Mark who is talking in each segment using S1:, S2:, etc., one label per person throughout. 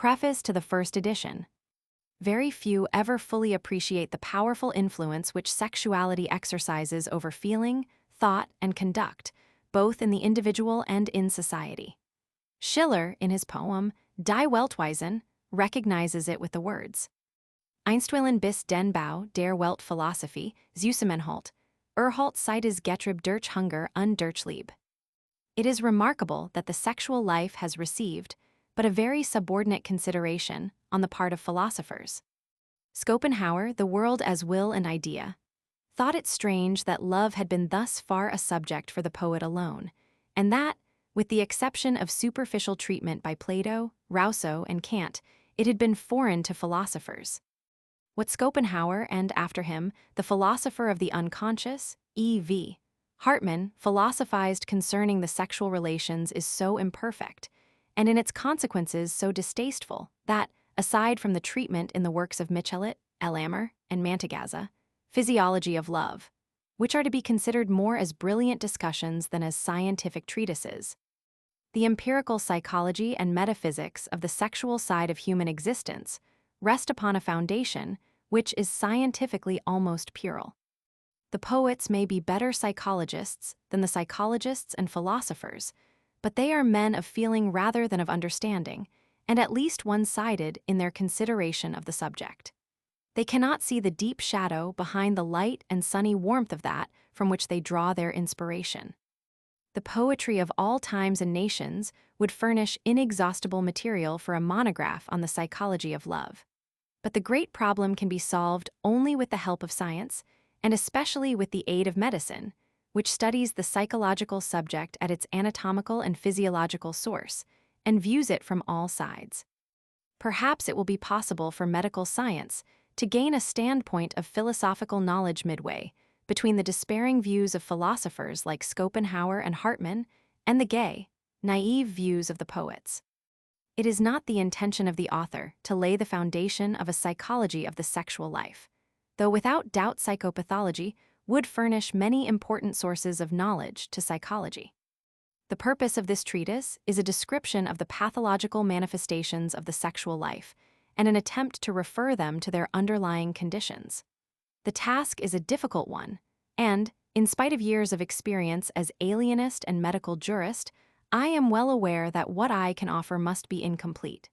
S1: Preface to the first edition. Very few ever fully appreciate the powerful influence which sexuality exercises over feeling, thought, and conduct, both in the individual and in society. Schiller, in his poem Die Weltweisen, recognizes it with the words, Einstwillen bis den Bau der Weltphilosophie, Zusammenhalt, Seides Getrieb durch Hunger und durch Liebe. It is remarkable that the sexual life has received but a very subordinate consideration on the part of philosophers. Schopenhauer, The World as Will and Idea, thought it strange that love had been thus far a subject for the poet alone, and that, with the exception of superficial treatment by Plato, Rousseau, and Kant, it had been foreign to philosophers. What Schopenhauer and, after him, the philosopher of the unconscious, E.V. Hartmann, philosophized concerning the sexual relations is so imperfect, and in its consequences so distasteful, that, aside from the treatment in the works of Michelet, Elamer, and Mantegazza, Physiology of Love, which are to be considered more as brilliant discussions than as scientific treatises, the empirical psychology and metaphysics of the sexual side of human existence rest upon a foundation which is scientifically almost puerile. The poets may be better psychologists than the psychologists and philosophers, but they are men of feeling rather than of understanding, and at least one-sided in their consideration of the subject. They cannot see the deep shadow behind the light and sunny warmth of that from which they draw their inspiration. The poetry of all times and nations would furnish inexhaustible material for a monograph on the psychology of love. But the great problem can be solved only with the help of science, and especially with the aid of medicine, which studies the psychological subject at its anatomical and physiological source, and views it from all sides. Perhaps it will be possible for medical science to gain a standpoint of philosophical knowledge midway between the despairing views of philosophers like Schopenhauer and Hartmann and the gay, naive views of the poets. It is not the intention of the author to lay the foundation of a psychology of the sexual life, though without doubt psychopathology would furnish many important sources of knowledge to psychology. The purpose of this treatise is a description of the pathological manifestations of the sexual life and an attempt to refer them to their underlying conditions. The task is a difficult one, and, in spite of years of experience as alienist and medical jurist, I am well aware that what I can offer must be incomplete.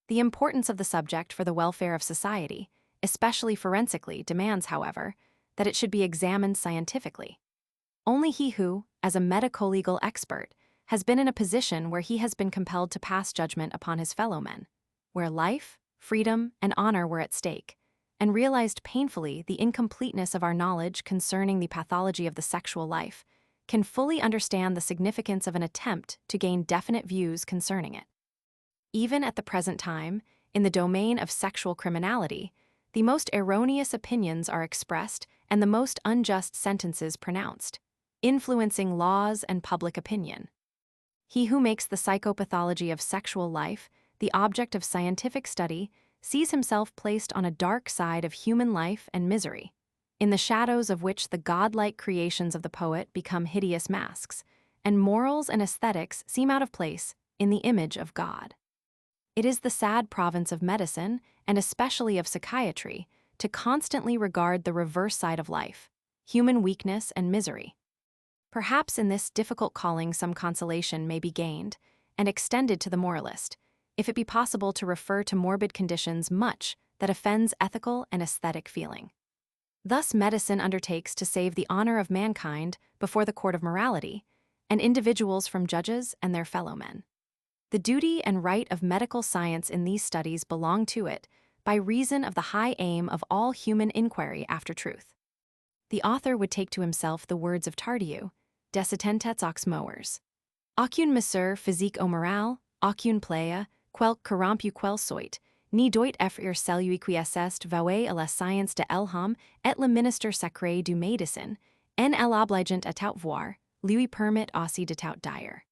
S1: The importance of the subject for the welfare of society, especially forensically, demands, however, that it should be examined scientifically. Only he who, as a medico-legal expert, has been in a position where he has been compelled to pass judgment upon his fellow men, where life, freedom, and honor were at stake, and realized painfully the incompleteness of our knowledge concerning the pathology of the sexual life, can fully understand the significance of an attempt to gain definite views concerning it. Even at the present time, in the domain of sexual criminality, the most erroneous opinions are expressed and the most unjust sentences pronounced, influencing laws and public opinion. He who makes the psychopathology of sexual life the object of scientific study sees himself placed on a dark side of human life and misery, in the shadows of which the godlike creations of the poet become hideous masks, and morals and aesthetics seem out of place in the image of God. It is the sad province of medicine, and especially of psychiatry, to constantly regard the reverse side of life, human weakness and misery. Perhaps in this difficult calling some consolation may be gained, and extended to the moralist, if it be possible to refer to morbid conditions much that offends ethical and aesthetic feeling. Thus medicine undertakes to save the honor of mankind before the court of morality, and individuals from judges and their fellow men. The duty and right of medical science in these studies belong to it by reason of the high aim of all human inquiry after truth. The author would take to himself the words of Tardieu, Desitentets aux moeurs. Aucune mesure physique au moral, aucune plaie, quel corrompu quel soit, ni doit effrir celui qui est voué à la science de l'homme et le ministère sacré du médecin, en l'obligeant à tout voir, lui permet aussi de tout dire.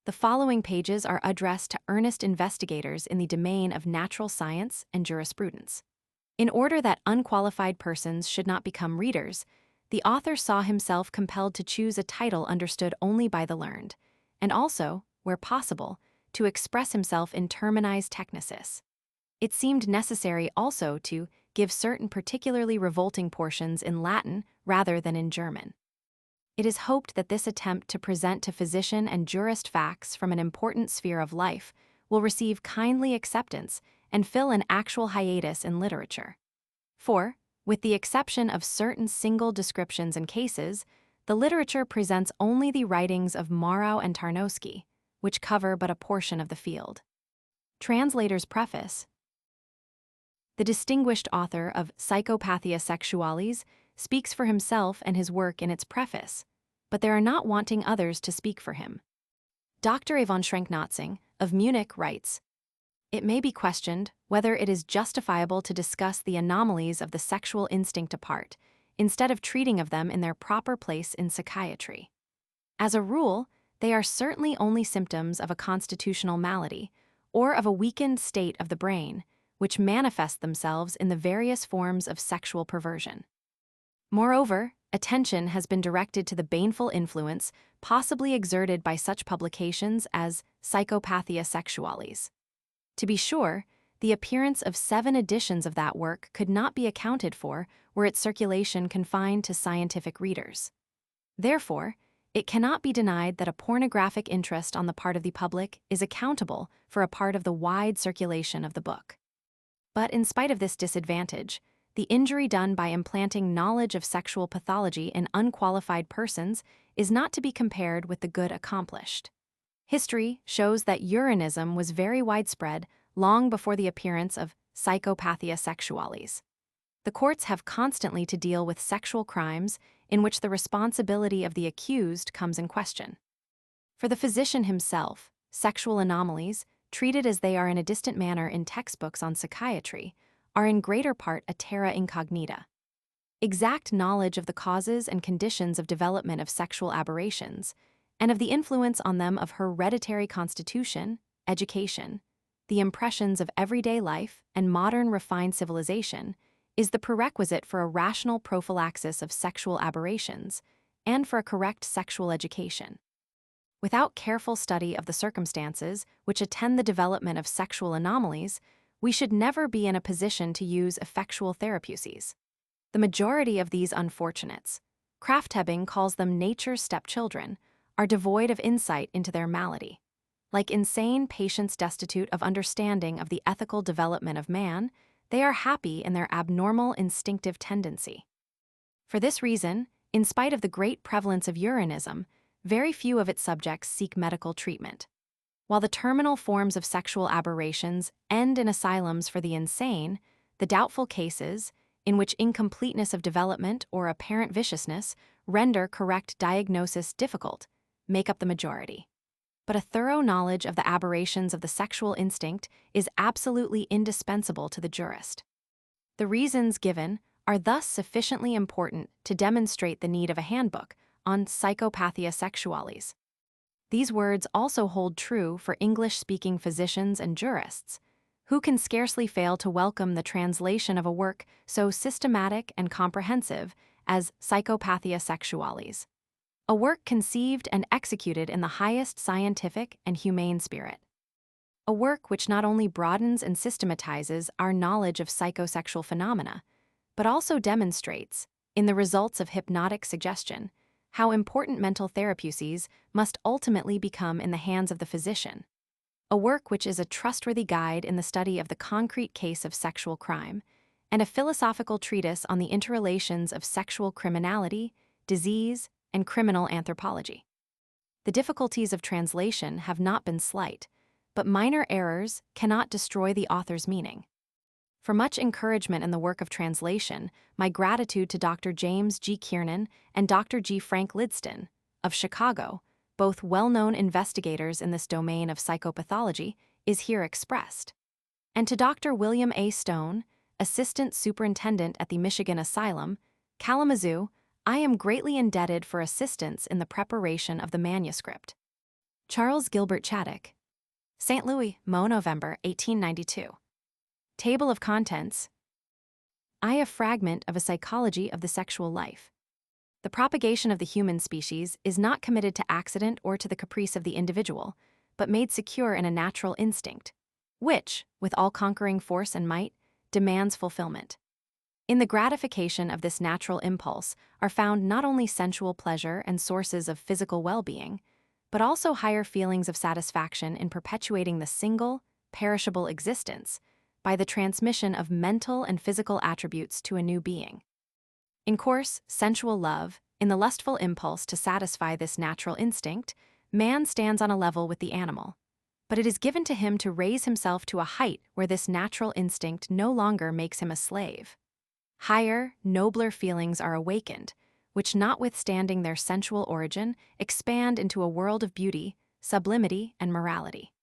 S1: The following pages are addressed to earnest investigators in the domain of natural science and jurisprudence. In order that unqualified persons should not become readers, the author saw himself compelled to choose a title understood only by the learned, and also, where possible, to express himself in terminis technicis. It seemed necessary also to give certain particularly revolting portions in Latin rather than in German. It is hoped that this attempt to present to physician and jurist facts from an important sphere of life will receive kindly acceptance and fill an actual hiatus in literature. For, with the exception of certain single descriptions and cases, the literature presents only the writings of Marau and Tarnowski, which cover but a portion of the field. Translator's Preface. The distinguished author of Psychopathia Sexualis speaks for himself and his work in its preface, but there are not wanting others to speak for him. Dr. Yvonne Schrenk-Notzing, of Munich, writes, "It may be questioned whether it is justifiable to discuss the anomalies of the sexual instinct apart, instead of treating of them in their proper place in psychiatry. As a rule, they are certainly only symptoms of a constitutional malady, or of a weakened state of the brain, which manifest themselves in the various forms of sexual perversion. Moreover, attention has been directed to the baneful influence possibly exerted by such publications as Psychopathia Sexualis. To be sure, the appearance of 7 editions of that work could not be accounted for were its circulation confined to scientific readers. Therefore, it cannot be denied that a pornographic interest on the part of the public is accountable for a part of the wide circulation of the book. But in spite of this disadvantage, the injury done by implanting knowledge of sexual pathology in unqualified persons is not to be compared with the good accomplished. History shows that urinism was very widespread long before the appearance of Psychopathia Sexualis. The courts have constantly to deal with sexual crimes in which the responsibility of the accused comes in question. For the physician himself, sexual anomalies, treated as they are in a distant manner in textbooks on psychiatry, are in greater part a terra incognita. Exact knowledge of the causes and conditions of development of sexual aberrations, and of the influence on them of hereditary constitution, education, the impressions of everyday life, and modern refined civilization, is the prerequisite for a rational prophylaxis of sexual aberrations and for a correct sexual education. Without careful study of the circumstances which attend the development of sexual anomalies, we should never be in a position to use effectual therapies. The majority of these unfortunates, Krafft-Ebing calls them nature's stepchildren, are devoid of insight into their malady. Like insane patients destitute of understanding of the ethical development of man, they are happy in their abnormal instinctive tendency. For this reason, in spite of the great prevalence of urinism, very few of its subjects seek medical treatment. While the terminal forms of sexual aberrations end in asylums for the insane, the doubtful cases, in which incompleteness of development or apparent viciousness render correct diagnosis difficult, make up the majority. But a thorough knowledge of the aberrations of the sexual instinct is absolutely indispensable to the jurist. The reasons given are thus sufficiently important to demonstrate the need of a handbook on Psychopathia Sexualis. These words also hold true for English-speaking physicians and jurists, who can scarcely fail to welcome the translation of a work so systematic and comprehensive as Psychopathia Sexualis, a work conceived and executed in the highest scientific and humane spirit. A work which not only broadens and systematizes our knowledge of psychosexual phenomena, but also demonstrates, in the results of hypnotic suggestion, how important mental therapies must ultimately become in the hands of the physician. A work which is a trustworthy guide in the study of the concrete case of sexual crime, and a philosophical treatise on the interrelations of sexual criminality, disease, and criminal anthropology. The difficulties of translation have not been slight, but minor errors cannot destroy the author's meaning. For much encouragement in the work of translation, my gratitude to Dr. James G. Kiernan and Dr. G. Frank Lidston, of Chicago, both well-known investigators in this domain of psychopathology, is here expressed. And to Dr. William A. Stone, Assistant Superintendent at the Michigan Asylum, Kalamazoo, I am greatly indebted for assistance in the preparation of the manuscript. Charles Gilbert Chaddock, St. Louis, November 1892. Table of Contents. A Fragment of a Psychology of the Sexual Life. The propagation of the human species is not committed to accident or to the caprice of the individual, but made secure in a natural instinct, which, with all-conquering force and might, demands fulfillment. In the gratification of this natural impulse are found not only sensual pleasure and sources of physical well-being, but also higher feelings of satisfaction in perpetuating the single, perishable existence by the transmission of mental and physical attributes to a new being. In coarse, sensual love, in the lustful impulse to satisfy this natural instinct, man stands on a level with the animal, but it is given to him to raise himself to a height where this natural instinct no longer makes him a slave. Higher, nobler feelings are awakened, which, notwithstanding their sensual origin, expand into a world of beauty, sublimity, and morality.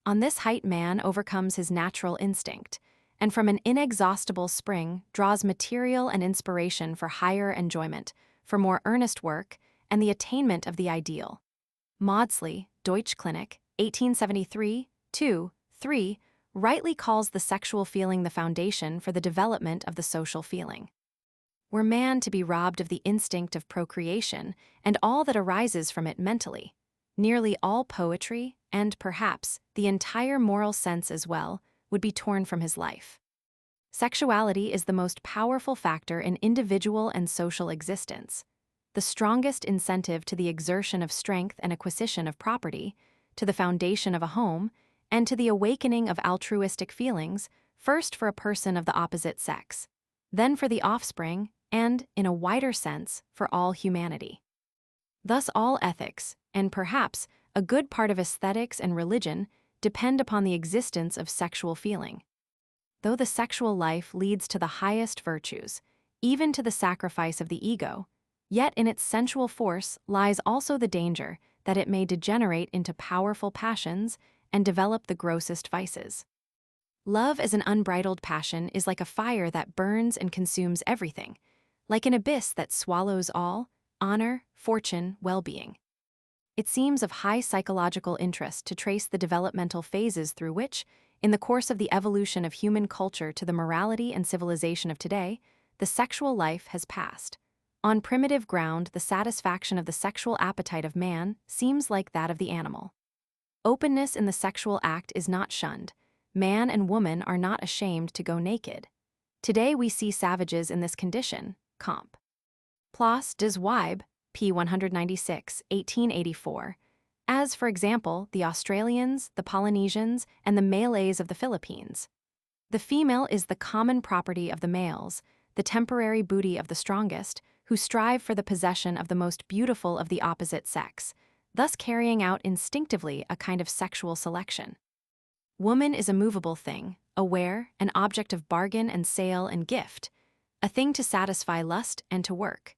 S1: On this height man overcomes his natural instinct, and from an inexhaustible spring draws material and inspiration for higher enjoyment, for more earnest work, and the attainment of the ideal. Maudsley, Deutsche Klinik, 1873, 2-3, rightly calls the sexual feeling the foundation for the development of the social feeling. Were man to be robbed of the instinct of procreation and all that arises from it mentally, nearly all poetry, and perhaps the entire moral sense as well, would be torn from his life. Sexuality is the most powerful factor in individual and social existence, the strongest incentive to the exertion of strength and acquisition of property, to the foundation of a home, and to the awakening of altruistic feelings, first for a person of the opposite sex, then for the offspring, and, in a wider sense, for all humanity. Thus all ethics, and perhaps a good part of aesthetics and religion, depend upon the existence of sexual feeling. Though the sexual life leads to the highest virtues, even to the sacrifice of the ego, yet in its sensual force lies also the danger that it may degenerate into powerful passions and develop the grossest vices. Love as an unbridled passion is like a fire that burns and consumes everything, like an abyss that swallows all, honor, fortune, well-being. It seems of high psychological interest to trace the developmental phases through which, in the course of the evolution of human culture to the morality and civilization of today, the sexual life has passed. On primitive ground, the satisfaction of the sexual appetite of man seems like that of the animal. Openness in the sexual act is not shunned. Man and woman are not ashamed to go naked. Today we see savages in this condition, comp. Place des Weib, p. 196, 1884, as, for example, the Australians, the Polynesians, and the Malays of the Philippines. The female is the common property of the males, the temporary booty of the strongest, who strive for the possession of the most beautiful of the opposite sex, thus carrying out instinctively a kind of sexual selection. Woman is a movable thing, aware, an object of bargain and sale and gift, a thing to satisfy lust and to work.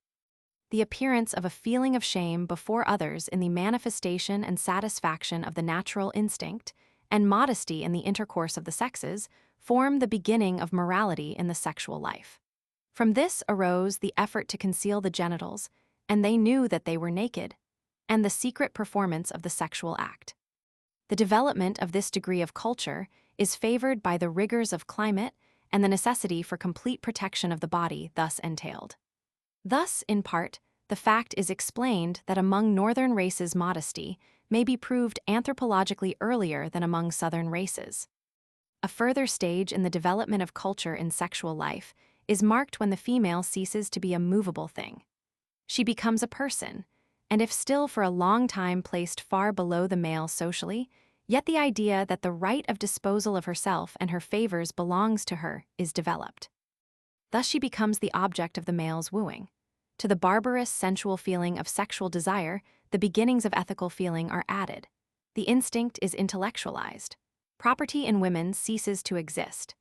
S1: The appearance of a feeling of shame before others in the manifestation and satisfaction of the natural instinct, and modesty in the intercourse of the sexes, form the beginning of morality in the sexual life. From this arose the effort to conceal the genitals, and they knew that they were naked, and the secret performance of the sexual act. The development of this degree of culture is favored by the rigors of climate and the necessity for complete protection of the body thus entailed. Thus, in part, the fact is explained that among northern races modesty may be proved anthropologically earlier than among southern races. A further stage in the development of culture in sexual life is marked when the female ceases to be a movable thing. She becomes a person, and if still for a long time placed far below the male socially, yet the idea that the right of disposal of herself and her favors belongs to her is developed. Thus she becomes the object of the male's wooing. To the barbarous sensual feeling of sexual desire, the beginnings of ethical feeling are added. The instinct is intellectualized. Property in women ceases to exist.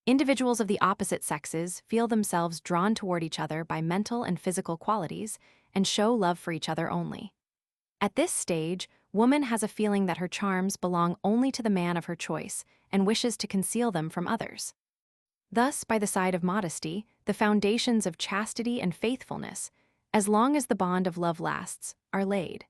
S1: Individuals of the opposite sexes feel themselves drawn toward each other by mental and physical qualities and show love for each other only. At this stage, woman has a feeling that her charms belong only to the man of her choice and wishes to conceal them from others. Thus, by the side of modesty, the foundations of chastity and faithfulness, as long as the bond of love lasts, are laid.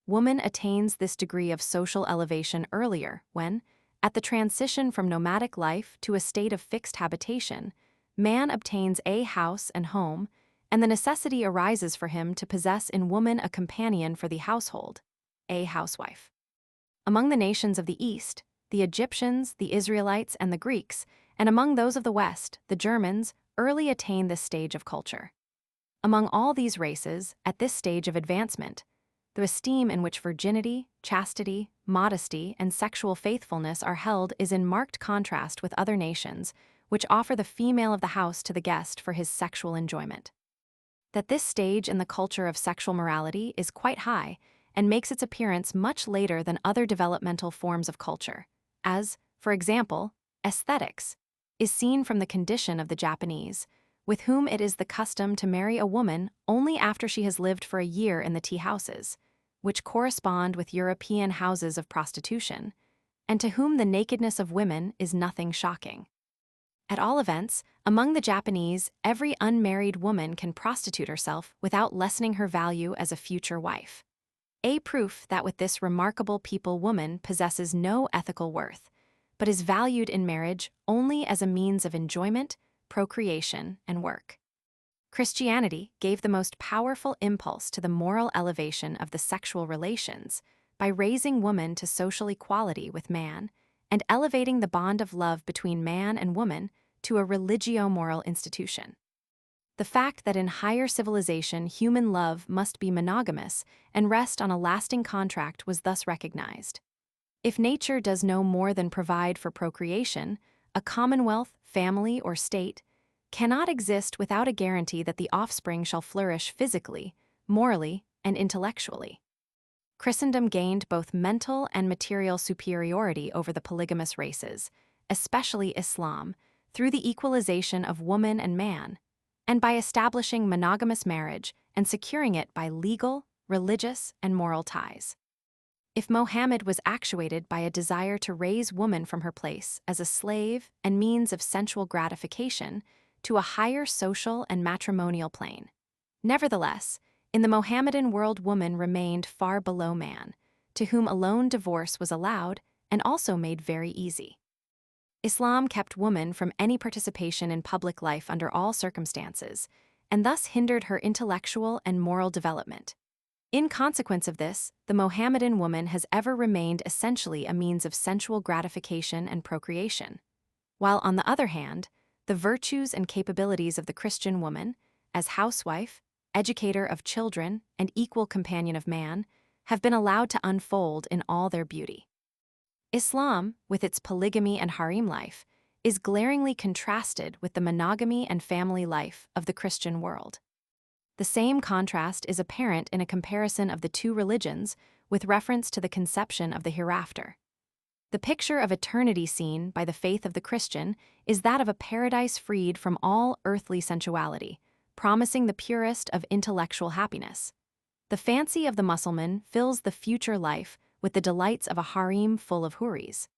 S1: Woman attains this degree of social elevation earlier when, at the transition from nomadic life to a state of fixed habitation, man obtains a house and home, and the necessity arises for him to possess in woman a companion for the household, a housewife. Among the nations of the East, the Egyptians, the Israelites, and the Greeks, and among those of the West, the Germans, early attained this stage of culture. Among all these races, at this stage of advancement, the esteem in which virginity, chastity, modesty, and sexual faithfulness are held is in marked contrast with other nations, which offer the female of the house to the guest for his sexual enjoyment. That this stage in the culture of sexual morality is quite high and makes its appearance much later than other developmental forms of culture, as, for example, aesthetics, is seen from the condition of the Japanese, with whom it is the custom to marry a woman only after she has lived for a year in the tea houses, which correspond with European houses of prostitution, and to whom the nakedness of women is nothing shocking. At all events, among the Japanese, every unmarried woman can prostitute herself without lessening her value as a future wife. A proof that with this remarkable people woman possesses no ethical worth, but is valued in marriage only as a means of enjoyment, procreation, and work. Christianity gave the most powerful impulse to the moral elevation of the sexual relations by raising woman to social equality with man and elevating the bond of love between man and woman to a religio-moral institution. The fact that in higher civilization human love must be monogamous and rest on a lasting contract was thus recognized. If nature does no more than provide for procreation, a commonwealth, family, or state cannot exist without a guarantee that the offspring shall flourish physically, morally, and intellectually. Christendom gained both mental and material superiority over the polygamous races, especially Islam, through the equalization of woman and man, and by establishing monogamous marriage and securing it by legal, religious, and moral ties. If Mohammed was actuated by a desire to raise woman from her place as a slave and means of sensual gratification to a higher social and matrimonial plane, nevertheless, in the Mohammedan world woman remained far below man, to whom alone divorce was allowed and also made very easy. Islam kept woman from any participation in public life under all circumstances, and thus hindered her intellectual and moral development. In consequence of this, the Mohammedan woman has ever remained essentially a means of sensual gratification and procreation, while on the other hand, the virtues and capabilities of the Christian woman, as housewife, educator of children, and equal companion of man, have been allowed to unfold in all their beauty. Islam, with its polygamy and harem life, is glaringly contrasted with the monogamy and family life of the Christian world. The same contrast is apparent in a comparison of the two religions with reference to the conception of the hereafter. The picture of eternity seen by the faith of the Christian is that of a paradise freed from all earthly sensuality, promising the purest of intellectual happiness. The fancy of the Mussulman fills the future life with the delights of a harem full of houris.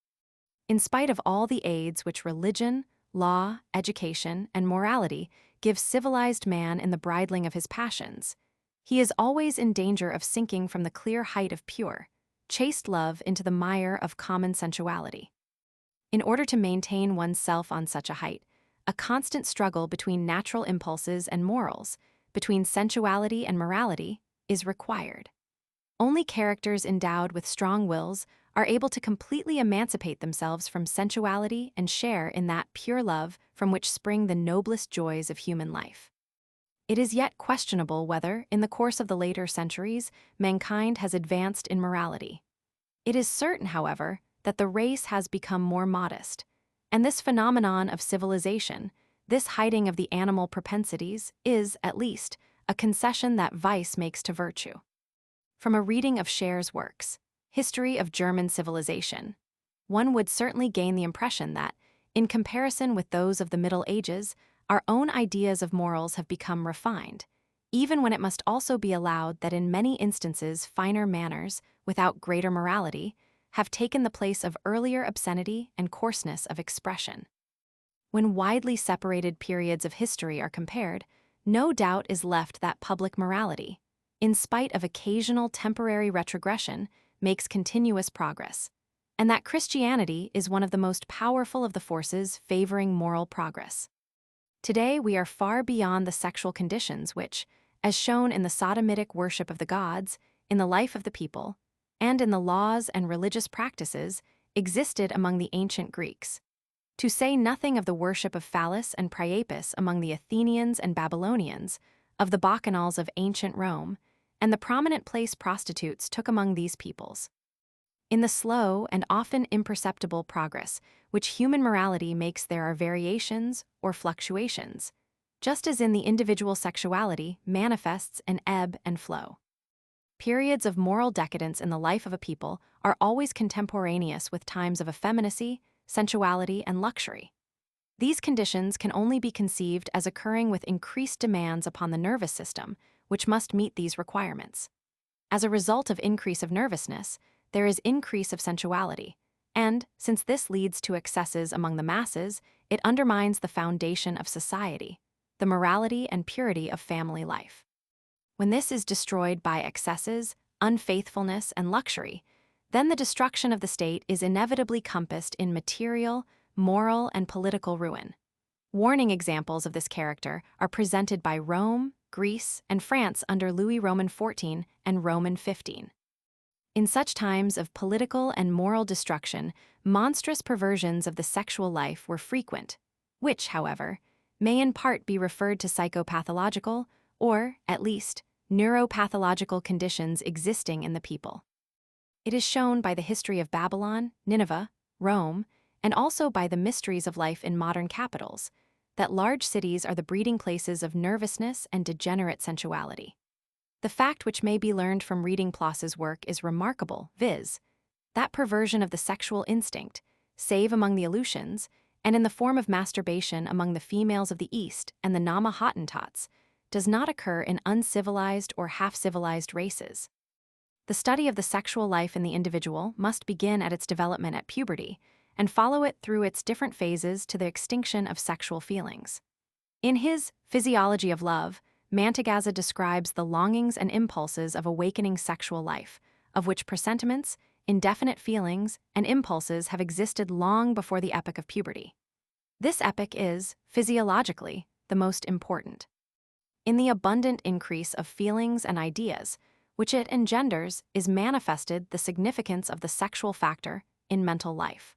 S1: In spite of all the aids which religion, law, education, and morality give civilized man in the bridling of his passions, he is always in danger of sinking from the clear height of pure, chaste love into the mire of common sensuality. In order to maintain oneself on such a height, a constant struggle between natural impulses and morals, between sensuality and morality, is required. Only characters endowed with strong wills are able to completely emancipate themselves from sensuality and share in that pure love from which spring the noblest joys of human life. It is yet questionable whether, in the course of the later centuries, mankind has advanced in morality. It is certain, however, that the race has become more modest, and this phenomenon of civilization, this hiding of the animal propensities, is, at least, a concession that vice makes to virtue. From a reading of Scher's works, History of German Civilization, one would certainly gain the impression that, in comparison with those of the Middle Ages, our own ideas of morals have become refined, even when it must also be allowed that in many instances finer manners, without greater morality, have taken the place of earlier obscenity and coarseness of expression. When widely separated periods of history are compared, no doubt is left that public morality, in spite of occasional temporary retrogression, makes continuous progress, and that Christianity is one of the most powerful of the forces favoring moral progress. Today, we are far beyond the sexual conditions which, as shown in the sodomitic worship of the gods, in the life of the people, and in the laws and religious practices existed among the ancient Greeks. To say nothing of the worship of Phallus and Priapus among the Athenians and Babylonians, of the bacchanals of ancient Rome, and the prominent place prostitutes took among these peoples. In the slow and often imperceptible progress which human morality makes, there are variations or fluctuations, just as in the individual sexuality manifests an ebb and flow. Periods of moral decadence in the life of a people are always contemporaneous with times of effeminacy, sensuality, and luxury. These conditions can only be conceived as occurring with increased demands upon the nervous system, which must meet these requirements. As a result of increase of nervousness, there is increase of sensuality, and, since this leads to excesses among the masses, it undermines the foundation of society, the morality and purity of family life. When this is destroyed by excesses, unfaithfulness, and luxury, then the destruction of the state is inevitably compassed in material, moral, and political ruin. Warning examples of this character are presented by Rome, Greece, and France under Louis Roman XIV and Roman XV. In such times of political and moral destruction, monstrous perversions of the sexual life were frequent, which, however, may in part be referred to psychopathological or, at least, neuropathological conditions existing in the people. It is shown by the history of Babylon, Nineveh, Rome, and also by the mysteries of life in modern capitals, that large cities are the breeding places of nervousness and degenerate sensuality. The fact which may be learned from reading Ploss's work is remarkable, viz., that perversion of the sexual instinct, save among the Aleutians, and in the form of masturbation among the females of the East and the Nama Hottentots, does not occur in uncivilized or half-civilized races. The study of the sexual life in the individual must begin at its development at puberty and follow it through its different phases to the extinction of sexual feelings. In his Physiology of Love, Mantegazza describes the longings and impulses of awakening sexual life, of which presentiments, indefinite feelings, and impulses have existed long before the epoch of puberty. This epoch is, physiologically, the most important. In the abundant increase of feelings and ideas, which it engenders, is manifested the significance of the sexual factor in mental life.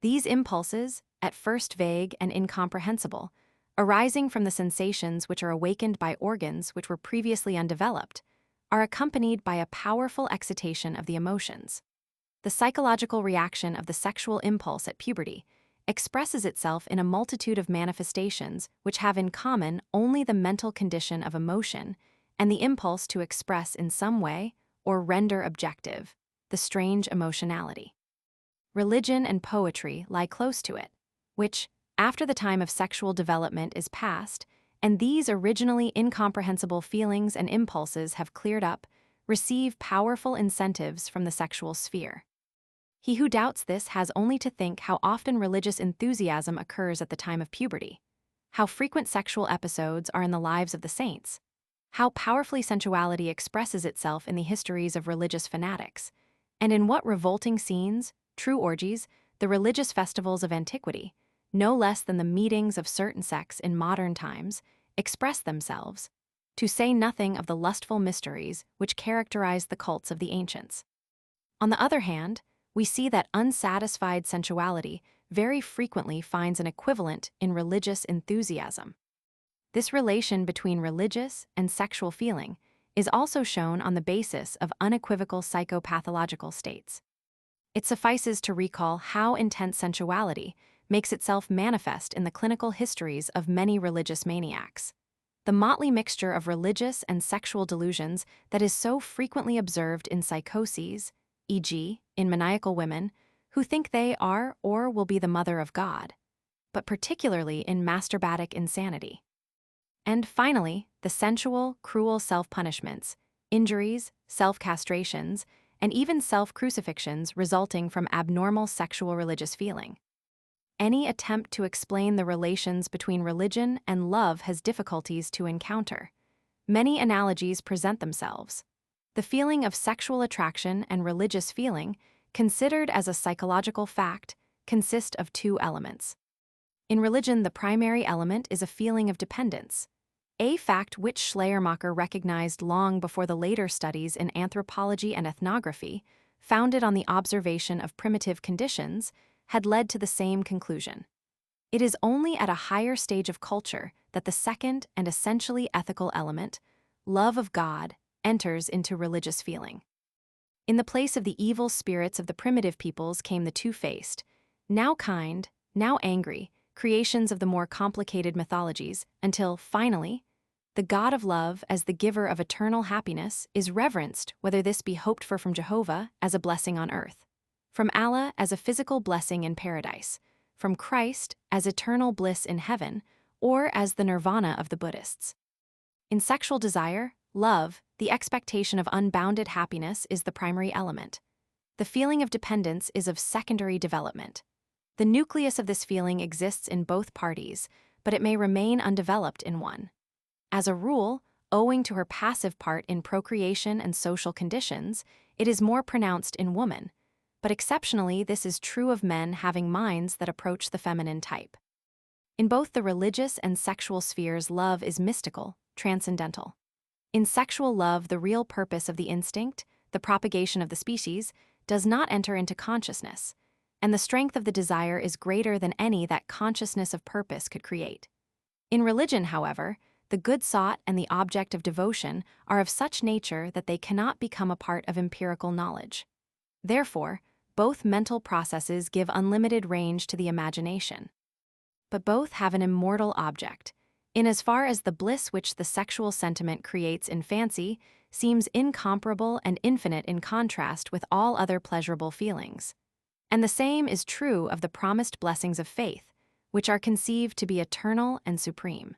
S1: These impulses, at first vague and incomprehensible, arising from the sensations which are awakened by organs which were previously undeveloped, are accompanied by a powerful excitation of the emotions. The psychological reaction of the sexual impulse at puberty expresses itself in a multitude of manifestations which have in common only the mental condition of emotion and the impulse to express in some way, or render objective, the strange emotionality. Religion and poetry lie close to it, which, after the time of sexual development is past, and these originally incomprehensible feelings and impulses have cleared up, receive powerful incentives from the sexual sphere. He who doubts this has only to think how often religious enthusiasm occurs at the time of puberty, how frequent sexual episodes are in the lives of the saints, how powerfully sensuality expresses itself in the histories of religious fanatics, and in what revolting scenes, true orgies, the religious festivals of antiquity, no less than the meetings of certain sects in modern times, express themselves, to say nothing of the lustful mysteries which characterized the cults of the ancients. On the other hand, we see that unsatisfied sensuality very frequently finds an equivalent in religious enthusiasm. This relation between religious and sexual feeling is also shown on the basis of unequivocal psychopathological states. It suffices to recall how intense sensuality makes itself manifest in the clinical histories of many religious maniacs. The motley mixture of religious and sexual delusions that is so frequently observed in psychoses, e.g., in maniacal women, who think they are or will be the mother of God, but particularly in masturbatic insanity. And finally, the sensual, cruel self-punishments, injuries, self-castrations, and even self-crucifixions resulting from abnormal sexual religious feeling. Any attempt to explain the relations between religion and love has difficulties to encounter. Many analogies present themselves. The feeling of sexual attraction and religious feeling, considered as a psychological fact, consist of two elements. In religion, the primary element is a feeling of dependence, a fact which Schleiermacher recognized long before the later studies in anthropology and ethnography, founded on the observation of primitive conditions, had led to the same conclusion. It is only at a higher stage of culture that the second and essentially ethical element, love of God, enters into religious feeling. In the place of the evil spirits of the primitive peoples came the two-faced, now kind, now angry, creations of the more complicated mythologies, until, finally, the God of love, as the giver of eternal happiness, is reverenced, whether this be hoped for from Jehovah as a blessing on earth, from Allah as a physical blessing in paradise, from Christ as eternal bliss in heaven, or as the nirvana of the Buddhists. In sexual desire, love, the expectation of unbounded happiness is the primary element. The feeling of dependence is of secondary development. The nucleus of this feeling exists in both parties, but it may remain undeveloped in one. As a rule, owing to her passive part in procreation and social conditions, it is more pronounced in woman, but exceptionally this is true of men having minds that approach the feminine type. In both the religious and sexual spheres, love is mystical, transcendental. In sexual love, the real purpose of the instinct, the propagation of the species, does not enter into consciousness, and the strength of the desire is greater than any that consciousness of purpose could create. In religion, however, the good sought and the object of devotion are of such nature that they cannot become a part of empirical knowledge. Therefore, both mental processes give unlimited range to the imagination. But both have an immortal object, in as far as the bliss which the sexual sentiment creates in fancy seems incomparable and infinite in contrast with all other pleasurable feelings. And the same is true of the promised blessings of faith, which are conceived to be eternal and supreme.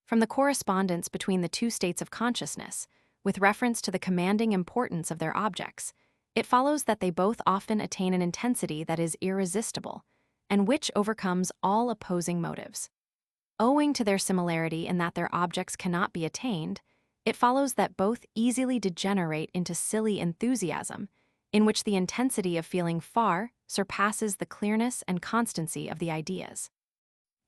S1: From the correspondence between the two states of consciousness, with reference to the commanding importance of their objects, it follows that they both often attain an intensity that is irresistible, and which overcomes all opposing motives. Owing to their similarity in that their objects cannot be attained, it follows that both easily degenerate into silly enthusiasm, in which the intensity of feeling far surpasses the clearness and constancy of the ideas.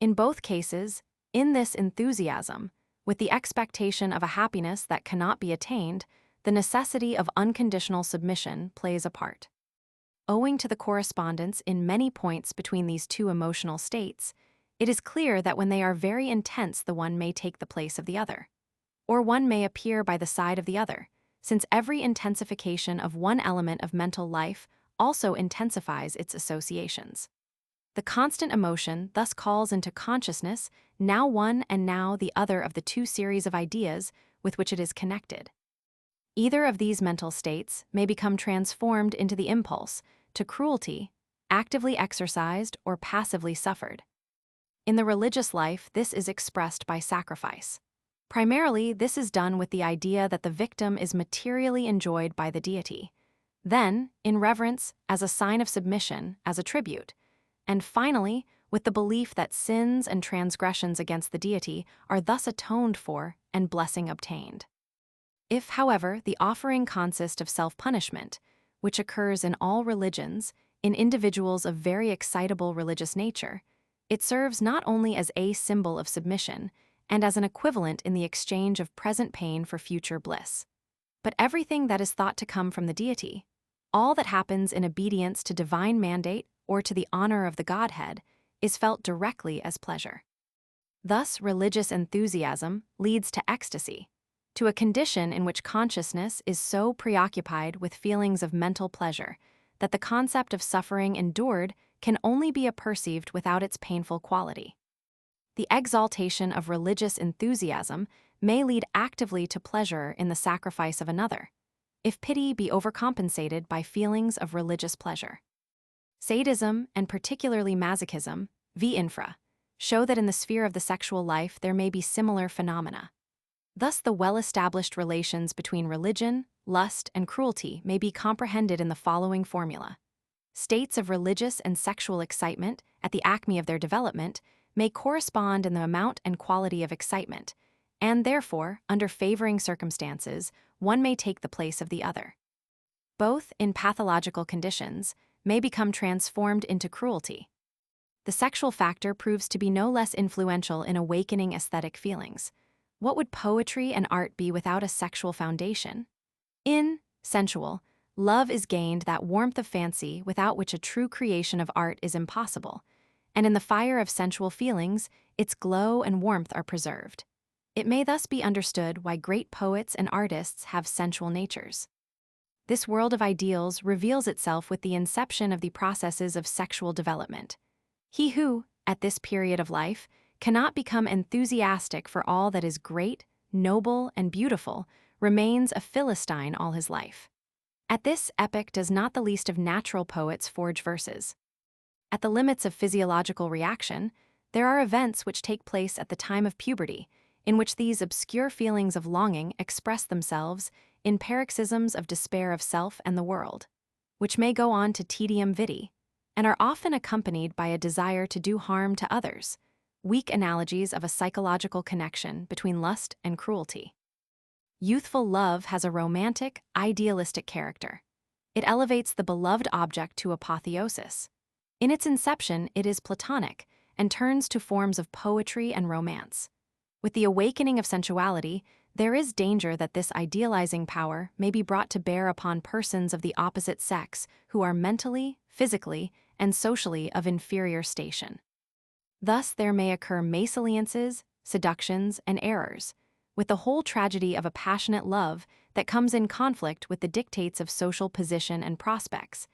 S1: In both cases, in this enthusiasm, with the expectation of a happiness that cannot be attained, the necessity of unconditional submission plays a part. Owing to the correspondence in many points between these two emotional states, it is clear that when they are very intense, the one may take the place of the other, or one may appear by the side of the other, since every intensification of one element of mental life also intensifies its associations. The constant emotion thus calls into consciousness now one and now the other of the two series of ideas with which it is connected. Either of these mental states may become transformed into the impulse to cruelty, actively exercised or passively suffered. In the religious life, this is expressed by sacrifice. Primarily, this is done with the idea that the victim is materially enjoyed by the deity, then, in reverence, as a sign of submission, as a tribute, and finally, with the belief that sins and transgressions against the deity are thus atoned for and blessing obtained. If, however, the offering consists of self-punishment, which occurs in all religions, in individuals of very excitable religious nature, it serves not only as a symbol of submission and as an equivalent in the exchange of present pain for future bliss, but everything that is thought to come from the deity, all that happens in obedience to divine mandate or to the honor of the Godhead, is felt directly as pleasure. Thus, religious enthusiasm leads to ecstasy, to a condition in which consciousness is so preoccupied with feelings of mental pleasure that the concept of suffering endured can only be perceived without its painful quality. The exaltation of religious enthusiasm may lead actively to pleasure in the sacrifice of another, if pity be overcompensated by feelings of religious pleasure. Sadism, and particularly masochism, v. infra, show that in the sphere of the sexual life there may be similar phenomena. Thus, the well-established relations between religion, lust, and cruelty may be comprehended in the following formula. States of religious and sexual excitement, at the acme of their development, may correspond in the amount and quality of excitement, and therefore, under favoring circumstances, one may take the place of the other. Both, in pathological conditions, may become transformed into cruelty. The sexual factor proves to be no less influential in awakening aesthetic feelings. What would poetry and art be without a sexual foundation? In sensual, love is gained that warmth of fancy without which a true creation of art is impossible, and in the fire of sensual feelings, its glow and warmth are preserved. It may thus be understood why great poets and artists have sensual natures. This world of ideals reveals itself with the inception of the processes of sexual development. He who, at this period of life, cannot become enthusiastic for all that is great, noble, and beautiful, remains a Philistine all his life. At this epoch does not the least of natural poets forge verses. At the limits of physiological reaction, there are events which take place at the time of puberty, in which these obscure feelings of longing express themselves in paroxysms of despair of self and the world, which may go on to tedium vitae, and are often accompanied by a desire to do harm to others, weak analogies of a psychological connection between lust and cruelty. Youthful love has a romantic, idealistic character. It elevates the beloved object to apotheosis. In its inception, it is platonic and turns to forms of poetry and romance. With the awakening of sensuality, there is danger that this idealizing power may be brought to bear upon persons of the opposite sex who are mentally, physically, and socially of inferior station. Thus there may occur mésalliances, seductions, and errors, with the whole tragedy of a passionate love that comes in conflict with the dictates of social position and prospects,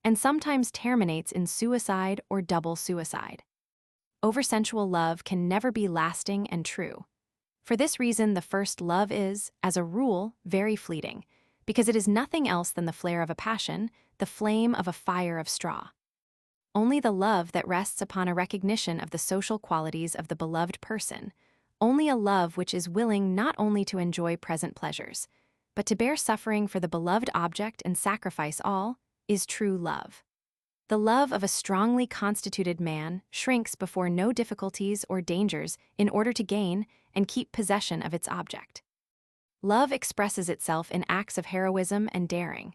S1: and sometimes terminates in suicide or double suicide. Oversensual love can never be lasting and true. For this reason, the first love is, as a rule, very fleeting, because it is nothing else than the flare of a passion, the flame of a fire of straw. Only the love that rests upon a recognition of the social qualities of the beloved person, only a love which is willing not only to enjoy present pleasures, but to bear suffering for the beloved object and sacrifice all, is true love. The love of a strongly constituted man shrinks before no difficulties or dangers in order to gain and keep possession of its object. Love expresses itself in acts of heroism and daring.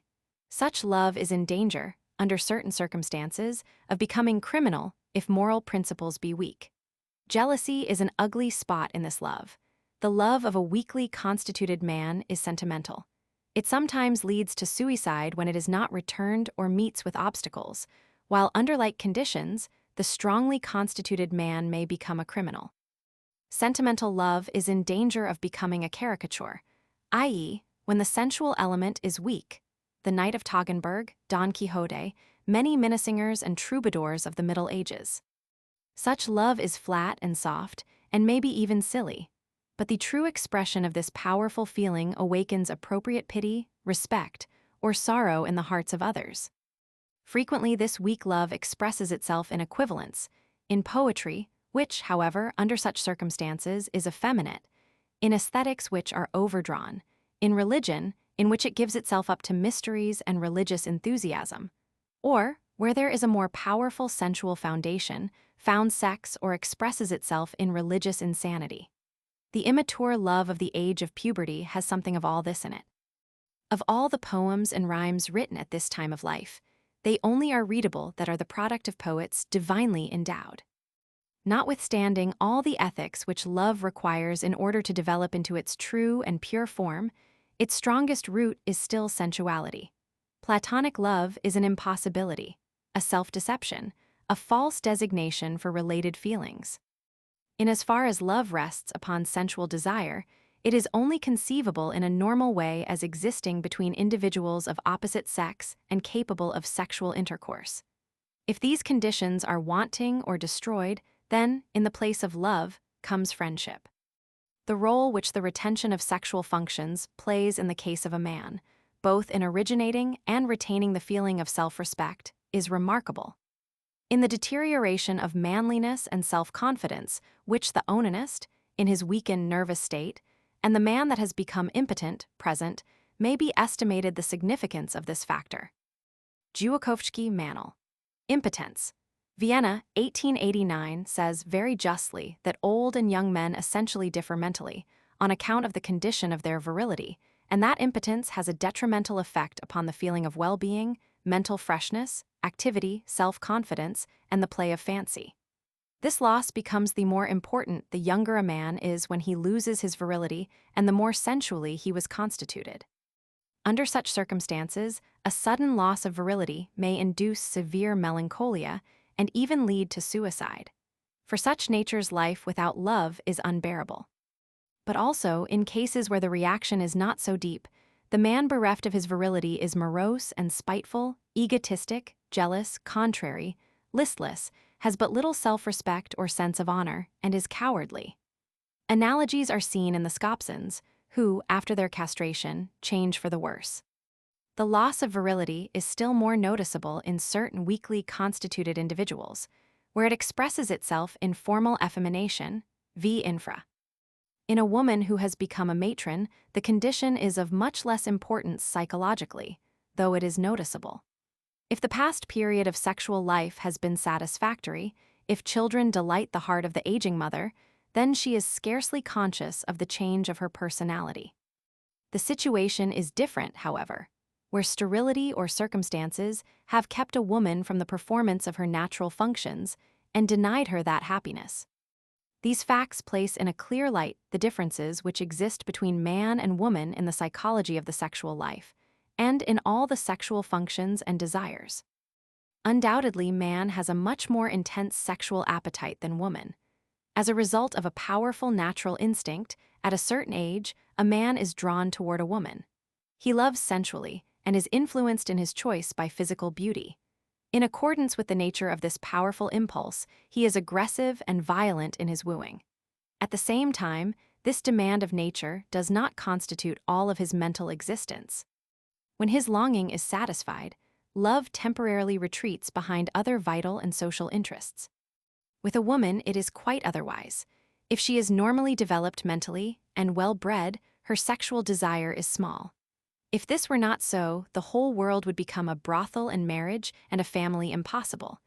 S1: Such love is in danger, under certain circumstances, of becoming criminal if moral principles be weak. Jealousy is an ugly spot in this love. The love of a weakly constituted man is sentimental. It sometimes leads to suicide when it is not returned or meets with obstacles, while under like conditions, the strongly constituted man may become a criminal. Sentimental love is in danger of becoming a caricature, i.e., when the sensual element is weak. The Knight of Toggenburg, Don Quixote, many minnesingers and troubadours of the Middle Ages. Such love is flat and soft, and maybe even silly, but the true expression of this powerful feeling awakens appropriate pity, respect, or sorrow in the hearts of others. Frequently, this weak love expresses itself in equivalence, in poetry, which, however, under such circumstances is effeminate, in aesthetics which are overdrawn, in religion, in which it gives itself up to mysteries and religious enthusiasm, or, where there is a more powerful sensual foundation, found sex or expresses itself in religious insanity. The immature love of the age of puberty has something of all this in it. Of all the poems and rhymes written at this time of life, they only are readable that are the product of poets divinely endowed. Notwithstanding all the ethics which love requires in order to develop into its true and pure form, its strongest root is still sensuality. Platonic love is an impossibility, a self-deception, a false designation for related feelings. In as far as love rests upon sensual desire, it is only conceivable in a normal way as existing between individuals of opposite sex and capable of sexual intercourse. If these conditions are wanting or destroyed, then, in the place of love, comes friendship. The role which the retention of sexual functions plays in the case of a man, both in originating and retaining the feeling of self-respect, is remarkable. In the deterioration of manliness and self-confidence, which the onanist, in his weakened nervous state, and the man that has become impotent, present, may be estimated the significance of this factor. Juakowski Manel. Impotence. Vienna, 1889, says very justly that old and young men essentially differ mentally, on account of the condition of their virility, and that impotence has a detrimental effect upon the feeling of well-being, mental freshness, activity, self-confidence, and the play of fancy. This loss becomes the more important the younger a man is when he loses his virility and the more sensually he was constituted. Under such circumstances, a sudden loss of virility may induce severe melancholia and even lead to suicide. For such nature's life without love is unbearable. But also, in cases where the reaction is not so deep, the man bereft of his virility is morose and spiteful, egotistic, jealous, contrary, listless, has but little self-respect or sense of honor, and is cowardly. Analogies are seen in the Scotsons, who, after their castration, change for the worse. The loss of virility is still more noticeable in certain weakly constituted individuals, where it expresses itself in formal effemination, v. infra. In a woman who has become a matron, the condition is of much less importance psychologically, though it is noticeable. If the past period of sexual life has been satisfactory, if children delight the heart of the aging mother, then she is scarcely conscious of the change of her personality. The situation is different, however, where sterility or circumstances have kept a woman from the performance of her natural functions and denied her that happiness. These facts place in a clear light the differences which exist between man and woman in the psychology of the sexual life, and in all the sexual functions and desires. Undoubtedly, man has a much more intense sexual appetite than woman. As a result of a powerful natural instinct, at a certain age, a man is drawn toward a woman. He loves sensually and is influenced in his choice by physical beauty. In accordance with the nature of this powerful impulse, he is aggressive and violent in his wooing. At the same time, this demand of nature does not constitute all of his mental existence. When his longing is satisfied, love temporarily retreats behind other vital and social interests. With a woman, it is quite otherwise. If she is normally developed mentally and well-bred, her sexual desire is small. If this were not so, the whole world would become a brothel and marriage and a family impossible.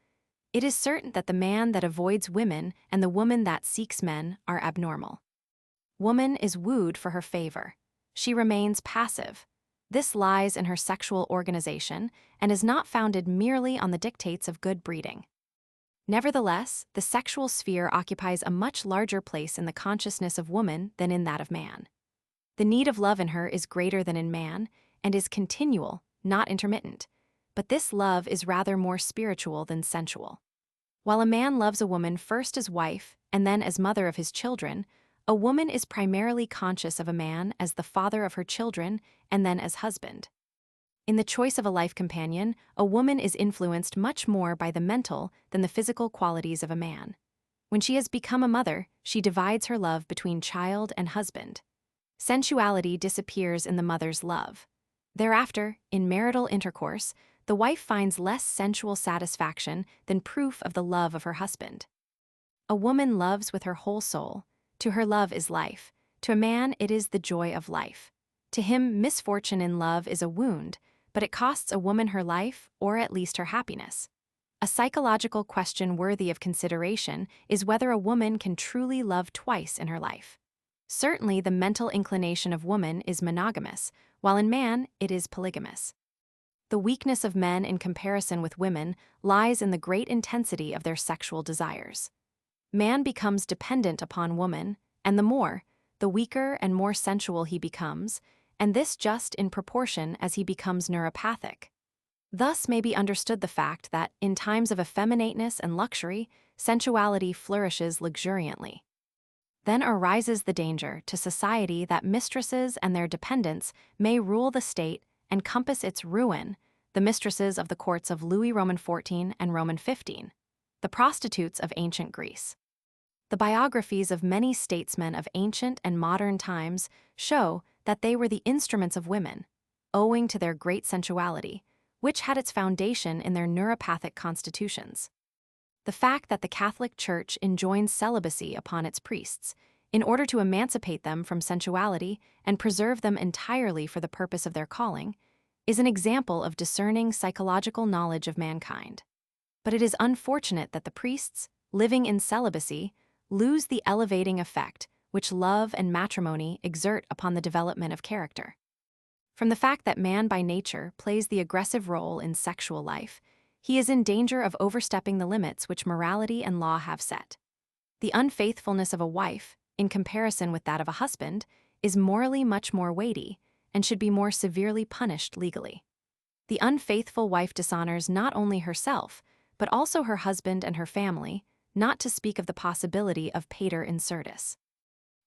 S1: It is certain that the man that avoids women and the woman that seeks men are abnormal. Woman is wooed for her favor. She remains passive. This lies in her sexual organization and is not founded merely on the dictates of good breeding. Nevertheless, the sexual sphere occupies a much larger place in the consciousness of woman than in that of man. The need of love in her is greater than in man, and is continual, not intermittent, but this love is rather more spiritual than sensual. While a man loves a woman first as wife and then as mother of his children, a woman is primarily conscious of a man as the father of her children and then as husband. In the choice of a life companion, a woman is influenced much more by the mental than the physical qualities of a man. When she has become a mother, she divides her love between child and husband. Sensuality disappears in the mother's love. Thereafter, in marital intercourse, the wife finds less sensual satisfaction than proof of the love of her husband. A woman loves with her whole soul. To her, love is life. To a man, it is the joy of life. To him, misfortune in love is a wound, but it costs a woman her life, or at least her happiness. A psychological question worthy of consideration is whether a woman can truly love twice in her life. Certainly, the mental inclination of woman is monogamous, while in man, it is polygamous. The weakness of men in comparison with women lies in the great intensity of their sexual desires. Man becomes dependent upon woman, and the weaker and more sensual he becomes, and this just in proportion as he becomes neuropathic. Thus may be understood the fact that, in times of effeminateness and luxury, sensuality flourishes luxuriantly. Then arises the danger to society that mistresses and their dependents may rule the state and compass its ruin, the mistresses of the courts of Louis Roman XIV and Roman XV, the prostitutes of ancient Greece. The biographies of many statesmen of ancient and modern times show that they were the instruments of women, owing to their great sensuality, which had its foundation in their neuropathic constitutions. The fact that the Catholic Church enjoins celibacy upon its priests, in order to emancipate them from sensuality and preserve them entirely for the purpose of their calling, is an example of discerning psychological knowledge of mankind. But it is unfortunate that the priests, living in celibacy, lose the elevating effect which love and matrimony exert upon the development of character. From the fact that man by nature plays the aggressive role in sexual life, he is in danger of overstepping the limits which morality and law have set. The unfaithfulness of a wife, in comparison with that of a husband, is morally much more weighty, and should be more severely punished legally. The unfaithful wife dishonors not only herself, but also her husband and her family, not to speak of the possibility of pater incitus.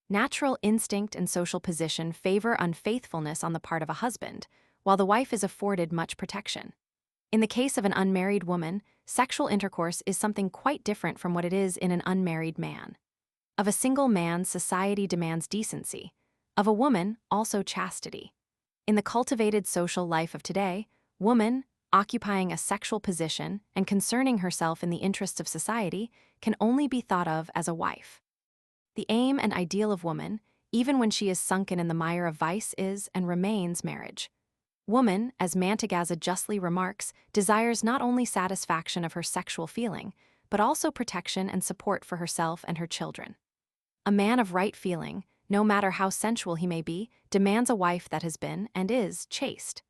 S1: Natural instinct and social position favor unfaithfulness on the part of a husband, while the wife is afforded much protection. In the case of an unmarried woman, sexual intercourse is something quite different from what it is in an unmarried man. Of a single man, society demands decency. Of a woman, also chastity. In the cultivated social life of today, woman, occupying a sexual position and concerning herself in the interests of society, can only be thought of as a wife. The aim and ideal of woman, even when she is sunken in the mire of vice, is and remains marriage. Woman, as Mantegazza justly remarks, desires not only satisfaction of her sexual feeling, but also protection and support for herself and her children. A man of right feeling, no matter how sensual he may be, demands a wife that has been, and is, chaste.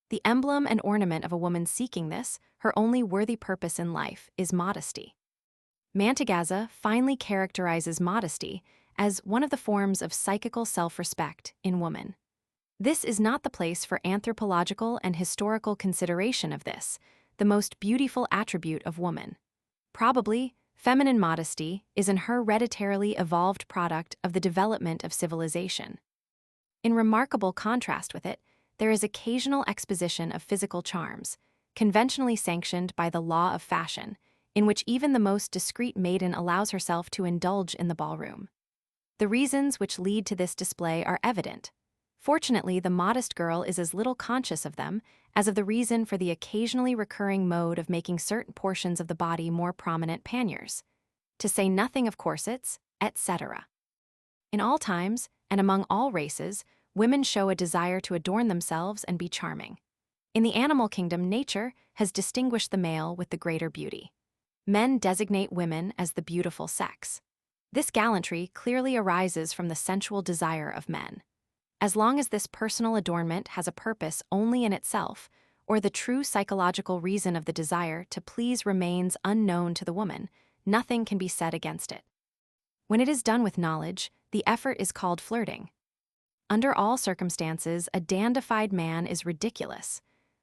S1: The emblem and ornament of a woman seeking this, her only worthy purpose in life, is modesty. Mantegazza finally characterizes modesty as one of the forms of psychical self-respect in woman. This is not the place for anthropological and historical consideration of this, the most beautiful attribute of woman. Probably, feminine modesty is an hereditarily evolved product of the development of civilization. In remarkable contrast with it, there is occasional exposition of physical charms, conventionally sanctioned by the law of fashion, in which even the most discreet maiden allows herself to indulge in the ballroom. The reasons which lead to this display are evident. Fortunately, the modest girl is as little conscious of them as of the reason for the occasionally recurring mode of making certain portions of the body more prominent panniers, to say nothing of corsets, etc. In all times, and among all races, women show a desire to adorn themselves and be charming. In the animal kingdom, nature has distinguished the male with the greater beauty. Men designate women as the beautiful sex. This gallantry clearly arises from the sensual desire of men. As long as this personal adornment has a purpose only in itself, or the true psychological reason of the desire to please remains unknown to the woman, nothing can be said against it. When it is done with knowledge, the effort is called flirting. Under all circumstances, a dandified man is ridiculous.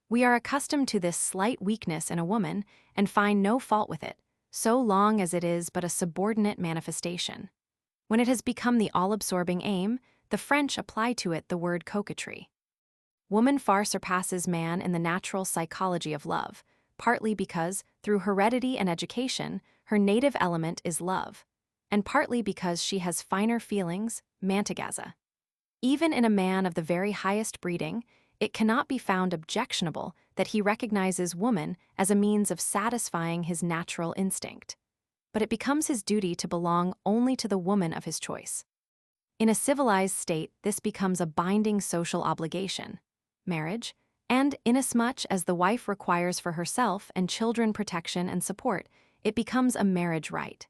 S1: We are accustomed to this slight weakness in a woman and find no fault with it, so long as it is but a subordinate manifestation. When it has become the all-absorbing aim, the French apply to it the word coquetry. Woman far surpasses man in the natural psychology of love, partly because, through heredity and education, her native element is love, and partly because she has finer feelings, Mantegazza. Even in a man of the very highest breeding, it cannot be found objectionable that he recognizes woman as a means of satisfying his natural instinct. But it becomes his duty to belong only to the woman of his choice. In a civilized state, this becomes a binding social obligation, marriage, and inasmuch as the wife requires for herself and children protection and support, it becomes a marriage right.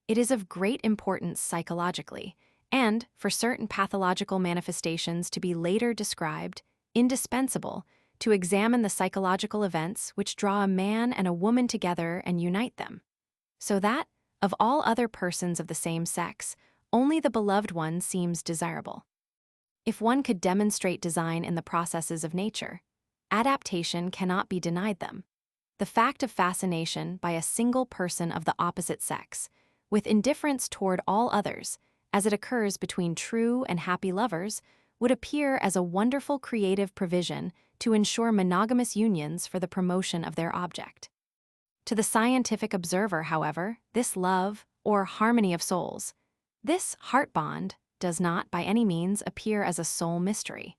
S1: It is of great importance psychologically, and, for certain pathological manifestations to be later described, indispensable to examine the psychological events which draw a man and a woman together and unite them, so that, of all other persons of the same sex, only the beloved one seems desirable. If one could demonstrate design in the processes of nature, adaptation cannot be denied them. The fact of fascination by a single person of the opposite sex, with indifference toward all others, as it occurs between true and happy lovers, would appear as a wonderful creative provision to ensure monogamous unions for the promotion of their object. To the scientific observer, however, this love, or harmony of souls, this heart bond, does not by any means appear as a soul mystery.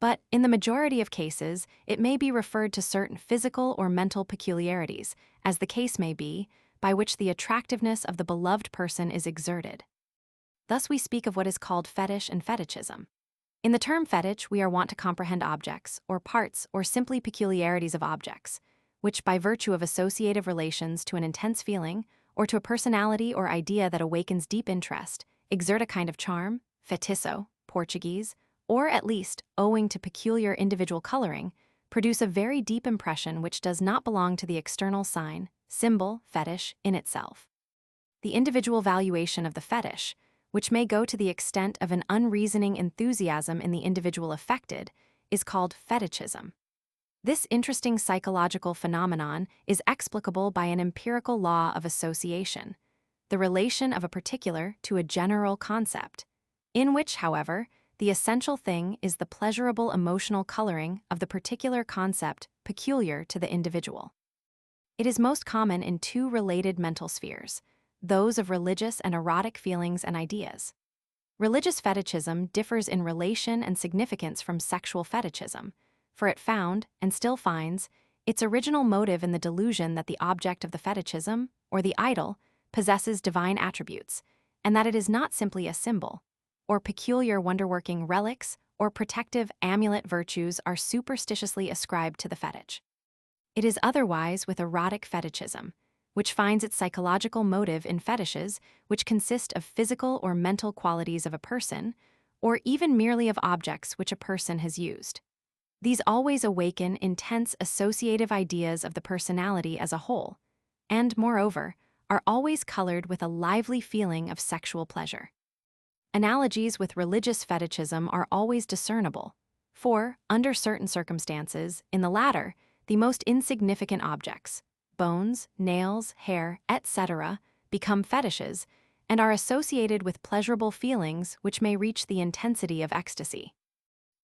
S1: But in the majority of cases, it may be referred to certain physical or mental peculiarities, as the case may be, by which the attractiveness of the beloved person is exerted. Thus we speak of what is called fetish and fetichism. In the term fetish, we are wont to comprehend objects, or parts, or simply peculiarities of objects, which by virtue of associative relations to an intense feeling, or to a personality or idea that awakens deep interest, exert a kind of charm, fetiço, Portuguese, or at least, owing to peculiar individual coloring, produce a very deep impression which does not belong to the external sign, symbol, fetish, in itself. The individual valuation of the fetish, which may go to the extent of an unreasoning enthusiasm in the individual affected, is called fetichism. This interesting psychological phenomenon is explicable by an empirical law of association, the relation of a particular to a general concept, in which, however, the essential thing is the pleasurable emotional coloring of the particular concept peculiar to the individual. It is most common in two related mental spheres, those of religious and erotic feelings and ideas. Religious fetichism differs in relation and significance from sexual fetichism, for it found, and still finds, its original motive in the delusion that the object of the fetichism, or the idol, possesses divine attributes, and that it is not simply a symbol, or peculiar wonder-working relics or protective amulet virtues are superstitiously ascribed to the fetish. It is otherwise with erotic fetichism, which finds its psychological motive in fetishes which consist of physical or mental qualities of a person, or even merely of objects which a person has used. These always awaken intense associative ideas of the personality as a whole, and, moreover, are always colored with a lively feeling of sexual pleasure. Analogies with religious fetichism are always discernible, for, under certain circumstances, in the latter, the most insignificant objects, bones, nails, hair, etc., become fetishes and are associated with pleasurable feelings which may reach the intensity of ecstasy.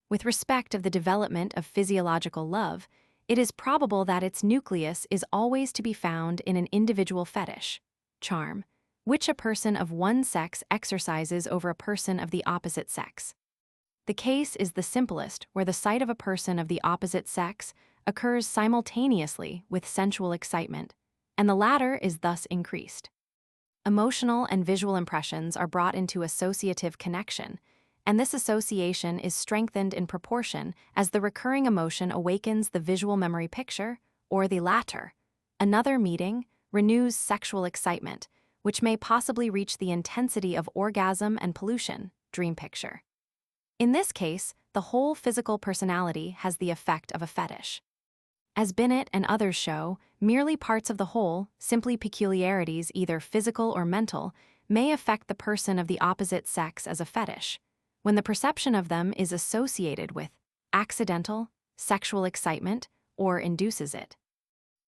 S1: With respect of the development of physiological love, it is probable that its nucleus is always to be found in an individual fetish, charm, which a person of one sex exercises over a person of the opposite sex. The case is the simplest where the sight of a person of the opposite sex occurs simultaneously with sensual excitement, and the latter is thus increased. Emotional and visual impressions are brought into associative connection, and this association is strengthened in proportion as the recurring emotion awakens the visual memory picture, or the latter. Another meeting renews sexual excitement, which may possibly reach the intensity of orgasm and pollution, dream picture. In this case, the whole physical personality has the effect of a fetish. As Binet and others show, merely parts of the whole, simply peculiarities either physical or mental, may affect the person of the opposite sex as a fetish, when the perception of them is associated with accidental, sexual excitement, or induces it.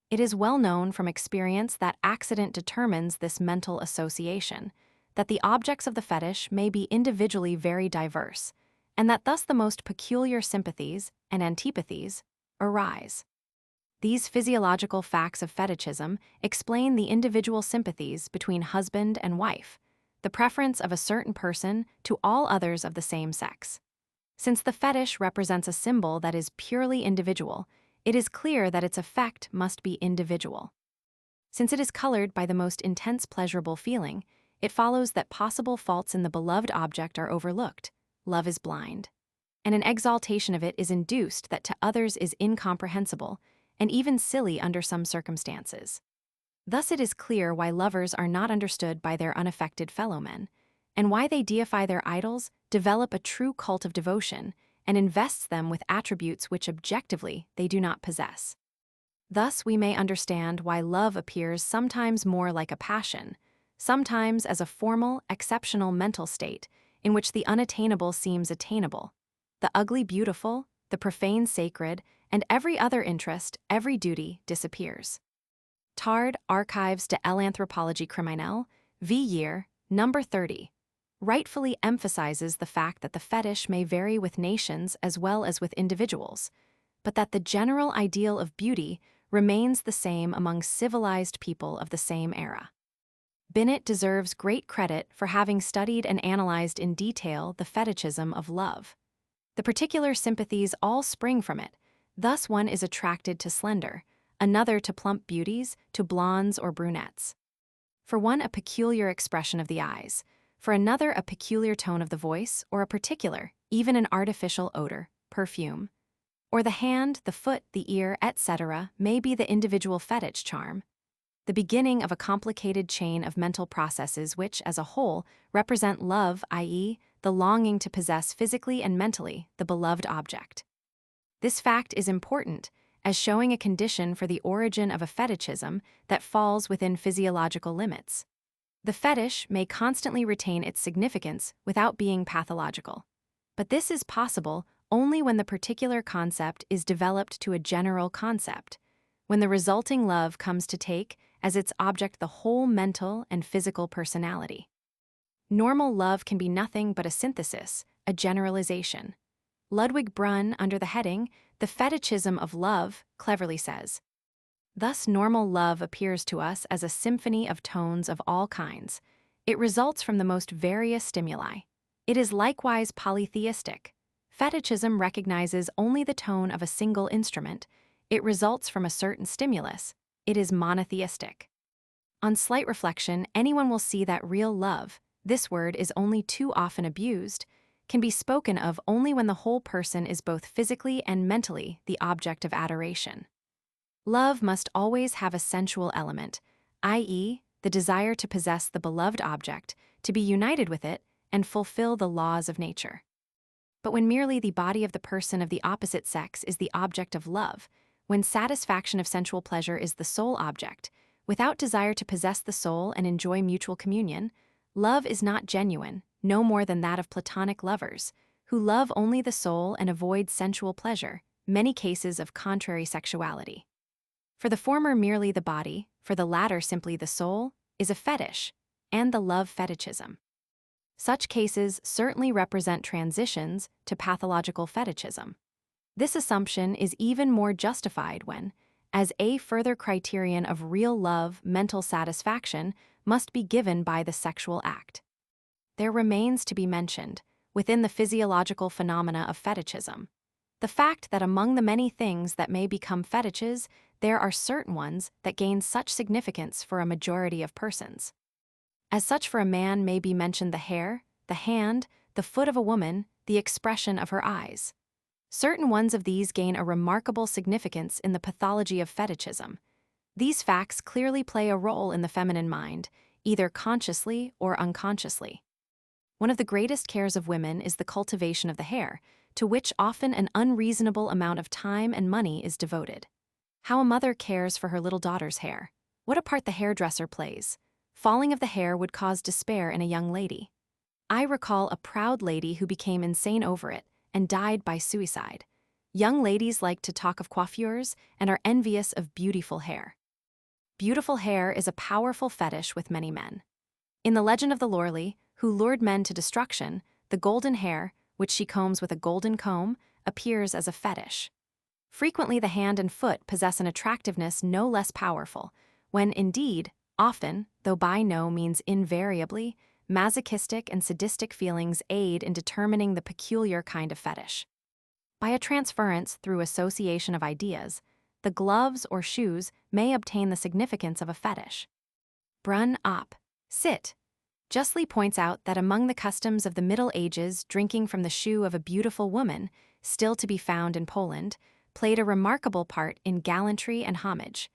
S1: It is well known from experience that accident determines this mental association, that the objects of the fetish may be individually very diverse, and that thus the most peculiar sympathies and antipathies arise. These physiological facts of fetichism explain the individual sympathies between husband and wife, the preference of a certain person to all others of the same sex. Since the fetish represents a symbol that is purely individual, it is clear that its effect must be individual. Since it is colored by the most intense pleasurable feeling, it follows that possible faults in the beloved object are overlooked. Love is blind, and an exaltation of it is induced that to others is incomprehensible and even silly under some circumstances. Thus it is clear why lovers are not understood by their unaffected fellowmen, and why they deify their idols, develop a true cult of devotion, and invests them with attributes which objectively they do not possess. Thus we may understand why love appears sometimes more like a passion, sometimes as a formal, exceptional mental state in which the unattainable seems attainable, the ugly beautiful, the profane sacred, and every other interest, every duty disappears. Tard, Archives de l'Anthropologie Criminelle, v. Year, number 30, rightfully emphasizes the fact that the fetish may vary with nations as well as with individuals, but that the general ideal of beauty remains the same among civilized people of the same era. Binet deserves great credit for having studied and analyzed in detail the fetichism of love. The particular sympathies all spring from it, thus one is attracted to slender, another to plump beauties, to blondes or brunettes. For one a peculiar expression of the eyes, for another a peculiar tone of the voice, or a particular, even an artificial odor, perfume. Or the hand, the foot, the ear, etc. may be the individual fetish charm, the beginning of a complicated chain of mental processes which, as a whole, represent love, i.e., the longing to possess physically and mentally the beloved object. This fact is important, as showing a condition for the origin of a fetichism that falls within physiological limits. The fetish may constantly retain its significance without being pathological. But this is possible only when the particular concept is developed to a general concept, when the resulting love comes to take as its object the whole mental and physical personality. Normal love can be nothing but a synthesis, a generalization. Ludwig Brunn, under the heading, The Fetichism of Love, cleverly says, "Thus normal love appears to us as a symphony of tones of all kinds. It results from the most various stimuli. It is likewise polytheistic. Fetichism recognizes only the tone of a single instrument. It results from a certain stimulus. It is monotheistic." On slight reflection, anyone will see that real love, this word is only too often abused, can be spoken of only when the whole person is both physically and mentally the object of adoration. Love must always have a sensual element, i.e., the desire to possess the beloved object, to be united with it, and fulfill the laws of nature. But when merely the body of the person of the opposite sex is the object of love, when satisfaction of sensual pleasure is the sole object, without desire to possess the soul and enjoy mutual communion, love is not genuine, no more than that of platonic lovers, who love only the soul and avoid sensual pleasure, many cases of contrary sexuality. For the former merely the body, for the latter simply the soul, is a fetish, and the love fetichism. Such cases certainly represent transitions to pathological fetichism. This assumption is even more justified when, as a further criterion of real love, mental satisfaction must be given by the sexual act. There remains to be mentioned, within the physiological phenomena of fetichism, the fact that among the many things that may become fetishes, there are certain ones that gain such significance for a majority of persons. As such, for a man may be mentioned the hair, the hand, the foot of a woman, the expression of her eyes. Certain ones of these gain a remarkable significance in the pathology of fetichism. These facts clearly play a role in the feminine mind, either consciously or unconsciously. One of the greatest cares of women is the cultivation of the hair, to which often an unreasonable amount of time and money is devoted. How a mother cares for her little daughter's hair, what a part the hairdresser plays. Falling of the hair would cause despair in a young lady. I recall a proud lady who became insane over it and died by suicide. Young ladies like to talk of coiffures and are envious of beautiful hair. Beautiful hair is a powerful fetish with many men. In the legend of the Loreley, who lured men to destruction, the golden hair, which she combs with a golden comb, appears as a fetish. Frequently the hand and foot possess an attractiveness no less powerful, when indeed, often, though by no means invariably, masochistic and sadistic feelings aid in determining the peculiar kind of fetish. By a transference through association of ideas, the gloves or shoes may obtain the significance of a fetish. Brunn op. Cit. justly points out that among the customs of the Middle Ages, drinking from the shoe of a beautiful woman, still to be found in Poland, played a remarkable part in gallantry and homage.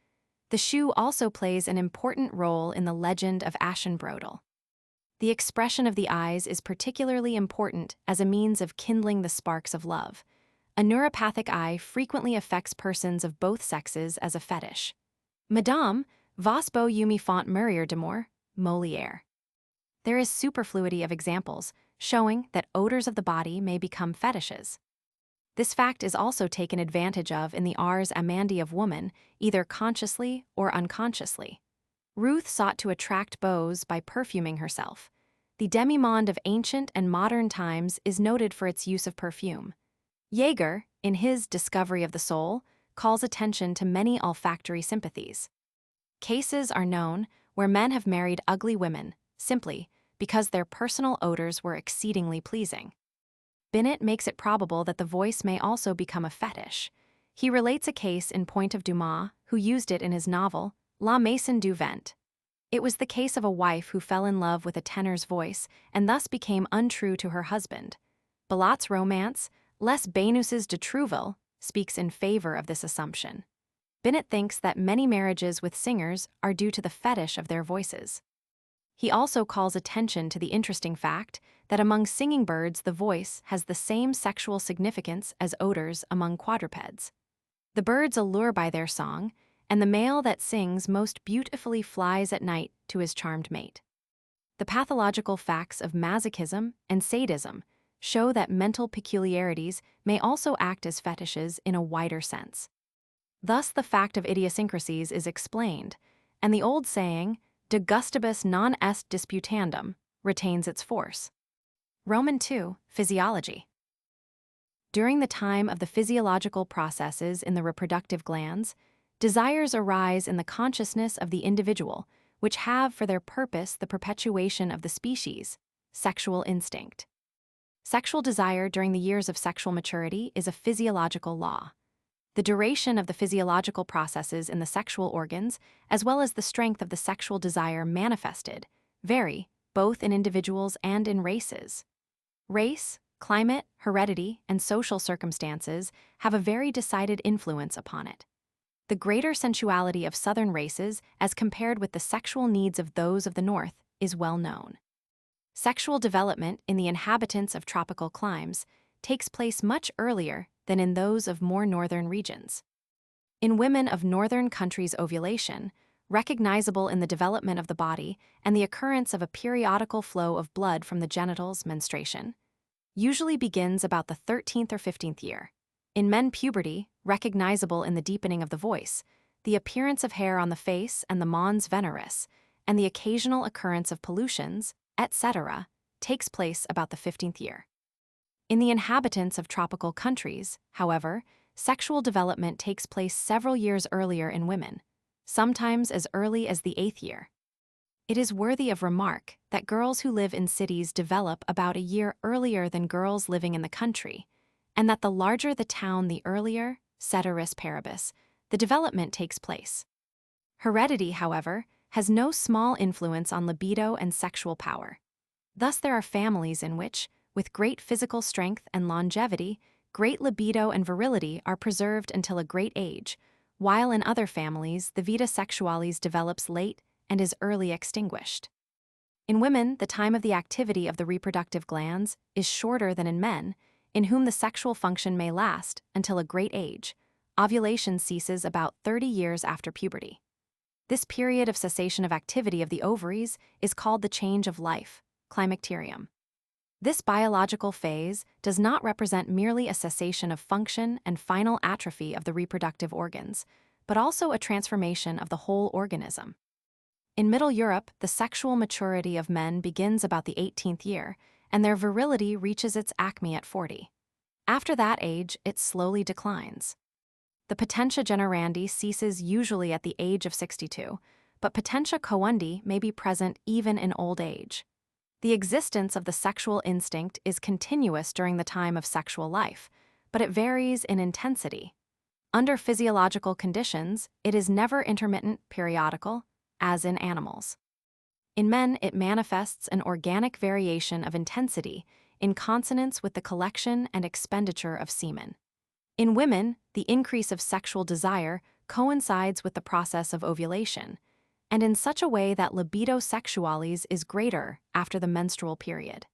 S1: The shoe also plays an important role in the legend of Aschenbrodel. The expression of the eyes is particularly important as a means of kindling the sparks of love. A neuropathic eye frequently affects persons of both sexes as a fetish. Madame, vos beau me font mourir d'amour, Molière. There is superfluity of examples, showing that odors of the body may become fetishes. This fact is also taken advantage of in the Ars Amandi of woman, either consciously or unconsciously. Ruth sought to attract beaux by perfuming herself. The demi-monde of ancient and modern times is noted for its use of perfume. Jaeger, in his Discovery of the Soul, calls attention to many olfactory sympathies. Cases are known where men have married ugly women, simply because their personal odors were exceedingly pleasing. Binet makes it probable that the voice may also become a fetish. He relates a case in point of Dumas, who used it in his novel, La Maison du Vent. It was the case of a wife who fell in love with a tenor's voice and thus became untrue to her husband. Bellot's romance, Les Bénusses de Trouville, speaks in favor of this assumption. Binet thinks that many marriages with singers are due to the fetish of their voices. He also calls attention to the interesting fact that among singing birds the voice has the same sexual significance as odors among quadrupeds. The birds allure by their song, and the male that sings most beautifully flies at night to his charmed mate. The pathological facts of masochism and sadism show that mental peculiarities may also act as fetishes in a wider sense. Thus, the fact of idiosyncrasies is explained, and the old saying, de gustibus non est disputandum, retains its force. Roman II, Physiology. During the time of the physiological processes in the reproductive glands, desires arise in the consciousness of the individual, which have for their purpose the perpetuation of the species, sexual instinct. Sexual desire during the years of sexual maturity is a physiological law. The duration of the physiological processes in the sexual organs, as well as the strength of the sexual desire manifested, vary both in individuals and in races. Race, climate, heredity, and social circumstances have a very decided influence upon it. The greater sensuality of southern races as compared with the sexual needs of those of the north is well known. Sexual development in the inhabitants of tropical climes takes place much earlier than in those of more northern regions. In women of northern countries, ovulation, recognizable in the development of the body and the occurrence of a periodical flow of blood from the genitals, menstruation, usually begins about the 13th or 15th year. In men, puberty, recognizable in the deepening of the voice, the appearance of hair on the face and the mons veneris, and the occasional occurrence of pollutions, etc., takes place about the 15th year. In the inhabitants of tropical countries, however, sexual development takes place several years earlier in women, sometimes as early as the 8th year. It is worthy of remark that girls who live in cities develop about a year earlier than girls living in the country, and that the larger the town the earlier, ceteris paribus, the development takes place. Heredity, however, has no small influence on libido and sexual power. Thus there are families in which, with great physical strength and longevity, great libido and virility are preserved until a great age, while in other families the vita sexualis develops late and is early extinguished. In women, the time of the activity of the reproductive glands is shorter than in men, in whom the sexual function may last until a great age. Ovulation ceases about 30 years after puberty. This period of cessation of activity of the ovaries is called the change of life, climacterium. This biological phase does not represent merely a cessation of function and final atrophy of the reproductive organs, but also a transformation of the whole organism. In Middle Europe, the sexual maturity of men begins about the 18th year, and their virility reaches its acme at 40. After that age, it slowly declines. The potentia generandi ceases usually at the age of 62, but potentia coendi may be present even in old age. The existence of the sexual instinct is continuous during the time of sexual life, but it varies in intensity. Under physiological conditions, it is never intermittent, periodical, as in animals. In men, it manifests an organic variation of intensity in consonance with the collection and expenditure of semen. In women, the increase of sexual desire coincides with the process of ovulation, and in such a way that libido sexualis is greater after the menstrual period.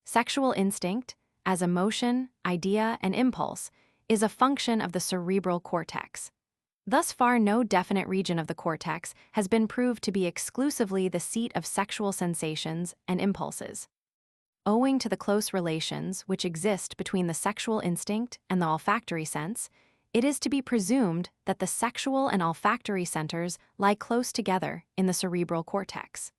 S1: Sexual instinct, as emotion, idea, and impulse, is a function of the cerebral cortex. Thus far, no definite region of the cortex has been proved to be exclusively the seat of sexual sensations and impulses. Owing to the close relations which exist between the sexual instinct and the olfactory sense, it is to be presumed that the sexual and olfactory centers lie close together in the cerebral cortex.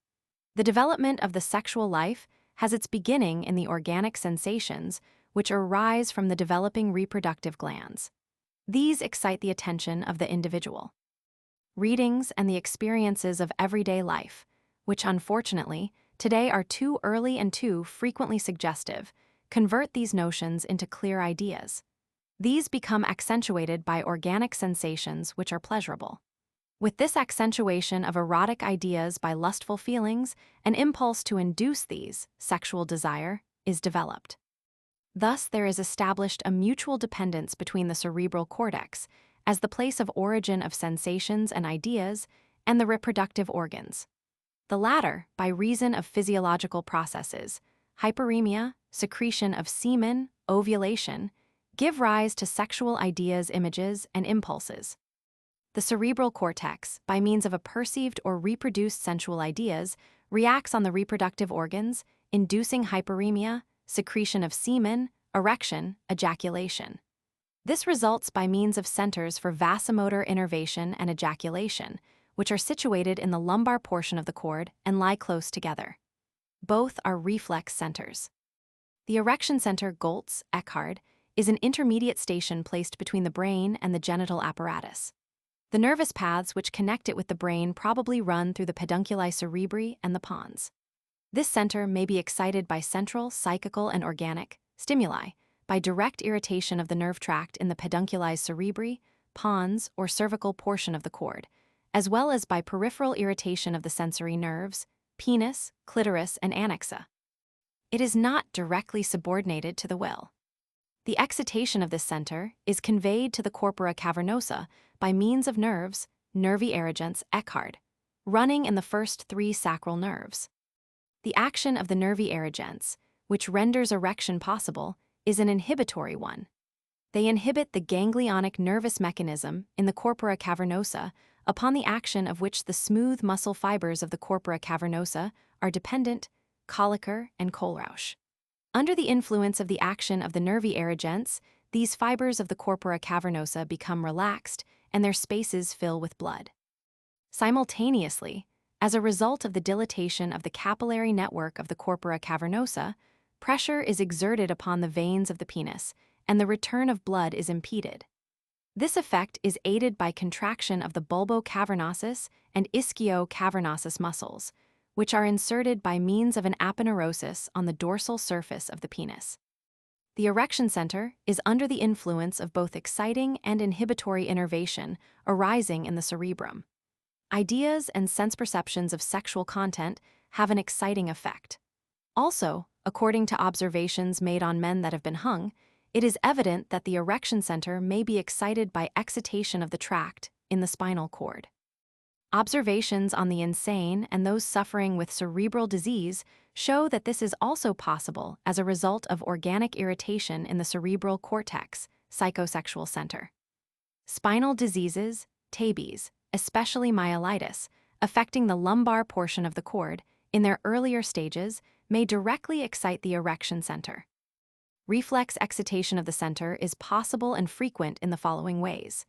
S1: The development of the sexual life has its beginning in the organic sensations which arise from the developing reproductive glands. These excite the attention of the individual. Readings and the experiences of everyday life, which unfortunately today are too early and too frequently suggestive, convert these notions into clear ideas. These become accentuated by organic sensations which are pleasurable. With this accentuation of erotic ideas by lustful feelings, an impulse to induce these, sexual desire, is developed. Thus, there is established a mutual dependence between the cerebral cortex, as the place of origin of sensations and ideas, and the reproductive organs. The latter, by reason of physiological processes, hyperemia, secretion of semen, ovulation, give rise to sexual ideas, images, and impulses. The cerebral cortex, by means of a perceived or reproduced sensual ideas, reacts on the reproductive organs, inducing hyperemia, secretion of semen, erection, ejaculation. This results by means of centers for vasomotor innervation and ejaculation, which are situated in the lumbar portion of the cord and lie close together. Both are reflex centers. The erection center Goltz-Eckardt is an intermediate station placed between the brain and the genital apparatus. The nervous paths which connect it with the brain probably run through the pedunculi cerebri and the pons. This center may be excited by central, psychical, and organic stimuli, by direct irritation of the nerve tract in the pedunculi cerebri, pons, or cervical portion of the cord, as well as by peripheral irritation of the sensory nerves, penis, clitoris, and annexa. It is not directly subordinated to the will. The excitation of this center is conveyed to the corpora cavernosa by means of nerves, nervi erigents Eckardt, running in the first 3 sacral nerves. The action of the nervi erigents, which renders erection possible, is an inhibitory one. They inhibit the ganglionic nervous mechanism in the corpora cavernosa, upon the action of which the smooth muscle fibers of the corpora cavernosa are dependent, Kolliker and Kohlrausch. Under the influence of the action of the nervi erigents, these fibers of the corpora cavernosa become relaxed and their spaces fill with blood. Simultaneously, as a result of the dilatation of the capillary network of the corpora cavernosa, pressure is exerted upon the veins of the penis, and the return of blood is impeded. This effect is aided by contraction of the bulbocavernosus and ischiocavernosus muscles, which are inserted by means of an aponeurosis on the dorsal surface of the penis. The erection center is under the influence of both exciting and inhibitory innervation arising in the cerebrum. Ideas and sense perceptions of sexual content have an exciting effect. Also, according to observations made on men that have been hung, it is evident that the erection center may be excited by excitation of the tract in the spinal cord. Observations on the insane and those suffering with cerebral disease show that this is also possible as a result of organic irritation in the cerebral cortex, psychosexual center. Spinal diseases, taboos, especially myelitis, affecting the lumbar portion of the cord, in their earlier stages, may directly excite the erection center. Reflex excitation of the center is possible and frequent in the following ways: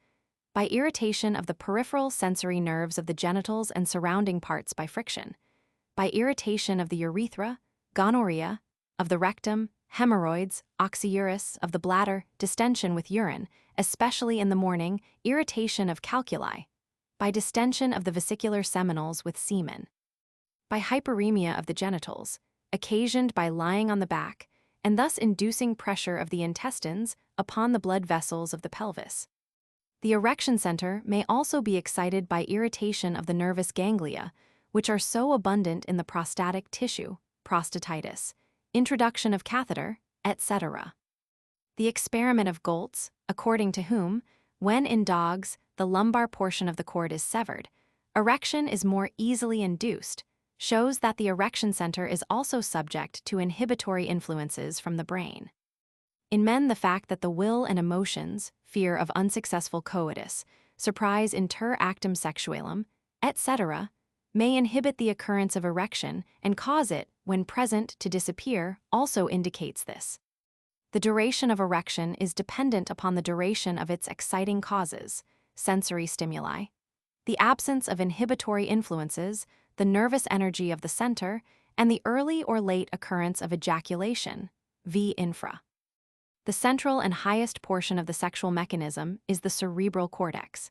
S1: by irritation of the peripheral sensory nerves of the genitals and surrounding parts by friction, by irritation of the urethra, gonorrhea, of the rectum, hemorrhoids, oxyuris, of the bladder, distension with urine, especially in the morning, irritation of calculi, by distension of the vesicular seminals with semen, by hyperemia of the genitals, occasioned by lying on the back, and thus inducing pressure of the intestines upon the blood vessels of the pelvis. The erection center may also be excited by irritation of the nervous ganglia, which are so abundant in the prostatic tissue, prostatitis, introduction of catheter, etc. The experiment of Goltz, according to whom, when in dogs the lumbar portion of the cord is severed, erection is more easily induced, shows that the erection center is also subject to inhibitory influences from the brain. In men, the fact that the will and emotions, fear of unsuccessful coitus, surprise inter actum sexualum, etc., may inhibit the occurrence of erection and cause it, when present, to disappear, also indicates this. The duration of erection is dependent upon the duration of its exciting causes, sensory stimuli, the absence of inhibitory influences, the nervous energy of the center, and the early or late occurrence of ejaculation, v. infra. The central and highest portion of the sexual mechanism is the cerebral cortex.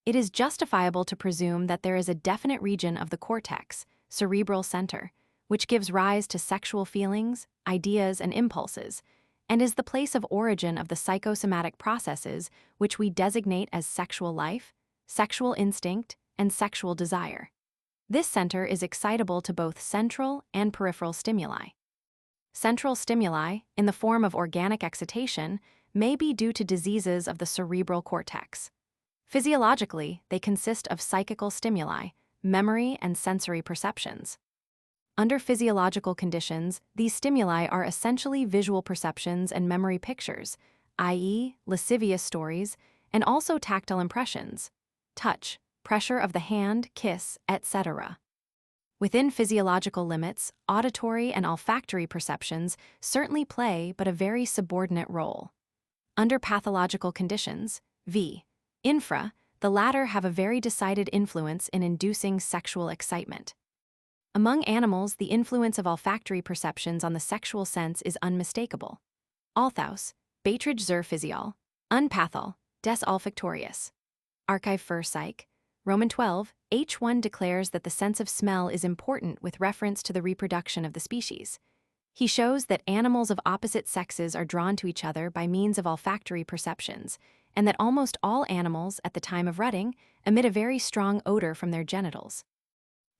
S1: It is justifiable to presume that there is a definite region of the cortex, cerebral center, which gives rise to sexual feelings, ideas, and impulses, and is the place of origin of the psychosomatic processes which we designate as sexual life, sexual instinct, and sexual desire. This center is excitable to both central and peripheral stimuli. Central stimuli, in the form of organic excitation, may be due to diseases of the cerebral cortex. Physiologically, they consist of psychical stimuli, memory, and sensory perceptions. Under physiological conditions, these stimuli are essentially visual perceptions and memory pictures, i.e., lascivious stories, and also tactile impressions, touch, pressure of the hand, kiss, etc. Within physiological limits, auditory and olfactory perceptions certainly play but a very subordinate role. Under pathological conditions, infra, the latter have a very decided influence in inducing sexual excitement. Among animals, the influence of olfactory perceptions on the sexual sense is unmistakable. Althaus, Beiträge zur Physiol, Unpathol, des Olfactorius. Archive für Psych, Roman 12, H1 declares that the sense of smell is important with reference to the reproduction of the species. He shows that animals of opposite sexes are drawn to each other by means of olfactory perceptions, and that almost all animals at the time of rutting emit a very strong odor from their genitals.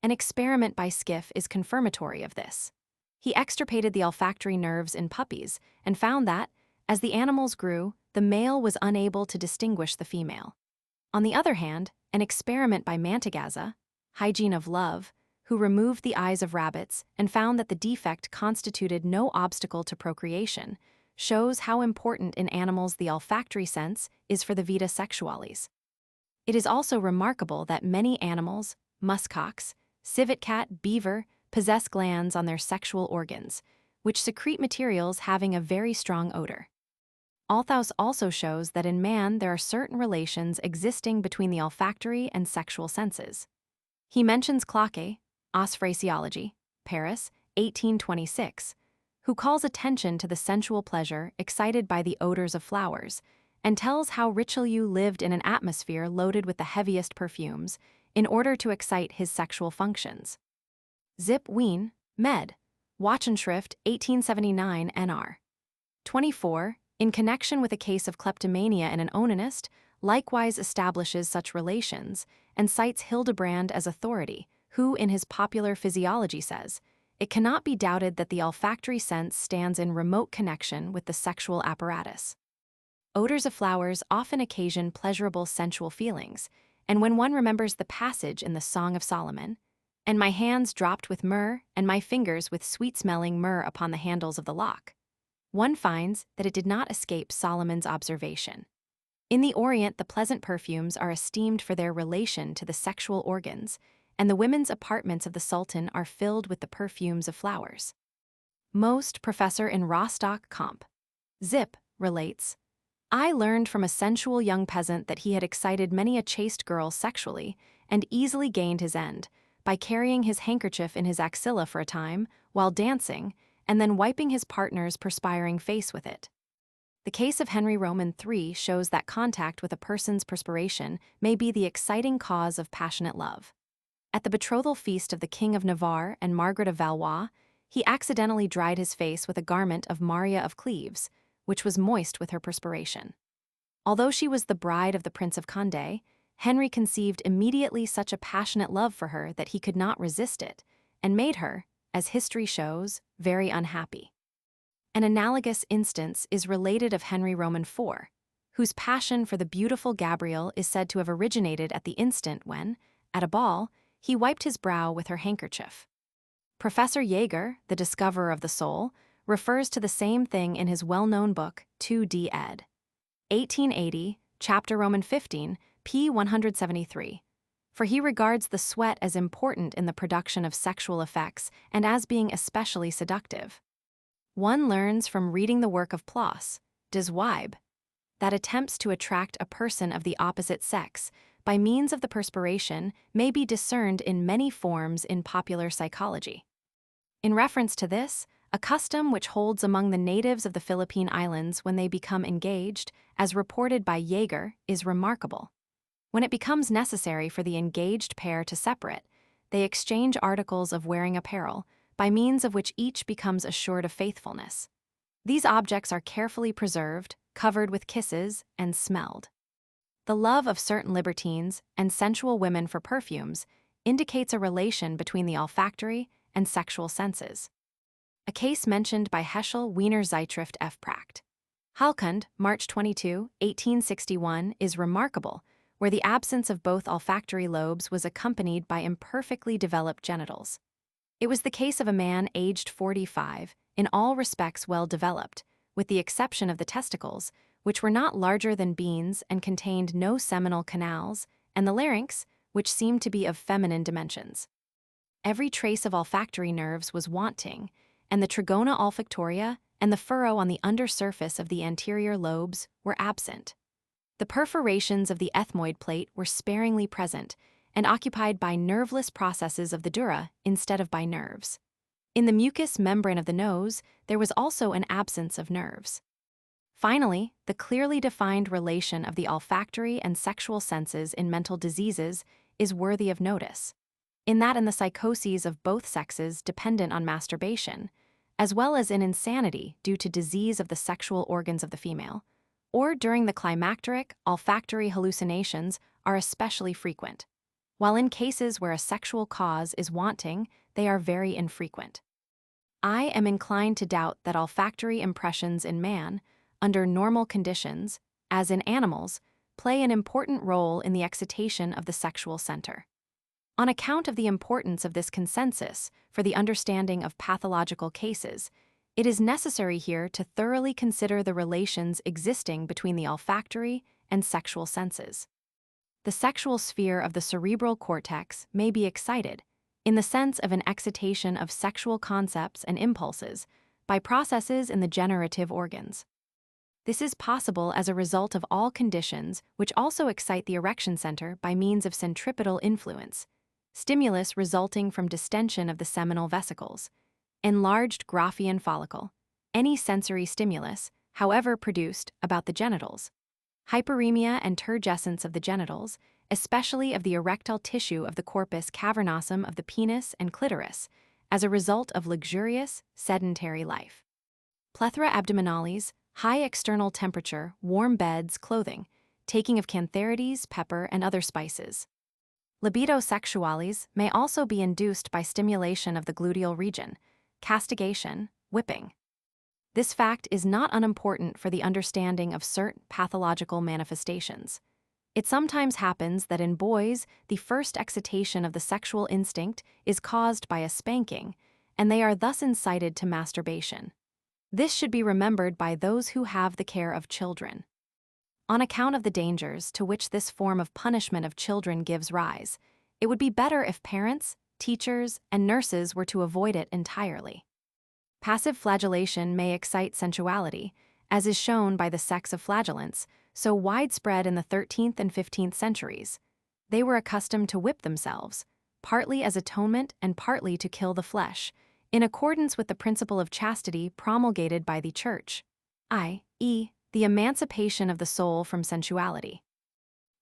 S1: An experiment by Skiff is confirmatory of this. He extirpated the olfactory nerves in puppies and found that, as the animals grew, the male was unable to distinguish the female. On the other hand, an experiment by Mantegazza, Hygiene of Love, who removed the eyes of rabbits and found that the defect constituted no obstacle to procreation, shows how important in animals the olfactory sense is for the vita sexualis. It is also remarkable that many animals, muskox, civet cat, beaver, possess glands on their sexual organs, which secrete materials having a very strong odor. Althaus also shows that in man there are certain relations existing between the olfactory and sexual senses. He mentions Cloquet, Os Phraseology, Paris, 1826, who calls attention to the sensual pleasure excited by the odors of flowers, and tells how Richelieu lived in an atmosphere loaded with the heaviest perfumes in order to excite his sexual functions. Zip Wien, Med. Wochenschrift, 1879 NR. 24, in connection with a case of kleptomania in an onanist, likewise establishes such relations and cites Hildebrand as authority, who in his Popular Physiology says, "It cannot be doubted that the olfactory sense stands in remote connection with the sexual apparatus." Odors of flowers often occasion pleasurable sensual feelings, and when one remembers the passage in the Song of Solomon, "And my hands dropped with myrrh, and my fingers with sweet-smelling myrrh upon the handles of the lock," one finds that it did not escape Solomon's observation. In the Orient, the pleasant perfumes are esteemed for their relation to the sexual organs, and the women's apartments of the Sultan are filled with the perfumes of flowers. Most, professor in Rostock Comp. Zip, relates, "I learned from a sensual young peasant that he had excited many a chaste girl sexually, and easily gained his end, by carrying his handkerchief in his axilla for a time, while dancing, and then wiping his partner's perspiring face with it." The case of Henry Roman III shows that contact with a person's perspiration may be the exciting cause of passionate love. At the betrothal feast of the King of Navarre and Margaret of Valois, he accidentally dried his face with a garment of Maria of Cleves, which was moist with her perspiration. Although she was the bride of the Prince of Condé, Henry conceived immediately such a passionate love for her that he could not resist it, and made her, as history shows, very unhappy. An analogous instance is related of Henry Roman IV, whose passion for the beautiful Gabrielle is said to have originated at the instant when, at a ball, he wiped his brow with her handkerchief. Professor Jaeger, the discoverer of the soul, refers to the same thing in his well-known book, 2D ed. 1880, chapter Roman 15, p. 173. For he regards the sweat as important in the production of sexual effects and as being especially seductive. One learns from reading the work of Ploss, Des Weib, that attempts to attract a person of the opposite sex by means of the perspiration may be discerned in many forms in popular psychology. In reference to this, a custom which holds among the natives of the Philippine Islands when they become engaged, as reported by Jaeger, is remarkable. When it becomes necessary for the engaged pair to separate, they exchange articles of wearing apparel, by means of which each becomes assured of faithfulness. These objects are carefully preserved, covered with kisses, and smelled. The love of certain libertines and sensual women for perfumes indicates a relation between the olfactory and sexual senses. A case mentioned by Heschel Wiener Zeitschrift F. Pracht. Halkund, March 22, 1861, is remarkable, where the absence of both olfactory lobes was accompanied by imperfectly developed genitals. It was the case of a man aged 45, in all respects well developed, with the exception of the testicles, which were not larger than beans and contained no seminal canals, and the larynx, which seemed to be of feminine dimensions. Every trace of olfactory nerves was wanting, and the trigona olfactoria and the furrow on the undersurface of the anterior lobes were absent. The perforations of the ethmoid plate were sparingly present and occupied by nerveless processes of the dura instead of by nerves. In the mucous membrane of the nose, there was also an absence of nerves. Finally, the clearly defined relation of the olfactory and sexual senses in mental diseases is worthy of notice, in that in the psychoses of both sexes dependent on masturbation, as well as in insanity due to disease of the sexual organs of the female, or during the climacteric, olfactory hallucinations are especially frequent, while in cases where a sexual cause is wanting, they are very infrequent. I am inclined to doubt that olfactory impressions in man, under normal conditions, as in animals, play an important role in the excitation of the sexual center. On account of the importance of this consensus for the understanding of pathological cases, it is necessary here to thoroughly consider the relations existing between the olfactory and sexual senses. The sexual sphere of the cerebral cortex may be excited, in the sense of an excitation of sexual concepts and impulses, by processes in the generative organs. This is possible as a result of all conditions which also excite the erection center by means of centripetal influence, stimulus resulting from distension of the seminal vesicles, enlarged Graafian follicle, any sensory stimulus, however produced, about the genitals, hyperemia and turgescence of the genitals, especially of the erectile tissue of the corpus cavernosum of the penis and clitoris, as a result of luxurious, sedentary life. Plethora abdominalis, high external temperature, warm beds, clothing, taking of cantharides, pepper, and other spices. Libido sexualis may also be induced by stimulation of the gluteal region, castigation, whipping. This fact is not unimportant for the understanding of certain pathological manifestations. It sometimes happens that in boys, the first excitation of the sexual instinct is caused by a spanking, and they are thus incited to masturbation. This should be remembered by those who have the care of children. On account of the dangers to which this form of punishment of children gives rise, it would be better if parents, teachers, and nurses were to avoid it entirely. Passive flagellation may excite sensuality, as is shown by the sex of flagellants, so widespread in the 13th and 15th centuries. They were accustomed to whip themselves, partly as atonement and partly to kill the flesh, in accordance with the principle of chastity promulgated by the Church, i.e., the emancipation of the soul from sensuality.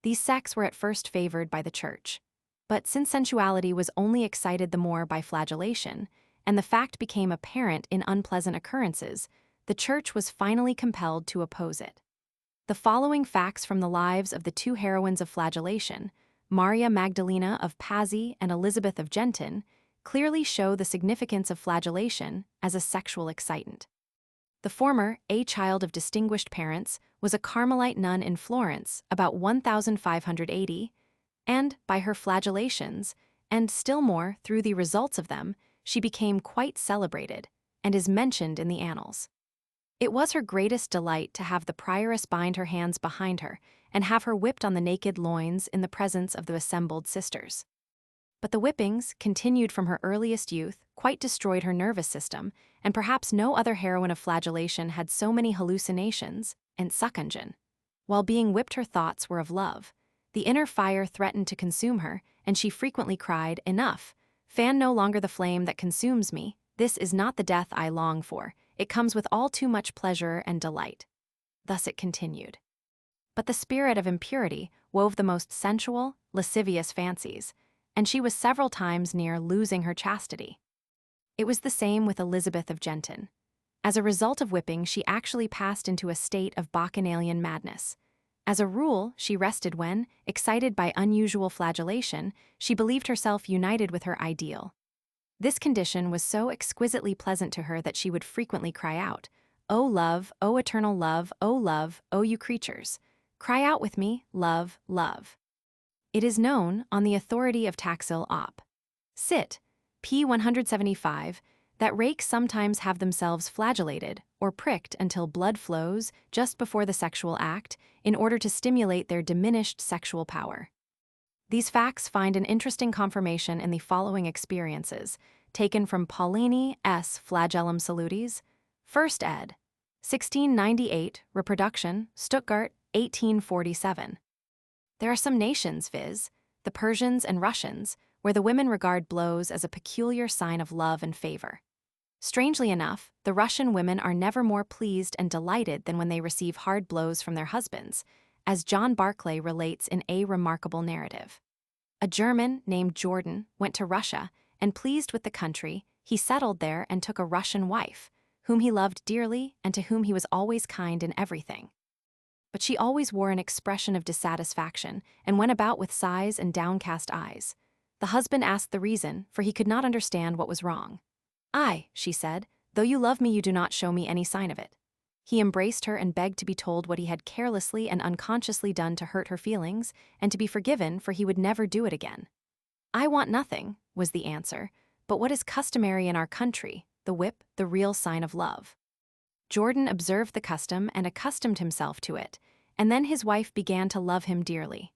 S1: These sects were at first favored by the Church, but since sensuality was only excited the more by flagellation, and the fact became apparent in unpleasant occurrences, the Church was finally compelled to oppose it. The following facts from the lives of the two heroines of flagellation, Maria Magdalena of Pazzi and Elizabeth of Genton, clearly show the significance of flagellation as a sexual excitant. The former, a child of distinguished parents, was a Carmelite nun in Florence about 1580, and by her flagellations, and still more through the results of them, she became quite celebrated, and is mentioned in the annals. It was her greatest delight to have the prioress bind her hands behind her and have her whipped on the naked loins in the presence of the assembled sisters. But the whippings, continued from her earliest youth, quite destroyed her nervous system, and perhaps no other heroine of flagellation had so many hallucinations and suckungen. While being whipped, her thoughts were of love. The inner fire threatened to consume her, and she frequently cried, "Enough! Fan no longer the flame that consumes me. This is not the death I long for. It comes with all too much pleasure and delight." Thus it continued. But the spirit of impurity wove the most sensual, lascivious fancies, and she was several times near losing her chastity. It was the same with Elizabeth of Genton. As a result of whipping, she actually passed into a state of bacchanalian madness. As a rule, she rested when, excited by unusual flagellation, she believed herself united with her ideal. This condition was so exquisitely pleasant to her that she would frequently cry out, "O love, O eternal love, O you creatures! Cry out with me, love, love." It is known, on the authority of Taxil Op. Cit. p. 175, that rakes sometimes have themselves flagellated or pricked until blood flows just before the sexual act in order to stimulate their diminished sexual power. These facts find an interesting confirmation in the following experiences, taken from Paulini S. Flagellum Salutis, First ed. 1698, Reproduction, Stuttgart, 1847. There are some nations, viz., the Persians and Russians, where the women regard blows as a peculiar sign of love and favor. Strangely enough, the Russian women are never more pleased and delighted than when they receive hard blows from their husbands, as John Barclay relates in A Remarkable Narrative. A German named Jordan went to Russia, and pleased with the country, he settled there and took a Russian wife, whom he loved dearly and to whom he was always kind in everything. But she always wore an expression of dissatisfaction and went about with sighs and downcast eyes. The husband asked the reason, for he could not understand what was wrong. "I," she said, "though you love me, you do not show me any sign of it." He embraced her and begged to be told what he had carelessly and unconsciously done to hurt her feelings, and to be forgiven, for he would never do it again. "I want nothing," was the answer, "but what is customary in our country, the whip, the real sign of love." Jordan observed the custom and accustomed himself to it, and then his wife began to love him dearly.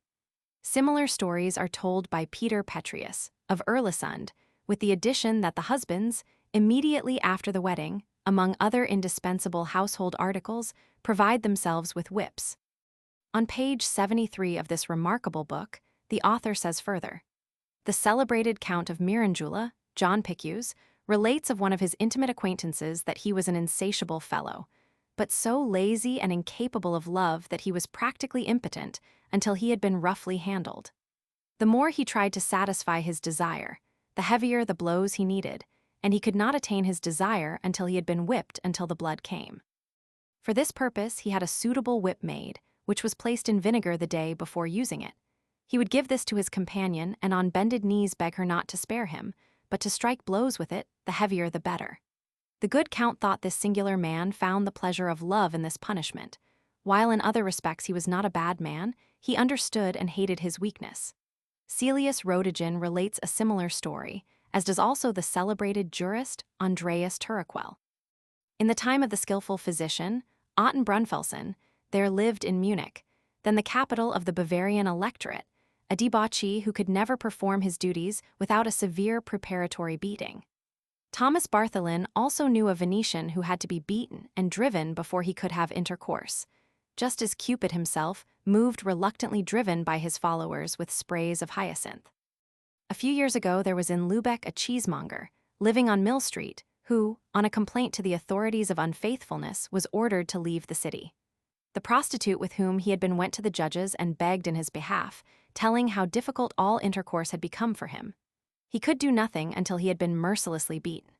S1: Similar stories are told by Peter Petrius, of Erlesund, with the addition that the husbands, immediately after the wedding, among other indispensable household articles, provide themselves with whips. On page 73 of this remarkable book, the author says further, "The celebrated Count of Mirandula, John Picus, relates of one of his intimate acquaintances that he was an insatiable fellow, but so lazy and incapable of love that he was practically impotent until he had been roughly handled. The more he tried to satisfy his desire, the heavier the blows he needed, and he could not attain his desire until he had been whipped until the blood came. For this purpose he had a suitable whip made, which was placed in vinegar the day before using it. He would give this to his companion and on bended knees beg her not to spare him, but to strike blows with it, the heavier the better. The good Count thought this singular man found the pleasure of love in this punishment. While in other respects he was not a bad man, he understood and hated his weakness." Celius Rhodogen relates a similar story, as does also the celebrated jurist Andreas Turquell. In the time of the skillful physician, Otten Brunfelsen, there lived in Munich, then the capital of the Bavarian Electorate, a debauchee who could never perform his duties without a severe preparatory beating. Thomas Bartholin also knew a Venetian who had to be beaten and driven before he could have intercourse, just as Cupid himself moved reluctantly driven by his followers with sprays of hyacinth. A few years ago there was in Lübeck a cheesemonger, living on Mill Street, who, on a complaint to the authorities of unfaithfulness, was ordered to leave the city. The prostitute with whom he had been went to the judges and begged in his behalf, telling how difficult all intercourse had become for him. He could do nothing until he had been mercilessly beaten.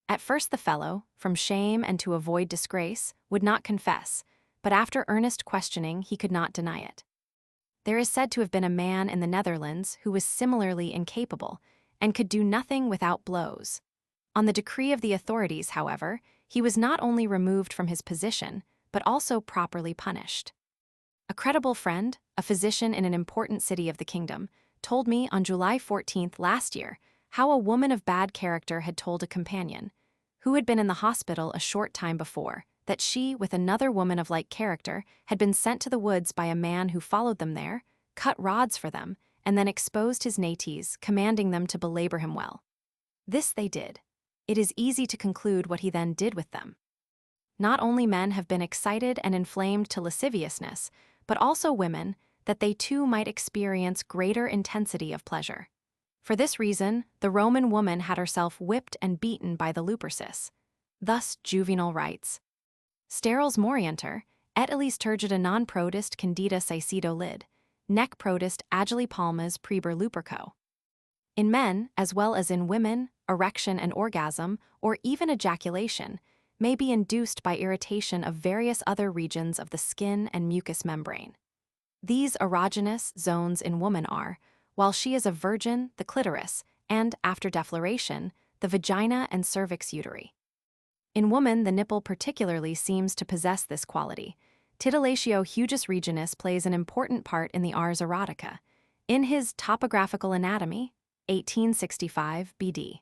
S1: At first the fellow, from shame and to avoid disgrace, would not confess, but after earnest questioning he could not deny it. There is said to have been a man in the Netherlands who was similarly incapable, and could do nothing without blows. On the decree of the authorities, however, he was not only removed from his position, but also properly punished. A credible friend, a physician in an important city of the kingdom, told me on July 14th last year how a woman of bad character had told a companion, who had been in the hospital a short time before, that she, with another woman of like character, had been sent to the woods by a man who followed them there, cut rods for them, and then exposed his nates, commanding them to belabor him well. This they did. It is easy to conclude what he then did with them. Not only men have been excited and inflamed to lasciviousness, but also women, that they too might experience greater intensity of pleasure. For this reason, the Roman woman had herself whipped and beaten by the Lupercis. Thus Juvenal writes, "Steril's morienter, et illis turgida non prodist candida saecido lid, nec prodist agili palmas preber luperco." In men, as well as in women, erection and orgasm, or even ejaculation, may be induced by irritation of various other regions of the skin and mucous membrane. These erogenous zones in woman are, while she is a virgin, the clitoris, and, after defloration, the vagina and cervix uteri. In woman, the nipple particularly seems to possess this quality. Titilatio hugis regionis plays an important part in the ars erotica. In his Topographical Anatomy, 1865 BD.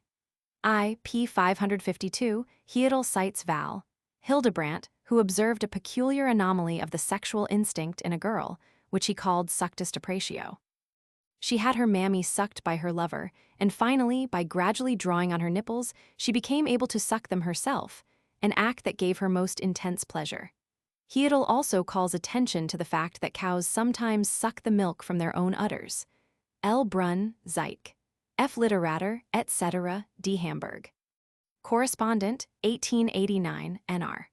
S1: I. p. 552, Heidel cites Val. Hildebrandt, who observed a peculiar anomaly of the sexual instinct in a girl, which he called suctus deprecatio. She had her mammy sucked by her lover, and finally, by gradually drawing on her nipples, she became able to suck them herself, an act that gave her most intense pleasure. Heidel also calls attention to the fact that cows sometimes suck the milk from their own udders. L. Brunn, Zeitch. F. Literatur, etc., D. Hamburg. Correspondent, 1889, N.R.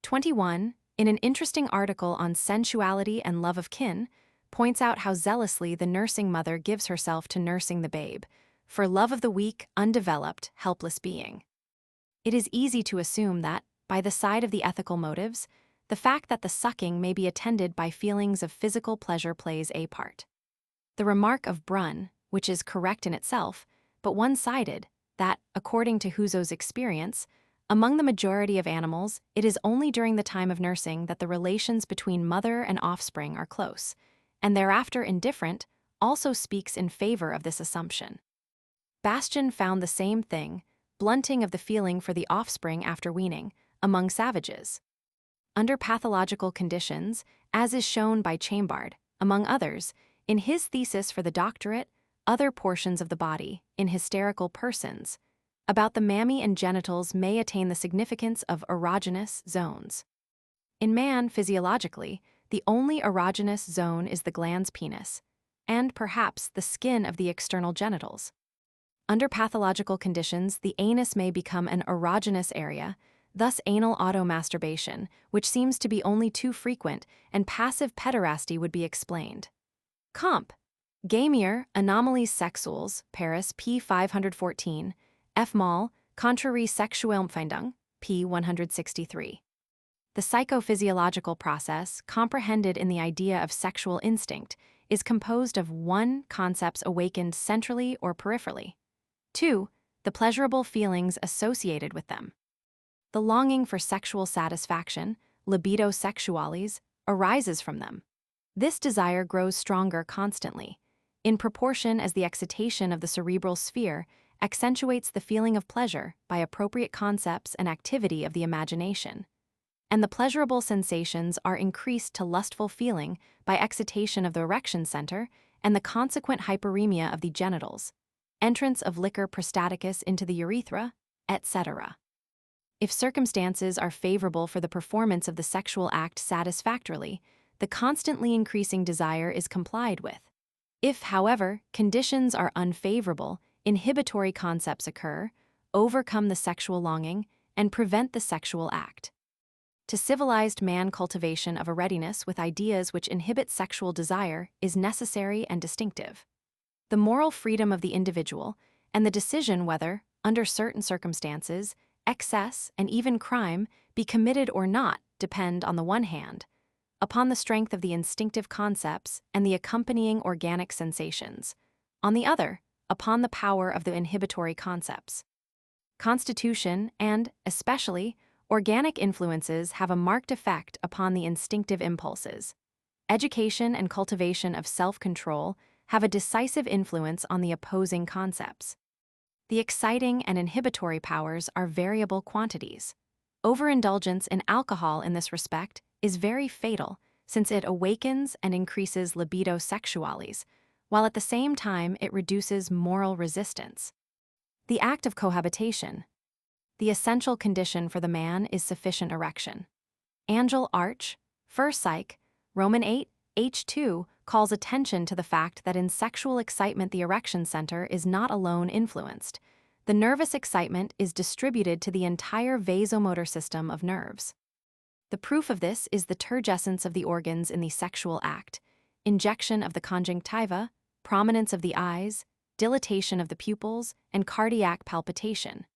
S1: 21, in an interesting article on sensuality and love of kin, points out how zealously the nursing mother gives herself to nursing the babe, for love of the weak, undeveloped, helpless being. It is easy to assume that, by the side of the ethical motives, the fact that the sucking may be attended by feelings of physical pleasure plays a part. The remark of Brunn, which is correct in itself, but one-sided, that, according to Huzzo's experience, among the majority of animals, it is only during the time of nursing that the relations between mother and offspring are close, and thereafter indifferent, also speaks in favor of this assumption. Bastian found the same thing, blunting of the feeling for the offspring after weaning, among savages. Under pathological conditions, as is shown by Chambard, among others, in his thesis for the doctorate, Other Portions of the Body, in Hysterical Persons, about the mammy and genitals may attain the significance of erogenous zones. In man, physiologically, the only erogenous zone is the glans penis, and perhaps the skin of the external genitals. Under pathological conditions, the anus may become an erogenous area, thus anal automasturbation, which seems to be only too frequent, and passive pederasty would be explained. Comp. Gamier, Anomalies Sexuelles, Paris, p. 514, F. Moll, Contrarie Sexualempfindung, p. 163. The psychophysiological process, comprehended in the idea of sexual instinct, is composed of 1. Concepts awakened centrally or peripherally. 2. The pleasurable feelings associated with them. The longing for sexual satisfaction, libido sexualis, arises from them. This desire grows stronger constantly, in proportion as the excitation of the cerebral sphere accentuates the feeling of pleasure by appropriate concepts and activity of the imagination, and the pleasurable sensations are increased to lustful feeling by excitation of the erection center and the consequent hyperemia of the genitals, entrance of liquor prostaticus into the urethra, etc. If circumstances are favorable for the performance of the sexual act satisfactorily, the constantly increasing desire is complied with. If, however, conditions are unfavorable, inhibitory concepts occur, overcome the sexual longing, and prevent the sexual act. To civilized man, cultivation of a readiness with ideas which inhibit sexual desire is necessary and distinctive. The moral freedom of the individual, and the decision whether, under certain circumstances, excess and even crime be committed or not depend, on the one hand, upon the strength of the instinctive concepts and the accompanying organic sensations, on the other, upon the power of the inhibitory concepts. Constitution and, especially, organic influences have a marked effect upon the instinctive impulses. Education and cultivation of self-control have a decisive influence on the opposing concepts. The exciting and inhibitory powers are variable quantities. Overindulgence in alcohol in this respect is very fatal, since it awakens and increases libido sexualis, while at the same time it reduces moral resistance. The act of cohabitation. The essential condition for the man is sufficient erection. Angel Arch, Fur Psych, Roman 8, H2, calls attention to the fact that in sexual excitement the erection center is not alone influenced. The nervous excitement is distributed to the entire vasomotor system of nerves. The proof of this is the turgescence of the organs in the sexual act, injection of the conjunctiva, prominence of the eyes, dilatation of the pupils, and cardiac palpitation,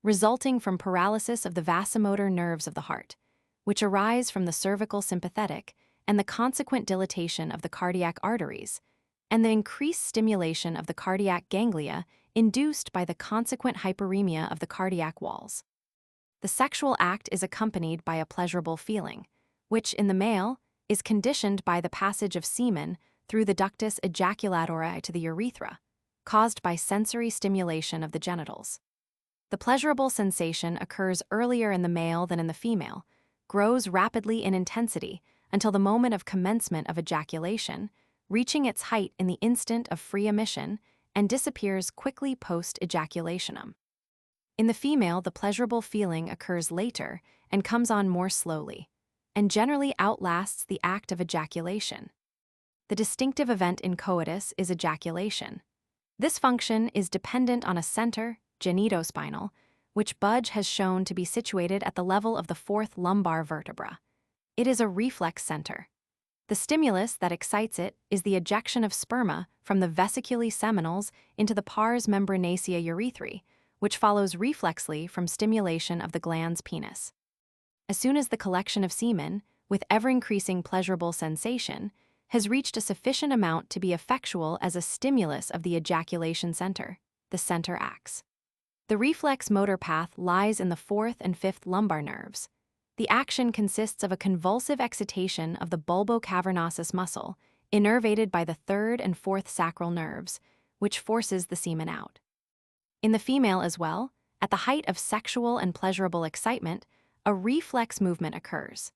S1: resulting from paralysis of the vasomotor nerves of the heart, which arise from the cervical sympathetic and the consequent dilatation of the cardiac arteries, and the increased stimulation of the cardiac ganglia induced by the consequent hyperemia of the cardiac walls. The sexual act is accompanied by a pleasurable feeling, which, in the male, is conditioned by the passage of semen through the ductus ejaculatori to the urethra, caused by sensory stimulation of the genitals. The pleasurable sensation occurs earlier in the male than in the female, grows rapidly in intensity until the moment of commencement of ejaculation, reaching its height in the instant of free emission and disappears quickly post-ejaculationum. In the female, the pleasurable feeling occurs later and comes on more slowly, and generally outlasts the act of ejaculation. The distinctive event in coitus is ejaculation. This function is dependent on a center, genitospinal, which Budge has shown to be situated at the level of the fourth lumbar vertebra. It is a reflex center. The stimulus that excites it is the ejection of sperma from the vesiculae seminals into the pars membranacea urethrae, which follows reflexly from stimulation of the glans penis. As soon as the collection of semen, with ever-increasing pleasurable sensation, has reached a sufficient amount to be effectual as a stimulus of the ejaculation center, the center acts. The reflex motor path lies in the fourth and fifth lumbar nerves. The action consists of a convulsive excitation of the bulbocavernosus muscle, innervated by the third and fourth sacral nerves, which forces the semen out. In the female as well, at the height of sexual and pleasurable excitement, a reflex movement occurs.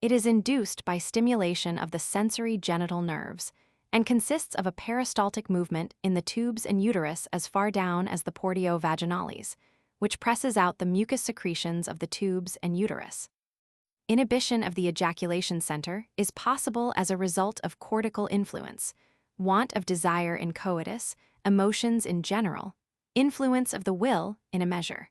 S1: It is induced by stimulation of the sensory genital nerves and consists of a peristaltic movement in the tubes and uterus as far down as the portio vaginalis, which presses out the mucus secretions of the tubes and uterus. Inhibition of the ejaculation center is possible as a result of cortical influence, want of desire in coitus, emotions in general, influence of the will in a measure.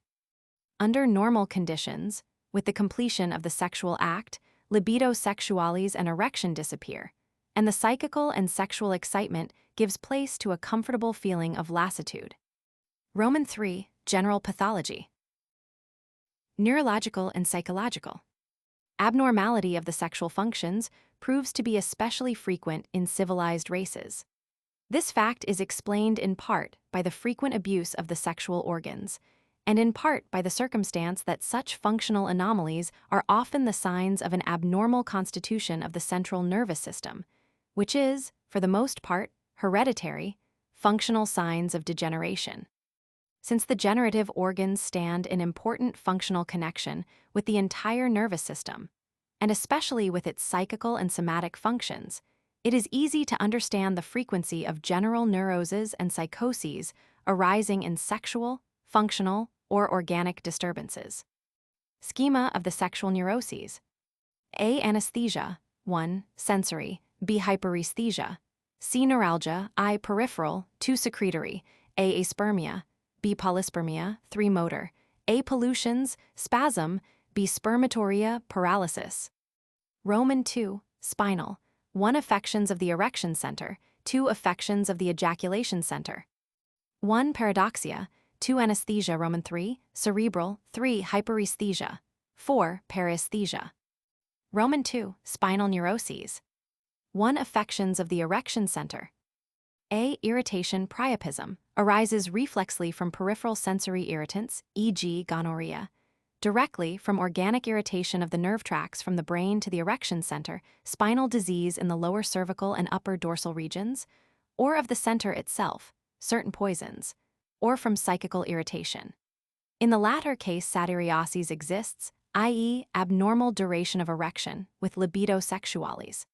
S1: Under normal conditions, with the completion of the sexual act, libido sexualis and erection disappear, and the psychical and sexual excitement gives place to a comfortable feeling of lassitude. Roman 3. General pathology. Neurological and psychological. Abnormality of the sexual functions proves to be especially frequent in civilized races. This fact is explained in part by the frequent abuse of the sexual organs, and in part by the circumstance that such functional anomalies are often the signs of an abnormal constitution of the central nervous system, which is, for the most part, hereditary, functional signs of degeneration. Since the generative organs stand in important functional connection with the entire nervous system, and especially with its psychical and somatic functions, it is easy to understand the frequency of general neuroses and psychoses arising in sexual, functional, or organic disturbances. Schema of the sexual neuroses. A. Anesthesia. 1. Sensory. B. Hyperesthesia. C. Neuralgia. I. Peripheral. 2. Secretory. A. Aspermia. B. Polyspermia. 3. Motor. A. Pollutions. Spasm. B. Spermatoria. Paralysis. Roman 2. Spinal. 1. Affections of the erection center. 2. Affections of the ejaculation center. 1. Paradoxia. 2. Anesthesia. Roman 3. Cerebral. 3. Hyperesthesia. 4. Paresthesia. Roman 2. Spinal neuroses. 1. Affections of the erection center. A. Irritation. Priapism arises reflexly from peripheral sensory irritants, e.g. gonorrhea, directly from organic irritation of the nerve tracts from the brain to the erection center, spinal disease in the lower cervical and upper dorsal regions, or of the center itself, certain poisons, or from psychical irritation. In the latter case, satyriasis exists, i.e., abnormal duration of erection with libido sexualis.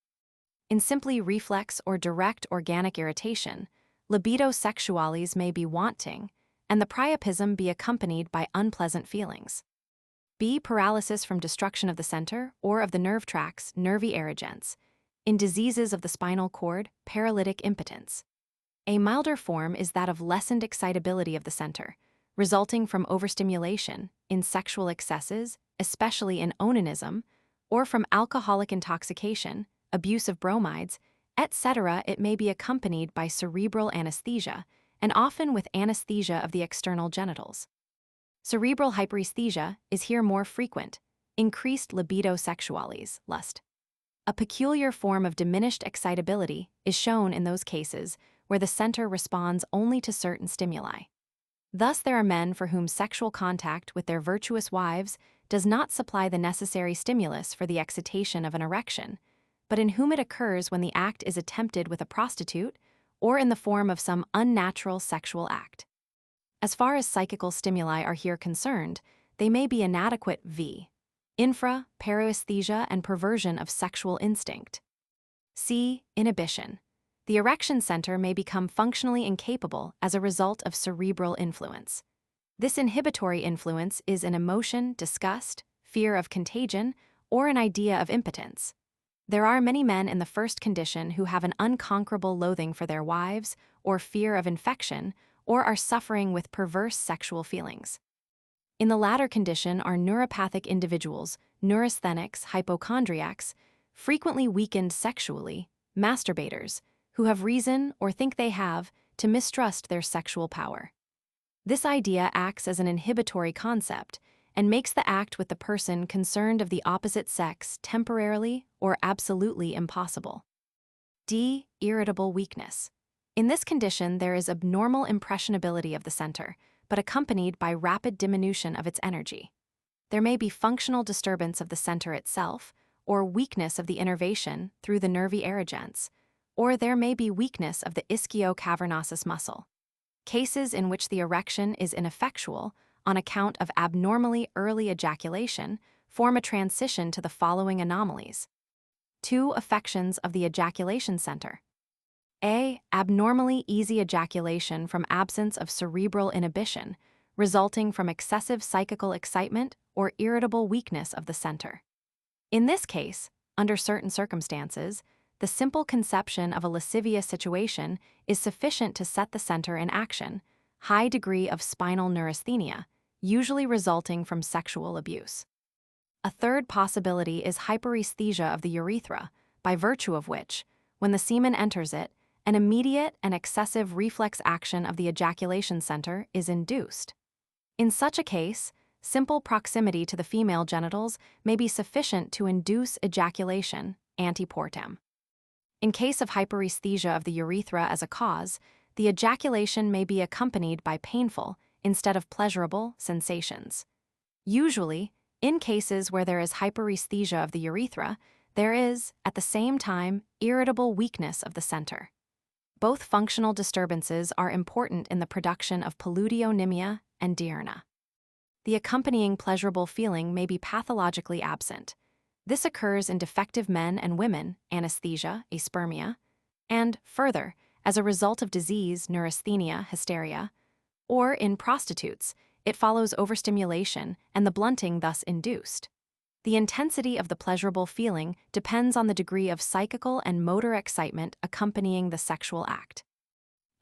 S1: In simply reflex or direct organic irritation, libido sexualis may be wanting, and the priapism be accompanied by unpleasant feelings. B. Paralysis from destruction of the center or of the nerve tracts, nervi erigents. In diseases of the spinal cord, paralytic impotence. A milder form is that of lessened excitability of the center, resulting from overstimulation in sexual excesses, especially in onanism, or from alcoholic intoxication, abuse of bromides, etc. It may be accompanied by cerebral anesthesia, and often with anesthesia of the external genitals. Cerebral hyperesthesia is here more frequent, increased libido sexualis, lust. A peculiar form of diminished excitability is shown in those cases where the center responds only to certain stimuli. Thus, there are men for whom sexual contact with their virtuous wives does not supply the necessary stimulus for the excitation of an erection, but in whom it occurs when the act is attempted with a prostitute or in the form of some unnatural sexual act. As far as psychical stimuli are here concerned, they may be inadequate v. Infra, paroesthesia, and perversion of sexual instinct. C. Inhibition. The erection center may become functionally incapable as a result of cerebral influence. This inhibitory influence is an emotion, disgust, fear of contagion, or an idea of impotence. There are many men in the first condition who have an unconquerable loathing for their wives, or fear of infection, or are suffering with perverse sexual feelings. In the latter condition are neuropathic individuals, neurasthenics, hypochondriacs, frequently weakened sexually, masturbators, who have reason, or think they have, to mistrust their sexual power. This idea acts as an inhibitory concept and makes the act with the person concerned of the opposite sex temporarily or absolutely impossible. D. Irritable weakness. In this condition, there is abnormal impressionability of the center, but accompanied by rapid diminution of its energy. There may be functional disturbance of the center itself, or weakness of the innervation through the nervi erigents, or there may be weakness of the ischio-cavernosus muscle. Cases in which the erection is ineffectual on account of abnormally early ejaculation form a transition to the following anomalies. 2 affections of the ejaculation center. A. Abnormally easy ejaculation from absence of cerebral inhibition, resulting from excessive psychical excitement or irritable weakness of the center. In this case, under certain circumstances, the simple conception of a lascivious situation is sufficient to set the center in action, high degree of spinal neurasthenia, usually resulting from sexual abuse. A third possibility is hyperesthesia of the urethra, by virtue of which, when the semen enters it, an immediate and excessive reflex action of the ejaculation center is induced. In such a case, simple proximity to the female genitals may be sufficient to induce ejaculation ante portem. In case of hyperesthesia of the urethra as a cause, the ejaculation may be accompanied by painful, instead of pleasurable, sensations. Usually, in cases where there is hyperesthesia of the urethra, there is, at the same time, irritable weakness of the center. Both functional disturbances are important in the production of paludimonimia and diurna. The accompanying pleasurable feeling may be pathologically absent. This occurs in defective men and women, anesthesia, aspermia, and, further, as a result of disease, neurasthenia, hysteria, or in prostitutes, it follows overstimulation and the blunting thus induced. The intensity of the pleasurable feeling depends on the degree of psychical and motor excitement accompanying the sexual act.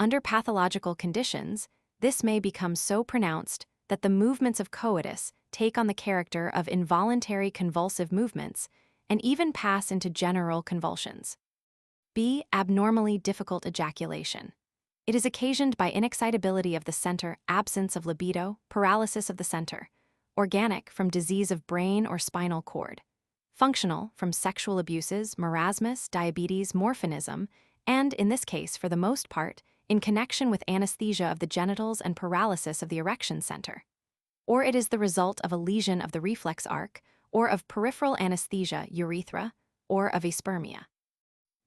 S1: Under pathological conditions, this may become so pronounced that the movements of coitus take on the character of involuntary convulsive movements and even pass into general convulsions. B. Abnormally difficult ejaculation. It is occasioned by inexcitability of the center, absence of libido, paralysis of the center, organic from disease of brain or spinal cord, functional from sexual abuses, marasmus, diabetes, morphinism, and, in this case, for the most part, in connection with anesthesia of the genitals and paralysis of the erection center. Or it is the result of a lesion of the reflex arc, or of peripheral anesthesia, urethra, or of aspermia.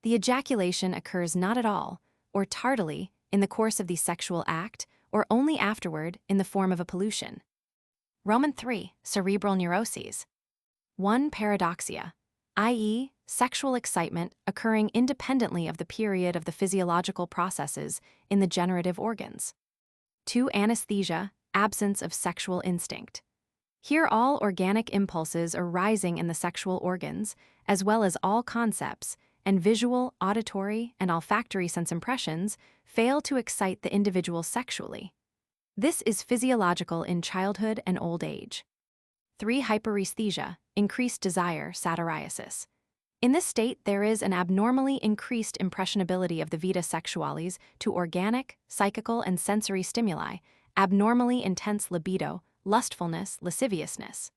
S1: The ejaculation occurs not at all, or tardily, in the course of the sexual act, or only afterward in the form of a pollution. Roman 3. Cerebral neuroses. 1. Paradoxia, i.e., sexual excitement occurring independently of the period of the physiological processes in the generative organs. 2. Anesthesia, absence of sexual instinct. Here all organic impulses arising in the sexual organs, as well as all concepts, and visual, auditory, and olfactory sense impressions, fail to excite the individual sexually. This is physiological in childhood and old age. 3. Hyperesthesia, increased desire, satyriasis. In this state, there is an abnormally increased impressionability of the vita sexualis to organic, psychical, and sensory stimuli, abnormally intense libido, lustfulness, lasciviousness.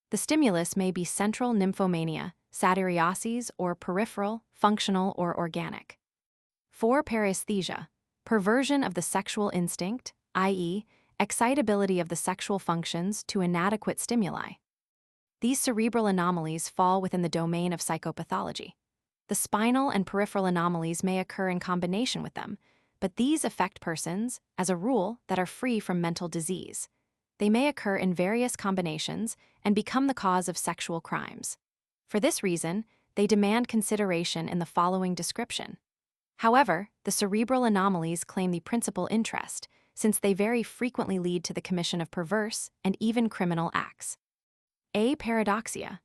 S1: The stimulus may be central nymphomania, satyriasis, or peripheral, functional, or organic. 4. Paresthesia, perversion of the sexual instinct, i.e., excitability of the sexual functions to inadequate stimuli. These cerebral anomalies fall within the domain of psychopathology. The spinal and peripheral anomalies may occur in combination with them, but these affect persons, as a rule, that are free from mental disease. They may occur in various combinations and become the cause of sexual crimes. For this reason, they demand consideration in the following description. However, the cerebral anomalies claim the principal interest, since they very frequently lead to the commission of perverse and even criminal acts. A paradoxia: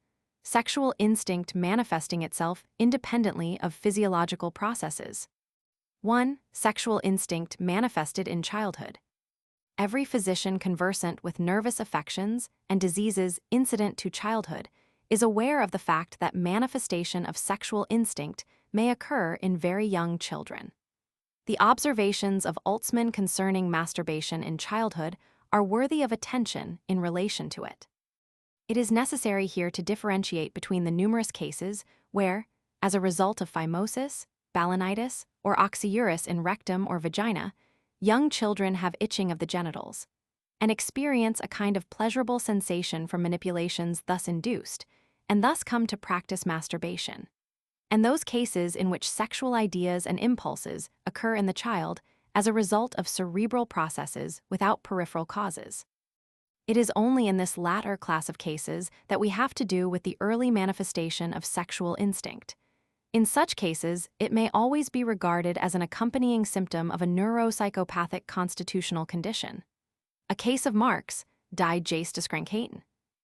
S1: sexual instinct manifesting itself independently of physiological processes. 1. Sexual instinct manifested in childhood. Every physician conversant with nervous affections and diseases incident to childhood is aware of the fact that manifestation of sexual instinct may occur in very young children. The observations of Altsman concerning masturbation in childhood are worthy of attention in relation to it. It is necessary here to differentiate between the numerous cases where, as a result of phimosis, balanitis, or oxyuris in rectum or vagina, young children have itching of the genitals and experience a kind of pleasurable sensation from manipulations thus induced, and thus come to practice masturbation, and those cases in which sexual ideas and impulses occur in the child as a result of cerebral processes without peripheral causes. It is only in this latter class of cases that we have to do with the early manifestation of sexual instinct. In such cases, it may always be regarded as an accompanying symptom of a neuropsychopathic constitutional condition. A case of Marx, die Geisteskrankheiten,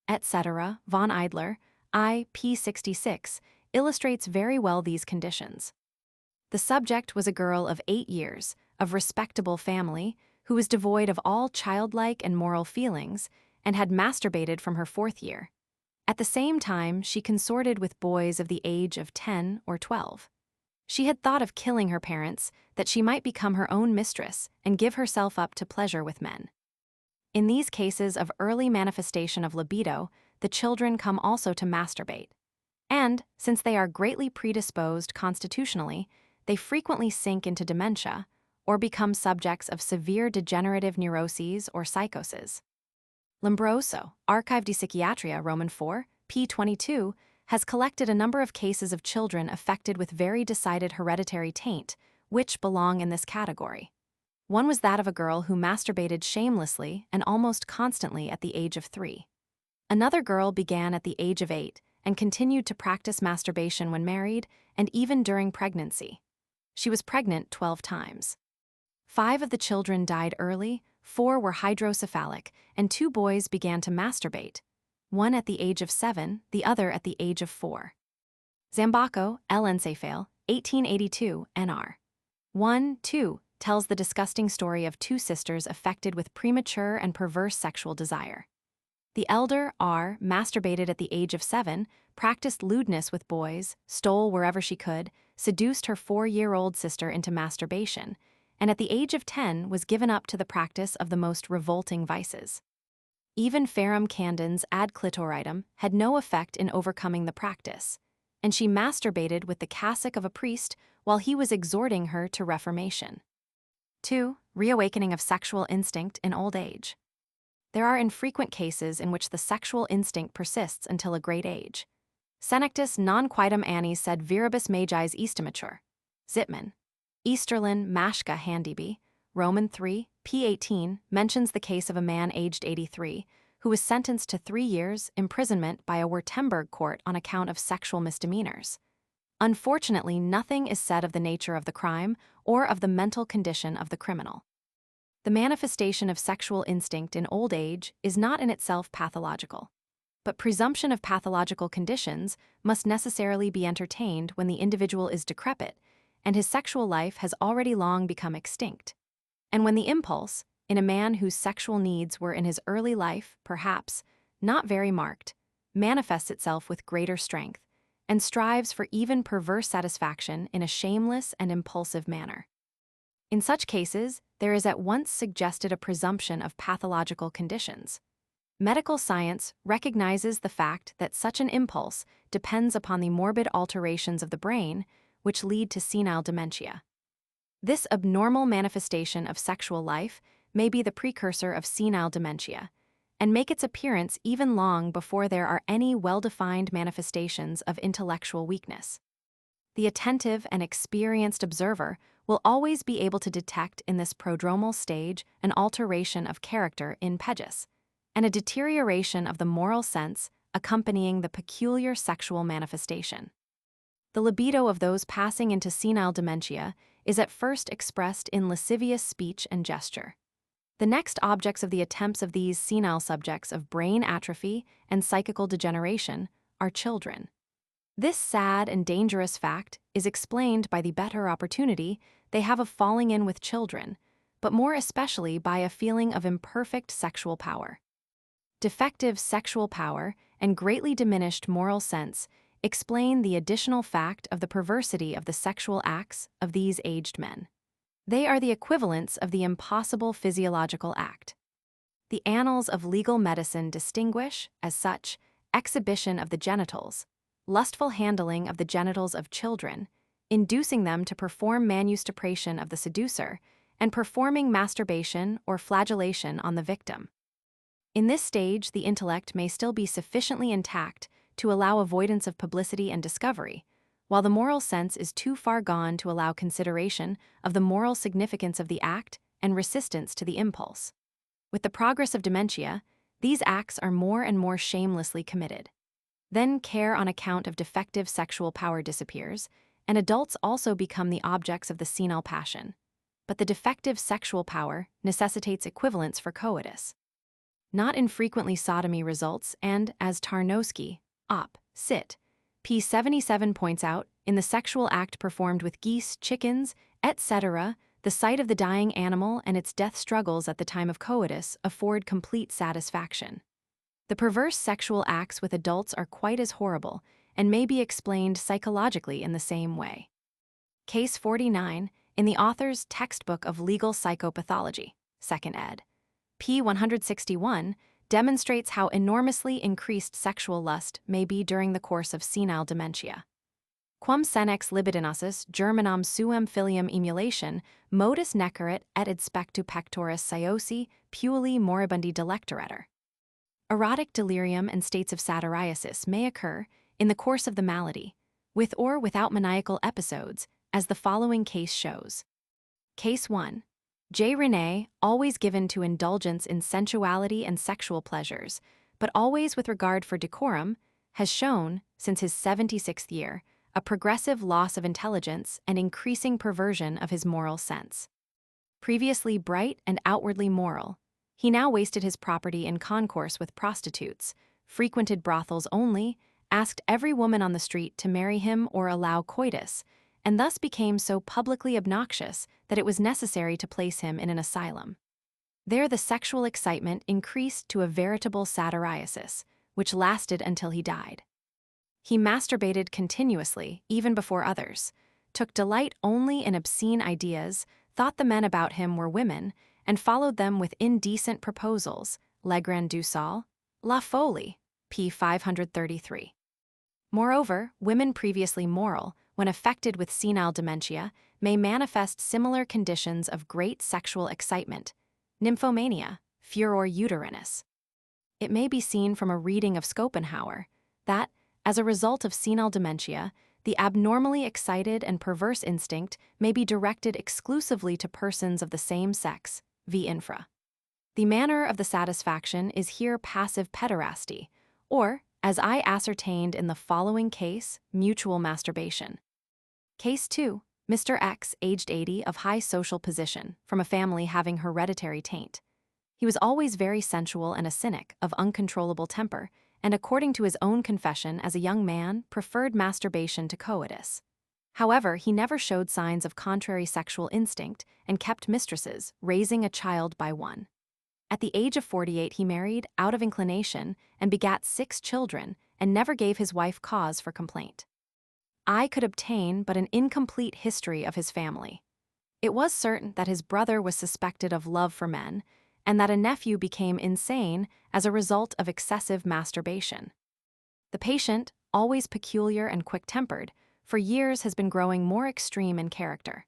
S1: etc., von Eidler, I.P. 66, illustrates very well these conditions. The subject was a girl of 8 years, of respectable family, who was devoid of all childlike and moral feelings, and had masturbated from her 4th year. At the same time, she consorted with boys of the age of 10 or 12. She had thought of killing her parents, that she might become her own mistress and give herself up to pleasure with men. In these cases of early manifestation of libido, the children come also to masturbate. And, since they are greatly predisposed constitutionally, they frequently sink into dementia, or become subjects of severe degenerative neuroses or psychoses. Lombroso, Archive de Psychiatria, Roman 4, p. 22, has collected a number of cases of children affected with very decided hereditary taint, which belong in this category. One was that of a girl who masturbated shamelessly and almost constantly at the age of 3. Another girl began at the age of 8 and continued to practice masturbation when married and even during pregnancy. She was pregnant 12 times. 5 of the children died early, 4 were hydrocephalic, and 2 boys began to masturbate, one at the age of 7, the other at the age of 4. Zambacco, L. Encephale, 1882, N.R. 1-2 tells the disgusting story of 2 sisters affected with premature and perverse sexual desire. The elder, R., masturbated at the age of 7, practiced lewdness with boys, stole wherever she could, seduced her 4-year-old sister into masturbation, and at the age of 10 was given up to the practice of the most revolting vices. Even Ferrum Candens ad clitoridem had no effect in overcoming the practice, and she masturbated with the cassock of a priest while he was exhorting her to reformation. 2. Reawakening of sexual instinct in old age. There are infrequent cases in which the sexual instinct persists until a great age. Senectus non quidem annis sed viribus magis estimatur. Zittmann. Easterlin Mashka Handyby, Roman 3, p. 18, mentions the case of a man aged 83, who was sentenced to 3 years' imprisonment by a Württemberg court on account of sexual misdemeanors. Unfortunately, nothing is said of the nature of the crime or of the mental condition of the criminal. The manifestation of sexual instinct in old age is not in itself pathological, but presumption of pathological conditions must necessarily be entertained when the individual is decrepit and his sexual life has already long become extinct, and when the impulse, in a man whose sexual needs were in his early life, perhaps, not very marked, manifests itself with greater strength, and strives for even perverse satisfaction in a shameless and impulsive manner. In such cases, there is at once suggested a presumption of pathological conditions. Medical science recognizes the fact that such an impulse depends upon the morbid alterations of the brain which lead to senile dementia. This abnormal manifestation of sexual life may be the precursor of senile dementia, and make its appearance even long before there are any well-defined manifestations of intellectual weakness. The attentive and experienced observer will always be able to detect in this prodromal stage an alteration of character in pegis, and a deterioration of the moral sense accompanying the peculiar sexual manifestation. The libido of those passing into senile dementia is at first expressed in lascivious speech and gesture. The next objects of the attempts of these senile subjects of brain atrophy and psychical degeneration are children. This sad and dangerous fact is explained by the better opportunity they have of falling in with children, but more especially by a feeling of imperfect sexual power. Defective sexual power and greatly diminished moral sense explain the additional fact of the perversity of the sexual acts of these aged men. They are the equivalents of the impossible physiological act. The annals of legal medicine distinguish, as such, exhibition of the genitals, lustful handling of the genitals of children, inducing them to perform manustupration of the seducer, and performing masturbation or flagellation on the victim. In this stage, the intellect may still be sufficiently intact to allow avoidance of publicity and discovery, while the moral sense is too far gone to allow consideration of the moral significance of the act and resistance to the impulse. With the progress of dementia, these acts are more and more shamelessly committed. Then care on account of defective sexual power disappears, and adults also become the objects of the senile passion. But the defective sexual power necessitates equivalence for coitus. Not infrequently sodomy results, and, as Tarnowski, Op. Cit. p. 77 points out, in the sexual act performed with geese, chickens, etc., the sight of the dying animal and its death struggles at the time of coitus afford complete satisfaction. The perverse sexual acts with adults are quite as horrible and may be explained psychologically in the same way. Case 49, in the author's Textbook of Legal Psychopathology, 2nd ed., p. 161, demonstrates how enormously increased sexual lust may be during the course of senile dementia. Quam senex libidinosus germinam suem filium emulation, modus necaret et id spectu pectoris sciosi puelli moribundi delectoretur. Erotic delirium and states of satyriasis may occur in the course of the malady, with or without maniacal episodes, as the following case shows. Case 1. J. René, always given to indulgence in sensuality and sexual pleasures, but always with regard for decorum, has shown, since his 76th year, a progressive loss of intelligence and increasing perversion of his moral sense. Previously bright and outwardly moral, he now wasted his property in concourse with prostitutes, frequented brothels only, asked every woman on the street to marry him or allow coitus, and thus became so publicly obnoxious that it was necessary to place him in an asylum. There the sexual excitement increased to a veritable satyriasis, which lasted until he died. He masturbated continuously, even before others, took delight only in obscene ideas, thought the men about him were women, and followed them with indecent proposals, Le Grand du Sol, La Folie, p. 533. Moreover, women previously moral, when affected with senile dementia, may manifest similar conditions of great sexual excitement, nymphomania, furor uterinus. It may be seen from a reading of Schopenhauer that, as a result of senile dementia, the abnormally excited and perverse instinct may be directed exclusively to persons of the same sex, v. infra. The manner of the satisfaction is here passive pederasty, or, as I ascertained in the following case, mutual masturbation. Case 2. Mr. X, aged 80, of high social position, from a family having hereditary taint. He was always very sensual and a cynic, of uncontrollable temper, and according to his own confession as a young man, preferred masturbation to coitus. However, he never showed signs of contrary sexual instinct and kept mistresses, raising a child by one. At the age of 48 he married, out of inclination, and begat 6 children, and never gave his wife cause for complaint. I could obtain but an incomplete history of his family. It was certain that his brother was suspected of love for men, and that a nephew became insane as a result of excessive masturbation. The patient, always peculiar and quick-tempered, for years has been growing more extreme in character.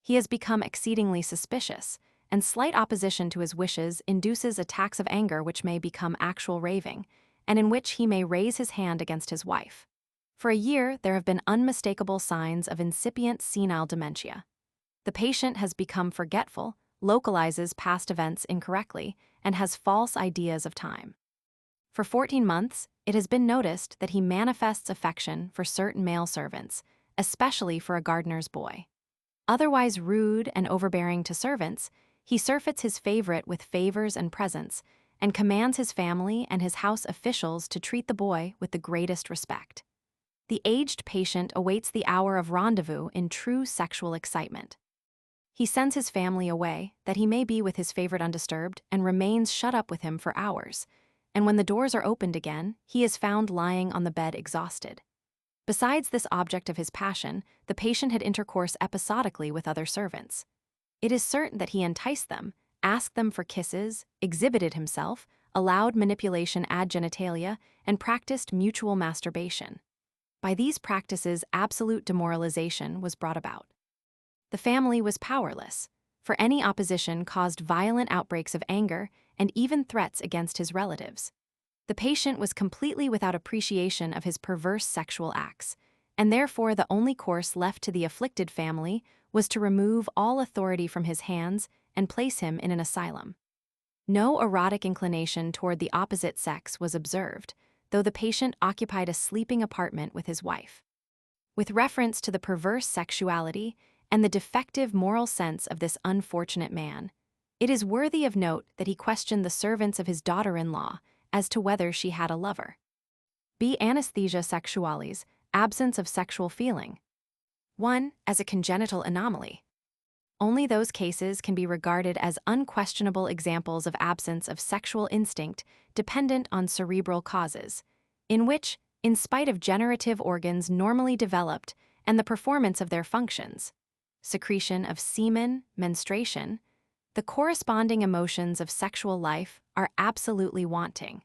S1: He has become exceedingly suspicious, and slight opposition to his wishes induces attacks of anger which may become actual raving, and in which he may raise his hand against his wife. For a year, there have been unmistakable signs of incipient senile dementia. The patient has become forgetful, localizes past events incorrectly, and has false ideas of time. For 14 months, it has been noticed that he manifests affection for certain male servants, especially for a gardener's boy. Otherwise rude and overbearing to servants, he surfeits his favorite with favors and presents, and commands his family and his house officials to treat the boy with the greatest respect. The aged patient awaits the hour of rendezvous in true sexual excitement. He sends his family away, that he may be with his favorite undisturbed, and remains shut up with him for hours, and when the doors are opened again, he is found lying on the bed exhausted. Besides this object of his passion, the patient had intercourse episodically with other servants. It is certain that he enticed them, asked them for kisses, exhibited himself, allowed manipulation ad genitalia, and practiced mutual masturbation. By these practices, absolute demoralization was brought about. The family was powerless, for any opposition caused violent outbreaks of anger and even threats against his relatives. The patient was completely without appreciation of his perverse sexual acts, and therefore the only course left to the afflicted family was to remove all authority from his hands and place him in an asylum. No erotic inclination toward the opposite sex was observed, though the patient occupied a sleeping apartment with his wife. With reference to the perverse sexuality and the defective moral sense of this unfortunate man, it is worthy of note that he questioned the servants of his daughter-in-law as to whether she had a lover. B. Anesthesia sexualis, absence of sexual feeling. 1. As a congenital anomaly. Only those cases can be regarded as unquestionable examples of absence of sexual instinct dependent on cerebral causes, in which, in spite of generative organs normally developed and the performance of their functions, secretion of semen, menstruation, the corresponding emotions of sexual life are absolutely wanting.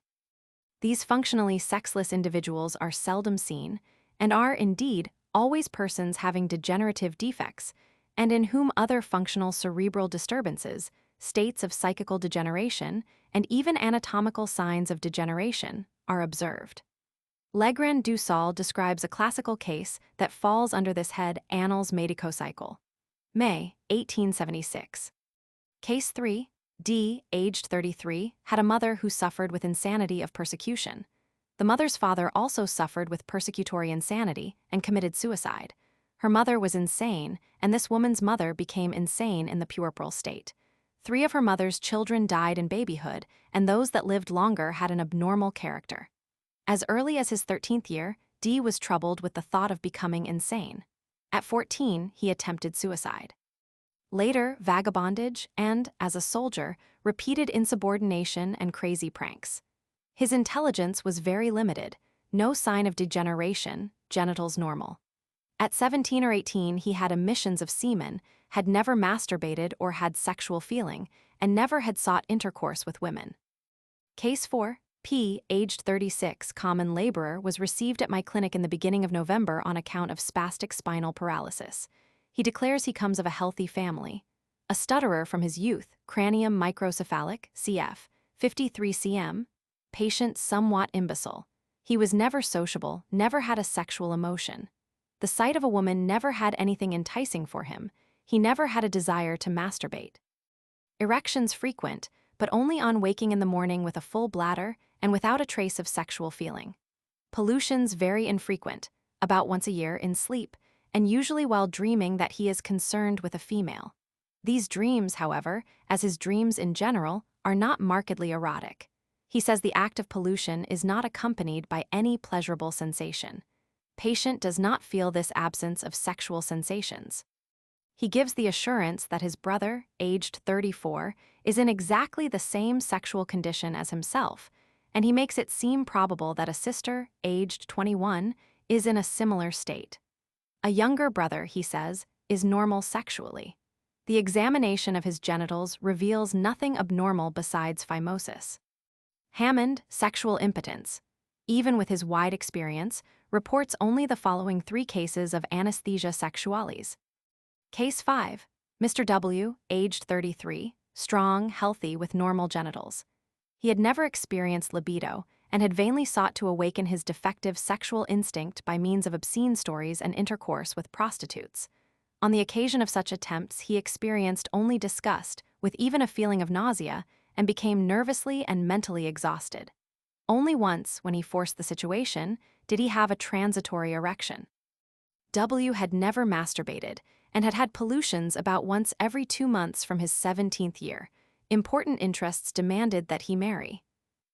S1: These functionally sexless individuals are seldom seen, and are, indeed, always persons having degenerative defects, and in whom other functional cerebral disturbances, states of psychical degeneration, and even anatomical signs of degeneration are observed. Legrand du Saul describes a classical case that falls under this head. Annals medico-legal. May, 1876. Case 3. D, aged 33, had a mother who suffered with insanity of persecution. The mother's father also suffered with persecutory insanity and committed suicide. Her mother was insane, and this woman's mother became insane in the puerperal state. 3 of her mother's children died in babyhood, and those that lived longer had an abnormal character. As early as his 13th year, D was troubled with the thought of becoming insane. At 14, he attempted suicide. Later, vagabondage and, as a soldier, repeated insubordination and crazy pranks. His intelligence was very limited, no sign of degeneration, genitals normal. At 17 or 18, he had emissions of semen, had never masturbated or had sexual feeling, and never had sought intercourse with women. Case 4. P, aged 36, common laborer, was received at my clinic in the beginning of November on account of spastic spinal paralysis. He declares he comes of a healthy family. A stutterer from his youth, cranium microcephalic, cf. 53 cm, patient somewhat imbecile. He was never sociable, never had a sexual emotion. The sight of a woman never had anything enticing for him. He never had a desire to masturbate. Erections frequent, but only on waking in the morning with a full bladder and without a trace of sexual feeling. Pollutions very infrequent, about once a year in sleep, and usually while dreaming that he is concerned with a female. These dreams, however, as his dreams in general, are not markedly erotic. He says the act of pollution is not accompanied by any pleasurable sensation. Patient does not feel this absence of sexual sensations. He gives the assurance that his brother, aged 34, is in exactly the same sexual condition as himself, and he makes it seem probable that a sister, aged 21, is in a similar state. A younger brother, he says, is normal sexually. The examination of his genitals reveals nothing abnormal besides phimosis. Hammond, sexual impotence. Even with his wide experience, reports only the following 3 cases of anesthesia sexualis. Case 5. Mr. W., aged 33, strong, healthy, with normal genitals. He had never experienced libido and had vainly sought to awaken his defective sexual instinct by means of obscene stories and intercourse with prostitutes. On the occasion of such attempts, he experienced only disgust, with even a feeling of nausea, and became nervously and mentally exhausted. Only once, when he forced the situation, did he have a transitory erection. W had never masturbated, and had had pollutions about once every 2 months from his 17th year. Important interests demanded that he marry.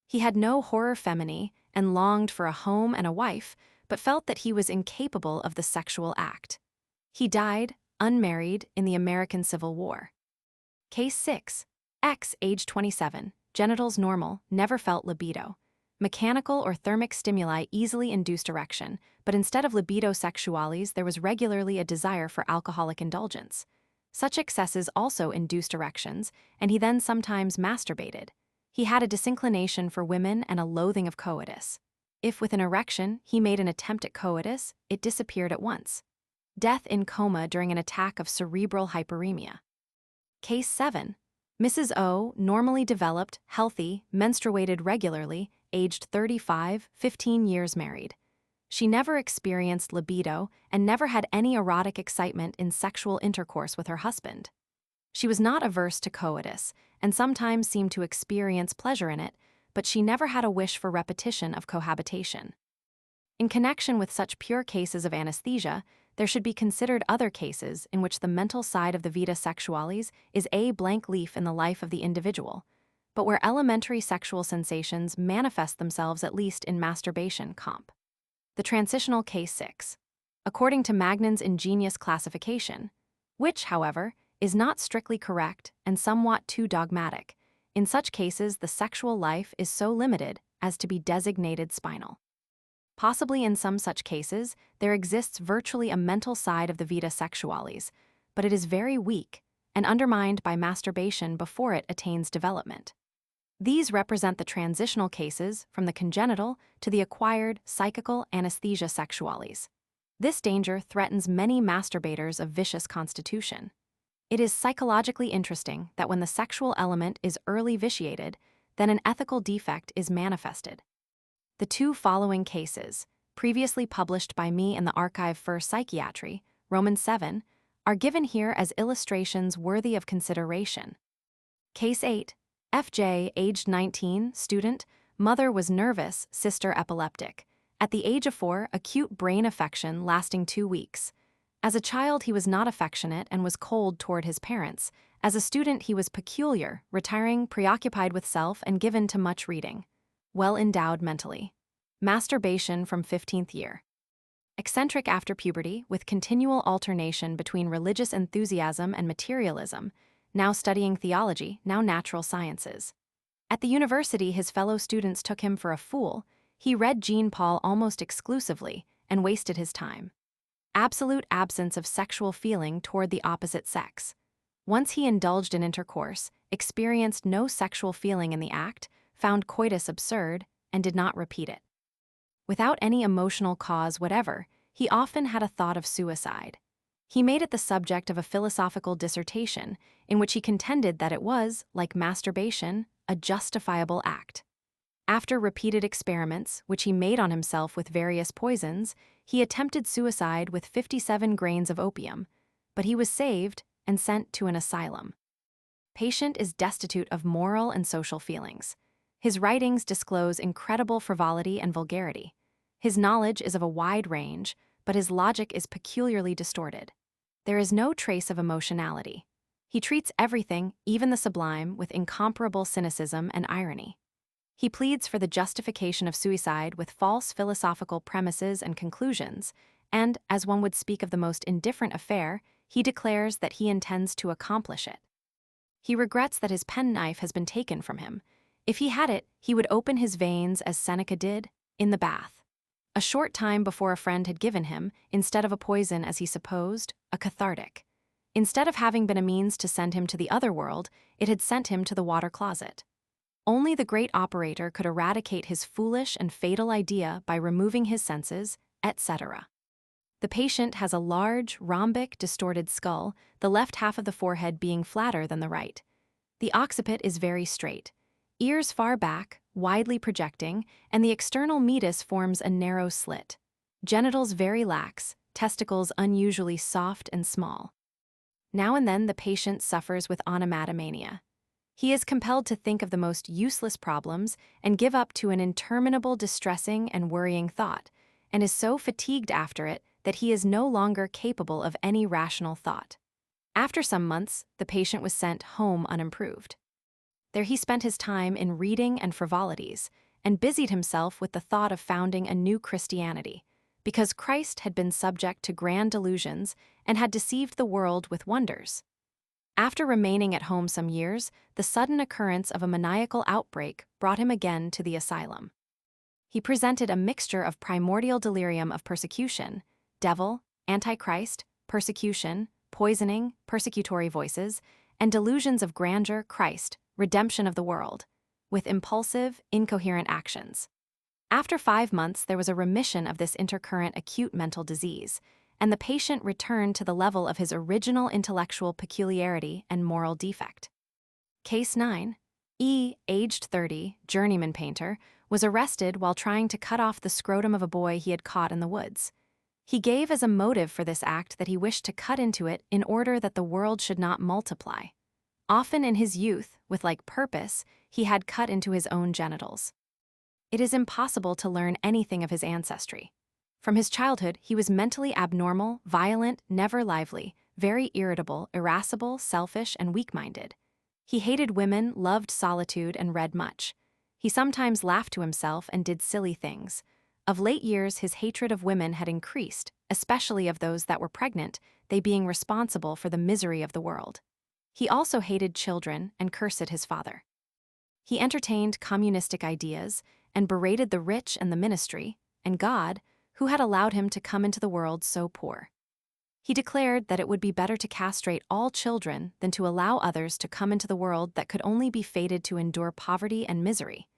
S1: He had no horror feminae and longed for a home and a wife, but felt that he was incapable of the sexual act. He died, unmarried, in the American Civil War. Case 6. X, age 27, genitals normal, never felt libido. Mechanical or thermic stimuli easily induced erection, but instead of libido sexualis, there was regularly a desire for alcoholic indulgence. Such excesses also induced erections, and he then sometimes masturbated. He had a disinclination for women and a loathing of coitus. If with an erection he made an attempt at coitus, it disappeared at once. Death in coma during an attack of cerebral hyperemia. Case 7. Mrs. O, normally developed, healthy, menstruated regularly, aged 35, 15 years married. She never experienced libido and never had any erotic excitement in sexual intercourse with her husband. She was not averse to coitus and sometimes seemed to experience pleasure in it, but she never had a wish for repetition of cohabitation. In connection with such pure cases of anesthesia, there should be considered other cases in which the mental side of the vita sexualis is a blank leaf in the life of the individual, but where elementary sexual sensations manifest themselves at least in masturbation comp. The transitional case 6. According to Magnan's ingenious classification, which, however, is not strictly correct and somewhat too dogmatic, in such cases the sexual life is so limited as to be designated spinal. Possibly in some such cases, there exists virtually a mental side of the vita sexualis, but it is very weak and undermined by masturbation before it attains development. These represent the transitional cases from the congenital to the acquired psychical anesthesia sexualis. This danger threatens many masturbators of vicious constitution. It is psychologically interesting that when the sexual element is early vitiated, then an ethical defect is manifested. The two following cases, previously published by me in the Archive for Psychiatry, Roman 7, are given here as illustrations worthy of consideration. Case 8. FJ, aged 19, student, mother was nervous, sister epileptic. At the age of 4, acute brain affection lasting 2 weeks. As a child, he was not affectionate and was cold toward his parents. As a student, he was peculiar, retiring, preoccupied with self, and given to much reading. Well endowed mentally. Masturbation from 15th year. Eccentric after puberty, with continual alternation between religious enthusiasm and materialism, now studying theology, now natural sciences. At the university, his fellow students took him for a fool. He read Jean Paul almost exclusively and wasted his time. Absolute absence of sexual feeling toward the opposite sex. Once he indulged in intercourse, experienced no sexual feeling in the act, found coitus absurd, and did not repeat it. Without any emotional cause whatever, he often had a thought of suicide. He made it the subject of a philosophical dissertation in which he contended that it was, like masturbation, a justifiable act. After repeated experiments, which he made on himself with various poisons, he attempted suicide with 57 grains of opium, but he was saved and sent to an asylum. Patient is destitute of moral and social feelings. His writings disclose incredible frivolity and vulgarity. His knowledge is of a wide range, but his logic is peculiarly distorted. There is no trace of emotionality. He treats everything, even the sublime, with incomparable cynicism and irony. He pleads for the justification of suicide with false philosophical premises and conclusions, and, as one would speak of the most indifferent affair, he declares that he intends to accomplish it. He regrets that his penknife has been taken from him. If he had it, he would open his veins as Seneca did, in the bath. A short time before a friend had given him, instead of a poison as he supposed, a cathartic. Instead of having been a means to send him to the other world, it had sent him to the water closet. Only the great operator could eradicate his foolish and fatal idea by removing his senses, etc. The patient has a large, rhombic, distorted skull, the left half of the forehead being flatter than the right. The occiput is very straight. Ears far back, widely projecting, and the external meatus forms a narrow slit. Genitals very lax, testicles unusually soft and small. Now and then the patient suffers with onomatomania. He is compelled to think of the most useless problems and give up to an interminable distressing and worrying thought, and is so fatigued after it that he is no longer capable of any rational thought. After some months, the patient was sent home unimproved. There he spent his time in reading and frivolities, and busied himself with the thought of founding a new Christianity, because Christ had been subject to grand delusions and had deceived the world with wonders. After remaining at home some years, the sudden occurrence of a maniacal outbreak brought him again to the asylum. He presented a mixture of primordial delirium of persecution, devil, antichrist, persecution, poisoning, persecutory voices, and delusions of grandeur, Christ, redemption of the world, with impulsive, incoherent actions. After 5 months, there was a remission of this intercurrent acute mental disease, and the patient returned to the level of his original intellectual peculiarity and moral defect. Case 9. E., aged 30, journeyman painter, was arrested while trying to cut off the scrotum of a boy he had caught in the woods. He gave as a motive for this act that he wished to cut into it in order that the world should not multiply. Often in his youth, with like purpose, he had cut into his own genitals. It is impossible to learn anything of his ancestry. From his childhood, he was mentally abnormal, violent, never lively, very irritable, irascible, selfish, and weak-minded. He hated women, loved solitude, and read much. He sometimes laughed to himself and did silly things. Of late years, his hatred of women had increased, especially of those that were pregnant, they being responsible for the misery of the world. He also hated children and cursed his father. He entertained communistic ideas and berated the rich and the ministry, and God, who had allowed him to come into the world so poor. He declared that it would be better to castrate all children than to allow others to come into the world that could only be fated to endure poverty and misery.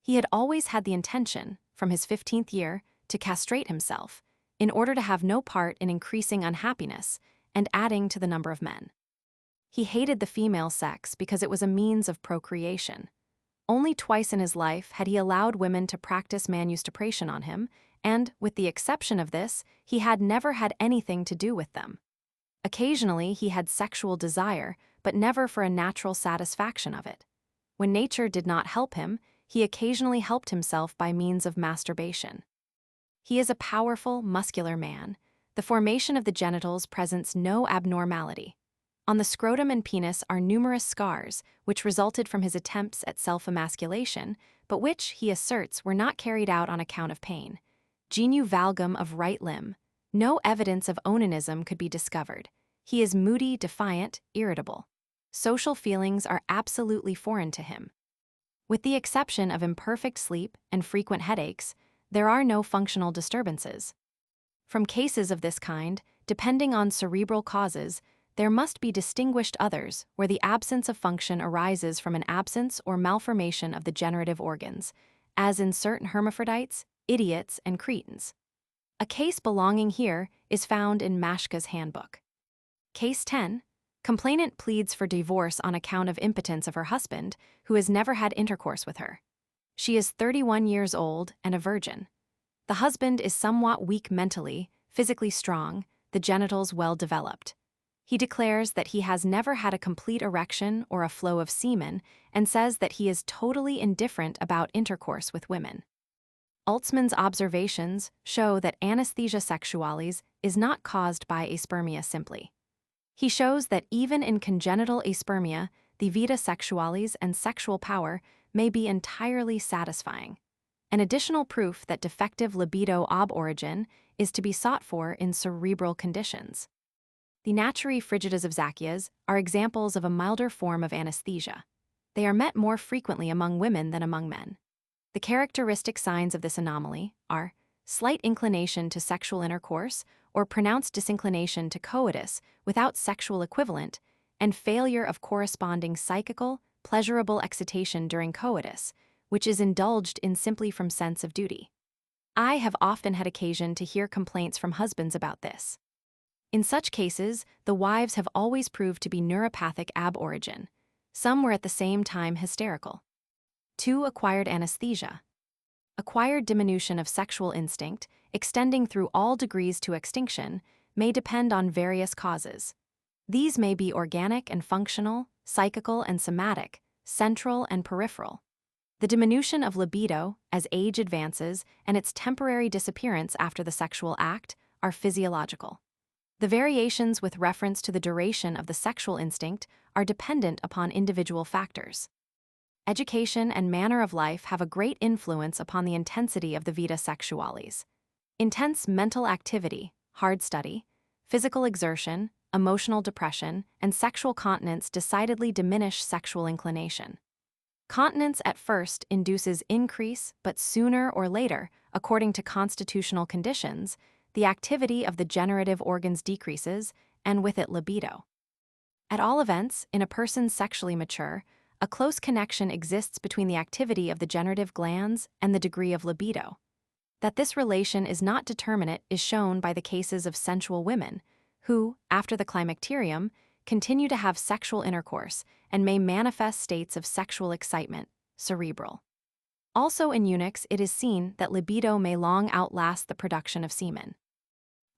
S1: He had always had the intention, from his 15th year, to castrate himself, in order to have no part in increasing unhappiness and adding to the number of men. He hated the female sex because it was a means of procreation. Only twice in his life had he allowed women to practice manustupration on him, and, with the exception of this, he had never had anything to do with them. Occasionally he had sexual desire, but never for a natural satisfaction of it. When nature did not help him, he occasionally helped himself by means of masturbation. He is a powerful, muscular man. The formation of the genitals presents no abnormality. On the scrotum and penis are numerous scars, which resulted from his attempts at self-emasculation, but which, he asserts, were not carried out on account of pain. Genu valgum of right limb. No evidence of onanism could be discovered. He is moody, defiant, irritable. Social feelings are absolutely foreign to him. With the exception of imperfect sleep and frequent headaches, there are no functional disturbances. From cases of this kind, depending on cerebral causes, there must be distinguished others where the absence of function arises from an absence or malformation of the generative organs, as in certain hermaphrodites, idiots, and cretins. A case belonging here is found in Mashka's handbook. Case 10. Complainant pleads for divorce on account of impotence of her husband, who has never had intercourse with her. She is 31 years old and a virgin. The husband is somewhat weak mentally, physically strong, the genitals well developed. He declares that he has never had a complete erection or a flow of semen and says that he is totally indifferent about intercourse with women. Altsman's observations show that anesthesia sexualis is not caused by aspermia simply. He shows that even in congenital aspermia, the vita sexualis and sexual power may be entirely satisfying. An additional proof that defective libido ob origin is to be sought for in cerebral conditions. The naturae frigidas of Zacchias are examples of a milder form of anesthesia. They are met more frequently among women than among men. The characteristic signs of this anomaly are slight inclination to sexual intercourse or pronounced disinclination to coitus without sexual equivalent, and failure of corresponding psychical, pleasurable excitation during coitus, which is indulged in simply from sense of duty. I have often had occasion to hear complaints from husbands about this. In such cases, the wives have always proved to be neuropathic ab origin. Some were at the same time hysterical. 2. Acquired anesthesia. Acquired diminution of sexual instinct, extending through all degrees to extinction, may depend on various causes. These may be organic and functional, psychical and somatic, central and peripheral. The diminution of libido, as age advances, and its temporary disappearance after the sexual act, are physiological. The variations with reference to the duration of the sexual instinct are dependent upon individual factors. Education and manner of life have a great influence upon the intensity of the vita sexualis. Intense mental activity, hard study, physical exertion, emotional depression, and sexual continence decidedly diminish sexual inclination. Continence at first induces increase, but sooner or later, according to constitutional conditions, the activity of the generative organs decreases, and with it libido. At all events, in a person sexually mature, a close connection exists between the activity of the generative glands and the degree of libido. That this relation is not determinate is shown by the cases of sensual women, who, after the climacterium, continue to have sexual intercourse and may manifest states of sexual excitement, cerebral. Also in eunuchs, it is seen that libido may long outlast the production of semen.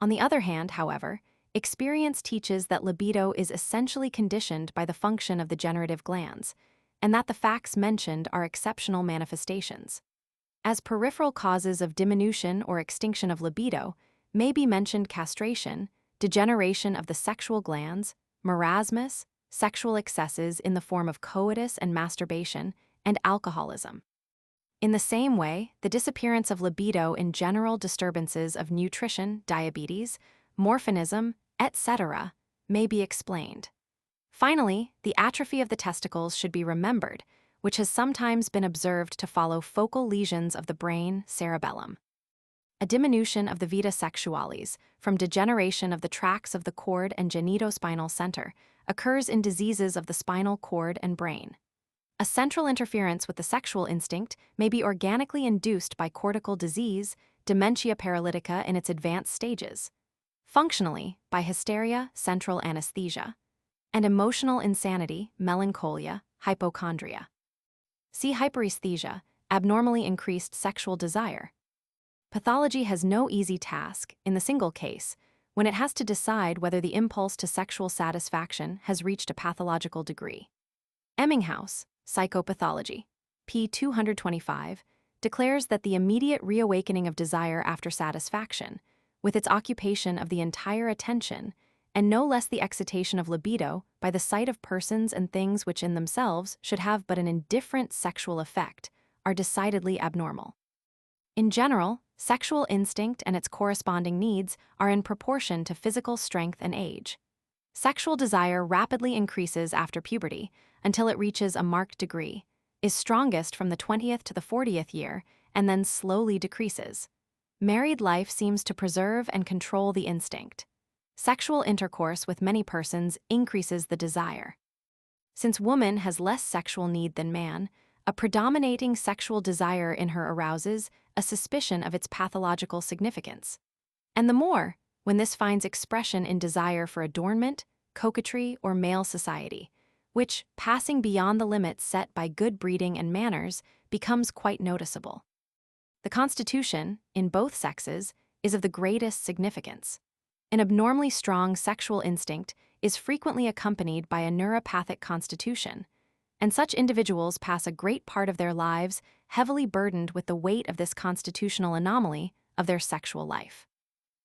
S1: On the other hand, however, experience teaches that libido is essentially conditioned by the function of the generative glands, and that the facts mentioned are exceptional manifestations. As peripheral causes of diminution or extinction of libido may be mentioned castration, degeneration of the sexual glands, marasmus, sexual excesses in the form of coitus and masturbation, and alcoholism. In the same way, the disappearance of libido in general disturbances of nutrition, diabetes, morphinism, etc., may be explained. Finally, the atrophy of the testicles should be remembered, which has sometimes been observed to follow focal lesions of the brain cerebellum. A diminution of the vita sexualis from degeneration of the tracts of the cord and genitospinal center occurs in diseases of the spinal cord and brain. A central interference with the sexual instinct may be organically induced by cortical disease, dementia paralytica in its advanced stages, functionally by hysteria, central anesthesia, and emotional insanity, melancholia, hypochondria. See hyperesthesia, abnormally increased sexual desire. Pathology has no easy task, in the single case, when it has to decide whether the impulse to sexual satisfaction has reached a pathological degree. Emminghaus, Psychopathology, p. 225, declares that the immediate reawakening of desire after satisfaction, with its occupation of the entire attention, and no less the excitation of libido by the sight of persons and things which in themselves should have but an indifferent sexual effect, are decidedly abnormal. In general, sexual instinct and its corresponding needs are in proportion to physical strength and age. Sexual desire rapidly increases after puberty until it reaches a marked degree, is strongest from the 20th to the 40th year, and then slowly decreases. Married life seems to preserve and control the instinct. Sexual intercourse with many persons increases the desire. Since woman has less sexual need than man, a predominating sexual desire in her arouses a suspicion of its pathological significance. And the more, when this finds expression in desire for adornment, coquetry, or male society, which, passing beyond the limits set by good breeding and manners, becomes quite noticeable. The constitution, in both sexes, is of the greatest significance. An abnormally strong sexual instinct is frequently accompanied by a neuropathic constitution, and such individuals pass a great part of their lives heavily burdened with the weight of this constitutional anomaly of their sexual life.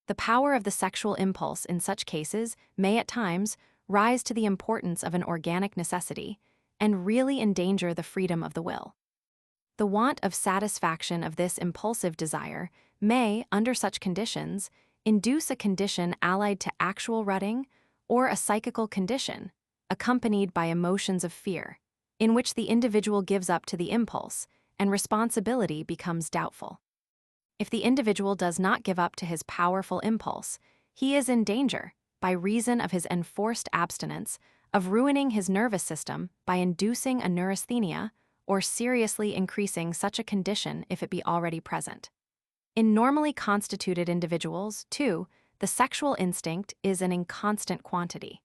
S1: The power of the sexual impulse in such cases may at times rise to the importance of an organic necessity and really endanger the freedom of the will. The want of satisfaction of this impulsive desire may, under such conditions, induce a condition allied to actual rutting or a psychical condition, accompanied by emotions of fear, in which the individual gives up to the impulse and responsibility becomes doubtful. If the individual does not give up to his powerful impulse, he is in danger, by reason of his enforced abstinence, of ruining his nervous system by inducing a neurasthenia or seriously increasing such a condition if it be already present. In normally constituted individuals, too, the sexual instinct is an inconstant quantity.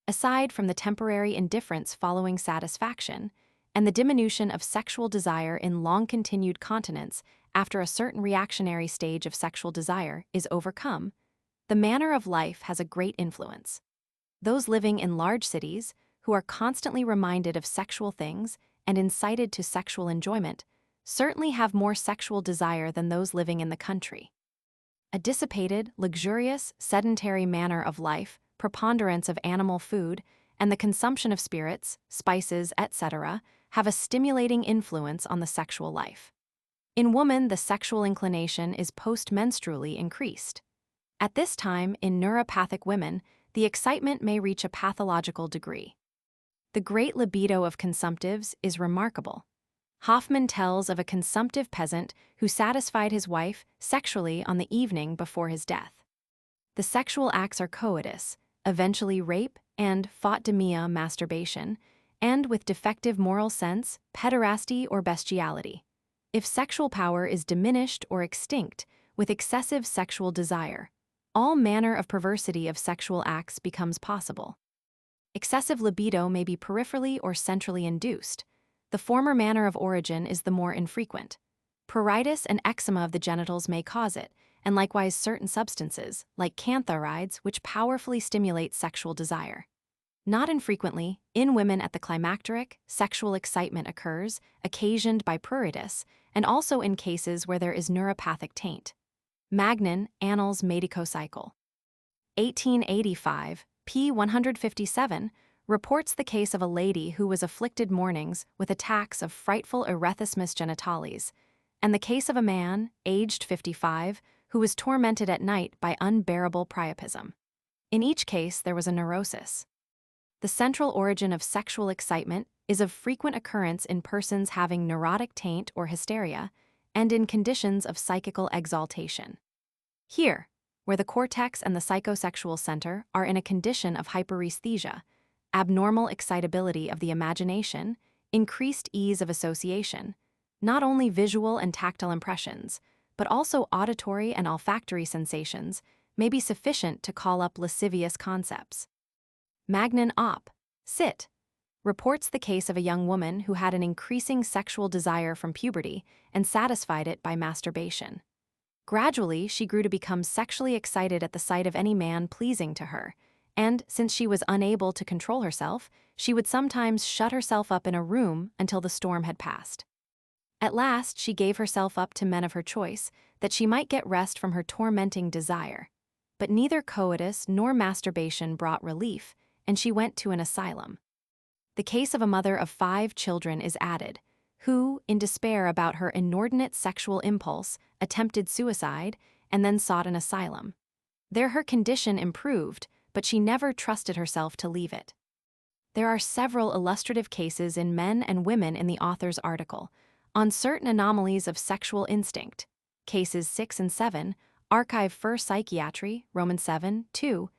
S1: Aside from the temporary indifference following satisfaction, and the diminution of sexual desire in long-continued continence after a certain reactionary stage of sexual desire is overcome, the manner of life has a great influence. Those living in large cities, who are constantly reminded of sexual things and incited to sexual enjoyment, certainly have more sexual desire than those living in the country. A dissipated, luxurious, sedentary manner of life, preponderance of animal food, and the consumption of spirits, spices, etc., have a stimulating influence on the sexual life. In woman, the sexual inclination is postmenstrually increased. At this time, in neuropathic women, the excitement may reach a pathological degree. The great libido of consumptives is remarkable. Hoffman tells of a consumptive peasant who satisfied his wife sexually on the evening before his death. The sexual acts are coitus, eventually rape, and photdemia, masturbation, and with defective moral sense, pederasty or bestiality. If sexual power is diminished or extinct, with excessive sexual desire, all manner of perversity of sexual acts becomes possible. Excessive libido may be peripherally or centrally induced. The former manner of origin is the more infrequent. Pruritus and eczema of the genitals may cause it, and likewise certain substances, like cantharides, which powerfully stimulate sexual desire. Not infrequently, in women at the climacteric, sexual excitement occurs, occasioned by pruritus, and also in cases where there is neuropathic taint. Magnin, Annals Medico-Legal. 1885, p. 157, reports the case of a lady who was afflicted mornings with attacks of frightful erythemus genitalis, and the case of a man, aged 55, who was tormented at night by unbearable priapism. In each case, there was a neurosis. The central origin of sexual excitement is of frequent occurrence in persons having neurotic taint or hysteria, and in conditions of psychical exaltation. Here, where the cortex and the psychosexual center are in a condition of hyperesthesia, abnormal excitability of the imagination, increased ease of association, not only visual and tactile impressions, but also auditory and olfactory sensations may be sufficient to call up lascivious concepts. Magnin op. Cit. reports the case of a young woman who had an increasing sexual desire from puberty and satisfied it by masturbation. Gradually, she grew to become sexually excited at the sight of any man pleasing to her, and since she was unable to control herself, she would sometimes shut herself up in a room until the storm had passed. At last, she gave herself up to men of her choice, that she might get rest from her tormenting desire. But neither coitus nor masturbation brought relief, and she went to an asylum. The case of a mother of 5 children is added, who, in despair about her inordinate sexual impulse, attempted suicide and then sought an asylum. There her condition improved, but she never trusted herself to leave it. There are several illustrative cases in men and women in the author's article, on certain anomalies of sexual instinct. Cases 6 and 7, Archive for Psychiatry, Roman 7, 2.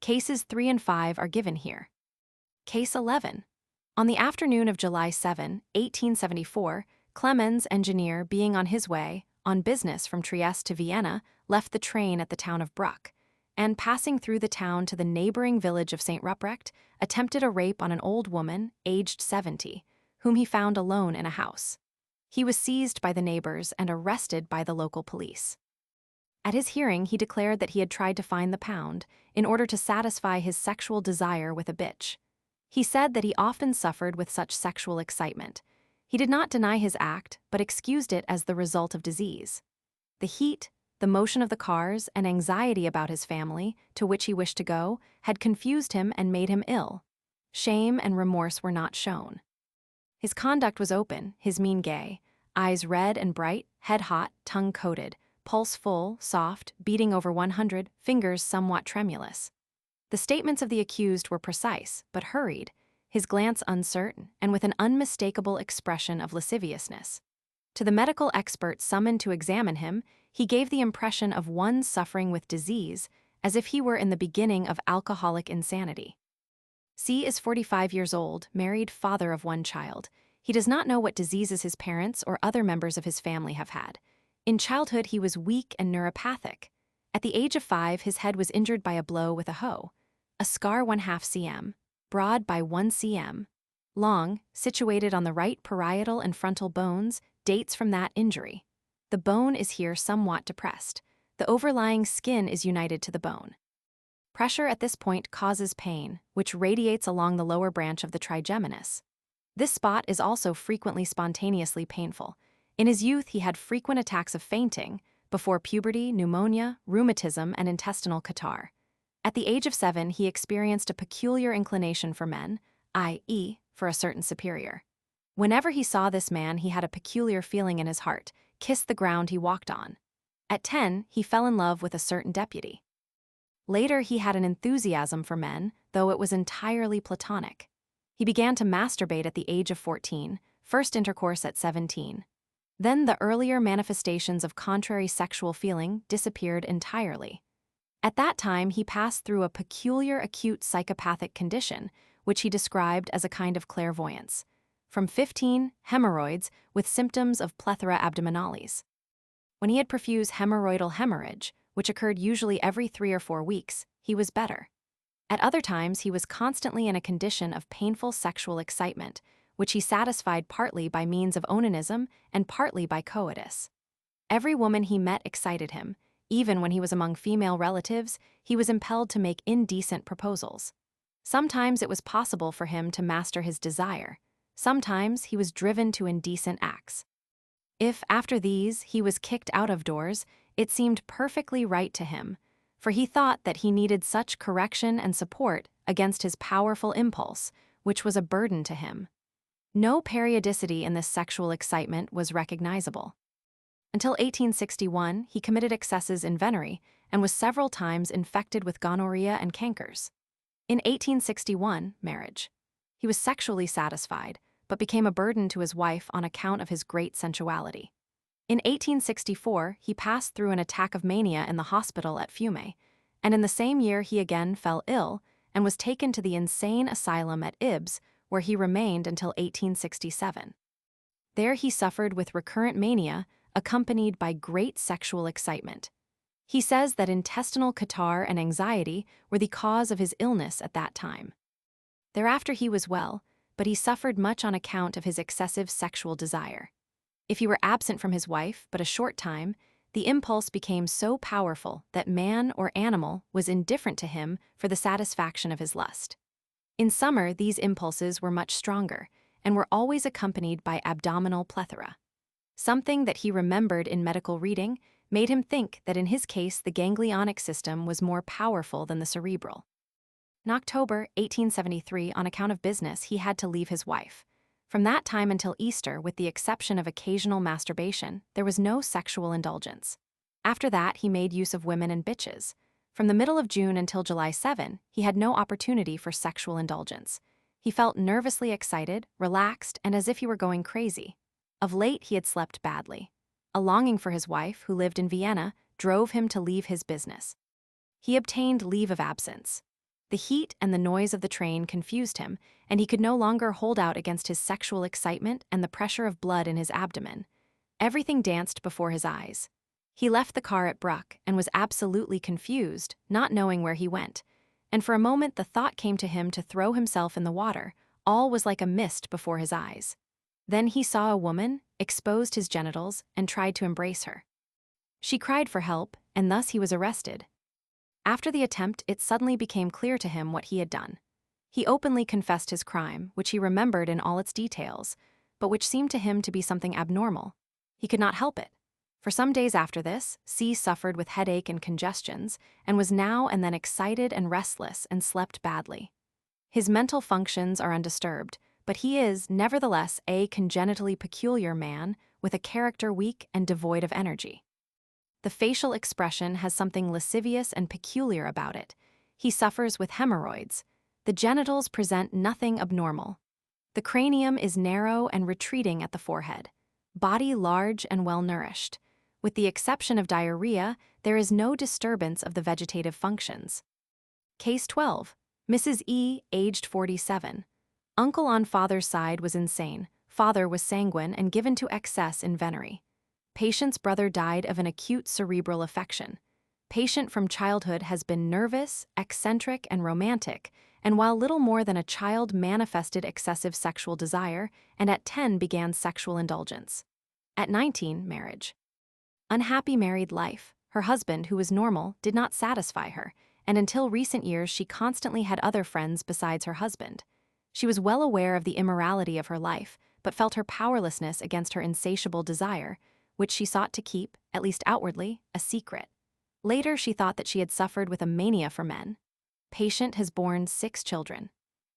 S1: Cases 3 and 5 are given here. Case 11. On the afternoon of July 7, 1874, Clemens, engineer, being on his way, on business from Trieste to Vienna, left the train at the town of Bruck, and passing through the town to the neighboring village of St. Ruprecht, attempted a rape on an old woman, aged 70, whom he found alone in a house. He was seized by the neighbors and arrested by the local police. At his hearing, he declared that he had tried to find the pound in order to satisfy his sexual desire with a bitch. He said that he often suffered with such sexual excitement. He did not deny his act, but excused it as the result of disease. The heat, the motion of the cars, and anxiety about his family, to which he wished to go, had confused him and made him ill. Shame and remorse were not shown. His conduct was open, his mien gay, eyes red and bright, head hot, tongue coated, pulse full, soft, beating over 100, fingers somewhat tremulous. The statements of the accused were precise, but hurried, his glance uncertain, and with an unmistakable expression of lasciviousness. To the medical expert summoned to examine him, he gave the impression of one suffering with disease, as if he were in the beginning of alcoholic insanity. C is 45 years old, married, father of 1 child. He does not know what diseases his parents or other members of his family have had. In childhood, he was weak and neuropathic. At the age of 5, his head was injured by a blow with a hoe. A scar 1/2 cm, broad by 1 cm, long, situated on the right parietal and frontal bones, dates from that injury. The bone is here somewhat depressed. The overlying skin is united to the bone. Pressure at this point causes pain, which radiates along the lower branch of the trigeminus. This spot is also frequently spontaneously painful. In his youth, he had frequent attacks of fainting, before puberty, pneumonia, rheumatism, and intestinal catarrh. At the age of 7, he experienced a peculiar inclination for men, i.e., for a certain superior. Whenever he saw this man, he had a peculiar feeling in his heart, kissed the ground he walked on. At 10, he fell in love with a certain deputy. Later, he had an enthusiasm for men, though it was entirely platonic. He began to masturbate at the age of 14, first intercourse at 17. Then the earlier manifestations of contrary sexual feeling disappeared entirely. At that time, he passed through a peculiar acute psychopathic condition, which he described as a kind of clairvoyance. From 15, hemorrhoids with symptoms of plethora abdominalis. When he had profuse hemorrhoidal hemorrhage, which occurred usually every 3 or 4 weeks, he was better. At other times, he was constantly in a condition of painful sexual excitement, which he satisfied partly by means of onanism and partly by coitus. Every woman he met excited him. Even when he was among female relatives, he was impelled to make indecent proposals. Sometimes it was possible for him to master his desire. Sometimes he was driven to indecent acts. If, after these, he was kicked out of doors, it seemed perfectly right to him, for he thought that he needed such correction and support against his powerful impulse, which was a burden to him. No periodicity in this sexual excitement was recognizable. Until 1861, he committed excesses in venery and was several times infected with gonorrhea and cankers. In 1861, marriage. He was sexually satisfied, but became a burden to his wife on account of his great sensuality. In 1864, he passed through an attack of mania in the hospital at Fiume, and in the same year he again fell ill and was taken to the insane asylum at Ibs, where he remained until 1867. There he suffered with recurrent mania, accompanied by great sexual excitement. He says that intestinal catarrh and anxiety were the cause of his illness at that time. Thereafter he was well, but he suffered much on account of his excessive sexual desire. If he were absent from his wife but a short time, the impulse became so powerful that man or animal was indifferent to him for the satisfaction of his lust. In summer, these impulses were much stronger and were always accompanied by abdominal plethora. Something that he remembered in medical reading made him think that in his case the ganglionic system was more powerful than the cerebral. In October 1873, on account of business, he had to leave his wife. From that time until Easter, with the exception of occasional masturbation, there was no sexual indulgence. After that, he made use of women and bitches. From the middle of June until July 7, he had no opportunity for sexual indulgence. He felt nervously excited, relaxed, and as if he were going crazy. Of late, he had slept badly. A longing for his wife, who lived in Vienna, drove him to leave his business. He obtained leave of absence. The heat and the noise of the train confused him, and he could no longer hold out against his sexual excitement and the pressure of blood in his abdomen. Everything danced before his eyes. He left the car at Bruck and was absolutely confused, not knowing where he went. And for a moment the thought came to him to throw himself in the water. All was like a mist before his eyes. Then he saw a woman, exposed his genitals, and tried to embrace her. She cried for help, and thus he was arrested. After the attempt, it suddenly became clear to him what he had done. He openly confessed his crime, which he remembered in all its details, but which seemed to him to be something abnormal. He could not help it. For some days after this, C suffered with headache and congestions, and was now and then excited and restless and slept badly. His mental functions are undisturbed, but he is, nevertheless, a congenitally peculiar man with a character weak and devoid of energy. The facial expression has something lascivious and peculiar about it. He suffers with hemorrhoids. The genitals present nothing abnormal. The cranium is narrow and retreating at the forehead. Body large and well-nourished. With the exception of diarrhea, there is no disturbance of the vegetative functions. Case 12. Mrs. E., aged 47. Uncle on father's side was insane. Father was sanguine and given to excess in venery. Patient's brother died of an acute cerebral affection. Patient from childhood has been nervous, eccentric, and romantic, and while little more than a child manifested excessive sexual desire, and at 10 began sexual indulgence. At 19, marriage. Unhappy married life. Her husband, who was normal, did not satisfy her, and until recent years she constantly had other friends besides her husband. She was well aware of the immorality of her life, but felt her powerlessness against her insatiable desire, which she sought to keep, at least outwardly, a secret. Later, she thought that she had suffered with a mania for men. Patient has borne 6 children.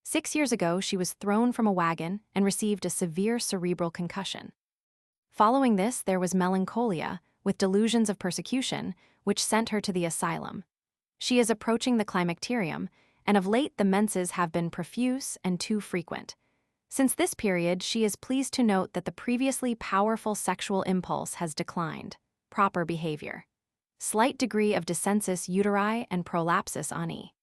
S1: 6 years ago, she was thrown from a wagon and received a severe cerebral concussion. Following this, there was melancholia, with delusions of persecution, which sent her to the asylum. She is approaching the climacterium, and of late the menses have been profuse and too frequent. Since this period, she is pleased to note that the previously powerful sexual impulse has declined. Proper behavior. Slight degree of descensus uteri and prolapsus ani.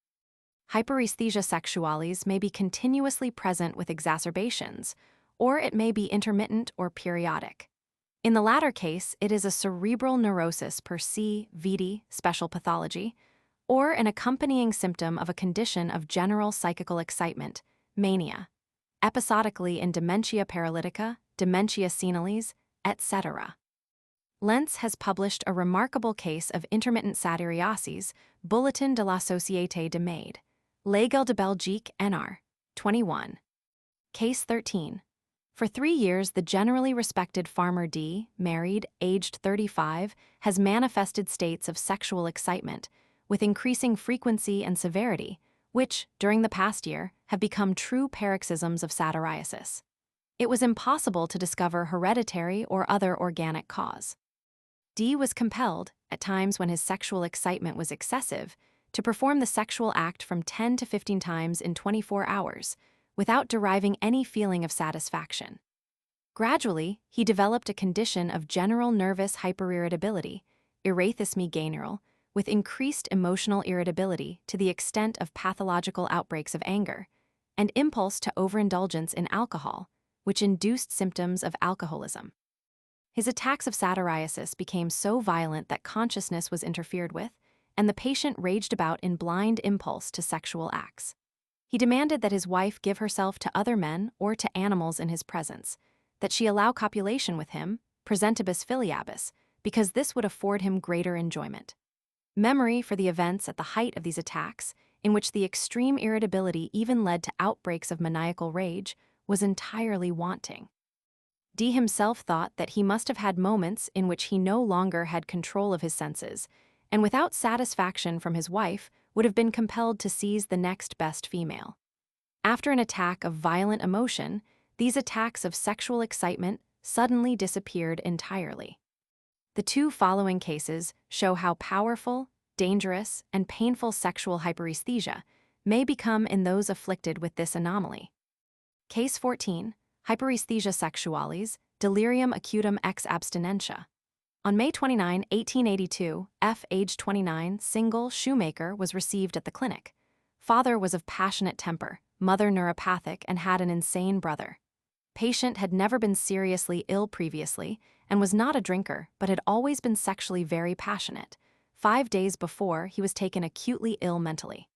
S1: Hyperesthesia sexualis may be continuously present with exacerbations, or it may be intermittent or periodic. In the latter case, it is a cerebral neurosis per se, vidi, special pathology, or an accompanying symptom of a condition of general psychical excitement, mania, episodically in dementia paralytica, dementia senilis, etc. Lentz has published a remarkable case of intermittent satyriasis, Bulletin de la Société de Maid, Legal de Belgique NR, 21. Case 13. For 3 years, the generally respected farmer D, married, aged 35, has manifested states of sexual excitement, with increasing frequency and severity, which, during the past year, have become true paroxysms of satyriasis. It was impossible to discover hereditary or other organic cause. D was compelled, at times when his sexual excitement was excessive, to perform the sexual act from 10 to 15 times in 24 hours, without deriving any feeling of satisfaction. Gradually, he developed a condition of general nervous hyperirritability, erathismy general, with increased emotional irritability to the extent of pathological outbreaks of anger, and impulse to overindulgence in alcohol, which induced symptoms of alcoholism. His attacks of satyriasis became so violent that consciousness was interfered with, and the patient raged about in blind impulse to sexual acts. He demanded that his wife give herself to other men or to animals in his presence, that she allow copulation with him, presentibus filiabus, because this would afford him greater enjoyment. Memory for the events at the height of these attacks, in which the extreme irritability even led to outbreaks of maniacal rage, was entirely wanting. D himself thought that he must have had moments in which he no longer had control of his senses, and without satisfaction from his wife, would have been compelled to seize the next best female. After an attack of violent emotion, these attacks of sexual excitement suddenly disappeared entirely. The 2 following cases show how powerful, dangerous, and painful sexual hyperesthesia may become in those afflicted with this anomaly. Case 14. Hyperesthesia sexualis, delirium acutum ex abstinentia. On May 29, 1882, F., age 29, single, shoemaker, was received at the clinic. Father was of passionate temper, mother neuropathic, and had an insane brother. Patient had never been seriously ill previously and was not a drinker, but had always been sexually very passionate. 5 days before, he was taken acutely ill mentally.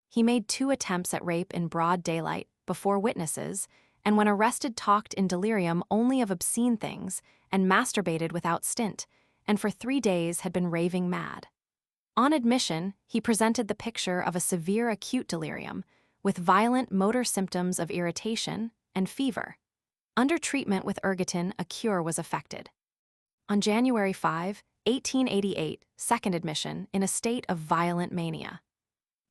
S1: He made 2 attempts at rape in broad daylight, before witnesses, and when arrested talked in delirium only of obscene things and masturbated without stint, and for 3 days had been raving mad. On admission, he presented the picture of a severe acute delirium, with violent motor symptoms of irritation and fever. Under treatment with ergotin, a cure was effected. On January 5, 1888, second admission, in a state of violent mania.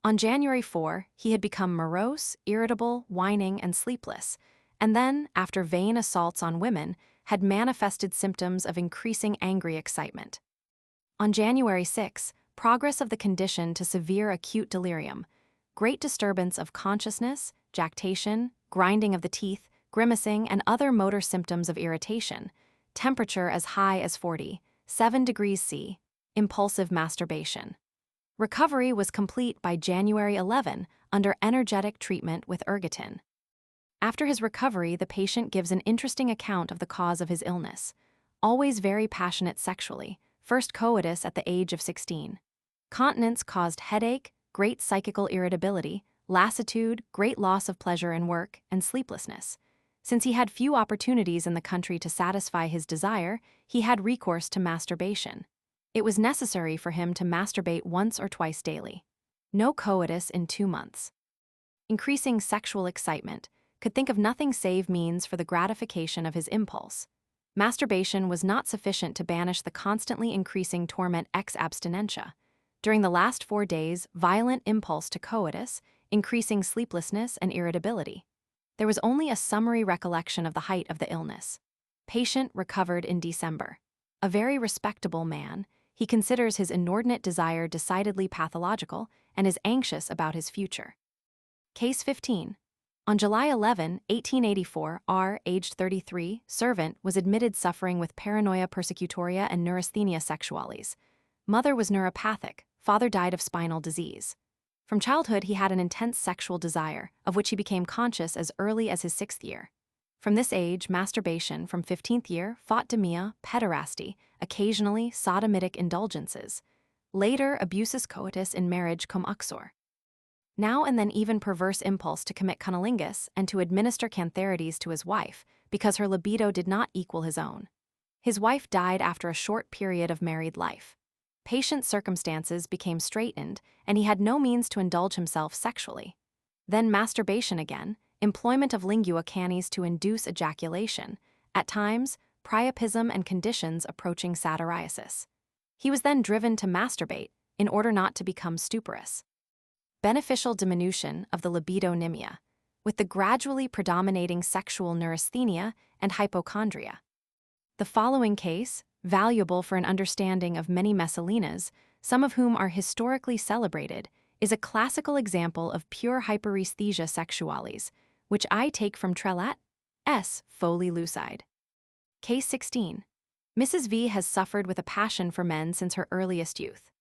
S1: On January 4, he had become morose, irritable, whining, and sleepless, and then, after vain assaults on women, had manifested symptoms of increasing angry excitement. On January 6, progress of the condition to severe acute delirium, great disturbance of consciousness, jactation, grinding of the teeth, grimacing, and other motor symptoms of irritation, temperature as high as 47 degrees C, impulsive masturbation. Recovery was complete by January 11 under energetic treatment with ergotin. After his recovery, the patient gives an interesting account of the cause of his illness. Always very passionate sexually, first coitus at the age of 16. Continence caused headache, great psychical irritability, lassitude, great loss of pleasure in work, and sleeplessness. Since he had few opportunities in the country to satisfy his desire, he had recourse to masturbation. It was necessary for him to masturbate once or twice daily. No coitus in 2 months. Increasing sexual excitement, could think of nothing save means for the gratification of his impulse. masturbation was not sufficient to banish the constantly increasing torment ex abstinentia. During the last 4 days, violent impulse to coitus, increasing sleeplessness and irritability. There was only a summary recollection of the height of the illness. Patient recovered in December. A very respectable man, he considers his inordinate desire decidedly pathological and is anxious about his future. Case 15. On July 11, 1884, R., aged 33, servant, was admitted suffering with paranoia persecutoria and neurasthenia sexualis. Mother was neuropathic, father died of spinal disease. From childhood he had an intense sexual desire, of which he became conscious as early as his 6th year. From this age, masturbation, from 15th year, photdemia, pederasty, occasionally sodomitic indulgences. Later, abusus coitus in marriage cum uxor. Now and then even perverse impulse to commit cunnilingus and to administer cantharides to his wife, because her libido did not equal his own. His wife died after a short period of married life. Patient's circumstances became straitened, and he had no means to indulge himself sexually. Then masturbation again, employment of lingua canis to induce ejaculation, at times, priapism and conditions approaching satyriasis. He was then driven to masturbate in order not to become stuporous. Beneficial diminution of the libido-nimia, with the gradually predominating sexual neurasthenia and hypochondria. The following case, valuable for an understanding of many Messalinas, some of whom are historically celebrated, is a classical example of pure hyperesthesia sexualis, which I take from Trelat S. Foley Lucide. Case 16. Mrs. V has suffered with a passion for men since her earliest youth.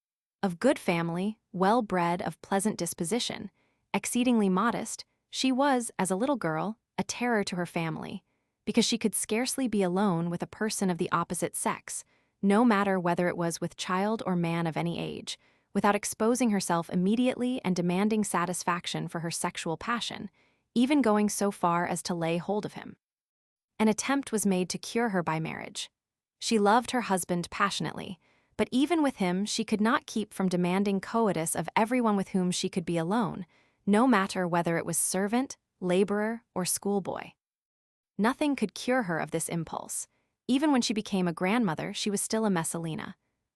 S1: Of good family, well-bred, of pleasant disposition, exceedingly modest, she was, as a little girl, a terror to her family, because she could scarcely be alone with a person of the opposite sex, no matter whether it was with child or man of any age, without exposing herself immediately and demanding satisfaction for her sexual passion, even going so far as to lay hold of him. An attempt was made to cure her by marriage. She loved her husband passionately, but even with him she could not keep from demanding coitus of everyone with whom she could be alone, no matter whether it was servant, laborer, or schoolboy. Nothing could cure her of this impulse. Even when she became a grandmother, she was still a Messalina.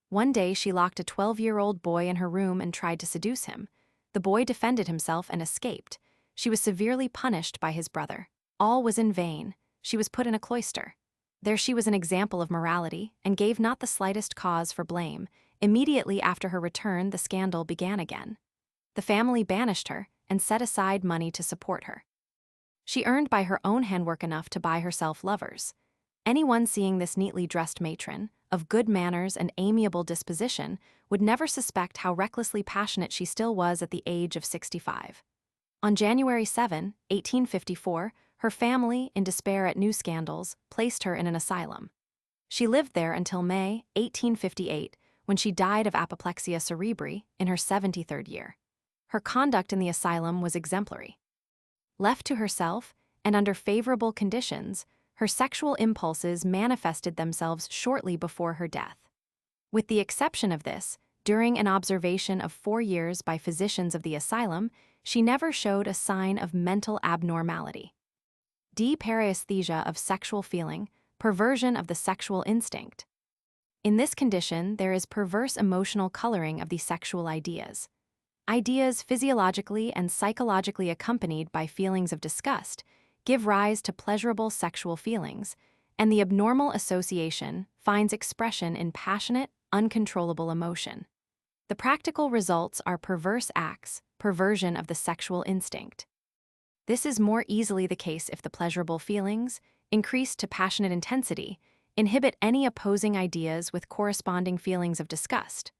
S1: One day she locked a 12-year-old boy in her room and tried to seduce him. The boy defended himself and escaped. She was severely punished by his brother. All was in vain. She was put in a cloister. There she was an example of morality, and gave not the slightest cause for blame. Immediately after her return, the scandal began again. The family banished her, and set aside money to support her. She earned by her own handwork enough to buy herself lovers. Anyone seeing this neatly dressed matron, of good manners and amiable disposition, would never suspect how recklessly passionate she still was at the age of 65. On January 7, 1854, her family, in despair at new scandals, placed her in an asylum. She lived there until May 1858, when she died of apoplexia cerebri in her 73rd year. Her conduct in the asylum was exemplary. Left to herself, and under favorable conditions, her sexual impulses manifested themselves shortly before her death. With the exception of this, during an observation of 4 years by physicians of the asylum, she never showed a sign of mental abnormality. Deparesthesia of sexual feeling, perversion of the sexual instinct. In this condition, there is perverse emotional coloring of the sexual ideas. Ideas physiologically and psychologically accompanied by feelings of disgust give rise to pleasurable sexual feelings, and the abnormal association finds expression in passionate, uncontrollable emotion. The practical results are perverse acts, perversion of the sexual instinct. This is more easily the case if the pleasurable feelings, increased to passionate intensity, inhibit any opposing ideas with corresponding feelings of disgust,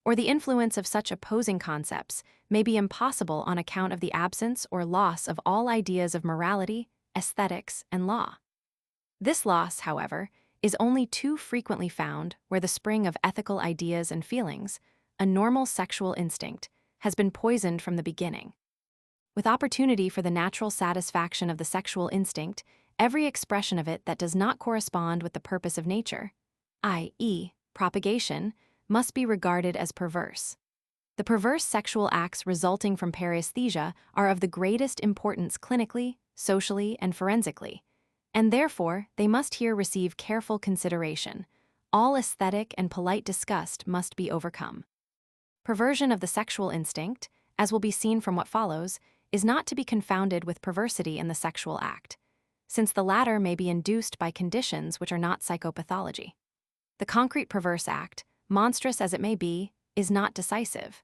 S1: or the influence of such opposing concepts may be impossible on account of the absence or loss of all ideas of morality, aesthetics, and law. This loss, however, is only too frequently found where the spring of ethical ideas and feelings, a normal sexual instinct, has been poisoned from the beginning. With opportunity for the natural satisfaction of the sexual instinct, every expression of it that does not correspond with the purpose of nature, i.e., propagation, must be regarded as perverse. The perverse sexual acts resulting from paresthesia are of the greatest importance clinically, socially, and forensically, and therefore they must here receive careful consideration. All aesthetic and polite disgust must be overcome. Perversion of the sexual instinct, as will be seen from what follows, is not to be confounded with perversity in the sexual act, since the latter may be induced by conditions which are not psychopathology. The concrete perverse act, monstrous as it may be, is not decisive.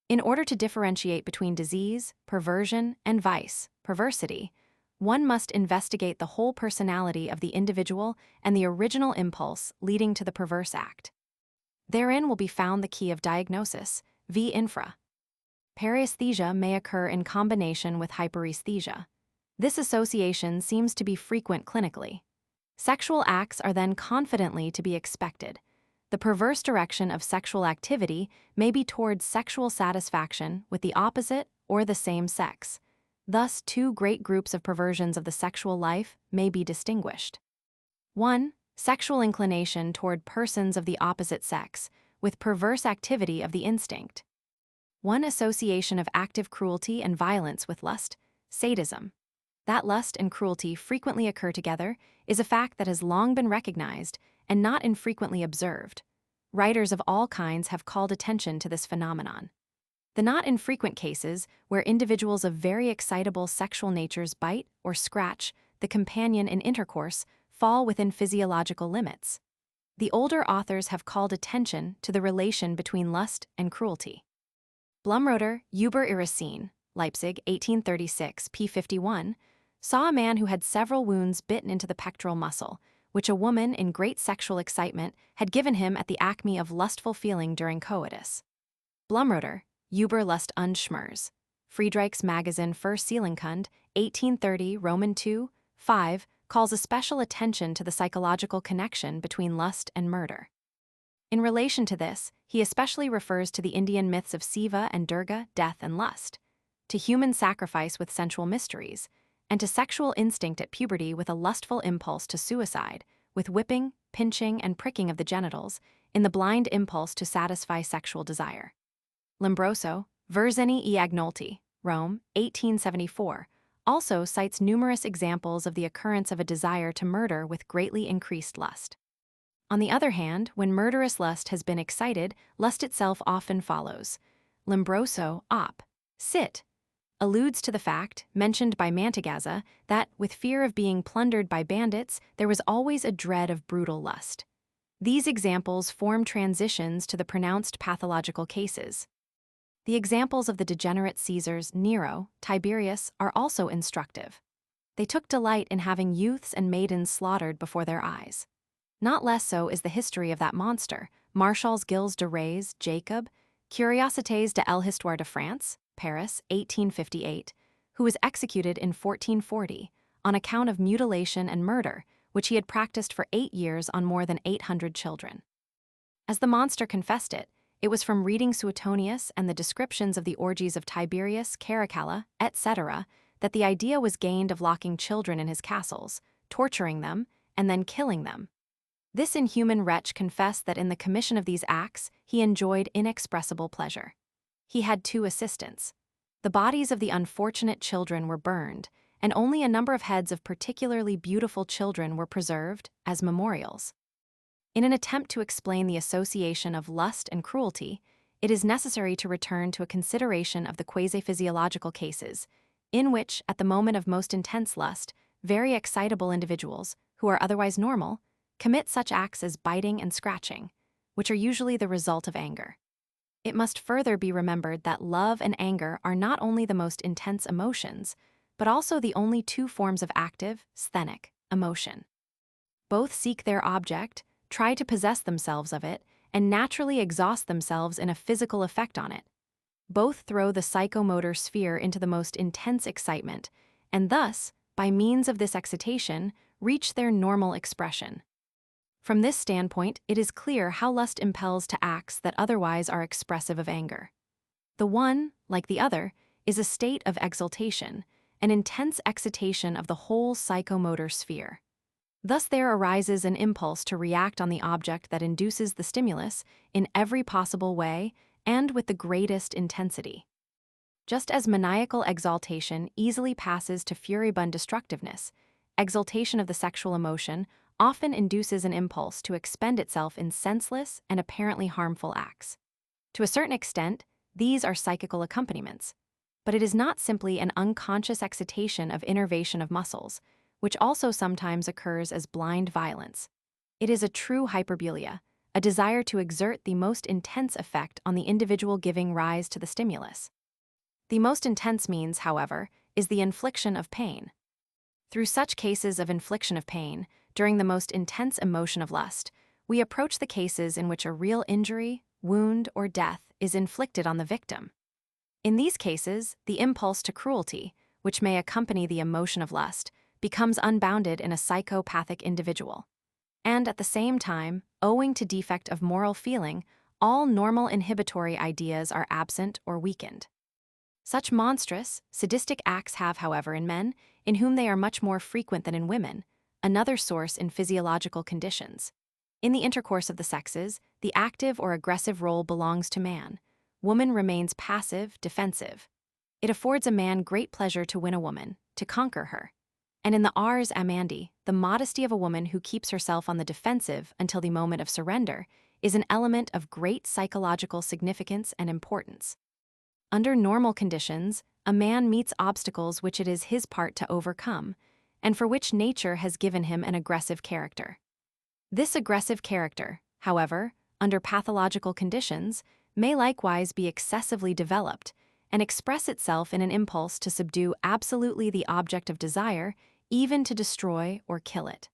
S1: In order to differentiate between disease, perversion, and vice, perversity, one must investigate the whole personality of the individual and the original impulse leading to the perverse act. Therein will be found the key of diagnosis, v. infra. Paresthesia may occur in combination with hyperesthesia. This association seems to be frequent clinically. Sexual acts are then confidently to be expected. The perverse direction of sexual activity may be towards sexual satisfaction with the opposite or the same sex. Thus, two great groups of perversions of the sexual life may be distinguished. 1. Sexual inclination toward persons of the opposite sex, with perverse activity of the instinct. 1. Association of active cruelty and violence with lust, sadism. That lust and cruelty frequently occur together is a fact that has long been recognized and not infrequently observed. Writers of all kinds have called attention to this phenomenon. The not infrequent cases where individuals of very excitable sexual natures bite or scratch the companion in intercourse fall within physiological limits. The older authors have called attention to the relation between lust and cruelty. Blumroder, Über Irrsin, Leipzig, 1836, p. 51, saw a man who had several wounds bitten into the pectoral muscle, which a woman in great sexual excitement had given him at the acme of lustful feeling during coitus. Blumroder, Über Lust und Schmerz, Friedrichs Magazin für Seelenkunde, 1830, Roman 2, 5, calls a special attention to the psychological connection between lust and murder. In relation to this, he especially refers to the Indian myths of Siva and Durga, death and lust, to human sacrifice with sensual mysteries, and to sexual instinct at puberty with a lustful impulse to suicide, with whipping, pinching, and pricking of the genitals, in the blind impulse to satisfy sexual desire. Lombroso, Verzenni e Agnolti, Rome, 1874, also cites numerous examples of the occurrence of a desire to murder with greatly increased lust. On the other hand, when murderous lust has been excited, lust itself often follows. Lombroso, op. Cit. alludes to the fact, mentioned by Mantegazza, that, with fear of being plundered by bandits, there was always a dread of brutal lust. These examples form transitions to the pronounced pathological cases. The examples of the degenerate Caesars Nero, Tiberius are also instructive. They took delight in having youths and maidens slaughtered before their eyes. Not less so is the history of that monster, Marshals Gilles de Rais, Jacob, Curiosités de l'Histoire de France, Paris, 1858, who was executed in 1440 on account of mutilation and murder, which he had practiced for 8 years on more than 800 children. As the monster confessed it was from reading Suetonius and the descriptions of the orgies of Tiberius, Caracalla, etc., that the idea was gained of locking children in his castles, torturing them, and then killing them. This inhuman wretch confessed that in the commission of these acts he enjoyed inexpressible pleasure. He had 2 assistants. The bodies of the unfortunate children were burned, and only a number of heads of particularly beautiful children were preserved as memorials. In an attempt to explain the association of lust and cruelty, it is necessary to return to a consideration of the quasi-physiological cases, in which, at the moment of most intense lust, very excitable individuals, who are otherwise normal, commit such acts as biting and scratching, which are usually the result of anger. It must further be remembered that love and anger are not only the most intense emotions, but also the only 2 forms of active, sthenic, emotion. Both seek their object, try to possess themselves of it, and naturally exhaust themselves in a physical effect on it. Both throw the psychomotor sphere into the most intense excitement, and thus, by means of this excitation, reach their normal expression. From this standpoint, it is clear how lust impels to acts that otherwise are expressive of anger. The one, like the other, is a state of exaltation, an intense excitation of the whole psychomotor sphere. Thus there arises an impulse to react on the object that induces the stimulus in every possible way and with the greatest intensity. Just as maniacal exaltation easily passes to furibund destructiveness, exaltation of the sexual emotion often induces an impulse to expend itself in senseless and apparently harmful acts. To a certain extent, these are psychical accompaniments, but it is not simply an unconscious excitation of innervation of muscles, which also sometimes occurs as blind violence. It is a true hyperbulia, a desire to exert the most intense effect on the individual giving rise to the stimulus. The most intense means, however, is the infliction of pain. Through such cases of infliction of pain, during the most intense emotion of lust, we approach the cases in which a real injury, wound, or death is inflicted on the victim. In these cases, the impulse to cruelty, which may accompany the emotion of lust, becomes unbounded in a psychopathic individual. And at the same time, owing to defect of moral feeling, all normal inhibitory ideas are absent or weakened. Such monstrous, sadistic acts have, however, in men, in whom they are much more frequent than in women, another source in physiological conditions. In the intercourse of the sexes, the active or aggressive role belongs to man. Woman remains passive, defensive. It affords a man great pleasure to win a woman, to conquer her. And in the ars amandi, the modesty of a woman who keeps herself on the defensive until the moment of surrender is an element of great psychological significance and importance. Under normal conditions, a man meets obstacles which it is his part to overcome, and for which nature has given him an aggressive character. This aggressive character, however, under pathological conditions, may likewise be excessively developed and express itself in an impulse to subdue absolutely the object of desire, even to destroy or kill it.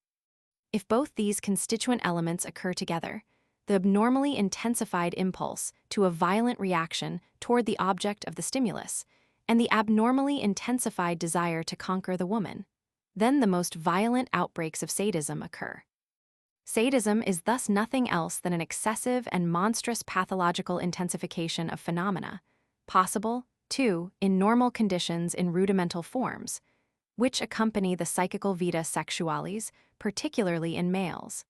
S1: If both these constituent elements occur together, the abnormally intensified impulse to a violent reaction toward the object of the stimulus, and the abnormally intensified desire to conquer the woman, then the most violent outbreaks of sadism occur. Sadism is thus nothing else than an excessive and monstrous pathological intensification of phenomena, possible, too, in normal conditions in rudimental forms, which accompany the psychical vita sexualis, particularly in males.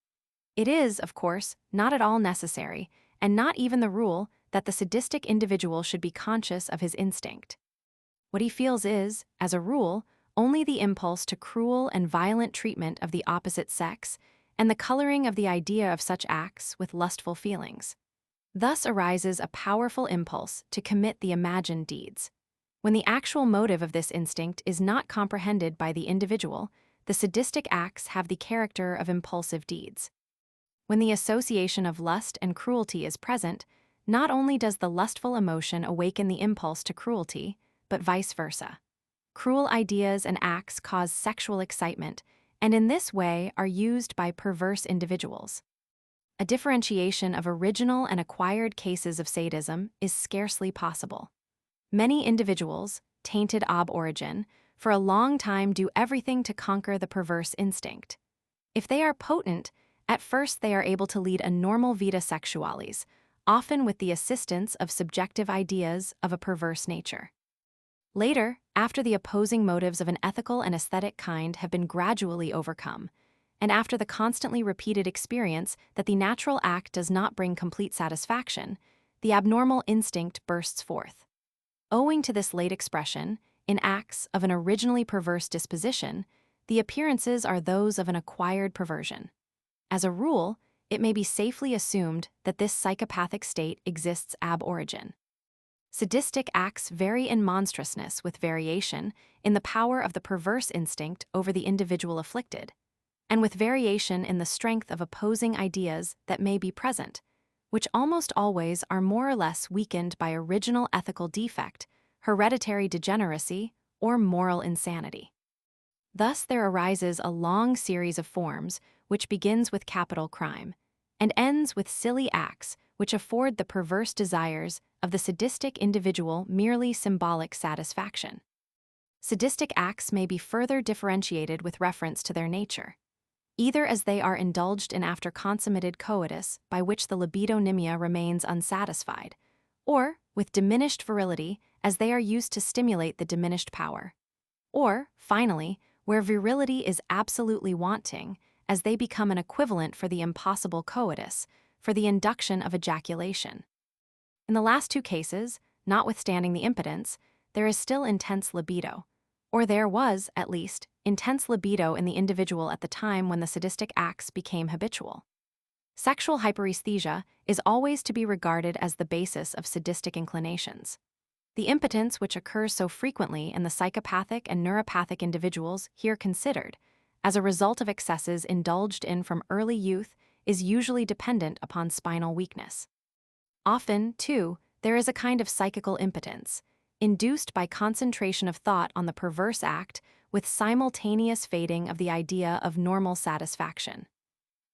S1: It is, of course, not at all necessary, and not even the rule, that the sadistic individual should be conscious of his instinct. What he feels is, as a rule, only the impulse to cruel and violent treatment of the opposite sex, and the coloring of the idea of such acts with lustful feelings. Thus arises a powerful impulse to commit the imagined deeds. When the actual motive of this instinct is not comprehended by the individual, the sadistic acts have the character of impulsive deeds. When the association of lust and cruelty is present, not only does the lustful emotion awaken the impulse to cruelty, but vice versa. Cruel ideas and acts cause sexual excitement, and in this way are used by perverse individuals. A differentiation of original and acquired cases of sadism is scarcely possible. Many individuals, tainted ab origin, for a long time do everything to conquer the perverse instinct. If they are potent, at first they are able to lead a normal vita sexualis, often with the assistance of subjective ideas of a perverse nature. Later, after the opposing motives of an ethical and aesthetic kind have been gradually overcome, and after the constantly repeated experience that the natural act does not bring complete satisfaction, the abnormal instinct bursts forth. Owing to this late expression, in acts of an originally perverse disposition, the appearances are those of an acquired perversion. As a rule, it may be safely assumed that this psychopathic state exists ab origin. Sadistic acts vary in monstrousness with variation in the power of the perverse instinct over the individual afflicted, and with variation in the strength of opposing ideas that may be present, which almost always are more or less weakened by original ethical defect, hereditary degeneracy, or moral insanity. Thus there arises a long series of forms which begins with capital crime, and ends with silly acts which afford the perverse desires of the sadistic individual merely symbolic satisfaction. Sadistic acts may be further differentiated with reference to their nature, either as they are indulged in after consummated coitus by which the libidonymia remains unsatisfied, or with diminished virility as they are used to stimulate the diminished power, or, finally, where virility is absolutely wanting, as they become an equivalent for the impossible coitus, for the induction of ejaculation. In the last two cases, notwithstanding the impotence, there is still intense libido, or there was, at least, intense libido in the individual at the time when the sadistic acts became habitual. Sexual hyperesthesia is always to be regarded as the basis of sadistic inclinations. The impotence which occurs so frequently in the psychopathic and neuropathic individuals here considered, as a result of excesses indulged in from early youth, is usually dependent upon spinal weakness. Often, too, there is a kind of psychical impotence, induced by concentration of thought on the perverse act with simultaneous fading of the idea of normal satisfaction.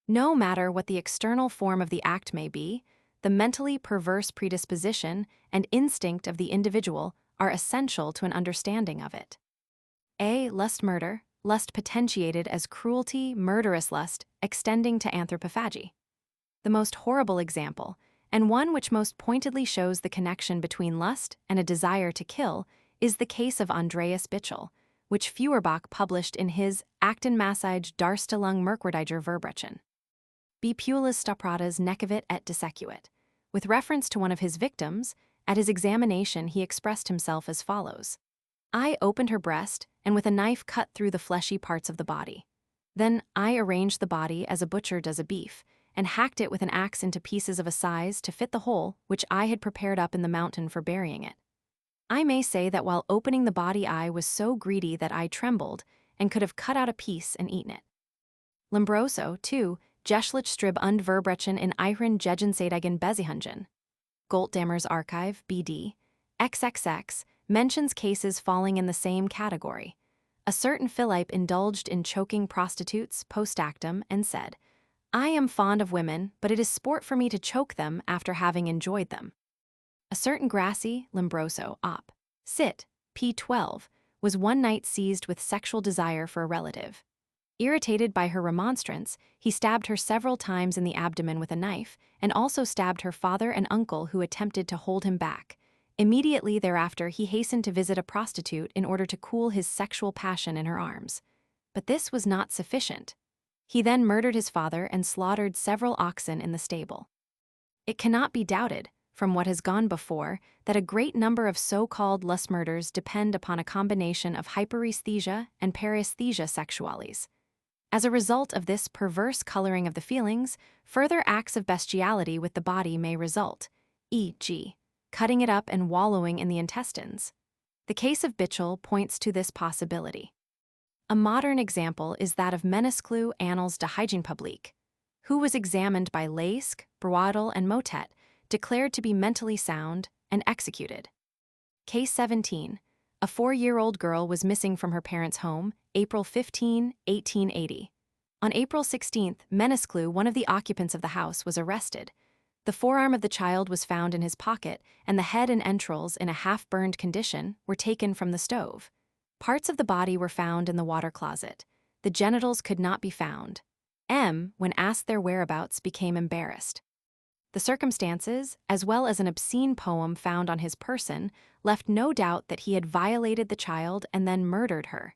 S1: No matter what the external form of the act may be, the mentally perverse predisposition and instinct of the individual are essential to an understanding of it. A. Lust murder, lust potentiated as cruelty, murderous lust, extending to anthropophagy. The most horrible example, and one which most pointedly shows the connection between lust and a desire to kill, is the case of Andreas Bichel, which Feuerbach published in his Aktenmassage Darstellung merkwürdiger Verbrechen. Bepulis Stopratas Neckevit et Dissecuit. With reference to one of his victims, at his examination he expressed himself as follows. I opened her breast and with a knife cut through the fleshy parts of the body. Then I arranged the body as a butcher does a beef, and hacked it with an axe into pieces of a size to fit the hole which I had prepared up in the mountain for burying it. I may say that while opening the body I was so greedy that I trembled, and could have cut out a piece and eaten it. Lombroso, too, Geschlecht Strib und Verbrechen in Ihren Gegenseitigen Beziehungen. Goltdammer's Archive, BD, XXX, mentions cases falling in the same category. A certain Philippe indulged in choking prostitutes post-actum and said, I am fond of women, but it is sport for me to choke them after having enjoyed them. A certain Grassi, Lombroso, Op. Cit. p. 12, was one night seized with sexual desire for a relative. Irritated by her remonstrance, he stabbed her several times in the abdomen with a knife, and also stabbed her father and uncle who attempted to hold him back. Immediately thereafter he hastened to visit a prostitute in order to cool his sexual passion in her arms. But this was not sufficient. He then murdered his father and slaughtered several oxen in the stable. It cannot be doubted, from what has gone before, that a great number of so-called lust murders depend upon a combination of hyperesthesia and paresthesia sexualis. As a result of this perverse coloring of the feelings, further acts of bestiality with the body may result, e.g., cutting it up and wallowing in the intestines. The case of Bichel points to this possibility. A modern example is that of Menesclou Annals de Hygiene Publique, who was examined by Laisk, Broadel, and Motet, declared to be mentally sound, and executed. Case 17. A 4-year-old girl was missing from her parents' home, April 15, 1880. On April 16, Menesclou, one of the occupants of the house, was arrested. The forearm of the child was found in his pocket, and the head and entrails, in a half-burned condition, were taken from the stove. Parts of the body were found in the water closet. The genitals could not be found. M, when asked their whereabouts, became embarrassed. The circumstances, as well as an obscene poem found on his person, left no doubt that he had violated the child and then murdered her.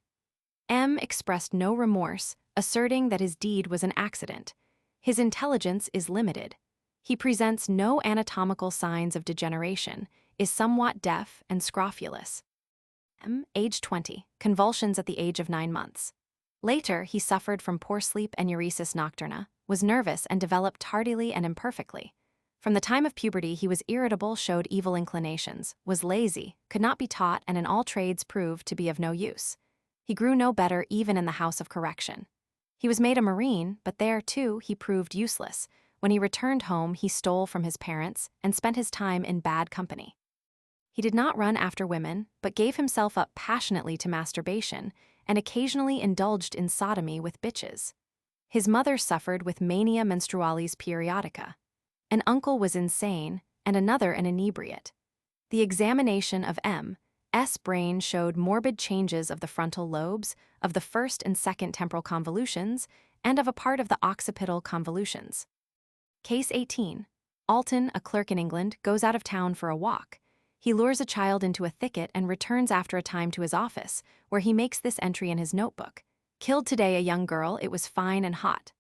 S1: M expressed no remorse, asserting that his deed was an accident. His intelligence is limited. He presents no anatomical signs of degeneration, is somewhat deaf and scrofulous. M, age 20, convulsions at the age of 9 months. Later, he suffered from poor sleep and enuresis nocturna, was nervous and developed tardily and imperfectly. From the time of puberty he was irritable, showed evil inclinations, was lazy, could not be taught, and in all trades proved to be of no use. He grew no better even in the house of correction. He was made a marine, but there, too, he proved useless. When he returned home he stole from his parents and spent his time in bad company. He did not run after women, but gave himself up passionately to masturbation, and occasionally indulged in sodomy with bitches. His mother suffered with mania menstrualis periodica. An uncle was insane, and another an inebriate. The examination of M.'s brain showed morbid changes of the frontal lobes, of the first and second temporal convolutions, and of a part of the occipital convolutions. Case 18. Alton, a clerk in England, goes out of town for a walk. He lures a child into a thicket and returns after a time to his office, where he makes this entry in his notebook. Killed today a young girl, it was fine and hot.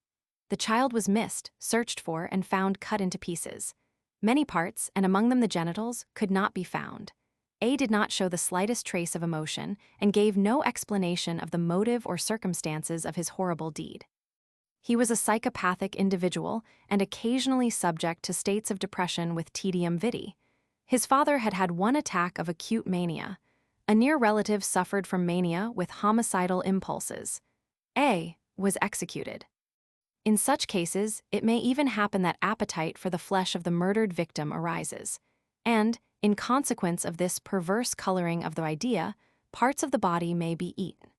S1: The child was missed, searched for, and found cut into pieces. Many parts, and among them the genitals, could not be found. A did not show the slightest trace of emotion and gave no explanation of the motive or circumstances of his horrible deed. He was a psychopathic individual and occasionally subject to states of depression with tedium vitae. His father had had one attack of acute mania. A near relative suffered from mania with homicidal impulses. A was executed. In such cases, it may even happen that appetite for the flesh of the murdered victim arises, and, in consequence of this perverse coloring of the idea, parts of the body may be eaten.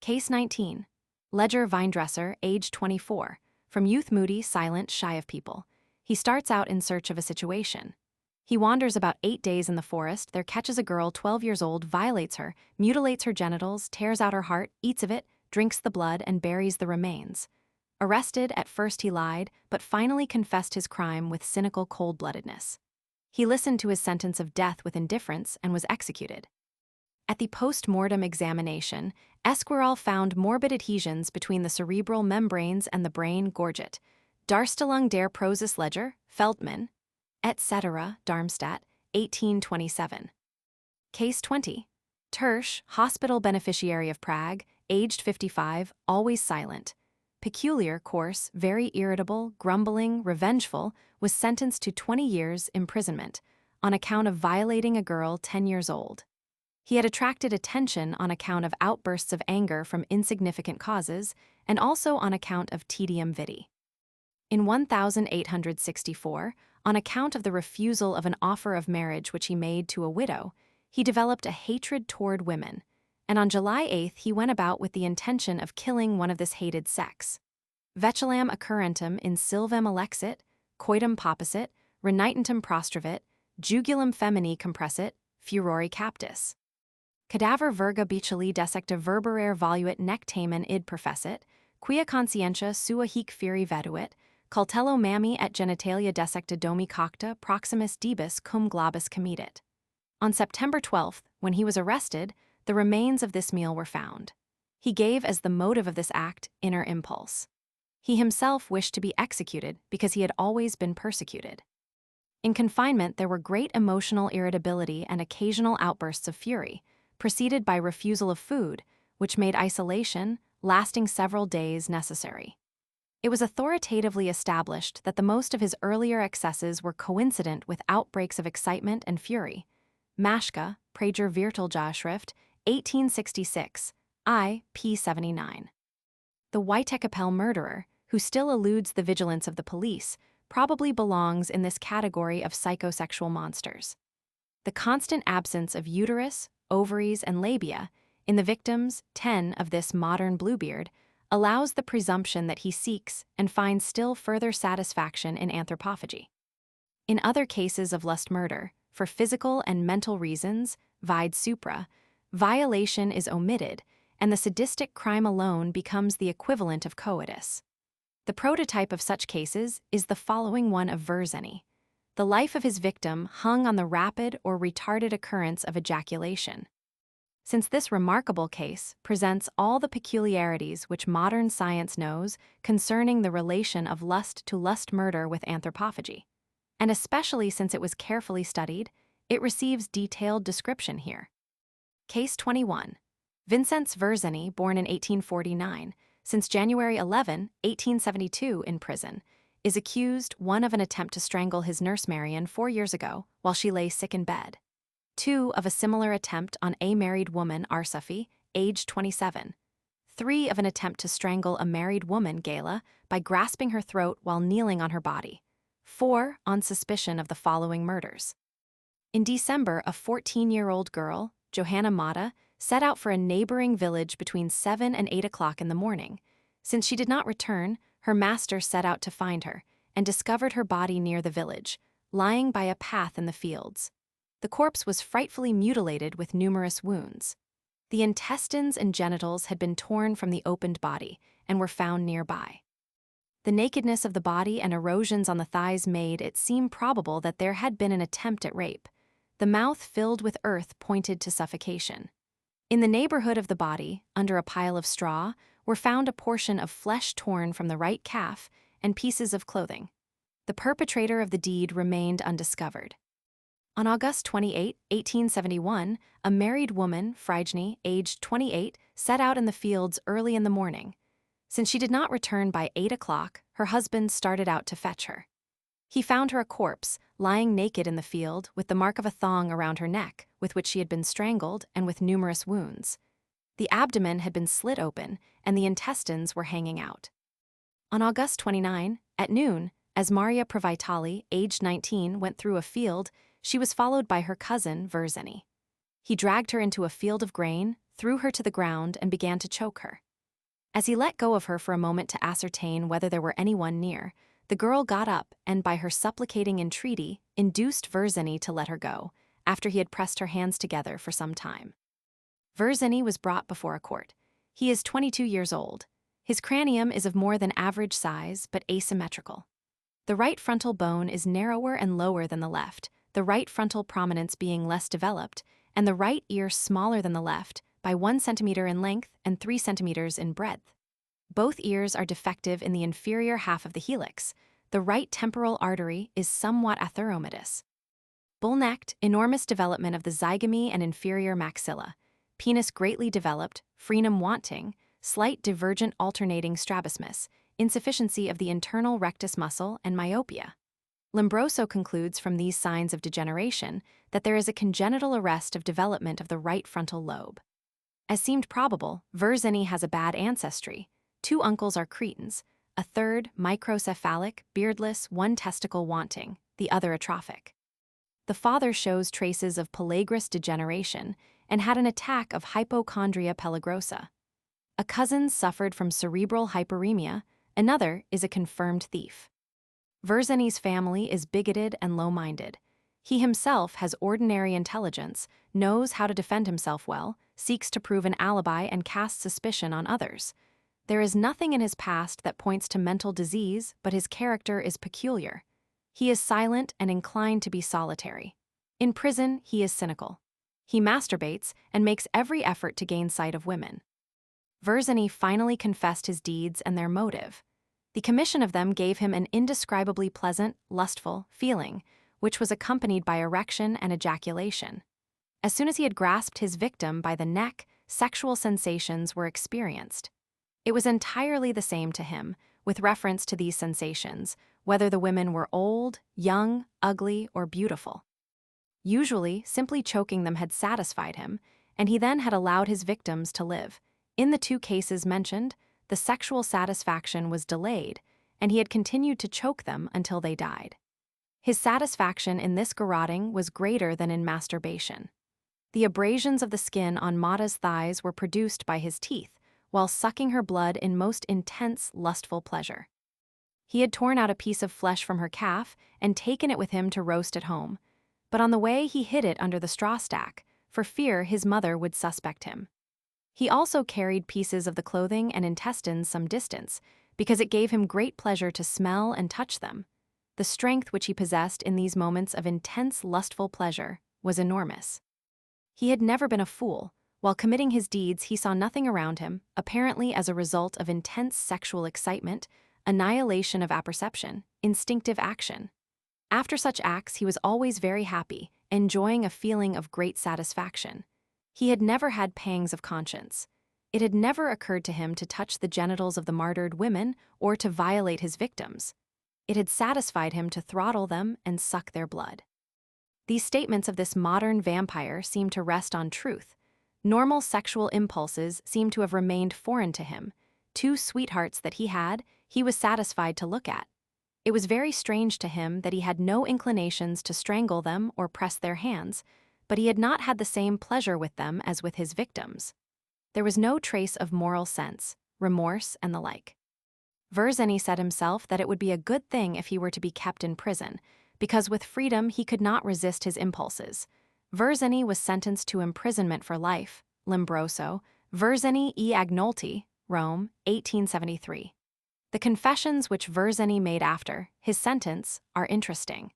S1: Case 19. Ledger Vinedresser, age 24, from youth moody, silent, shy of people. He starts out in search of a situation. He wanders about 8 days in the forest, there catches a girl 12 years old, violates her, mutilates her genitals, tears out her heart, eats of it, drinks the blood, and buries the remains. Arrested, at first he lied, but finally confessed his crime with cynical cold-bloodedness. He listened to his sentence of death with indifference and was executed. At the post-mortem examination, Esquirol found morbid adhesions between the cerebral membranes and the brain gorget. Darstellung der Prozess Ledger, Feldman, etc., Darmstadt, 1827. Case 20. Tersch, hospital beneficiary of Prague, aged 55, always silent. Peculiar, coarse, very irritable, grumbling, revengeful, was sentenced to 20 years imprisonment on account of violating a girl 10 years old. He had attracted attention on account of outbursts of anger from insignificant causes and also on account of tedium vitae. In 1864, on account of the refusal of an offer of marriage which he made to a widow, he developed a hatred toward women, and on July 8 he went about with the intention of killing one of this hated sex. Vecelam occurrentum in silvem alexit, coitum poposit, renitentum prostravit, jugulum femini compressit, furori captis. Cadaver virga biceli desecta verberare voluit nec tamen id professit, quia conscientia sua hic feri veduit, cultello mammi et genitalia desecta domi cocta proximus debis cum globus comedit. On September 12, when he was arrested, the remains of this meal were found. He gave as the motive of this act inner impulse. He himself wished to be executed because he had always been persecuted. In confinement, there were great emotional irritability and occasional outbursts of fury, preceded by refusal of food, which made isolation, lasting several days, necessary. It was authoritatively established that the most of his earlier excesses were coincident with outbreaks of excitement and fury. Maschke, Prager Vierteljahrschrift, 1866, I.P. 79. The Whitekapelle murderer, who still eludes the vigilance of the police, probably belongs in this category of psychosexual monsters. The constant absence of uterus, ovaries, and labia in the victims, 10 of this modern Bluebeard, allows the presumption that he seeks and finds still further satisfaction in anthropophagy. In other cases of lust murder, for physical and mental reasons, vide supra, violation is omitted, and the sadistic crime alone becomes the equivalent of coitus. The prototype of such cases is the following one of Verzeni. The life of his victim hung on the rapid or retarded occurrence of ejaculation. Since this remarkable case presents all the peculiarities which modern science knows concerning the relation of lust to lust murder with anthropophagy, and especially since it was carefully studied, it receives detailed description here. Case 21. Vincenz Verzeni, born in 1849, since January 11, 1872, in prison, is accused, 1, of an attempt to strangle his nurse Marion 4 years ago while she lay sick in bed. 2, of a similar attempt on a married woman, Arsafi, aged 27. 3, of an attempt to strangle a married woman, Gala, by grasping her throat while kneeling on her body. 4, on suspicion of the following murders. In December, a 14-year-old girl, Johanna Mata, set out for a neighboring village between 7 and 8 o'clock in the morning. Since she did not return, her master set out to find her and discovered her body near the village, lying by a path in the fields. The corpse was frightfully mutilated with numerous wounds. The intestines and genitals had been torn from the opened body and were found nearby. The nakedness of the body and erosions on the thighs made it seem probable that there had been an attempt at rape. The mouth filled with earth pointed to suffocation. In the neighborhood of the body, under a pile of straw, were found a portion of flesh torn from the right calf and pieces of clothing. The perpetrator of the deed remained undiscovered. On August 28, 1871, a married woman, Fragment, aged 28, set out in the fields early in the morning. Since she did not return by 8 o'clock, her husband started out to fetch her. He found her a corpse, lying naked in the field, with the mark of a thong around her neck, with which she had been strangled, and with numerous wounds. The abdomen had been slit open, and the intestines were hanging out. On August 29, at noon, as Maria Pravitali, aged 19, went through a field, she was followed by her cousin, Verzeni. He dragged her into a field of grain, threw her to the ground, and began to choke her. As he let go of her for a moment to ascertain whether there were anyone near, the girl got up and, by her supplicating entreaty, induced Verzeni to let her go, after he had pressed her hands together for some time. Verzeni was brought before a court. He is 22 years old. His cranium is of more than average size, but asymmetrical. The right frontal bone is narrower and lower than the left, the right frontal prominence being less developed, and the right ear smaller than the left by 1 centimeter in length and 3 centimeters in breadth. Both ears are defective in the inferior half of the helix. The right temporal artery is somewhat atheromatous. Bull-necked, enormous development of the zygamy and inferior maxilla. Penis greatly developed, frenum wanting, slight divergent alternating strabismus, insufficiency of the internal rectus muscle, and myopia. Lombroso concludes from these signs of degeneration that there is a congenital arrest of development of the right frontal lobe. As seemed probable, Verzeni has a bad ancestry. 2 uncles are cretins, a third, microcephalic, beardless, 1 testicle wanting, the other atrophic. The father shows traces of pellagrous degeneration and had an attack of hypochondria pellagrosa. A cousin suffered from cerebral hyperemia, another is a confirmed thief. Verzeni's family is bigoted and low-minded. He himself has ordinary intelligence, knows how to defend himself well, seeks to prove an alibi, and casts suspicion on others. There is nothing in his past that points to mental disease, but his character is peculiar. He is silent and inclined to be solitary. In prison, he is cynical. He masturbates and makes every effort to gain sight of women. Verzeni finally confessed his deeds and their motive. The commission of them gave him an indescribably pleasant, lustful feeling, which was accompanied by erection and ejaculation. As soon as he had grasped his victim by the neck, sexual sensations were experienced. It was entirely the same to him, with reference to these sensations, whether the women were old, young, ugly, or beautiful. Usually, simply choking them had satisfied him, and he then had allowed his victims to live. In the 2 cases mentioned, the sexual satisfaction was delayed, and he had continued to choke them until they died. His satisfaction in this garroting was greater than in masturbation. The abrasions of the skin on Mata's thighs were produced by his teeth, while sucking her blood in most intense, lustful pleasure. He had torn out a piece of flesh from her calf and taken it with him to roast at home, but on the way he hid it under the straw stack, for fear his mother would suspect him. He also carried pieces of the clothing and intestines some distance, because it gave him great pleasure to smell and touch them. The strength which he possessed in these moments of intense lustful pleasure was enormous. He had never been a fool. While committing his deeds, he saw nothing around him, apparently as a result of intense sexual excitement, annihilation of apperception, instinctive action. After such acts, he was always very happy, enjoying a feeling of great satisfaction. He had never had pangs of conscience. It had never occurred to him to touch the genitals of the martyred women or to violate his victims. It had satisfied him to throttle them and suck their blood. These statements of this modern vampire seem to rest on truth. Normal sexual impulses seem to have remained foreign to him. 2 sweethearts that he was satisfied to look at. It was very strange to him that he had no inclinations to strangle them or press their hands, but he had not had the same pleasure with them as with his victims. There was no trace of moral sense, remorse, and the like. Verzeni said himself that it would be a good thing if he were to be kept in prison, because with freedom he could not resist his impulses. Verzeni was sentenced to imprisonment for life. Lombroso, Verzeni e Agnolti, Rome, 1873. The confessions which Verzeni made after his sentence are interesting.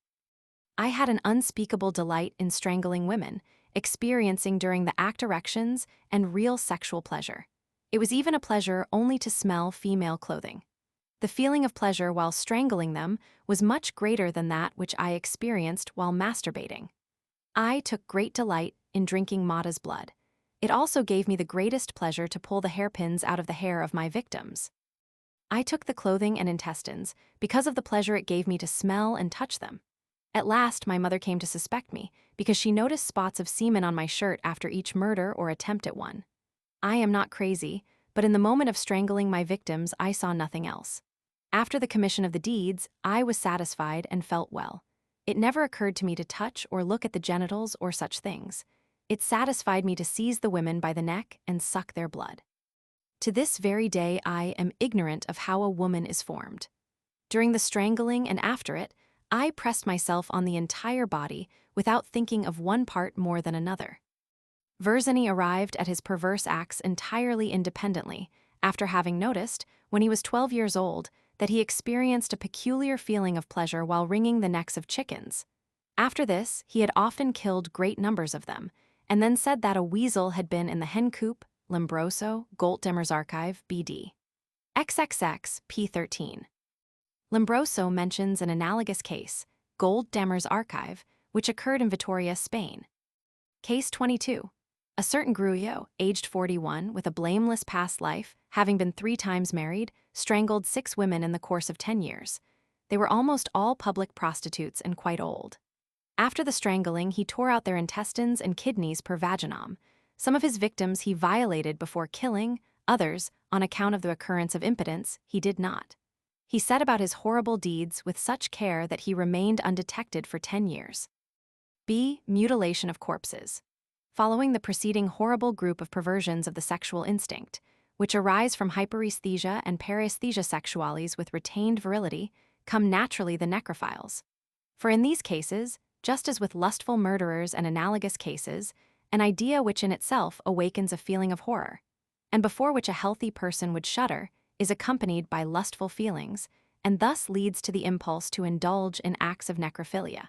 S1: I had an unspeakable delight in strangling women, experiencing during the act erections and real sexual pleasure. It was even a pleasure only to smell female clothing. The feeling of pleasure while strangling them was much greater than that which I experienced while masturbating. I took great delight in drinking Mata's blood. It also gave me the greatest pleasure to pull the hairpins out of the hair of my victims. I took the clothing and intestines because of the pleasure it gave me to smell and touch them. At last, my mother came to suspect me because she noticed spots of semen on my shirt after each murder or attempt at one. I am not crazy, but in the moment of strangling my victims, I saw nothing else. After the commission of the deeds, I was satisfied and felt well. It never occurred to me to touch or look at the genitals or such things. It satisfied me to seize the women by the neck and suck their blood. To this very day, I am ignorant of how a woman is formed. During the strangling and after it, I pressed myself on the entire body without thinking of one part more than another. Verzani arrived at his perverse acts entirely independently, after having noticed, when he was 12 years old, that he experienced a peculiar feeling of pleasure while wringing the necks of chickens. After this, he had often killed great numbers of them, and then said that a weasel had been in the hen coop, Lombroso, Goltdemmer's Archive, BD. XXX, p13. Lombroso mentions an analogous case, Goltdemmer's Archive, which occurred in Vitoria, Spain. Case 22. A certain Grullo, aged 41, with a blameless past life, having been 3 times married, strangled 6 women in the course of 10 years. They were almost all public prostitutes and quite old. After the strangling, he tore out their intestines and kidneys per vaginam. Some of his victims he violated before killing, others, on account of the occurrence of impotence, he did not. He set about his horrible deeds with such care that he remained undetected for 10 years. B. Mutilation of corpses. Following the preceding horrible group of perversions of the sexual instinct, which arise from hyperesthesia and paresthesia sexualis with retained virility, come naturally the necrophiles. For in these cases, just as with lustful murderers and analogous cases, an idea which in itself awakens a feeling of horror, and before which a healthy person would shudder, is accompanied by lustful feelings, and thus leads to the impulse to indulge in acts of necrophilia.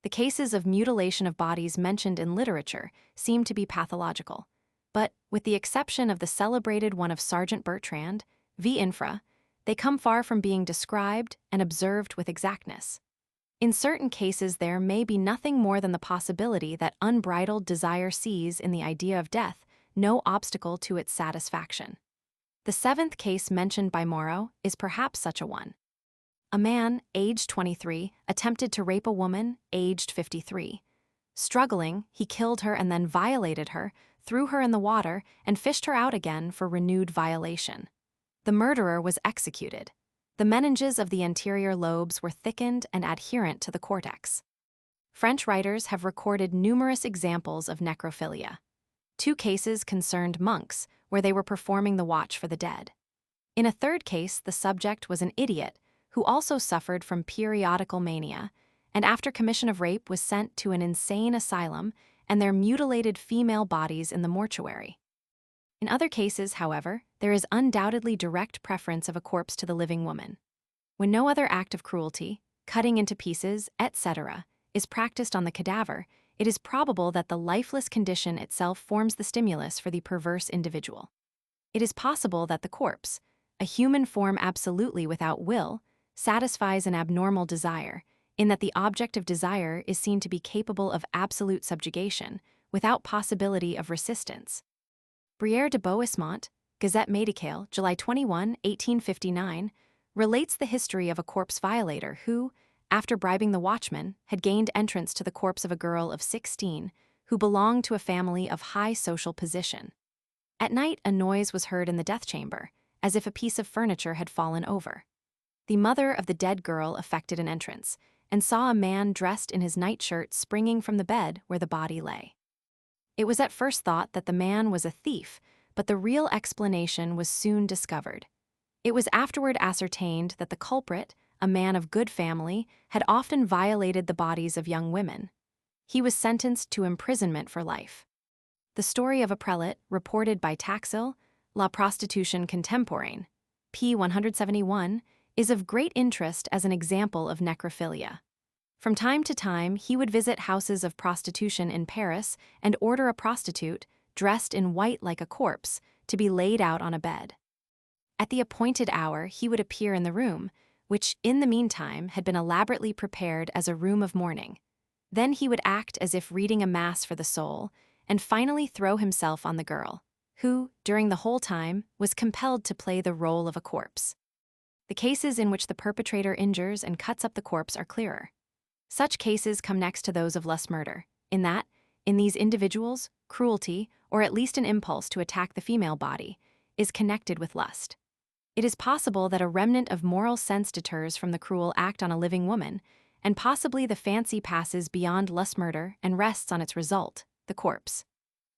S1: The cases of mutilation of bodies mentioned in literature seem to be pathological, but, with the exception of the celebrated one of Sergeant Bertrand, v. Infra, they come far from being described and observed with exactness. In certain cases there may be nothing more than the possibility that unbridled desire sees in the idea of death no obstacle to its satisfaction. The 7th case mentioned by Morrow is perhaps such a one. A man, aged 23, attempted to rape a woman, aged 53. Struggling, he killed her and then violated her, threw her in the water, and fished her out again for renewed violation. The murderer was executed. The meninges of the anterior lobes were thickened and adherent to the cortex. French writers have recorded numerous examples of necrophilia. 2 cases concerned monks, where they were performing the watch for the dead. In a 3rd case, the subject was an idiot who also suffered from periodical mania, and after commission of rape was sent to an insane asylum and their mutilated female bodies in the mortuary. In other cases, however, there is undoubtedly direct preference of a corpse to the living woman. When no other act of cruelty, cutting into pieces, etc., is practiced on the cadaver, it is probable that the lifeless condition itself forms the stimulus for the perverse individual. It is possible that the corpse, a human form absolutely without will, satisfies an abnormal desire, in that the object of desire is seen to be capable of absolute subjugation, without possibility of resistance. Brière de Boismont, Gazette Médicale, July 21, 1859, relates the history of a corpse violator who, after bribing the watchman, had gained entrance to the corpse of a girl of 16 who belonged to a family of high social position. At night, a noise was heard in the death chamber, as if a piece of furniture had fallen over. The mother of the dead girl effected an entrance, and saw a man dressed in his nightshirt springing from the bed where the body lay. It was at first thought that the man was a thief, but the real explanation was soon discovered. It was afterward ascertained that the culprit, a man of good family, had often violated the bodies of young women. He was sentenced to imprisonment for life. The story of a prelate, reported by Taxil, La Prostitution Contemporaine, p. 171, is of great interest as an example of necrophilia. From time to time, he would visit houses of prostitution in Paris and order a prostitute, dressed in white like a corpse, to be laid out on a bed. At the appointed hour, he would appear in the room, which, in the meantime, had been elaborately prepared as a room of mourning. Then he would act as if reading a mass for the soul, and finally throw himself on the girl, who, during the whole time, was compelled to play the role of a corpse. The cases in which the perpetrator injures and cuts up the corpse are clearer. Such cases come next to those of lust murder, in that, in these individuals, cruelty, or at least an impulse to attack the female body, is connected with lust. It is possible that a remnant of moral sense deters from the cruel act on a living woman, and possibly the fancy passes beyond lust murder and rests on its result, the corpse.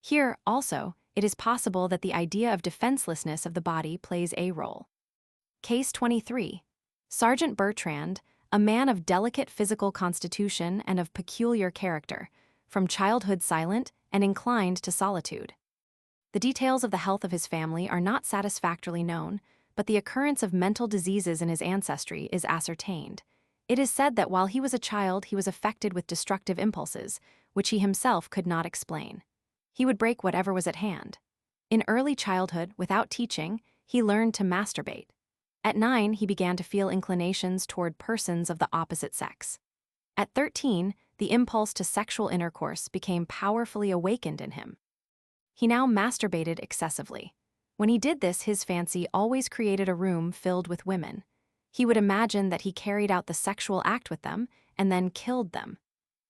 S1: Here, also, it is possible that the idea of defenselessness of the body plays a role. Case 23. Sergeant Bertrand, a man of delicate physical constitution and of peculiar character, from childhood silent and inclined to solitude. The details of the health of his family are not satisfactorily known, but the occurrence of mental diseases in his ancestry is ascertained. It is said that while he was a child, he was affected with destructive impulses, which he himself could not explain. He would break whatever was at hand. In early childhood, without teaching, he learned to masturbate. At 9, he began to feel inclinations toward persons of the opposite sex. At 13, the impulse to sexual intercourse became powerfully awakened in him. He now masturbated excessively. When he did this, his fancy always created a room filled with women. He would imagine that he carried out the sexual act with them and then killed them.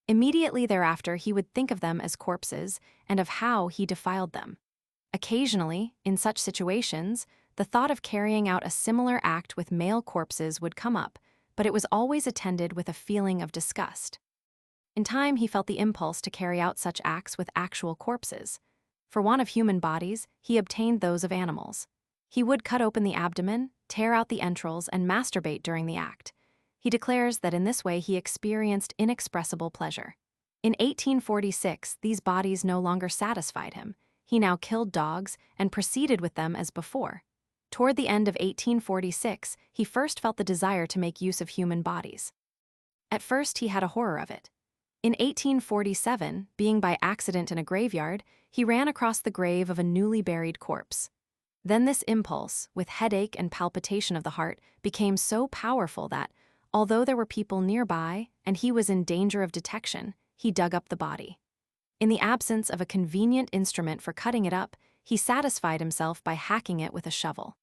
S1: Immediately thereafter, he would think of them as corpses and of how he defiled them. Occasionally, in such situations, the thought of carrying out a similar act with male corpses would come up, but it was always attended with a feeling of disgust. In time, he felt the impulse to carry out such acts with actual corpses. For want of human bodies, he obtained those of animals. He would cut open the abdomen, tear out the entrails, and masturbate during the act. He declares that in this way he experienced inexpressible pleasure. In 1846, these bodies no longer satisfied him. He now killed dogs and proceeded with them as before. Toward the end of 1846, he first felt the desire to make use of human bodies. At first, he had a horror of it. In 1847, being by accident in a graveyard, he ran across the grave of a newly buried corpse. Then this impulse, with headache and palpitation of the heart, became so powerful that, although there were people nearby and he was in danger of detection, he dug up the body. In the absence of a convenient instrument for cutting it up, he satisfied himself by hacking it with a shovel.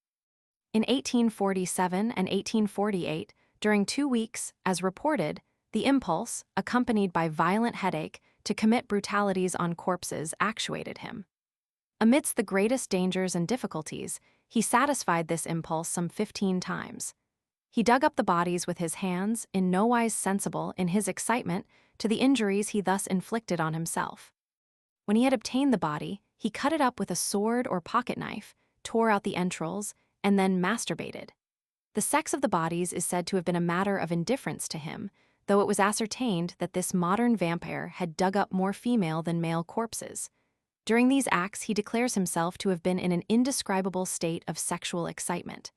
S1: In 1847 and 1848, during 2 weeks, as reported, the impulse, accompanied by violent headache, to commit brutalities on corpses actuated him. Amidst the greatest dangers and difficulties, he satisfied this impulse some 15 times. He dug up the bodies with his hands, in no wise sensible, in his excitement, to the injuries he thus inflicted on himself. When he had obtained the body, he cut it up with a sword or pocket knife, tore out the entrails, and then masturbated. The sex of the bodies is said to have been a matter of indifference to him, though it was ascertained that this modern vampire had dug up more female than male corpses. During these acts, he declares himself to have been in an indescribable state of sexual excitement.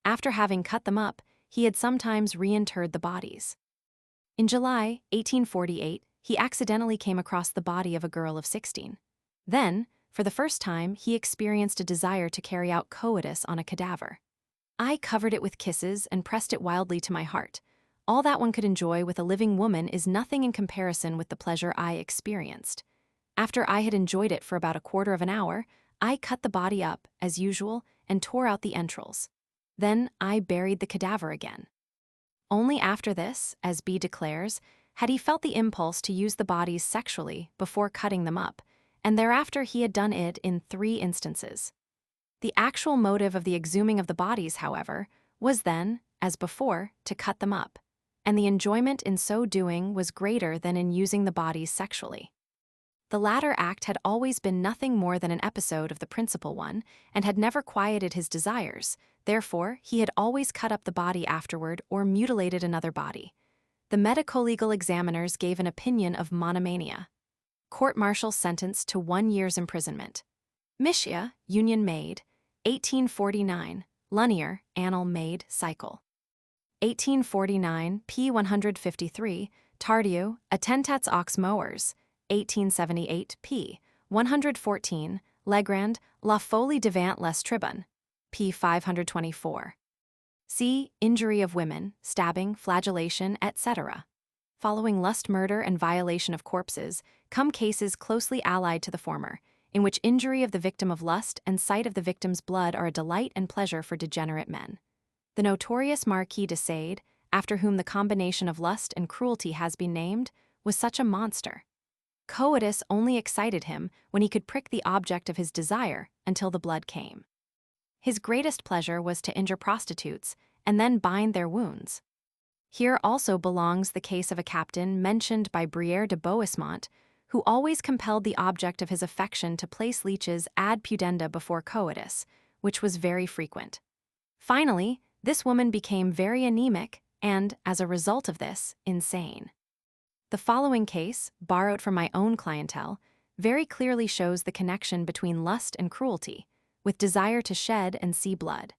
S1: After having cut them up, he had sometimes reinterred the bodies. In July 1848, he accidentally came across the body of a girl of 16. Then, for the first time, he experienced a desire to carry out coitus on a cadaver. I covered it with kisses and pressed it wildly to my heart. All that one could enjoy with a living woman is nothing in comparison with the pleasure I experienced. After I had enjoyed it for about a quarter of an hour, I cut the body up, as usual, and tore out the entrails. Then I buried the cadaver again. Only after this, as B declares, had he felt the impulse to use the bodies sexually before cutting them up, and thereafter he had done it in 3 instances. The actual motive of the exhuming of the bodies, however, was then, as before, to cut them up, and the enjoyment in so doing was greater than in using the bodies sexually. The latter act had always been nothing more than an episode of the principal one, and had never quieted his desires. Therefore, he had always cut up the body afterward or mutilated another body. The medico-legal examiners gave an opinion of monomania. Court-martial sentenced to 1 year's imprisonment. Mishia, Union Maid, 1849, Lunier, Annal Maid, Cycle. 1849, p. 153, Tardieu, Attentats aux Mowers, 1878, p. 114, Legrand, La Folie devant les Tribunes, p. 524. C. Injury of women, stabbing, flagellation, etc. following lust murder and violation of corpses, come cases closely allied to the former, in which injury of the victim of lust and sight of the victim's blood are a delight and pleasure for degenerate men. The notorious Marquis de Sade, after whom the combination of lust and cruelty has been named, was such a monster. Coitus only excited him when he could prick the object of his desire until the blood came. His greatest pleasure was to injure prostitutes and then bind their wounds. Here also belongs the case of a captain mentioned by Briere de Boismont, who always compelled the object of his affection to place leeches ad pudenda before coitus, which was very frequent. Finally, this woman became very anemic and, as a result of this, insane. The following case, borrowed from my own clientele, very clearly shows the connection between lust and cruelty, with desire to shed and see blood.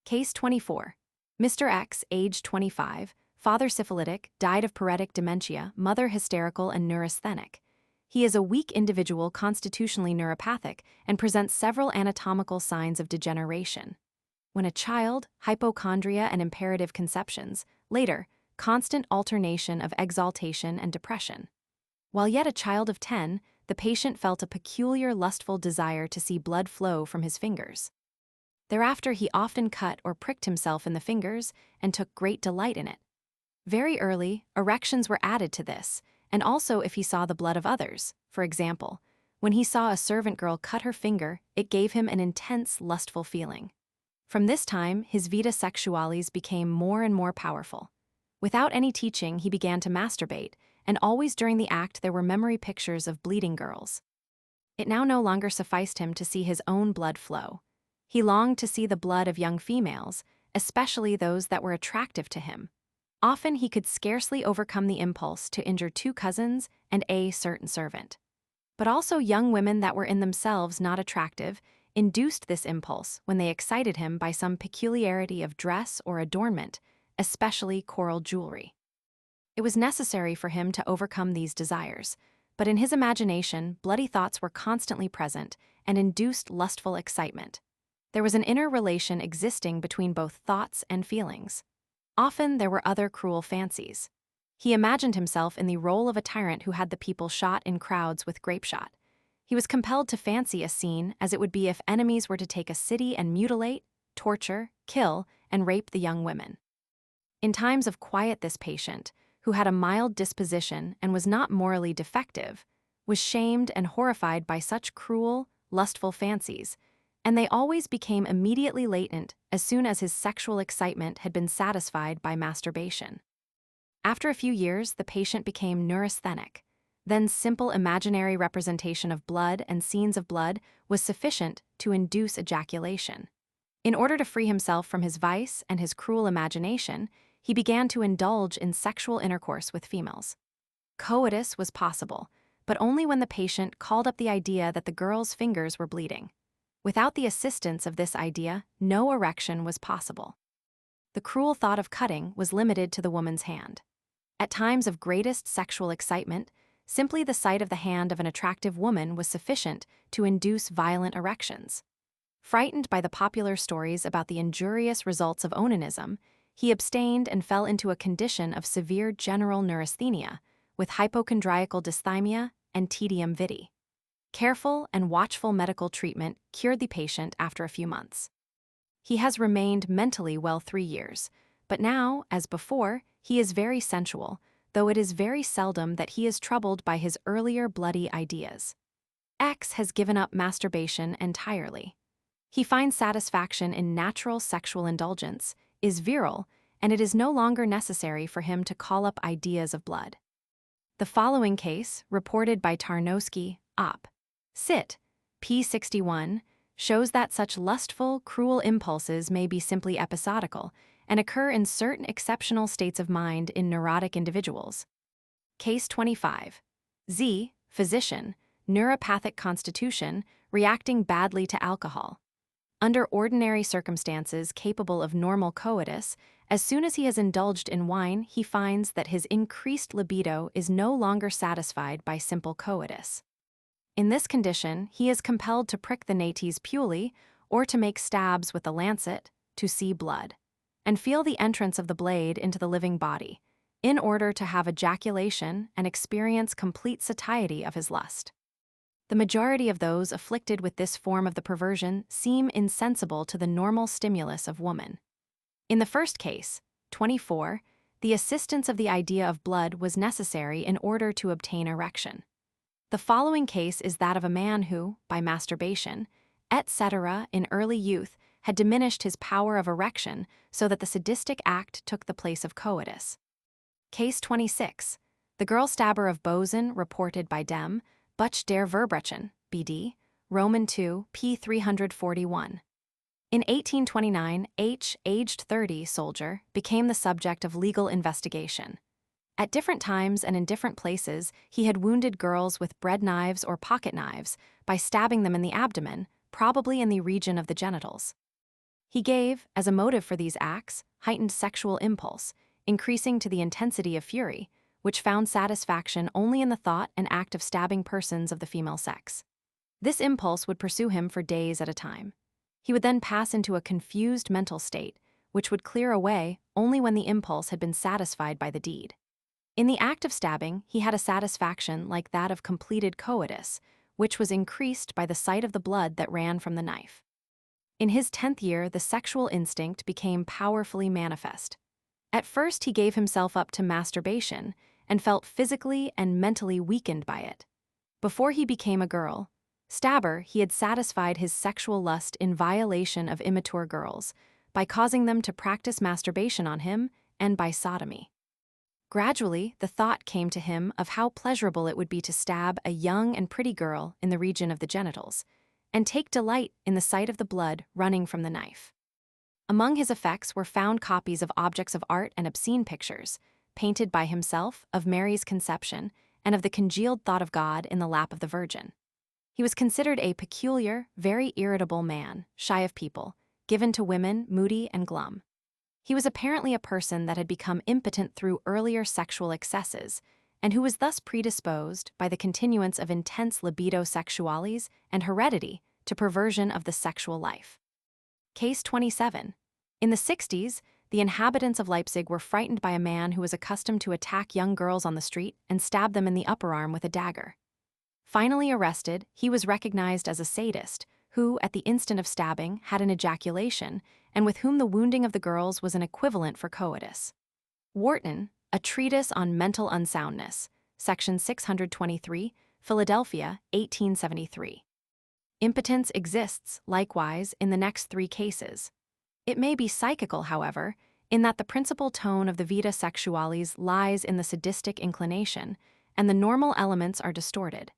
S1: Case 24. Mr. X, age 25, father syphilitic, died of paretic dementia, mother hysterical and neurasthenic. He is a weak individual constitutionally neuropathic and presents several anatomical signs of degeneration. When a child, hypochondria and imperative conceptions, later, constant alternation of exaltation and depression. While yet a child of 10, the patient felt a peculiar lustful desire to see blood flow from his fingers. Thereafter he often cut or pricked himself in the fingers and took great delight in it. Very early, erections were added to this, and also if he saw the blood of others. For example, when he saw a servant girl cut her finger, it gave him an intense lustful feeling. From this time, his vita sexualis became more and more powerful. Without any teaching, he began to masturbate, and always during the act there were memory pictures of bleeding girls. It now no longer sufficed him to see his own blood flow. He longed to see the blood of young females, especially those that were attractive to him. Often he could scarcely overcome the impulse to injure 2 cousins and a certain servant. But also young women that were in themselves not attractive induced this impulse when they excited him by some peculiarity of dress or adornment, especially coral jewelry. It was necessary for him to overcome these desires, but in his imagination, bloody thoughts were constantly present and induced lustful excitement. There was an inner relation existing between both thoughts and feelings. Often there were other cruel fancies. He imagined himself in the role of a tyrant who had the people shot in crowds with grapeshot. He was compelled to fancy a scene as it would be if enemies were to take a city and mutilate, torture, kill, and rape the young women. In times of quiet, this patient, who had a mild disposition and was not morally defective, was shamed and horrified by such cruel, lustful fancies, and they always became immediately latent as soon as his sexual excitement had been satisfied by masturbation. After a few years, the patient became neurasthenic. Then simple imaginary representation of blood and scenes of blood was sufficient to induce ejaculation. In order to free himself from his vice and his cruel imagination, he began to indulge in sexual intercourse with females. Coitus was possible, but only when the patient called up the idea that the girl's fingers were bleeding. Without the assistance of this idea, no erection was possible. The cruel thought of cutting was limited to the woman's hand. At times of greatest sexual excitement, simply the sight of the hand of an attractive woman was sufficient to induce violent erections. Frightened by the popular stories about the injurious results of onanism, he abstained and fell into a condition of severe general neurasthenia, with hypochondriacal dysthymia and tedium vitae. Careful and watchful medical treatment cured the patient after a few months. He has remained mentally well 3 years, but now, as before, he is very sensual, though it is very seldom that he is troubled by his earlier bloody ideas. X has given up masturbation entirely. He finds satisfaction in natural sexual indulgence, is virile, and it is no longer necessary for him to call up ideas of blood. The following case, reported by Tarnowski, Op. Cit. p. 61, shows that such lustful, cruel impulses may be simply episodical and occur in certain exceptional states of mind in neurotic individuals. Case 25. Z, physician, neuropathic constitution, reacting badly to alcohol. Under ordinary circumstances capable of normal coitus, as soon as he has indulged in wine, he finds that his increased libido is no longer satisfied by simple coitus. In this condition, he is compelled to prick the nates puli, or to make stabs with the lancet, to see blood, and feel the entrance of the blade into the living body, in order to have ejaculation and experience complete satiety of his lust. The majority of those afflicted with this form of the perversion seem insensible to the normal stimulus of woman. In the first case, 24, the assistance of the idea of blood was necessary in order to obtain erection. The following case is that of a man who, by masturbation, etc., in early youth, had diminished his power of erection so that the sadistic act took the place of coitus. Case 26. The girl stabber of Bozen reported by Dem, Butch der Verbrechen, BD, Roman 2, p. 341. In 1829, H., aged 30, soldier, became the subject of legal investigation. At different times and in different places, he had wounded girls with bread knives or pocket knives by stabbing them in the abdomen, probably in the region of the genitals. He gave, as a motive for these acts, heightened sexual impulse, increasing to the intensity of fury, which found satisfaction only in the thought and act of stabbing persons of the female sex. This impulse would pursue him for days at a time. He would then pass into a confused mental state, which would clear away only when the impulse had been satisfied by the deed. In the act of stabbing, he had a satisfaction like that of completed coitus, which was increased by the sight of the blood that ran from the knife. In his 10th year, the sexual instinct became powerfully manifest. At first, he gave himself up to masturbation and felt physically and mentally weakened by it. Before he became a girl stabber, he had satisfied his sexual lust in violation of immature girls by causing them to practice masturbation on him and by sodomy. Gradually, the thought came to him of how pleasurable it would be to stab a young and pretty girl in the region of the genitals, and take delight in the sight of the blood running from the knife. Among his effects were found copies of objects of art and obscene pictures, painted by himself, of Mary's conception, and of the congealed thought of God in the lap of the Virgin. He was considered a peculiar, very irritable man, shy of people, given to women, moody and glum. He was apparently a person that had become impotent through earlier sexual excesses, and who was thus predisposed, by the continuance of intense libido sexualis and heredity, to perversion of the sexual life. Case 27. In the 60s, the inhabitants of Leipzig were frightened by a man who was accustomed to attack young girls on the street and stab them in the upper arm with a dagger. Finally arrested, he was recognized as a sadist, who, at the instant of stabbing, had an ejaculation, and with whom the wounding of the girls was an equivalent for coitus. Wharton, A Treatise on Mental Unsoundness, section 623, Philadelphia, 1873. Impotence exists, likewise, in the next 3 cases. It may be psychical, however, in that the principal tone of the vita sexualis lies in the sadistic inclination, and the normal elements are distorted.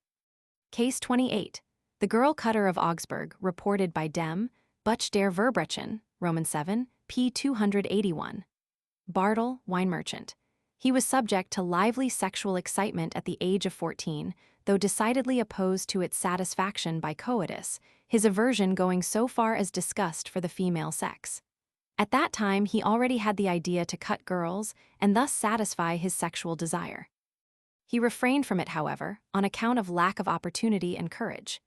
S1: Case 28. The girl cutter of Augsburg, reported by Dem, Butch der Verbrechen, Roman 7, p. 281. Bartel, wine merchant. He was subject to lively sexual excitement at the age of 14, though decidedly opposed to its satisfaction by coitus, his aversion going so far as disgust for the female sex. At that time, he already had the idea to cut girls and thus satisfy his sexual desire. He refrained from it, however, on account of lack of opportunity and courage.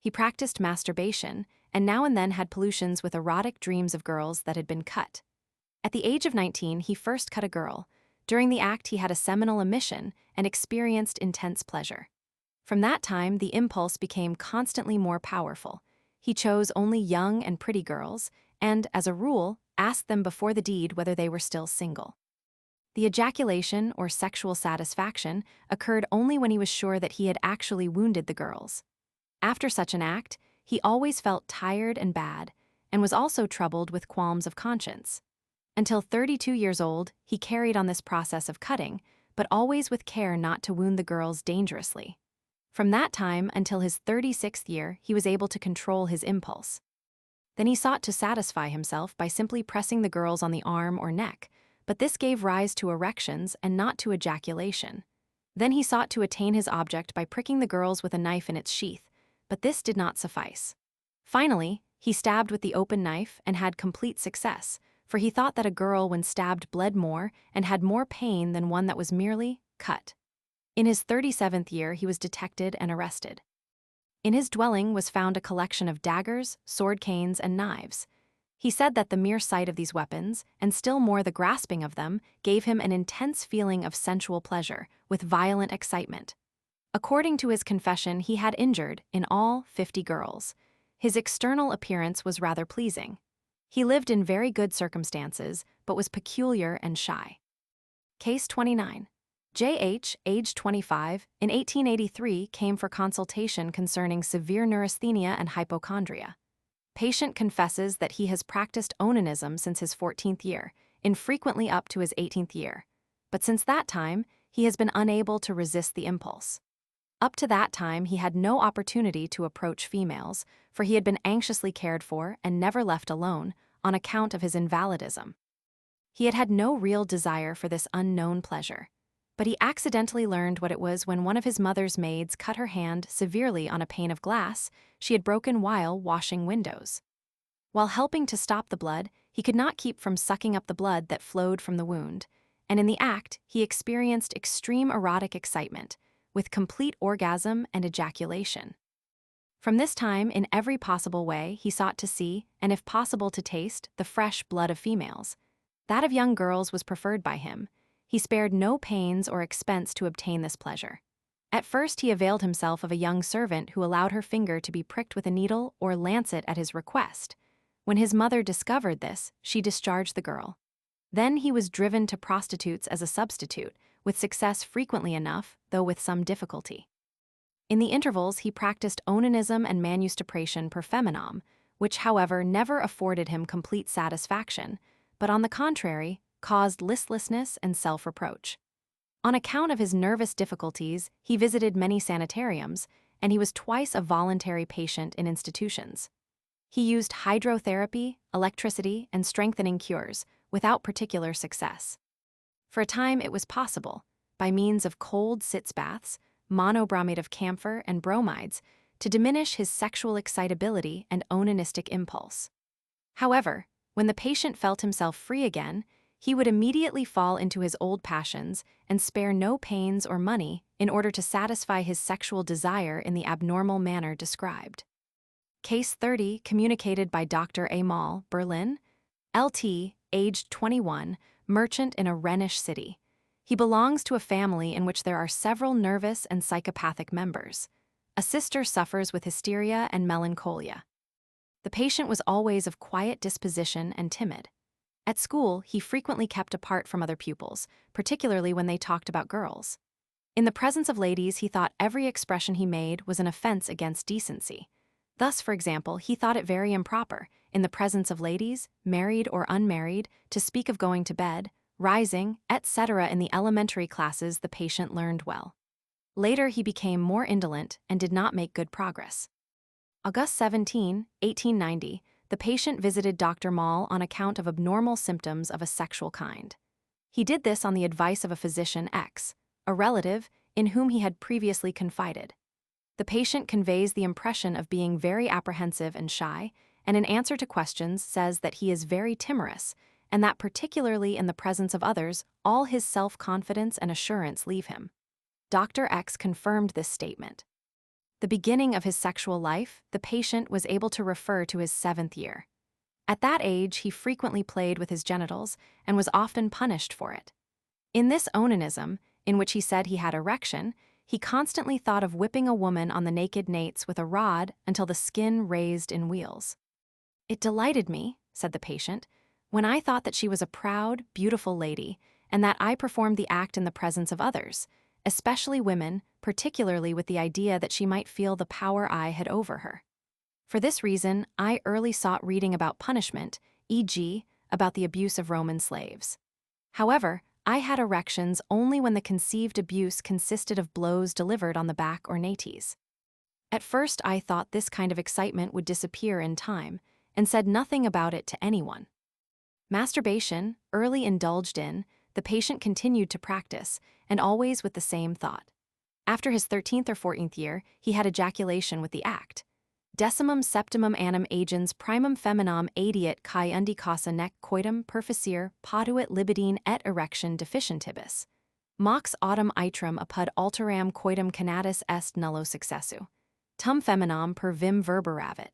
S1: He practiced masturbation, and now and then had pollutions with erotic dreams of girls that had been cut. At the age of 19, he first cut a girl. During the act, he had a seminal emission and experienced intense pleasure. From that time, the impulse became constantly more powerful. He chose only young and pretty girls, and, as a rule, asked them before the deed whether they were still single. The ejaculation, or sexual satisfaction, occurred only when he was sure that he had actually wounded the girls. After such an act, he always felt tired and bad, and was also troubled with qualms of conscience. Until 32 years old, he carried on this process of cutting, but always with care not to wound the girls dangerously. From that time until his 36th year, he was able to control his impulse. Then he sought to satisfy himself by simply pressing the girls on the arm or neck, but this gave rise to erections and not to ejaculation. Then he sought to attain his object by pricking the girls with a knife in its sheath, but this did not suffice. Finally, he stabbed with the open knife and had complete success, for he thought that a girl when stabbed bled more and had more pain than one that was merely cut. In his 37th year, he was detected and arrested. In his dwelling was found a collection of daggers, sword canes, and knives. He said that the mere sight of these weapons, and still more the grasping of them, gave him an intense feeling of sensual pleasure, with violent excitement. According to his confession, he had injured, in all, 50 girls. His external appearance was rather pleasing. He lived in very good circumstances, but was peculiar and shy. Case 29. J.H., aged 25, in 1883 came for consultation concerning severe neurasthenia and hypochondria. Patient confesses that he has practiced onanism since his 14th year, infrequently up to his 18th year. But since that time, he has been unable to resist the impulse. Up to that time, he had no opportunity to approach females, for he had been anxiously cared for and never left alone, on account of his invalidism. He had had no real desire for this unknown pleasure, but he accidentally learned what it was when one of his mother's maids cut her hand severely on a pane of glass she had broken while washing windows. While helping to stop the blood, he could not keep from sucking up the blood that flowed from the wound, and in the act, he experienced extreme erotic excitement, with complete orgasm and ejaculation. From this time, in every possible way, he sought to see, and if possible to taste, the fresh blood of females. That of young girls was preferred by him. He spared no pains or expense to obtain this pleasure. At first he availed himself of a young servant who allowed her finger to be pricked with a needle or lancet at his request. When his mother discovered this, she discharged the girl. Then he was driven to prostitutes as a substitute, with success frequently enough, though with some difficulty. In the intervals, he practiced onanism and manustupration per feminam, which, however, never afforded him complete satisfaction, but on the contrary, caused listlessness and self-reproach. On account of his nervous difficulties, he visited many sanitariums, and he was twice a voluntary patient in institutions. He used hydrotherapy, electricity, and strengthening cures, without particular success. For a time it was possible, by means of cold sitz baths, monobromide of camphor, and bromides, to diminish his sexual excitability and onanistic impulse. However, when the patient felt himself free again, he would immediately fall into his old passions and spare no pains or money in order to satisfy his sexual desire in the abnormal manner described. Case 30, communicated by Dr. A. Moll, Berlin. Lt., aged 21, merchant in a Rhenish city. He belongs to a family in which there are several nervous and psychopathic members. A sister suffers with hysteria and melancholia. The patient was always of quiet disposition and timid. At school, he frequently kept apart from other pupils, particularly when they talked about girls. In the presence of ladies, he thought every expression he made was an offense against decency. Thus, for example, he thought it very improper, in the presence of ladies, married or unmarried, to speak of going to bed, rising, etc. In the elementary classes, the patient learned well. Later, he became more indolent and did not make good progress. August 17, 1890, the patient visited Dr. Moll on account of abnormal symptoms of a sexual kind. He did this on the advice of a physician X, a relative, in whom he had previously confided. The patient conveys the impression of being very apprehensive and shy, and in answer to questions says that he is very timorous, and that particularly in the presence of others, all his self-confidence and assurance leave him. Dr. X confirmed this statement. The beginning of his sexual life, the patient was able to refer to his 7th year. At that age, he frequently played with his genitals and was often punished for it. In this onanism, in which he said he had erection, he constantly thought of whipping a woman on the naked nates with a rod until the skin raised in wheels. "It delighted me," said the patient, "when I thought that she was a proud, beautiful lady, and that I performed the act in the presence of others, especially women, particularly with the idea that she might feel the power I had over her. For this reason, I early sought reading about punishment, e.g., about the abuse of Roman slaves. However, I had erections only when the conceived abuse consisted of blows delivered on the back or nates. At first I thought this kind of excitement would disappear in time, and said nothing about it to anyone. Masturbation, early indulged in, the patient continued to practice, and always with the same thought. After his 13th or 14th year, he had ejaculation with the act. Decimum septimum annum agens primum feminam adiet kai undicasa nec coitum perficere potuit libidine et erection deficientibus. Mox autumn itrum apud alteram coitum canatus est nullo successu. Tum feminam per vim verberavit.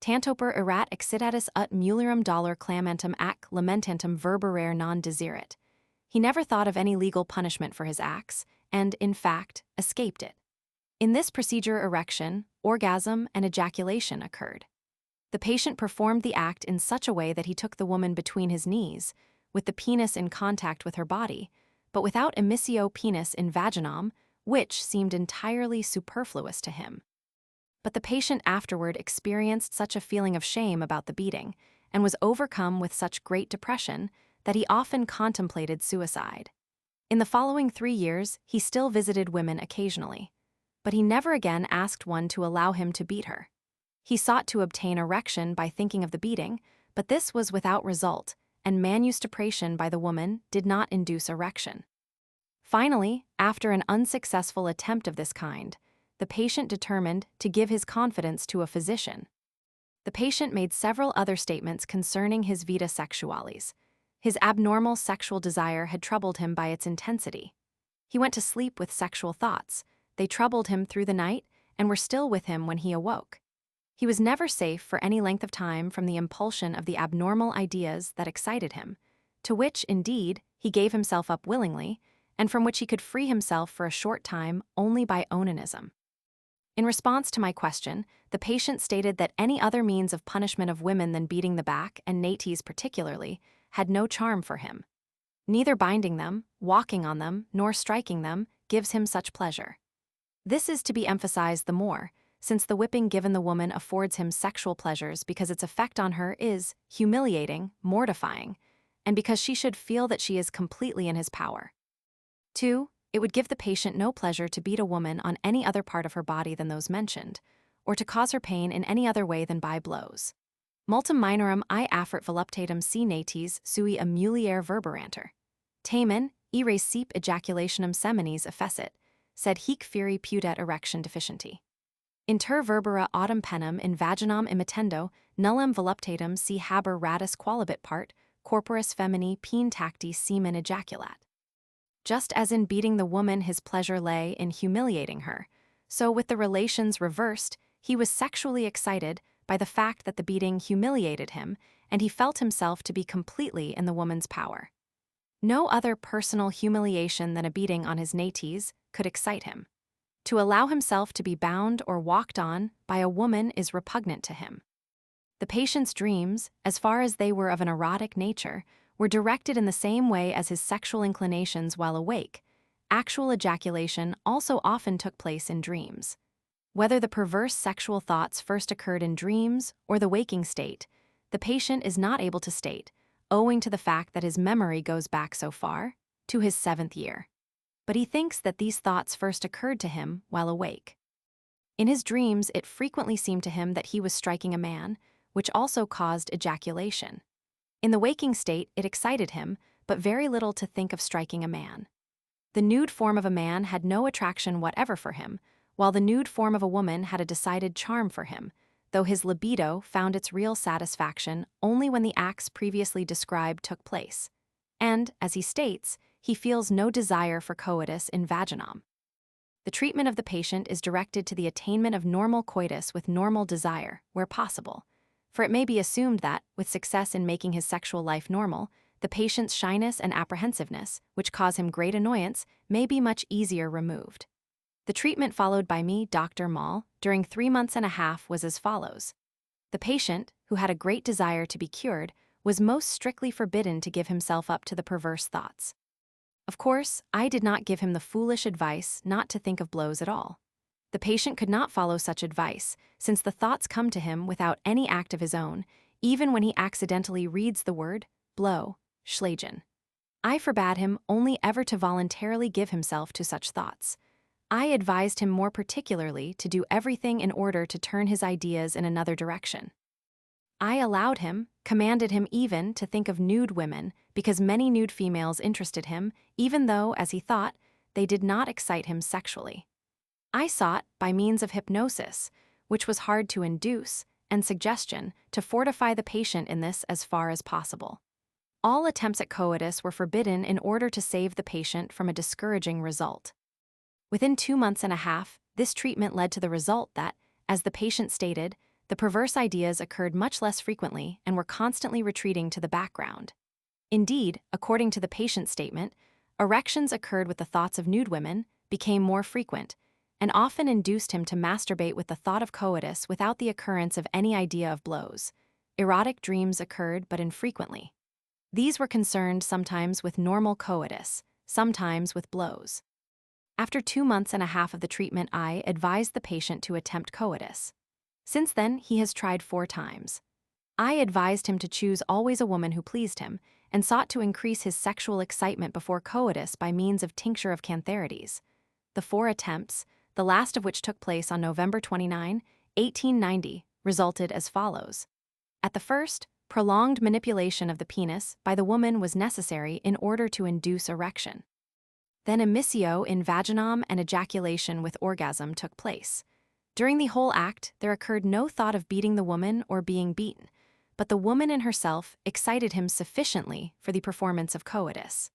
S1: Tantoper erat excitatus ut mulierum dolor clamentum ac lamentantum verberare non desiret. He never thought of any legal punishment for his acts, and, in fact, escaped it. In this procedure, erection, orgasm, and ejaculation occurred. The patient performed the act in such a way that he took the woman between his knees, with the penis in contact with her body, but without emissio penis in vaginam, which seemed entirely superfluous to him. But the patient afterward experienced such a feeling of shame about the beating, and was overcome with such great depression, that he often contemplated suicide. In the following 3 years, he still visited women occasionally, but he never again asked one to allow him to beat her. He sought to obtain erection by thinking of the beating, but this was without result, and manustupration by the woman did not induce erection. Finally, after an unsuccessful attempt of this kind, the patient determined to give his confidence to a physician. The patient made several other statements concerning his vita sexualis. His abnormal sexual desire had troubled him by its intensity. He went to sleep with sexual thoughts. They troubled him through the night and were still with him when he awoke. He was never safe for any length of time from the impulsion of the abnormal ideas that excited him, to which, indeed, he gave himself up willingly, and from which he could free himself for a short time only by onanism. In response to my question, the patient stated that any other means of punishment of women than beating the back, and nates particularly, had no charm for him. Neither binding them, walking on them, nor striking them gives him such pleasure. This is to be emphasized the more, since the whipping given the woman affords him sexual pleasures because its effect on her is humiliating, mortifying, and because she should feel that she is completely in his power. 2. It would give the patient no pleasure to beat a woman on any other part of her body than those mentioned, or to cause her pain in any other way than by blows. Multum minorum I affert voluptatum si nates sui amuliere verberanter. Tamen, ire sep ejaculationum seminis effecit, sed hic feri pudet erection deficienti. Inter verbera autem penum in vaginam imittendo, nullum voluptatum si haber radis qualibit part, corporis femini pene tacti semen ejaculat. Just as in beating the woman his pleasure lay in humiliating her, so with the relations reversed, he was sexually excited by the fact that the beating humiliated him, and he felt himself to be completely in the woman's power. No other personal humiliation than a beating on his nates could excite him. To allow himself to be bound or walked on by a woman is repugnant to him. The patient's dreams, as far as they were of an erotic nature, were directed in the same way as his sexual inclinations while awake. Actual ejaculation also often took place in dreams. Whether the perverse sexual thoughts first occurred in dreams or the waking state, the patient is not able to state, owing to the fact that his memory goes back so far, to his 7th year. But he thinks that these thoughts first occurred to him while awake. In his dreams, it frequently seemed to him that he was striking a man, which also caused ejaculation. In the waking state, it excited him, but very little to think of striking a man. The nude form of a man had no attraction whatever for him, while the nude form of a woman had a decided charm for him, though his libido found its real satisfaction only when the acts previously described took place. And, as he states, he feels no desire for coitus in vaginam. The treatment of the patient is directed to the attainment of normal coitus with normal desire, where possible, for it may be assumed that, with success in making his sexual life normal, the patient's shyness and apprehensiveness, which cause him great annoyance, may be much easier removed. The treatment followed by me, Dr. Moll, during 3 months and a half was as follows. The patient, who had a great desire to be cured, was most strictly forbidden to give himself up to the perverse thoughts. Of course, I did not give him the foolish advice not to think of blows at all. The patient could not follow such advice, since the thoughts come to him without any act of his own, even when he accidentally reads the word, blow, schlagen. I forbade him only ever to voluntarily give himself to such thoughts. I advised him more particularly to do everything in order to turn his ideas in another direction. I allowed him, commanded him even, to think of nude women, because many nude females interested him, even though, as he thought, they did not excite him sexually. I sought, by means of hypnosis, which was hard to induce, and suggestion, to fortify the patient in this as far as possible. All attempts at coitus were forbidden in order to save the patient from a discouraging result. Within 2 months and a half, this treatment led to the result that, as the patient stated, the perverse ideas occurred much less frequently and were constantly retreating to the background. Indeed, according to the patient's statement, erections occurred with the thoughts of nude women, became more frequent, and often induced him to masturbate with the thought of coitus without the occurrence of any idea of blows. Erotic dreams occurred but infrequently. These were concerned sometimes with normal coitus, sometimes with blows. After 2 months and a half of the treatment, I advised the patient to attempt coitus. Since then, he has tried 4 times. I advised him to choose always a woman who pleased him and sought to increase his sexual excitement before coitus by means of tincture of cantharides. The 4 attempts, the last of which took place on November 29, 1890, resulted as follows. At the first, prolonged manipulation of the penis by the woman was necessary in order to induce erection. Then emissio in vaginam and ejaculation with orgasm took place. During the whole act, there occurred no thought of beating the woman or being beaten, but the woman in herself excited him sufficiently for the performance of coitus.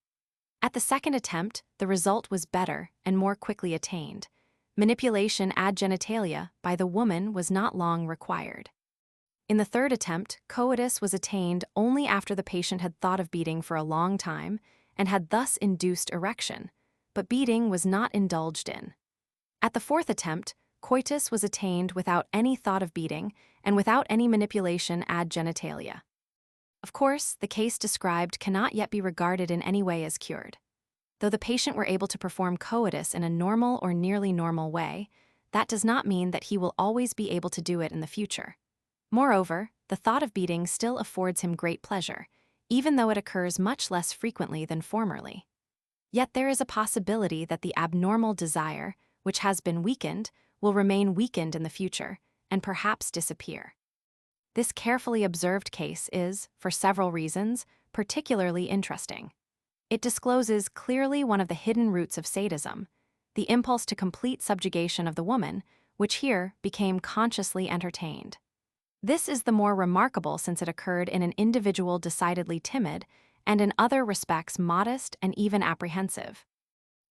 S1: At the second attempt, the result was better and more quickly attained. Manipulation ad genitalia by the woman was not long required. In the third attempt, coitus was attained only after the patient had thought of beating for a long time and had thus induced erection, but beating was not indulged in. At the fourth attempt, coitus was attained without any thought of beating and without any manipulation ad genitalia. Of course, the case described cannot yet be regarded in any way as cured. Though the patient were able to perform coitus in a normal or nearly normal way, that does not mean that he will always be able to do it in the future. Moreover, the thought of beating still affords him great pleasure, even though it occurs much less frequently than formerly. Yet there is a possibility that the abnormal desire, which has been weakened, will remain weakened in the future, and perhaps disappear. This carefully observed case is, for several reasons, particularly interesting. It discloses clearly one of the hidden roots of sadism, the impulse to complete subjugation of the woman, which here became consciously entertained. This is the more remarkable since it occurred in an individual decidedly timid and in other respects modest and even apprehensive.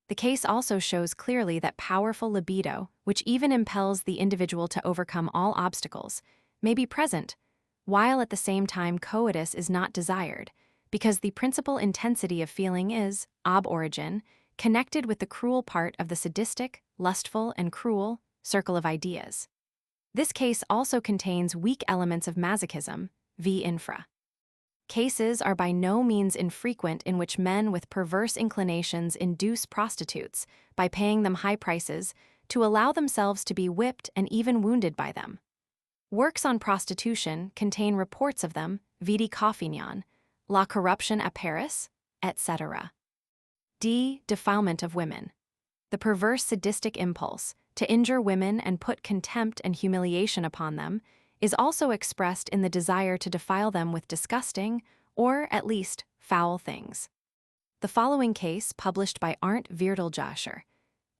S1: The case also shows clearly that powerful libido, which even impels the individual to overcome all obstacles, may be present, while at the same time coitus is not desired, because the principal intensity of feeling is, ab origin, connected with the cruel part of the sadistic, lustful, and cruel circle of ideas. This case also contains weak elements of masochism, v. infra. Cases are by no means infrequent in which men with perverse inclinations induce prostitutes, by paying them high prices, to allow themselves to be whipped and even wounded by them. Works on prostitution contain reports of them, vidi Coffignon, La corruption à Paris, etc. D. Defilement of women. The perverse sadistic impulse, to injure women and put contempt and humiliation upon them, is also expressed in the desire to defile them with disgusting, or at least foul things. The following case, published by Arndt Vierteljacher,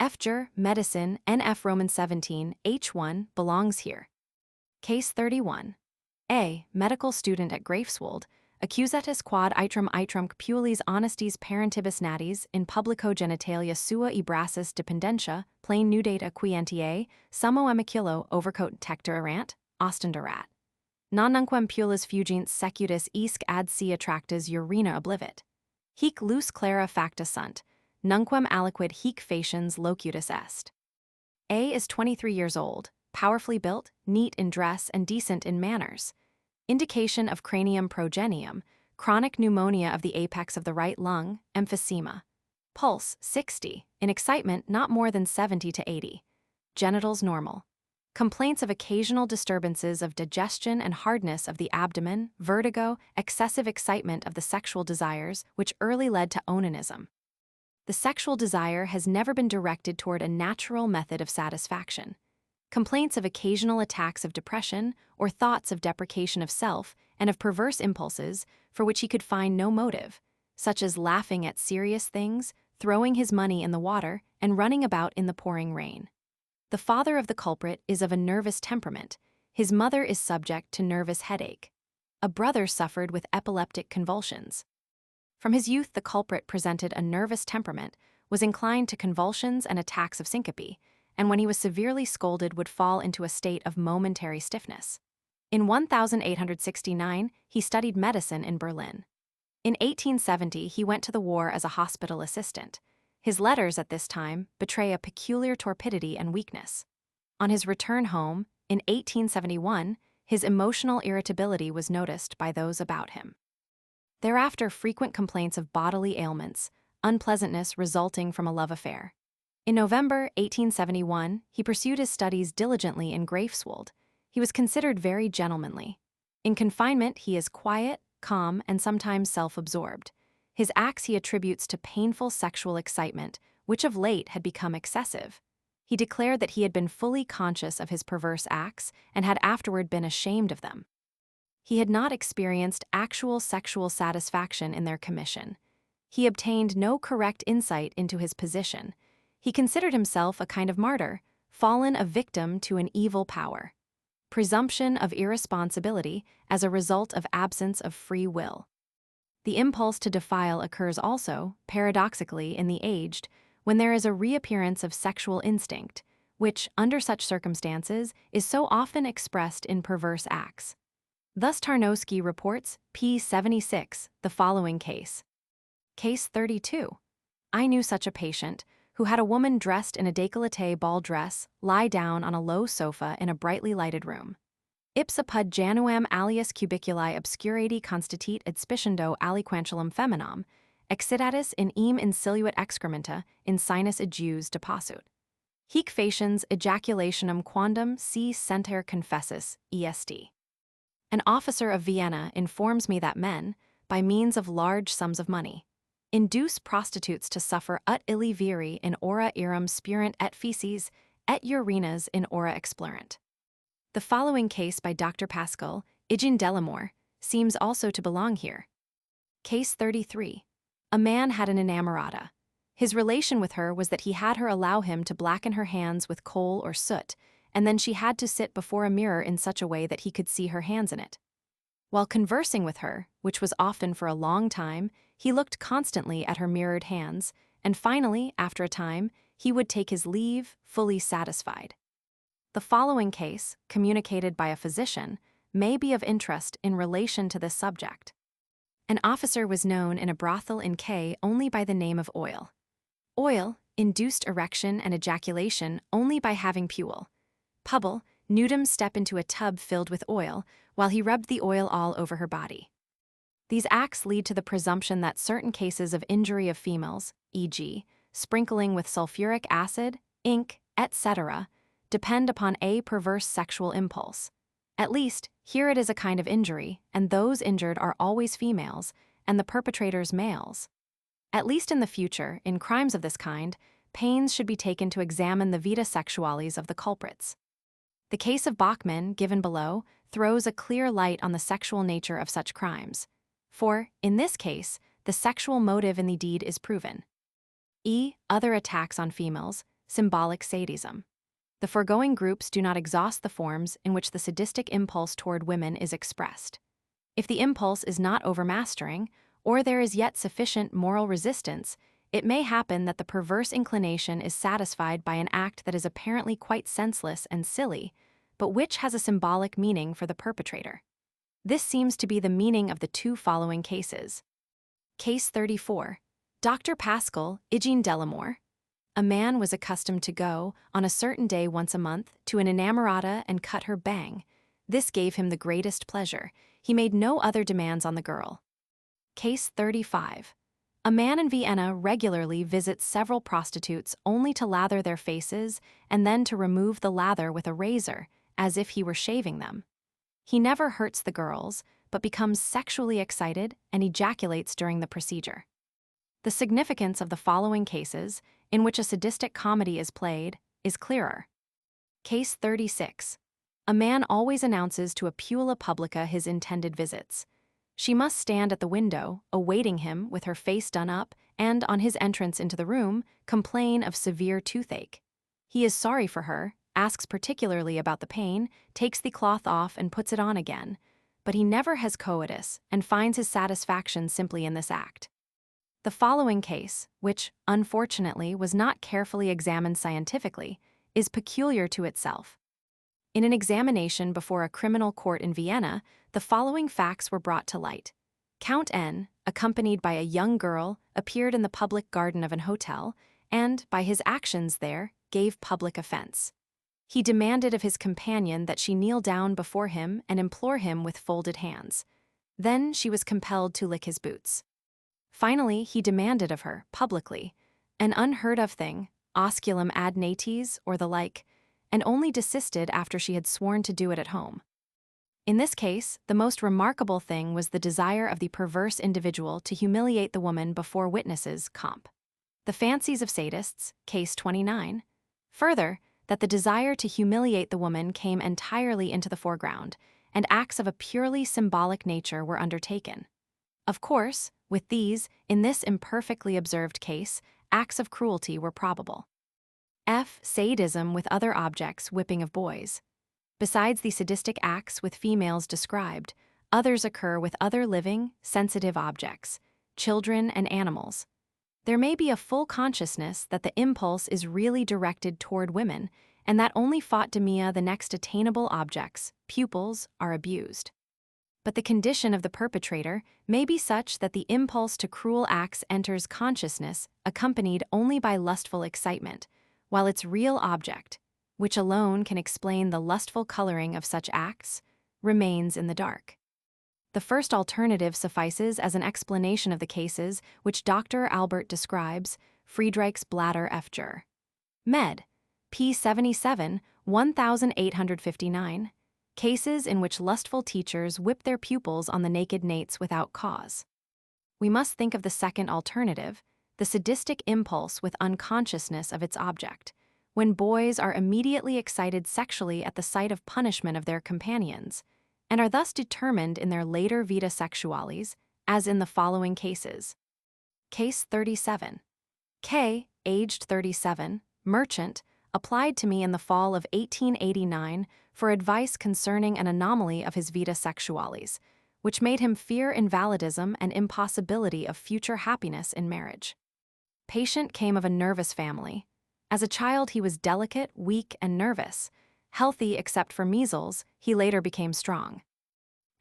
S1: Fger, Medicine, NF Roman 17, H1, belongs here. Case 31. A. Medical student at Greifswald, accusatus quod itrum pulis honestis parentibus natis in publico genitalia sua ebrasis dependentia, plain nudate acquientia, summo emiculo overcoat tector erant, ostenderat. Non-nunquam pulis fugint secutus isc ad si attractas urina oblivit. Hic lus clara facta sunt, nunquam aliquid hic faciens locutus est. A is 23 years old, powerfully built, neat in dress and decent in manners. Indication of cranium progenium, chronic pneumonia of the apex of the right lung, emphysema. Pulse 60, in excitement not more than 70 to 80. Genitals normal. Complaints of occasional disturbances of digestion and hardness of the abdomen, vertigo, excessive excitement of the sexual desires, which early led to onanism. The sexual desire has never been directed toward a natural method of satisfaction. Complaints of occasional attacks of depression or thoughts of deprecation of self and of perverse impulses for which he could find no motive, such as laughing at serious things, throwing his money in the water, and running about in the pouring rain. The father of the culprit is of a nervous temperament. His mother is subject to nervous headache. A brother suffered with epileptic convulsions. From his youth, the culprit presented a nervous temperament, was inclined to convulsions and attacks of syncope, and when he was severely scolded would fall into a state of momentary stiffness. In 1869, he studied medicine in Berlin. In 1870, he went to the war as a hospital assistant. His letters at this time betray a peculiar torpidity and weakness. On his return home, in 1871, his emotional irritability was noticed by those about him. Thereafter, frequent complaints of bodily ailments, unpleasantness resulting from a love affair. In November 1871, he pursued his studies diligently in Greifswald. He was considered very gentlemanly. In confinement, he is quiet, calm, and sometimes self-absorbed. His acts he attributes to painful sexual excitement, which of late had become excessive. He declared that he had been fully conscious of his perverse acts and had afterward been ashamed of them. He had not experienced actual sexual satisfaction in their commission. He obtained no correct insight into his position. He considered himself a kind of martyr, fallen a victim to an evil power. Presumption of irresponsibility as a result of absence of free will. The impulse to defile occurs also, paradoxically, in the aged, when there is a reappearance of sexual instinct, which, under such circumstances, is so often expressed in perverse acts. Thus Tarnowski reports, p. 76, the following case. Case 32. I knew such a patient, who had a woman dressed in a décolleté ball dress lie down on a low sofa in a brightly lighted room. Ipsa pud januam alias cubiculi obscurati constitit adspiciendo aliquantulum feminam, excidatis in insiluit excrementa in sinus ejus deposuit. Hic faciens ejaculationum quandam si senter confessus, est. An officer of Vienna informs me that men, by means of large sums of money, induce prostitutes to suffer ut illi viri in ora iram spurent et feces, et urinas in ora explorant. The following case by Dr. Pascal, Ygin Delamore, seems also to belong here. Case 33. A man had an inamorata. His relation with her was that he had her allow him to blacken her hands with coal or soot, and then she had to sit before a mirror in such a way that he could see her hands in it. While conversing with her, which was often for a long time, he looked constantly at her mirrored hands, and finally, after a time, he would take his leave, fully satisfied. The following case, communicated by a physician, may be of interest in relation to this subject. An officer was known in a brothel in K only by the name of Oil. Oil induced erection and ejaculation only by having pule. Pubble, nudum step into a tub filled with oil, while he rubbed the oil all over her body. These acts lead to the presumption that certain cases of injury of females, e.g., sprinkling with sulfuric acid, ink, etc., depend upon a perverse sexual impulse. At least, here it is a kind of injury, and those injured are always females, and the perpetrators males. At least in the future, in crimes of this kind, pains should be taken to examine the vita sexualis of the culprits. The case of Bachmann, given below, throws a clear light on the sexual nature of such crimes. For, in this case, the sexual motive in the deed is proven. Other attacks on females, symbolic sadism. The foregoing groups do not exhaust the forms in which the sadistic impulse toward women is expressed. If the impulse is not overmastering, or there is yet sufficient moral resistance, it may happen that the perverse inclination is satisfied by an act that is apparently quite senseless and silly, but which has a symbolic meaning for the perpetrator. This seems to be the meaning of the two following cases. Case 34. Dr. Pascal, Ygin Delamore. A man was accustomed to go, on a certain day once a month, to an inamorata and cut her bang. This gave him the greatest pleasure. He made no other demands on the girl. Case 35. A man in Vienna regularly visits several prostitutes only to lather their faces and then to remove the lather with a razor, as if he were shaving them. He never hurts the girls, but becomes sexually excited and ejaculates during the procedure. The significance of the following cases, in which a sadistic comedy is played, is clearer. Case 36. A man always announces to a puella publica his intended visits. She must stand at the window, awaiting him with her face done up, and, on his entrance into the room, complain of severe toothache. He is sorry for her, asks particularly about the pain, takes the cloth off and puts it on again, but he never has coitus and finds his satisfaction simply in this act. The following case, which, unfortunately, was not carefully examined scientifically, is peculiar to itself. In an examination before a criminal court in Vienna, the following facts were brought to light. Count N, accompanied by a young girl, appeared in the public garden of an hotel, and, by his actions there, gave public offense. He demanded of his companion that she kneel down before him and implore him with folded hands. Then she was compelled to lick his boots. Finally, he demanded of her, publicly, an unheard-of thing, osculum ad nates or the like, and only desisted after she had sworn to do it at home. In this case, the most remarkable thing was the desire of the perverse individual to humiliate the woman before witnesses, comp. The fancies of sadists, case 29. Further, that the desire to humiliate the woman came entirely into the foreground, and acts of a purely symbolic nature were undertaken. Of course, with these, in this imperfectly observed case, acts of cruelty were probable. F. Sadism with other objects, whipping of boys. Besides the sadistic acts with females described, others occur with other living, sensitive objects, children and animals. There may be a full consciousness that the impulse is really directed toward women, and that only demia the next attainable objects, pupils, are abused. But the condition of the perpetrator may be such that the impulse to cruel acts enters consciousness accompanied only by lustful excitement, while its real object, which alone can explain the lustful coloring of such acts, remains in the dark. The first alternative suffices as an explanation of the cases which Dr. Albert describes, Friedreich's bladder F. Med. p. 77, 1859, cases in which lustful teachers whip their pupils on the naked nates without cause. We must think of the second alternative, the sadistic impulse with unconsciousness of its object, when boys are immediately excited sexually at the sight of punishment of their companions, and are thus determined in their later vita sexualis, as in the following cases. Case 37. K, aged 37, merchant, applied to me in the fall of 1889 for advice concerning an anomaly of his vita sexualis, which made him fear invalidism and impossibility of future happiness in marriage. Patient came of a nervous family. As a child, he was delicate, weak, and nervous. Healthy except for measles, he later became strong.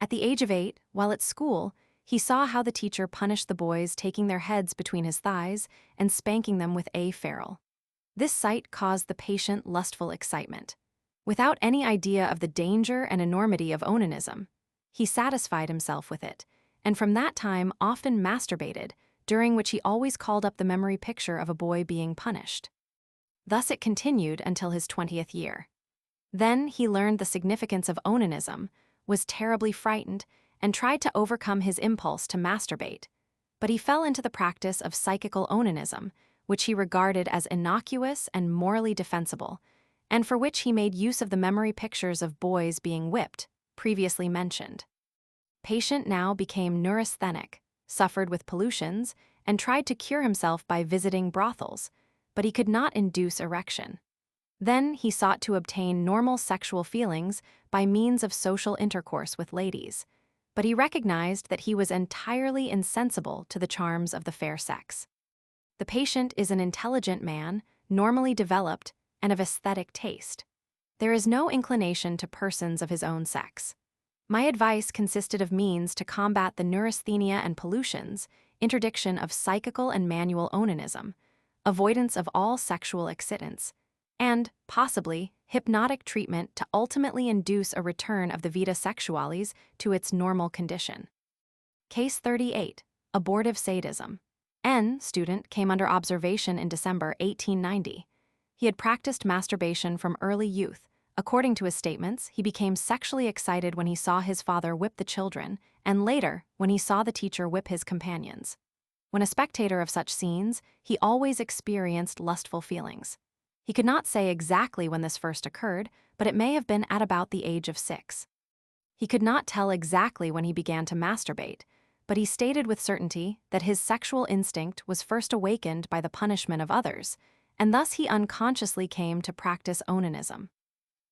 S1: At the age of 8, while at school, he saw how the teacher punished the boys taking their heads between his thighs and spanking them with a ferule. This sight caused the patient lustful excitement. Without any idea of the danger and enormity of onanism, he satisfied himself with it, and from that time often masturbated, during which he always called up the memory picture of a boy being punished. Thus it continued until his 20th year. Then he learned the significance of onanism, was terribly frightened, and tried to overcome his impulse to masturbate, but he fell into the practice of psychical onanism, which he regarded as innocuous and morally defensible, and for which he made use of the memory pictures of boys being whipped, previously mentioned. Patient now became neurasthenic, suffered with pollutions, and tried to cure himself by visiting brothels, but he could not induce erection. Then he sought to obtain normal sexual feelings by means of social intercourse with ladies, but he recognized that he was entirely insensible to the charms of the fair sex. The patient is an intelligent man, normally developed, and of aesthetic taste. There is no inclination to persons of his own sex. My advice consisted of means to combat the neurasthenia and pollutions, interdiction of psychical and manual onanism, avoidance of all sexual excitants, and, possibly, hypnotic treatment to ultimately induce a return of the vita sexualis to its normal condition. Case 38. Abortive sadism. N, student, came under observation in December 1890. He had practiced masturbation from early youth. According to his statements, he became sexually excited when he saw his father whip the children, and later, when he saw the teacher whip his companions. When a spectator of such scenes, he always experienced lustful feelings. He could not say exactly when this first occurred, but it may have been at about the age of 6. He could not tell exactly when he began to masturbate, but he stated with certainty that his sexual instinct was first awakened by the punishment of others, and thus he unconsciously came to practice onanism.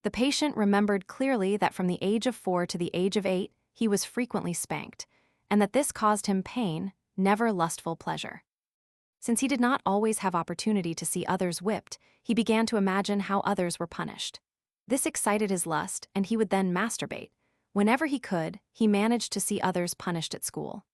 S1: The patient remembered clearly that from the age of 4 to the age of 8, he was frequently spanked, and that this caused him pain, never lustful pleasure. Since he did not always have opportunity to see others whipped, he began to imagine how others were punished. This excited his lust, and he would then masturbate. Whenever he could, he managed to see others punished at school.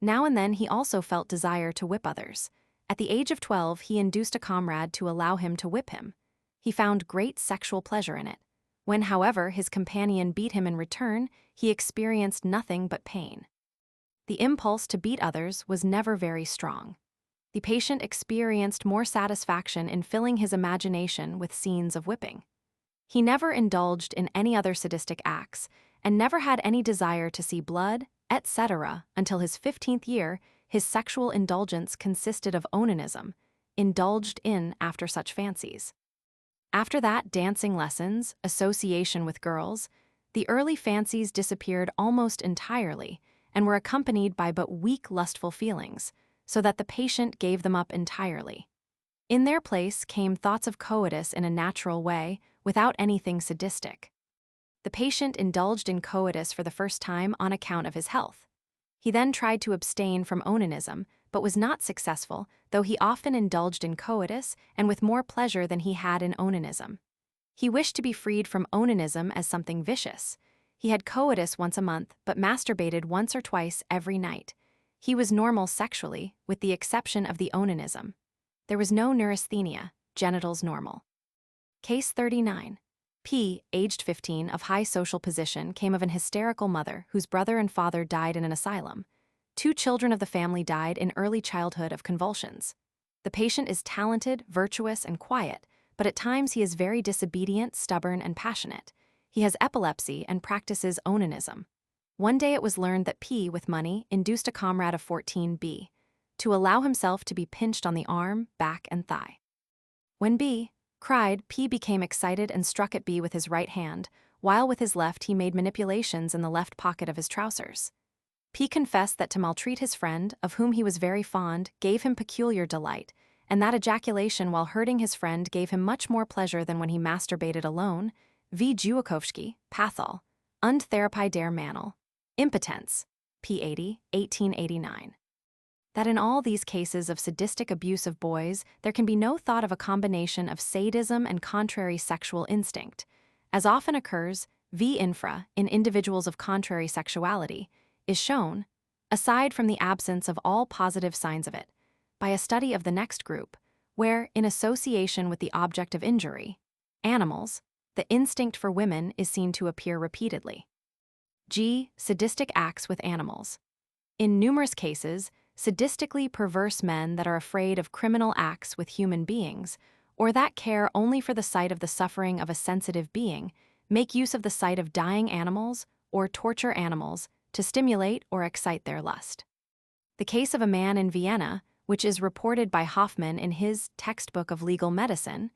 S1: Now and then he also felt desire to whip others. At the age of 12, he induced a comrade to allow him to whip him. He found great sexual pleasure in it. When, however, his companion beat him in return, he experienced nothing but pain. The impulse to beat others was never very strong. The patient experienced more satisfaction in filling his imagination with scenes of whipping. He never indulged in any other sadistic acts, and never had any desire to see blood, etc. Until his 15th year. His sexual indulgence consisted of onanism, indulged in after such fancies. After that, dancing lessons, association with girls, the early fancies disappeared almost entirely and were accompanied by but weak lustful feelings, so that the patient gave them up entirely. In their place came thoughts of coitus in a natural way, without anything sadistic. The patient indulged in coitus for the first time on account of his health. He then tried to abstain from onanism, but was not successful, though he often indulged in coitus and with more pleasure than he had in onanism. He wished to be freed from onanism as something vicious. He had coitus once a month, but masturbated once or twice every night. He was normal sexually, with the exception of the onanism. There was no neurasthenia, genitals normal. Case 39. P, aged 15, of high social position, came of an hysterical mother whose brother and father died in an asylum. 2 children of the family died in early childhood of convulsions. The patient is talented, virtuous, and quiet, but at times he is very disobedient, stubborn, and passionate. He has epilepsy and practices onanism. One day it was learned that P, with money, induced a comrade of 14, B, to allow himself to be pinched on the arm, back, and thigh. When B cried, P became excited and struck at B with his right hand, while with his left he made manipulations in the left pocket of his trousers. P confessed that to maltreat his friend, of whom he was very fond, gave him peculiar delight, and that ejaculation while hurting his friend gave him much more pleasure than when he masturbated alone. V. Juakowski, Pathol, und Therapie der Manel. Impotence, P. 80, 1889. That in all these cases of sadistic abuse of boys, there can be no thought of a combination of sadism and contrary sexual instinct, as often occurs, v. infra, in individuals of contrary sexuality, is shown, aside from the absence of all positive signs of it, by a study of the next group, where, in association with the object of injury, animals, the instinct for women is seen to appear repeatedly. G. Sadistic acts with animals. In numerous cases, sadistically perverse men that are afraid of criminal acts with human beings, or that care only for the sight of the suffering of a sensitive being, make use of the sight of dying animals or torture animals to stimulate or excite their lust. The case of a man in Vienna, which is reported by Hoffman in his Textbook of Legal Medicine,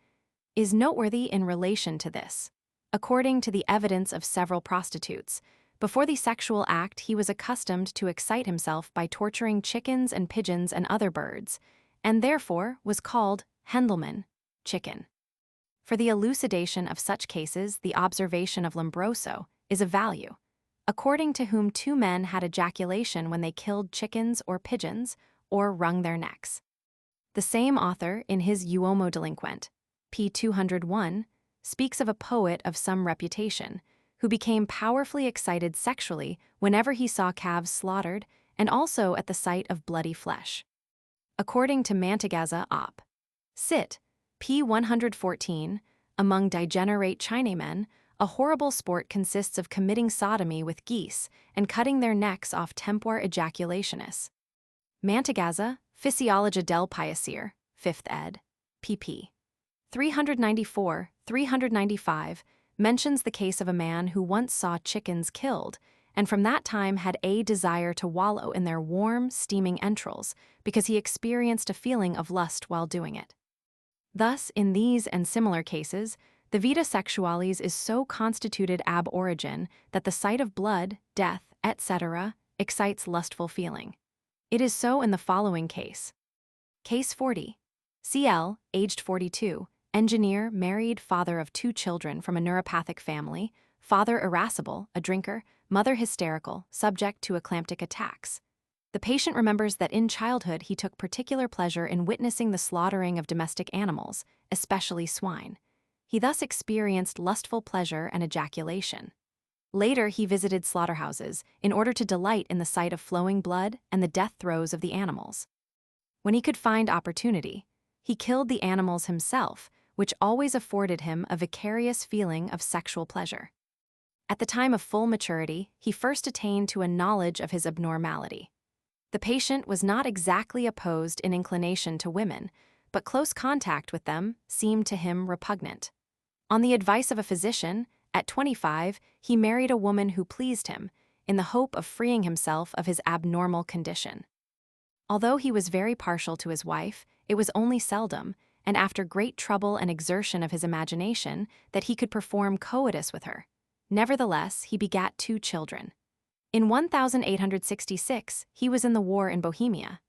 S1: is noteworthy in relation to this. According to the evidence of several prostitutes, before the sexual act he was accustomed to excite himself by torturing chickens and pigeons and other birds, and therefore was called Hendelman, chicken. For the elucidation of such cases, the observation of Lombroso is of value, according to whom 2 men had ejaculation when they killed chickens or pigeons or wrung their necks. The same author, in his Uomo Delinquent, p. 201, speaks of a poet of some reputation, who became powerfully excited sexually whenever he saw calves slaughtered and also at the sight of bloody flesh. According to Mantegazza op. Cit. p. 114, among degenerate Chinamen, a horrible sport consists of committing sodomy with geese and cutting their necks off tempor ejaculationis. Mantegazza, Physiologia del Paesir, 5th ed., pp. 394, 395, mentions the case of a man who once saw chickens killed, and from that time had a desire to wallow in their warm, steaming entrails, because he experienced a feeling of lust while doing it. Thus, in these and similar cases, the vita sexualis is so constituted ab origin that the sight of blood, death, etc., excites lustful feeling. It is so in the following case. Case 40. CL, aged 42, engineer, married, father of 2 children from a neuropathic family, father irascible, a drinker, mother hysterical, subject to eclamptic attacks. The patient remembers that in childhood he took particular pleasure in witnessing the slaughtering of domestic animals, especially swine. He thus experienced lustful pleasure and ejaculation. Later, he visited slaughterhouses in order to delight in the sight of flowing blood and the death throes of the animals. When he could find opportunity, he killed the animals himself, which always afforded him a vicarious feeling of sexual pleasure. At the time of full maturity, he first attained to a knowledge of his abnormality. The patient was not exactly opposed in inclination to women, but close contact with them seemed to him repugnant. On the advice of a physician, at 25, he married a woman who pleased him, in the hope of freeing himself of his abnormal condition. Although he was very partial to his wife, it was only seldom, and after great trouble and exertion of his imagination, that he could perform coitus with her. Nevertheless, he begat 2 children. In 1866, he was in the war in Bohemia.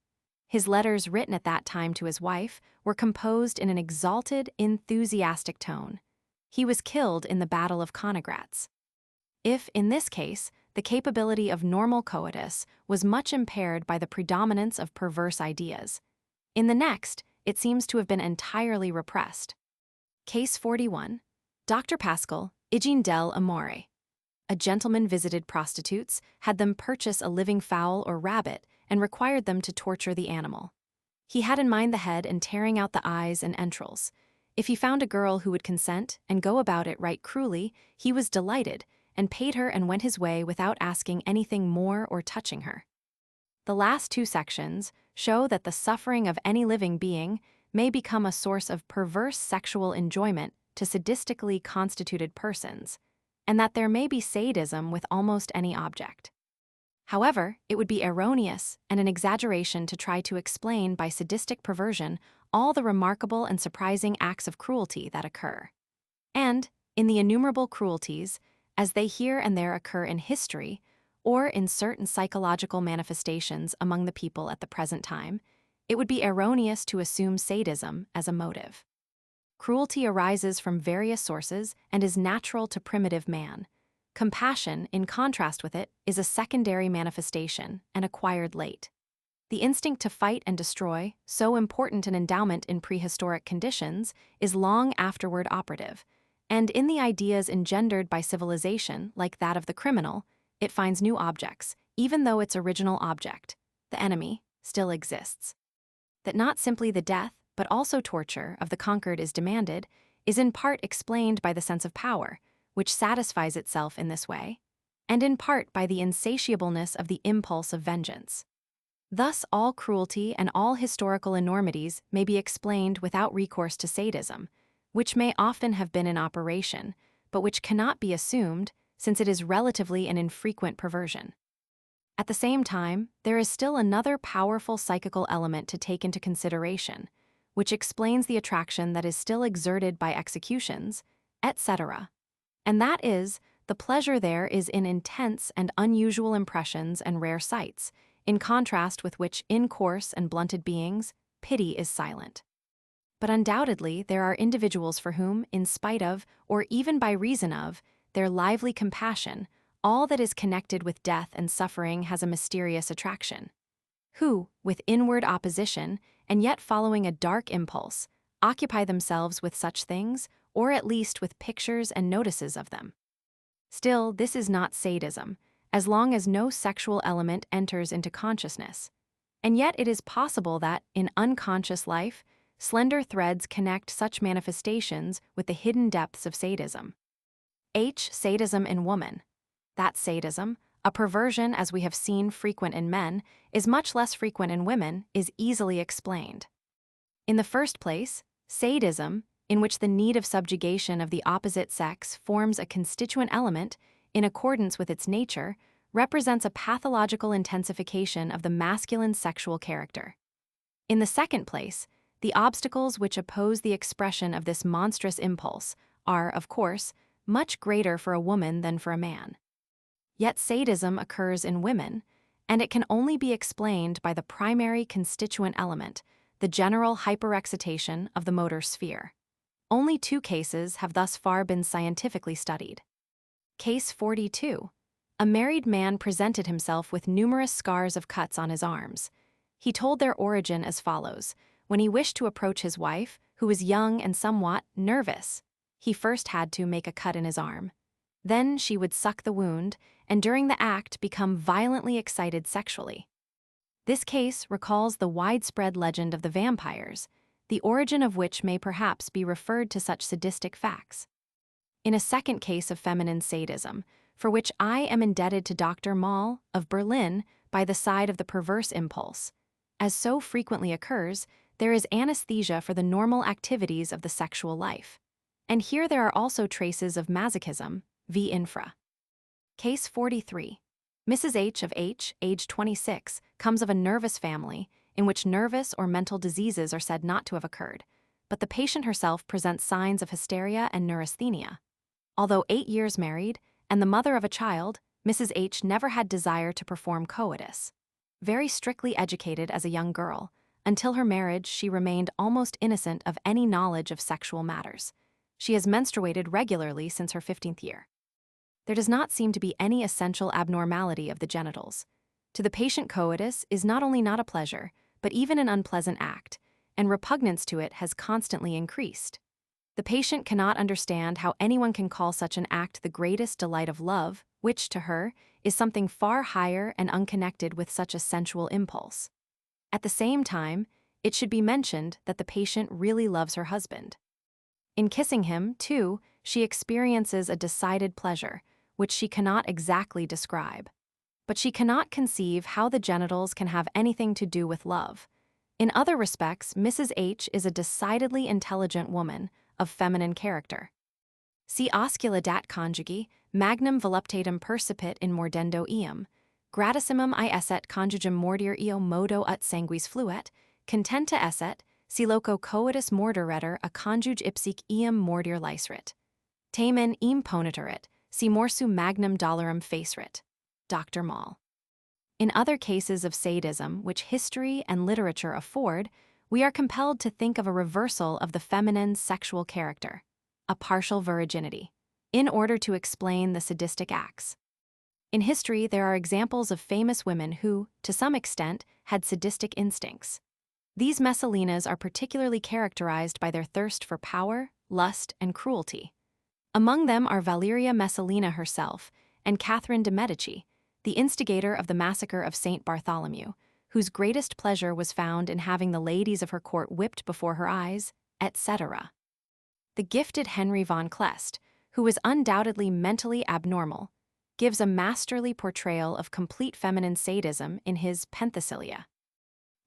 S1: His letters written at that time to his wife were composed in an exalted, enthusiastic tone. He was killed in the Battle of Königgrätz. If, in this case, the capability of normal coitus was much impaired by the predominance of perverse ideas, in the next, it seems to have been entirely repressed. Case 41. Dr. Pascal, Igine del Amore. A gentleman visited prostitutes, had them purchase a living fowl or rabbit, and required them to torture the animal. He had in mind the head and tearing out the eyes and entrails. If he found a girl who would consent and go about it right cruelly, he was delighted, and paid her and went his way without asking anything more or touching her. The last 2 sections show that the suffering of any living being may become a source of perverse sexual enjoyment to sadistically constituted persons, and that there may be sadism with almost any object. However, it would be erroneous and an exaggeration to try to explain by sadistic perversion all the remarkable and surprising acts of cruelty that occur. And, in the innumerable cruelties, as they here and there occur in history, or in certain psychological manifestations among the people at the present time, it would be erroneous to assume sadism as a motive. Cruelty arises from various sources and is natural to primitive man. Compassion, in contrast with it, is a secondary manifestation and acquired late. The instinct to fight and destroy, so important an endowment in prehistoric conditions, is long afterward operative, and in the ideas engendered by civilization, like that of the criminal, it finds new objects, even though its original object, the enemy, still exists. That not simply the death, but also torture of the conquered is demanded, is in part explained by the sense of power, which satisfies itself in this way, and in part by the insatiableness of the impulse of vengeance. Thus, all cruelty and all historical enormities may be explained without recourse to sadism, which may often have been in operation, but which cannot be assumed, since it is relatively an infrequent perversion. At the same time, there is still another powerful psychical element to take into consideration, which explains the attraction that is still exerted by executions, etc., and that is, the pleasure there is in intense and unusual impressions and rare sights, in contrast with which in coarse and blunted beings, pity is silent. But undoubtedly, there are individuals for whom, in spite of, or even by reason of, their lively compassion, all that is connected with death and suffering has a mysterious attraction, who, with inward opposition, and yet following a dark impulse, occupy themselves with such things, or at least with pictures and notices of them. Still, this is not sadism, as long as no sexual element enters into consciousness. And yet it is possible that, in unconscious life, slender threads connect such manifestations with the hidden depths of sadism. Sadism in woman. That sadism, a perversion as we have seen frequent in men, is much less frequent in women, is easily explained. In the first place, sadism, in which the need of subjugation of the opposite sex forms a constituent element, in accordance with its nature, represents a pathological intensification of the masculine sexual character. In the second place, the obstacles which oppose the expression of this monstrous impulse are, of course, much greater for a woman than for a man. Yet sadism occurs in women, and it can only be explained by the primary constituent element, the general hyperexcitation of the motor sphere. Only 2 cases have thus far been scientifically studied. Case 42. A married man presented himself with numerous scars of cuts on his arms. He told their origin as follows: when he wished to approach his wife, who was young and somewhat nervous, he first had to make a cut in his arm. Then she would suck the wound, and during the act become violently excited sexually. This case recalls the widespread legend of the vampires, the origin of which may perhaps be referred to such sadistic facts. In a second case of feminine sadism, for which I am indebted to Dr. Moll of Berlin by the side of the perverse impulse, as so frequently occurs, there is anesthesia for the normal activities of the sexual life. And here there are also traces of masochism, v. infra. Case 43. Mrs. H of H, age 26, comes of a nervous family, in which nervous or mental diseases are said not to have occurred, but the patient herself presents signs of hysteria and neurasthenia. Although 8 years married, and the mother of a child, Mrs. H never had desire to perform coitus. Very strictly educated as a young girl, until her marriage she remained almost innocent of any knowledge of sexual matters. She has menstruated regularly since her 15th year. There does not seem to be any essential abnormality of the genitals. To the patient, coitus is not only not a pleasure, but even an unpleasant act, and repugnance to it has constantly increased. The patient cannot understand how anyone can call such an act the greatest delight of love, which, to her, is something far higher and unconnected with such a sensual impulse. At the same time, it should be mentioned that the patient really loves her husband. In kissing him, too, she experiences a decided pleasure, which she cannot exactly describe. But she cannot conceive how the genitals can have anything to do with love. In other respects, Mrs. H is a decidedly intelligent woman, of feminine character. Si oscula dat conjugi, magnum voluptatem percipit in mordendo eum, gratissimum I esset conjugem mordir eo modo ut sanguis fluet, contenta esset, si loco coitus morderetur a conjuge ipsic eum mordir licerit. Tamen eum poniterit, si morsu magnum dolorum facerit. Dr. Moll. In other cases of sadism which history and literature afford, we are compelled to think of a reversal of the feminine's sexual character, a partial virginity, in order to explain the sadistic acts. In history, there are examples of famous women who, to some extent, had sadistic instincts. These Messalinas are particularly characterized by their thirst for power, lust, and cruelty. Among them are Valeria Messalina herself and Catherine de' Medici, the instigator of the massacre of Saint Bartholomew, whose greatest pleasure was found in having the ladies of her court whipped before her eyes, etc. The gifted Henry von Kleist, who was undoubtedly mentally abnormal, gives a masterly portrayal of complete feminine sadism in his Penthesilea.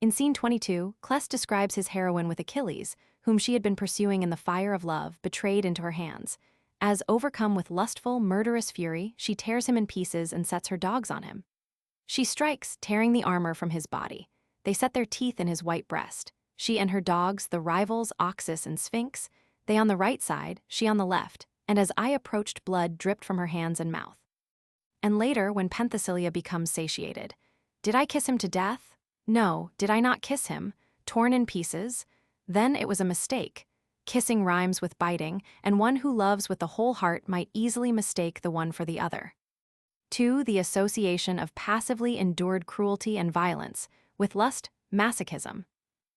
S1: In scene 22, Kleist describes his heroine with Achilles, whom she had been pursuing in the fire of love, betrayed into her hands. As, overcome with lustful, murderous fury, she tears him in pieces and sets her dogs on him. She strikes, tearing the armor from his body. They set their teeth in his white breast. She and her dogs, the rivals Oxus and Sphinx, they on the right side, she on the left, and as I approached, blood dripped from her hands and mouth. And later, when Penthesilea becomes satiated, did I kiss him to death? No, did I not kiss him, torn in pieces? Then it was a mistake. Kissing rhymes with biting, and one who loves with the whole heart might easily mistake the one for the other. 2. The association of passively endured cruelty and violence with lust, masochism.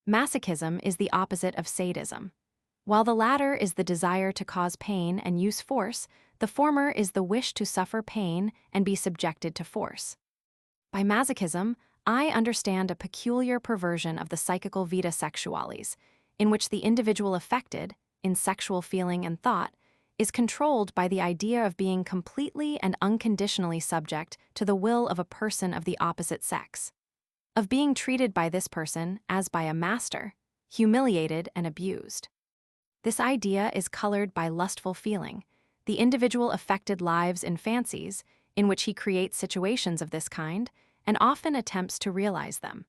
S1: Masochism is the opposite of sadism. While the latter is the desire to cause pain and use force, the former is the wish to suffer pain and be subjected to force. By masochism, I understand a peculiar perversion of the psychical vita sexualis, in which the individual affected, in sexual feeling and thought, is controlled by the idea of being completely and unconditionally subject to the will of a person of the opposite sex, of being treated by this person as by a master, humiliated and abused. This idea is colored by lustful feeling. The individual affected lives in fancies, in which he creates situations of this kind, and often attempts to realize them.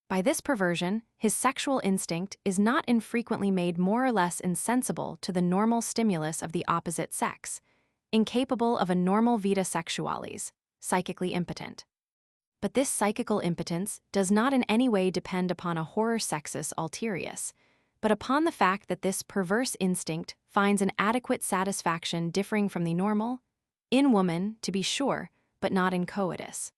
S1: By this perversion, his sexual instinct is not infrequently made more or less insensible to the normal stimulus of the opposite sex, incapable of a normal vita sexualis, psychically impotent. But this psychical impotence does not in any way depend upon a horror sexus ulterius, but upon the fact that this perverse instinct finds an adequate satisfaction differing from the normal, in woman, to be sure, but not in coitus.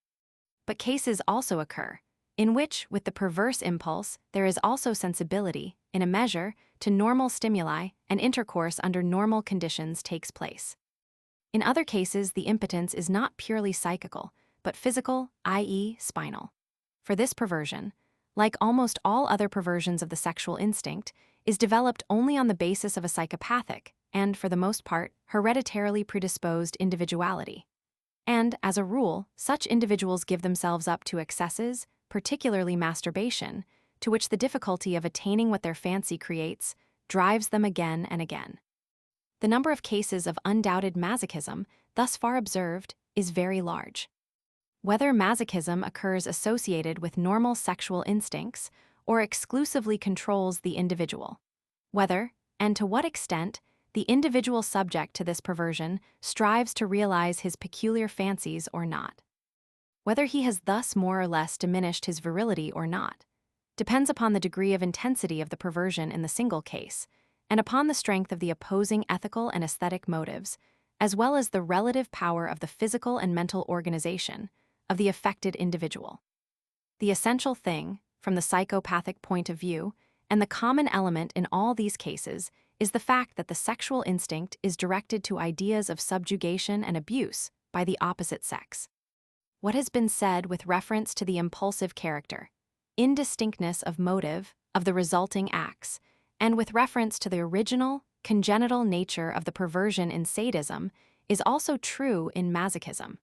S1: But cases also occur, in which, with the perverse impulse, there is also sensibility, in a measure, to normal stimuli, and intercourse under normal conditions takes place. In other cases, the impotence is not purely psychical, but physical, i.e., spinal. For this perversion, like almost all other perversions of the sexual instinct, is developed only on the basis of a psychopathic and, for the most part, hereditarily predisposed individuality. And, as a rule, such individuals give themselves up to excesses, particularly masturbation, to which the difficulty of attaining what their fancy creates drives them again and again. The number of cases of undoubted masochism thus far observed is very large. Whether masochism occurs associated with normal sexual instincts or exclusively controls the individual, whether, and to what extent, the individual subject to this perversion strives to realize his peculiar fancies or not, whether he has thus more or less diminished his virility or not, depends upon the degree of intensity of the perversion in the single case, and upon the strength of the opposing ethical and aesthetic motives, as well as the relative power of the physical and mental organization of the affected individual. The essential thing, from the psychopathic point of view, and the common element in all these cases, is the fact that the sexual instinct is directed to ideas of subjugation and abuse by the opposite sex. What has been said with reference to the impulsive character, indistinctness of motive of the resulting acts, and with reference to the original, congenital nature of the perversion in sadism, is also true in masochism.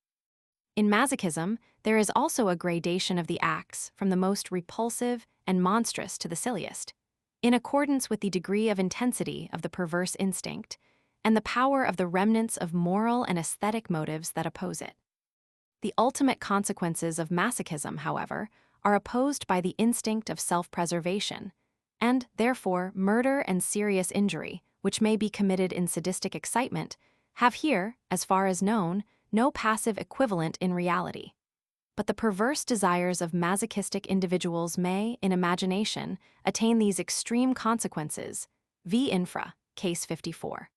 S1: In masochism, there is also a gradation of the acts from the most repulsive and monstrous to the silliest, in accordance with the degree of intensity of the perverse instinct and the power of the remnants of moral and aesthetic motives that oppose it. The ultimate consequences of masochism, however, are opposed by the instinct of self-preservation, and, therefore, murder and serious injury, which may be committed in sadistic excitement, have here, as far as known, no passive equivalent in reality. But the perverse desires of masochistic individuals may, in imagination, attain these extreme consequences, v. infra, case 54.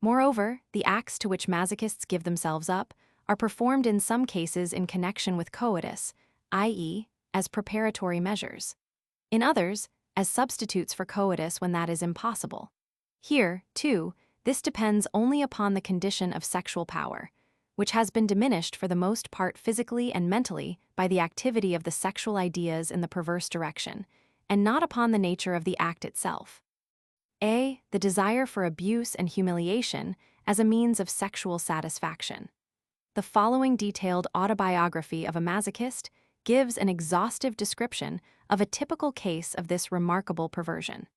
S1: Moreover, the acts to which masochists give themselves up are performed in some cases in connection with coitus, i.e., as preparatory measures. In others, as substitutes for coitus when that is impossible. Here, too, this depends only upon the condition of sexual power, which has been diminished for the most part physically and mentally by the activity of the sexual ideas in the perverse direction, and not upon the nature of the act itself. A. The desire for abuse and humiliation as a means of sexual satisfaction. The following detailed autobiography of a masochist gives an exhaustive description of a typical case of this remarkable perversion.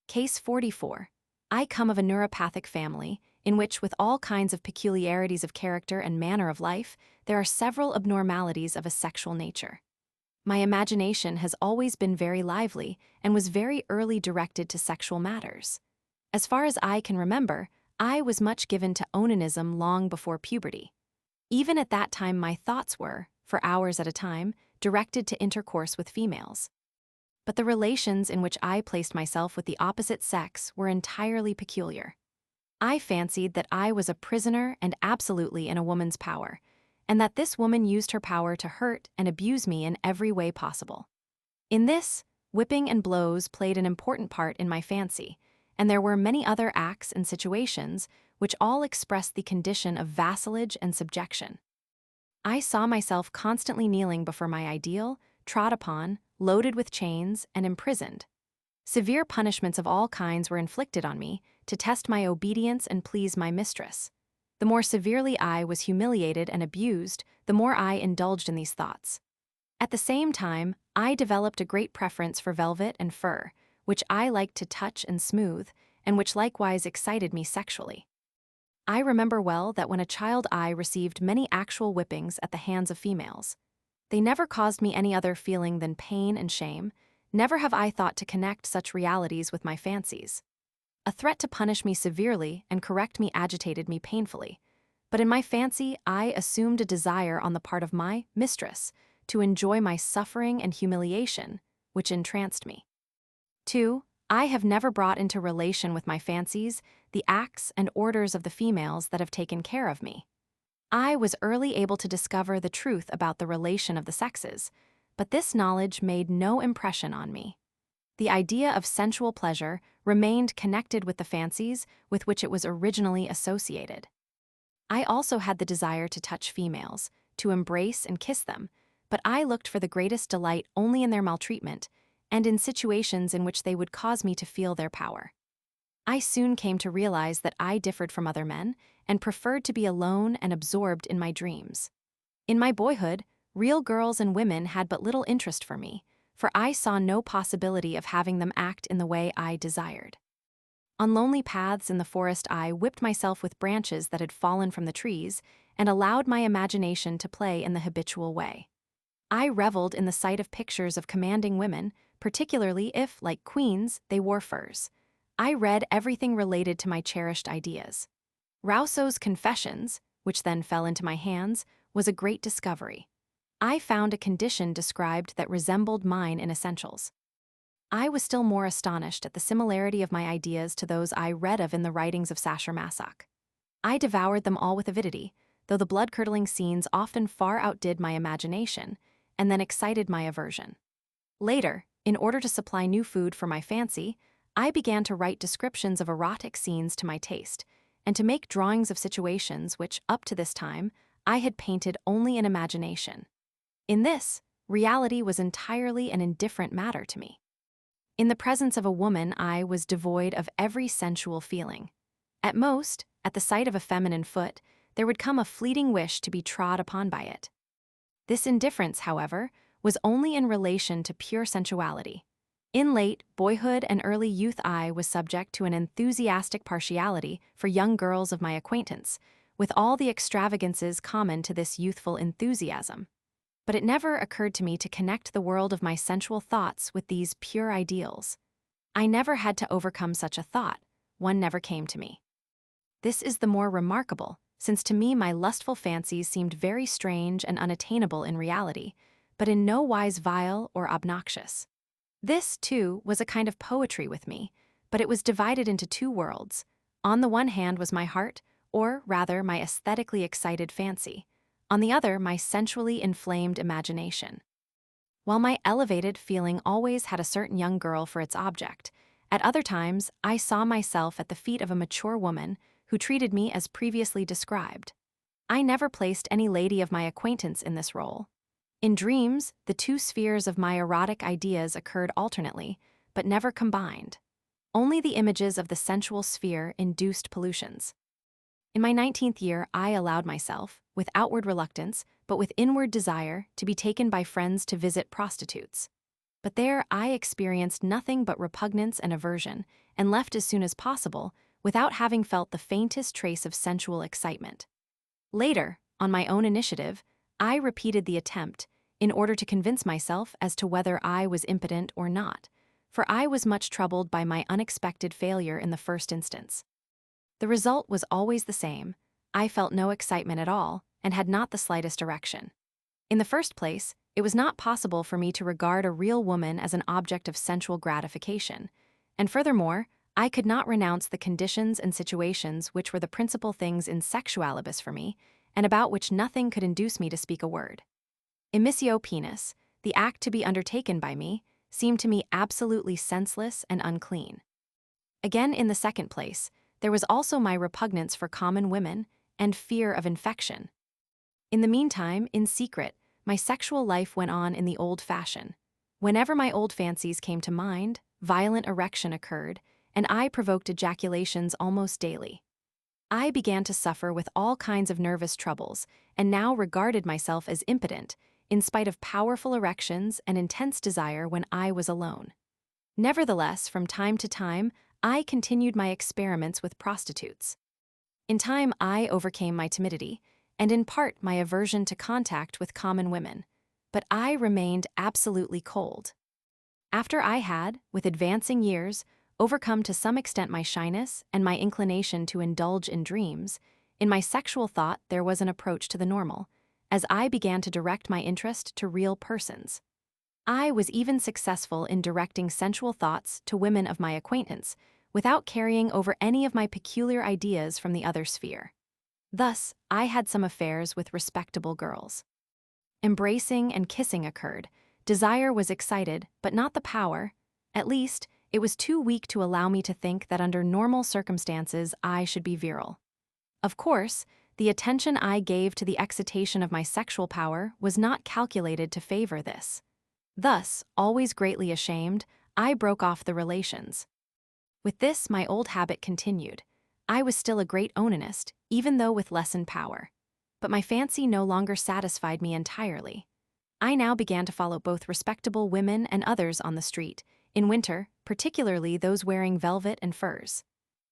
S1: Case 44. I come of a neuropathic family in which, with all kinds of peculiarities of character and manner of life, there are several abnormalities of a sexual nature. My imagination has always been very lively and was very early directed to sexual matters. As far as I can remember, I was much given to onanism long before puberty. Even at that time my thoughts were, for hours at a time, directed to intercourse with females. But the relations in which I placed myself with the opposite sex were entirely peculiar. I fancied that I was a prisoner and absolutely in a woman's power, and that this woman used her power to hurt and abuse me in every way possible. In this, whipping and blows played an important part in my fancy, and there were many other acts and situations which all expressed the condition of vassalage and subjection. I saw myself constantly kneeling before my ideal, trod upon, loaded with chains, and imprisoned. Severe punishments of all kinds were inflicted on me to test my obedience and please my mistress. The more severely I was humiliated and abused, the more I indulged in these thoughts. At the same time, I developed a great preference for velvet and fur, which I liked to touch and smooth, and which likewise excited me sexually. I remember well that when a child I received many actual whippings at the hands of females. They never caused me any other feeling than pain and shame. Never have I thought to connect such realities with my fancies. A threat to punish me severely and correct me agitated me painfully, but in my fancy I assumed a desire on the part of my mistress to enjoy my suffering and humiliation, which entranced me. 2. I have never brought into relation with my fancies the acts and orders of the females that have taken care of me. I was early able to discover the truth about the relation of the sexes, but this knowledge made no impression on me. the idea of sensual pleasure remained connected with the fancies with which it was originally associated. I also had the desire to touch females, to embrace and kiss them, but I looked for the greatest delight only in their maltreatment and in situations in which they would cause me to feel their power. I soon came to realize that I differed from other men and preferred to be alone and absorbed in my dreams. In my boyhood, real girls and women had but little interest for me, for I saw no possibility of having them act in the way I desired. On lonely paths in the forest, I whipped myself with branches that had fallen from the trees and allowed my imagination to play in the habitual way. I reveled in the sight of pictures of commanding women, particularly if, like queens, they wore furs. I read everything related to my cherished ideas. Rousseau's Confessions, which then fell into my hands, was a great discovery. I found a condition described that resembled mine in essentials. I was still more astonished at the similarity of my ideas to those I read of in the writings of Sacher-Masoch. I devoured them all with avidity, though the blood-curdling scenes often far outdid my imagination and then excited my aversion. Later, in order to supply new food for my fancy, I began to write descriptions of erotic scenes to my taste, and to make drawings of situations which, up to this time, I had painted only in imagination. In this, reality was entirely an indifferent matter to me. In the presence of a woman, I was devoid of every sensual feeling. At most, at the sight of a feminine foot, there would come a fleeting wish to be trod upon by it. This indifference, however, was only in relation to pure sensuality. In late boyhood and early youth, I was subject to an enthusiastic partiality for young girls of my acquaintance, with all the extravagances common to this youthful enthusiasm. But it never occurred to me to connect the world of my sensual thoughts with these pure ideals. I never had to overcome such a thought. One never came to me. This is the more remarkable, since to me my lustful fancies seemed very strange and unattainable in reality, but in no wise vile or obnoxious. This, too, was a kind of poetry with me, but it was divided into two worlds. On the one hand was my heart, or rather my aesthetically excited fancy. On the other, my sensually inflamed imagination. While my elevated feeling always had a certain young girl for its object, at other times I saw myself at the feet of a mature woman who treated me as previously described. I never placed any lady of my acquaintance in this role. In dreams, the two spheres of my erotic ideas occurred alternately, but never combined. Only the images of the sensual sphere induced pollutions. In my 19th year, I allowed myself, with outward reluctance, but with inward desire, to be taken by friends to visit prostitutes. But there I experienced nothing but repugnance and aversion, and left as soon as possible, without having felt the faintest trace of sensual excitement. Later, on my own initiative, I repeated the attempt, in order to convince myself as to whether I was impotent or not, for I was much troubled by my unexpected failure in the first instance. The result was always the same. I felt no excitement at all, and had not the slightest erection. In the first place, it was not possible for me to regard a real woman as an object of sensual gratification, and furthermore, I could not renounce the conditions and situations which were the principal things in sexualibus for me, and about which nothing could induce me to speak a word. Imissio penis, the act to be undertaken by me, seemed to me absolutely senseless and unclean. Again, in the second place, there was also my repugnance for common women and fear of infection. In the meantime, in secret, my sexual life went on in the old fashion. Whenever my old fancies came to mind, violent erection occurred, and I provoked ejaculations almost daily. I began to suffer with all kinds of nervous troubles, and now regarded myself as impotent, in spite of powerful erections and intense desire when I was alone. Nevertheless, from time to time, I continued my experiments with prostitutes. In time, I overcame my timidity, and in part my aversion to contact with common women, but I remained absolutely cold. After I had, with advancing years, overcome to some extent my shyness and my inclination to indulge in dreams, in my sexual thought there was an approach to the normal, as I began to direct my interest to real persons. I was even successful in directing sensual thoughts to women of my acquaintance, without carrying over any of my peculiar ideas from the other sphere. Thus, I had some affairs with respectable girls. Embracing and kissing occurred, desire was excited, but not the power, At least, it was too weak to allow me to think that under normal circumstances I should be virile. Of course, the attention I gave to the excitation of my sexual power was not calculated to favor this. Thus, always greatly ashamed, I broke off the relations. With this, my old habit continued. I was still a great onanist, even though with lessened power. But my fancy no longer satisfied me entirely. I now began to follow both respectable women and others on the street, in winter, particularly those wearing velvet and furs.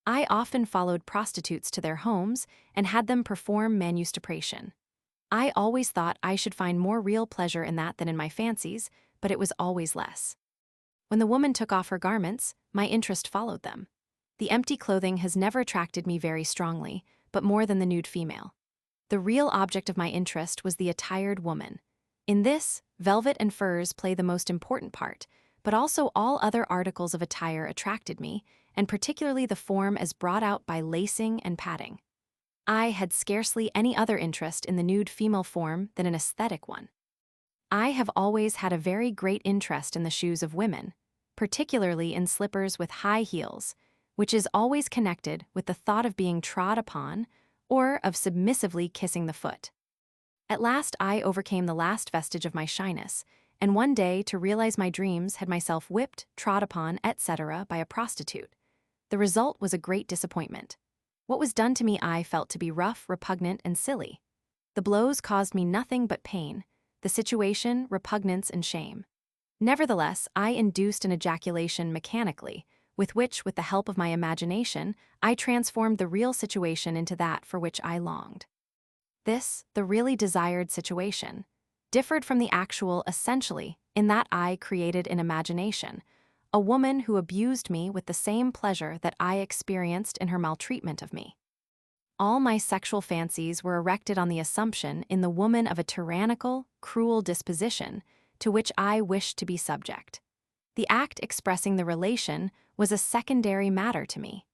S1: I often followed prostitutes to their homes and had them perform manustupration. I always thought I should find more real pleasure in that than in my fancies, but it was always less. When the woman took off her garments, my interest followed them. The empty clothing has never attracted me very strongly, but more than the nude female. The real object of my interest was the attired woman. In this, velvet and furs play the most important part, but also all other articles of attire attracted me, and particularly the form as brought out by lacing and padding. I had scarcely any other interest in the nude female form than an aesthetic one. I have always had a very great interest in the shoes of women, particularly in slippers with high heels, which is always connected with the thought of being trod upon or of submissively kissing the foot. At last I overcame the last vestige of my shyness, and one day, to realize my dreams, had myself whipped, trod upon, etc. by a prostitute. The result was a great disappointment. What was done to me I felt to be rough, repugnant, and silly. The blows caused me nothing but pain, the situation, repugnance, and shame. Nevertheless, I induced an ejaculation mechanically, with which, with the help of my imagination, I transformed the real situation into that for which I longed. This, the really desired situation, differed from the actual essentially in that I created in imagination a woman who abused me with the same pleasure that I experienced in her maltreatment of me. All my sexual fancies were erected on the assumption in the woman of a tyrannical, cruel disposition to which I wished to be subject. The act expressing the relation was a secondary matter to me.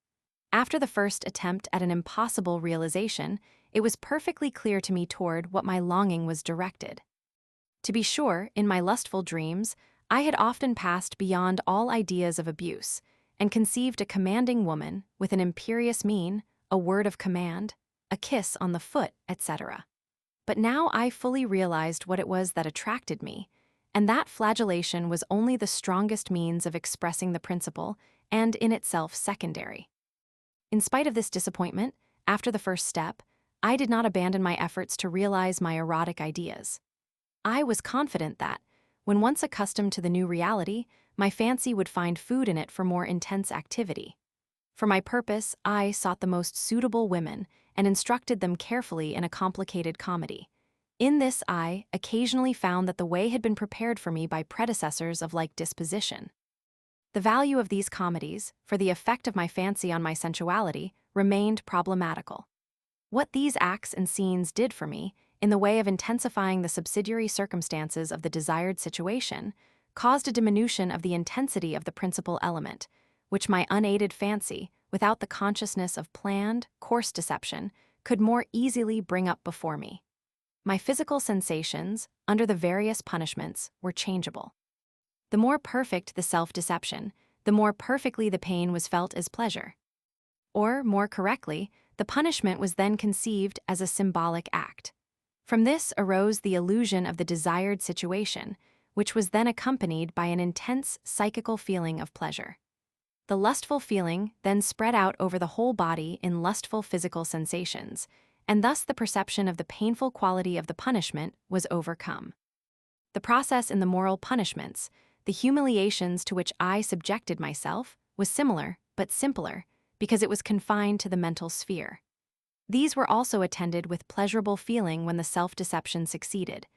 S1: After the first attempt at an impossible realization, it was perfectly clear to me toward what my longing was directed. To be sure, in my lustful dreams, I had often passed beyond all ideas of abuse, and conceived a commanding woman with an imperious mien, a word of command, a kiss on the foot, etc. But now I fully realized what it was that attracted me, and that flagellation was only the strongest means of expressing the principle, and in itself secondary. In spite of this disappointment, after the first step, I did not abandon my efforts to realize my erotic ideas. I was confident that, when once accustomed to the new reality, my fancy would find food in it for more intense activity. For my purpose, I sought the most suitable women and instructed them carefully in a complicated comedy. In this I occasionally found that the way had been prepared for me by predecessors of like disposition. The value of these comedies, for the effect of my fancy on my sensuality, remained problematical. What these acts and scenes did for me, in the way of intensifying the subsidiary circumstances of the desired situation, caused a diminution of the intensity of the principal element, which my unaided fancy, without the consciousness of planned, coarse deception, could more easily bring up before me. My physical sensations, under the various punishments, were changeable. The more perfect the self-deception, the more perfectly the pain was felt as pleasure. Or, more correctly, the punishment was then conceived as a symbolic act. From this arose the illusion of the desired situation, which was then accompanied by an intense psychical feeling of pleasure. The lustful feeling then spread out over the whole body in lustful physical sensations, and thus the perception of the painful quality of the punishment was overcome. The process in the moral punishments, the humiliations to which I subjected myself, was similar, but simpler, because it was confined to the mental sphere. These were also attended with pleasurable feeling when the self-deception succeeded.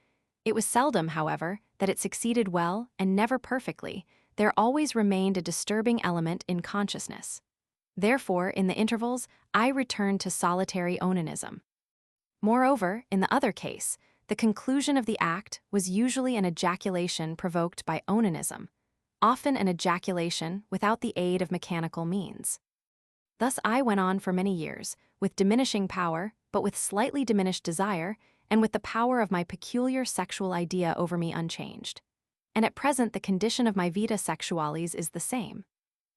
S1: It was seldom, however, that it succeeded well and never perfectly. There always remained a disturbing element in consciousness. Therefore, in the intervals, I returned to solitary onanism. Moreover, in the other case, the conclusion of the act was usually an ejaculation provoked by onanism, often an ejaculation without the aid of mechanical means. Thus I went on for many years, with diminishing power, but with slightly diminished desire, and with the power of my peculiar sexual idea over me unchanged. and at present the condition of my vita sexualis is the same.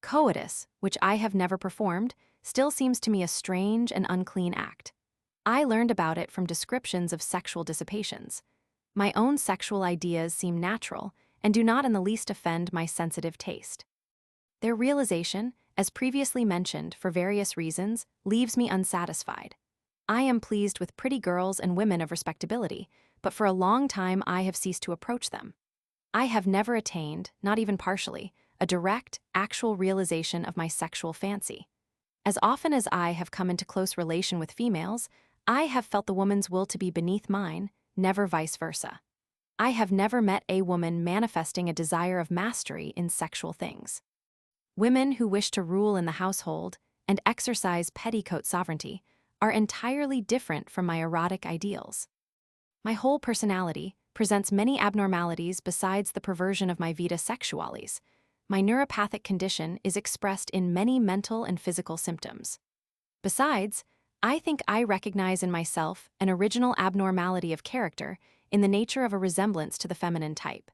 S1: Coitus, which I have never performed, still seems to me a strange and unclean act. I learned about it from descriptions of sexual dissipations. My own sexual ideas seem natural and do not in the least offend my sensitive taste. Their realization, as previously mentioned for various reasons, leaves me unsatisfied. I am pleased with pretty girls and women of respectability, but for a long time I have ceased to approach them. I have never attained, not even partially, a direct, actual realization of my sexual fancy. As often as I have come into close relation with females, I have felt the woman's will to be beneath mine, never vice versa. I have never met a woman manifesting a desire of mastery in sexual things. Women who wish to rule in the household and exercise petticoat sovereignty are entirely different from my erotic ideals. My whole personality presents many abnormalities besides the perversion of my vita sexualis. My neuropathic condition is expressed in many mental and physical symptoms. Besides, I think I recognize in myself an original abnormality of character in the nature of a resemblance to the feminine type.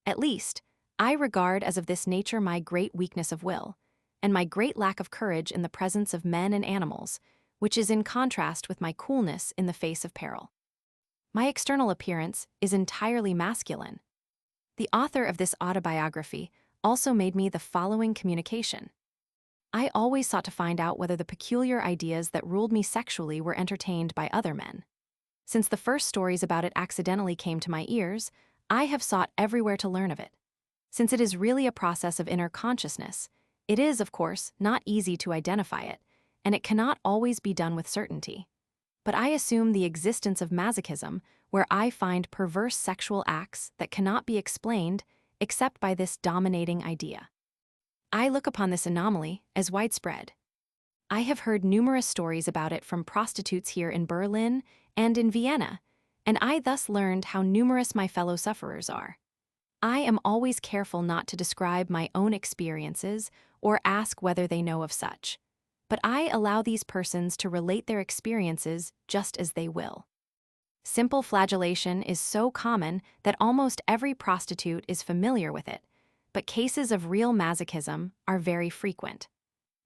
S1: At least, I regard as of this nature my great weakness of will, and my great lack of courage in the presence of men and animals, which is in contrast with my coolness in the face of peril. My external appearance is entirely masculine. The author of this autobiography also made me the following communication. I always sought to find out whether the peculiar ideas that ruled me sexually were entertained by other men. Since the first stories about it accidentally came to my ears, I have sought everywhere to learn of it. Since it is really a process of inner consciousness, it is, of course, not easy to identify it, and it cannot always be done with certainty. But I assume the existence of masochism, where I find perverse sexual acts that cannot be explained except by this dominating idea. I look upon this anomaly as widespread. I have heard numerous stories about it from prostitutes here in Berlin and in Vienna, and I thus learned how numerous my fellow sufferers are. I am always careful not to describe my own experiences or ask whether they know of such, but I allow these persons to relate their experiences just as they will. Simple flagellation is so common that almost every prostitute is familiar with it, but cases of real masochism are very frequent.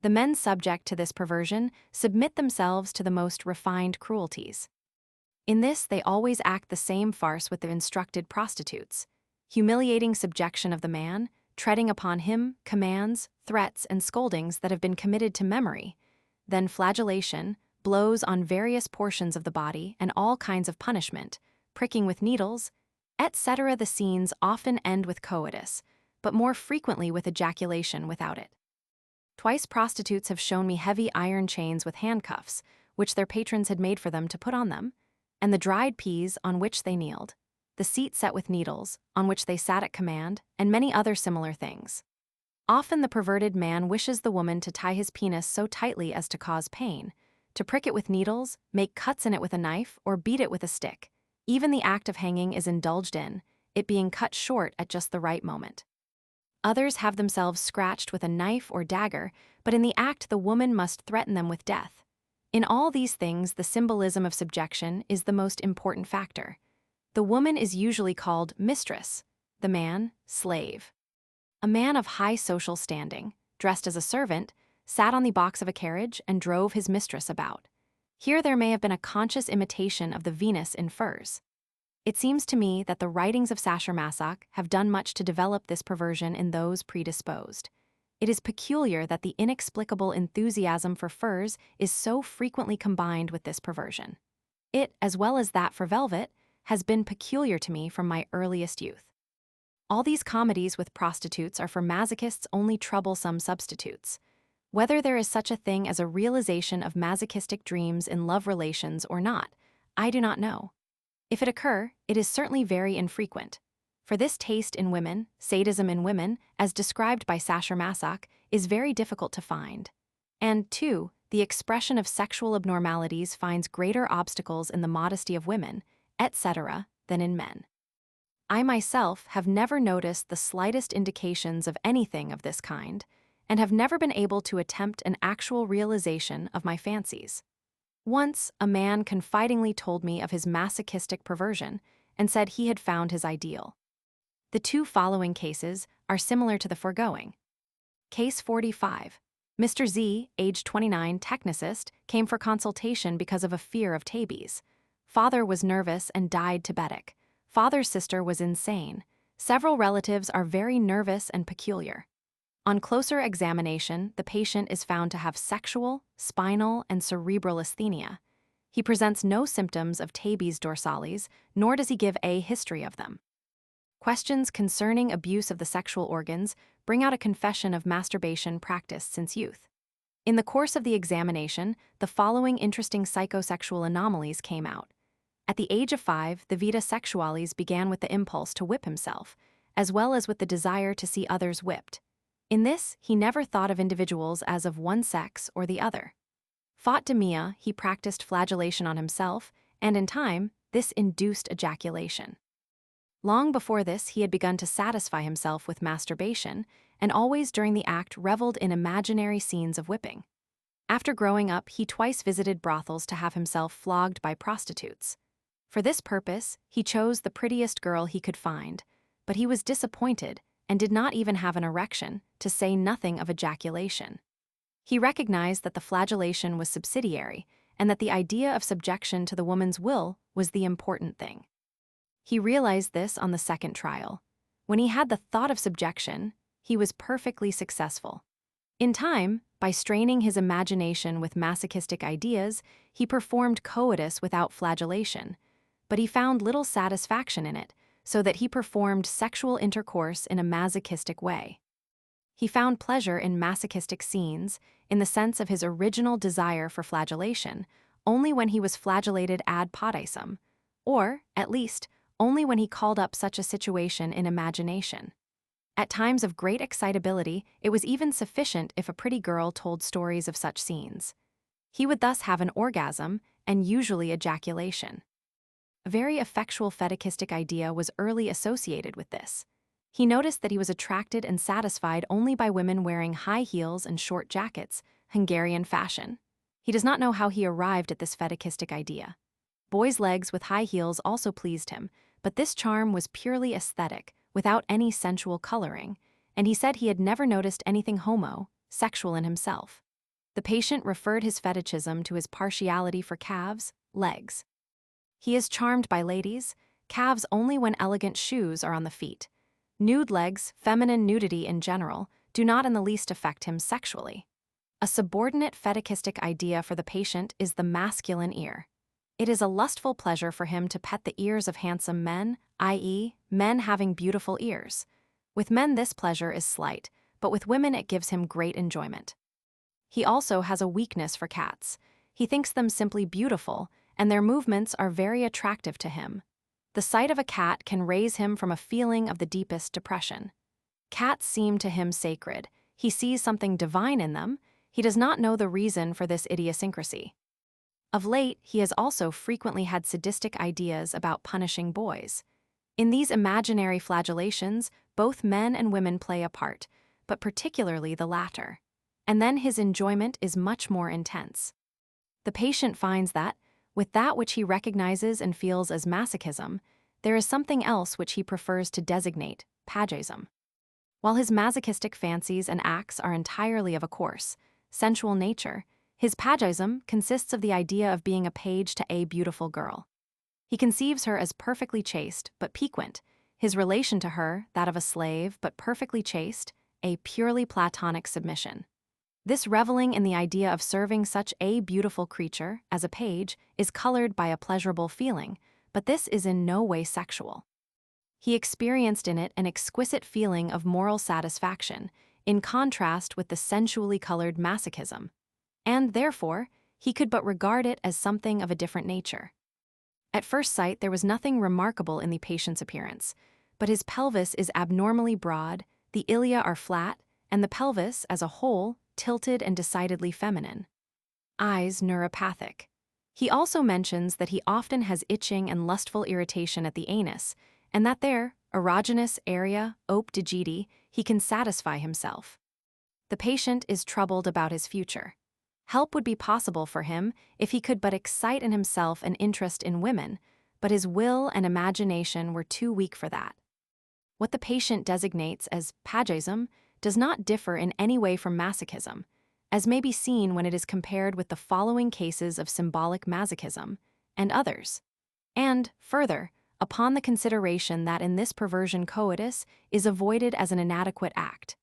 S1: The men subject to this perversion submit themselves to the most refined cruelties. In this, they always act the same farce with the instructed prostitutes. Humiliating subjection of the man, treading upon him, commands, threats, and scoldings that have been committed to memory, then flagellation, blows on various portions of the body and all kinds of punishment, pricking with needles, etc. The scenes often end with coitus, but more frequently with ejaculation without it. Twice prostitutes have shown me heavy iron chains with handcuffs, which their patrons had made for them to put on them, and the dried peas on which they kneeled, the seat set with needles, on which they sat at command, and many other similar things. Often the perverted man wishes the woman to tie his penis so tightly as to cause pain, to prick it with needles, make cuts in it with a knife, or beat it with a stick. Even the act of hanging is indulged in, it being cut short at just the right moment. Others have themselves scratched with a knife or dagger, but in the act the woman must threaten them with death. In all these things, the symbolism of subjection is the most important factor. The woman is usually called mistress, the man, slave. A man of high social standing, dressed as a servant, sat on the box of a carriage and drove his mistress about. Here there may have been a conscious imitation of the Venus in furs. It seems to me that the writings of Sacher-Masoch have done much to develop this perversion in those predisposed. It is peculiar that the inexplicable enthusiasm for furs is so frequently combined with this perversion. It, as well as that for velvet, has been peculiar to me from my earliest youth. All these comedies with prostitutes are for masochists only troublesome substitutes. Whether there is such a thing as a realization of masochistic dreams in love relations or not, I do not know. If it occur, it is certainly very infrequent. For this taste in women, sadism in women, as described by Sacher-Masoch, is very difficult to find. And, 2, the expression of sexual abnormalities finds greater obstacles in the modesty of women, etc., than in men. I myself have never noticed the slightest indications of anything of this kind, and have never been able to attempt an actual realization of my fancies. Once, a man confidingly told me of his masochistic perversion and said he had found his ideal. The two following cases are similar to the foregoing. Case 45. Mr. Z, age 29, technicist, came for consultation because of a fear of taboos. Father was nervous and died tabetic. Father's sister was insane. Several relatives are very nervous and peculiar. On closer examination, the patient is found to have sexual, spinal, and cerebral asthenia. He presents no symptoms of taboos dorsalis, nor does he give a history of them. Questions concerning abuse of the sexual organs bring out a confession of masturbation practiced since youth. In the course of the examination, the following interesting psychosexual anomalies came out. At the age of 5, the vita sexualis began with the impulse to whip himself, as well as with the desire to see others whipped. In this, he never thought of individuals as of one sex or the other. Fought demia, he practiced flagellation on himself, and in time, this induced ejaculation. Long before this, he had begun to satisfy himself with masturbation, and always during the act reveled in imaginary scenes of whipping. After growing up, he twice visited brothels to have himself flogged by prostitutes. For this purpose, he chose the prettiest girl he could find, but he was disappointed and did not even have an erection, to say nothing of ejaculation. He recognized that the flagellation was subsidiary, and that the idea of subjection to the woman's will was the important thing. He realized this on the second trial. When he had the thought of subjection, he was perfectly successful. In time, by straining his imagination with masochistic ideas, he performed coitus without flagellation, but he found little satisfaction in it, so that he performed sexual intercourse in a masochistic way. He found pleasure in masochistic scenes, in the sense of his original desire for flagellation, only when he was flagellated ad potisum, or, at least, only when he called up such a situation in imagination. At times of great excitability, it was even sufficient if a pretty girl told stories of such scenes. He would thus have an orgasm, and usually ejaculation. A very effectual fetichistic idea was early associated with this. He noticed that he was attracted and satisfied only by women wearing high heels and short jackets, Hungarian fashion. He does not know how he arrived at this fetichistic idea. Boys' legs with high heels also pleased him, but this charm was purely aesthetic, without any sensual coloring, and he said he had never noticed anything sexual in himself. The patient referred his fetichism to his partiality for calves, legs. He is charmed by ladies, calves only when elegant shoes are on the feet. Nude legs, feminine nudity in general, do not in the least affect him sexually. A subordinate fetichistic idea for the patient is the masculine ear. It is a lustful pleasure for him to pet the ears of handsome men, i.e., men having beautiful ears. With men this pleasure is slight, but with women it gives him great enjoyment. He also has a weakness for cats. He thinks them simply beautiful, and their movements are very attractive to him. The sight of a cat can raise him from a feeling of the deepest depression. Cats seem to him sacred. He sees something divine in them. He does not know the reason for this idiosyncrasy. Of late, he has also frequently had sadistic ideas about punishing boys. In these imaginary flagellations, both men and women play a part, but particularly the latter. And then his enjoyment is much more intense. The patient finds that, with that which he recognizes and feels as masochism, there is something else which he prefers to designate pagism. While his masochistic fancies and acts are entirely of a coarse, sensual nature, his pagism consists of the idea of being a page to a beautiful girl. He conceives her as perfectly chaste but piquant, his relation to her that of a slave but perfectly chaste, a purely platonic submission. This reveling in the idea of serving such a beautiful creature as a page is colored by a pleasurable feeling, but this is in no way sexual. He experienced in it an exquisite feeling of moral satisfaction, in contrast with the sensually colored masochism, and therefore, he could but regard it as something of a different nature. At first sight, there was nothing remarkable in the patient's appearance, but his pelvis is abnormally broad, the ilia are flat, and the pelvis, as a whole, tilted and decidedly feminine. Eyes neuropathic. He also mentions that he often has itching and lustful irritation at the anus, and that there, erogenous area, op digiti, he can satisfy himself. The patient is troubled about his future. Help would be possible for him if he could but excite in himself an interest in women, but his will and imagination were too weak for that. What the patient designates as pathologism does not differ in any way from masochism, as may be seen when it is compared with the following cases of symbolic masochism and others. And, further, upon the consideration that in this perversion coitus is avoided as an inadequate act,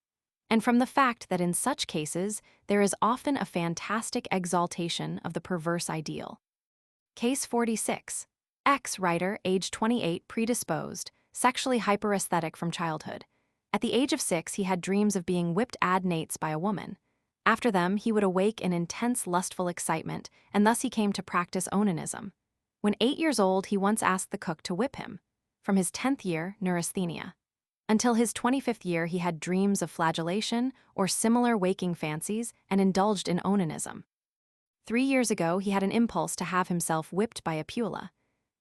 S1: and from the fact that in such cases there is often a fantastic exaltation of the perverse ideal. Case 46. Ex-writer, age 28, predisposed, sexually hyperesthetic from childhood. At the age of 6, he had dreams of being whipped ad nates by a woman. After them, he would awake in intense lustful excitement, and thus he came to practice onanism. When 8 years old, he once asked the cook to whip him. From his 10th year, neurasthenia. Until his 25th year, he had dreams of flagellation or similar waking fancies and indulged in onanism. 3 years ago, he had an impulse to have himself whipped by a pula.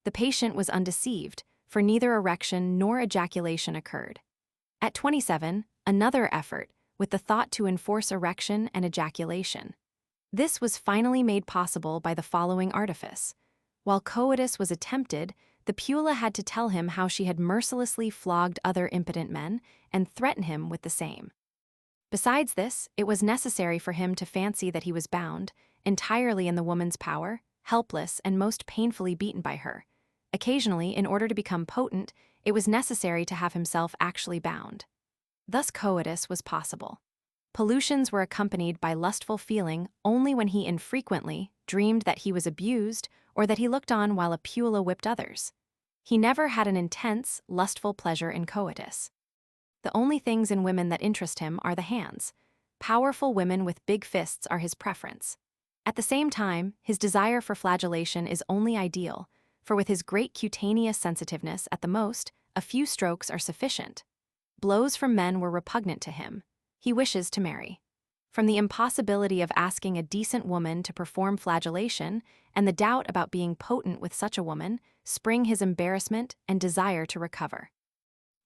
S1: The patient was undeceived, for neither erection nor ejaculation occurred. At 27, another effort, with the thought to enforce erection and ejaculation. This was finally made possible by the following artifice. While coitus was attempted, the pula had to tell him how she had mercilessly flogged other impotent men and threaten him with the same. Besides this, it was necessary for him to fancy that he was bound, entirely in the woman's power, helpless and most painfully beaten by her. Occasionally, in order to become potent, it was necessary to have himself actually bound. Thus coitus was possible. Pollutions were accompanied by lustful feeling only when he infrequently dreamed that he was abused or that he looked on while a pula whipped others. He never had an intense, lustful pleasure in coitus. The only things in women that interest him are the hands. Powerful women with big fists are his preference. At the same time, his desire for flagellation is only ideal, for with his great cutaneous sensitiveness, at the most, a few strokes are sufficient. Blows from men were repugnant to him. He wishes to marry. From the impossibility of asking a decent woman to perform flagellation and the doubt about being potent with such a woman spring his embarrassment and desire to recover.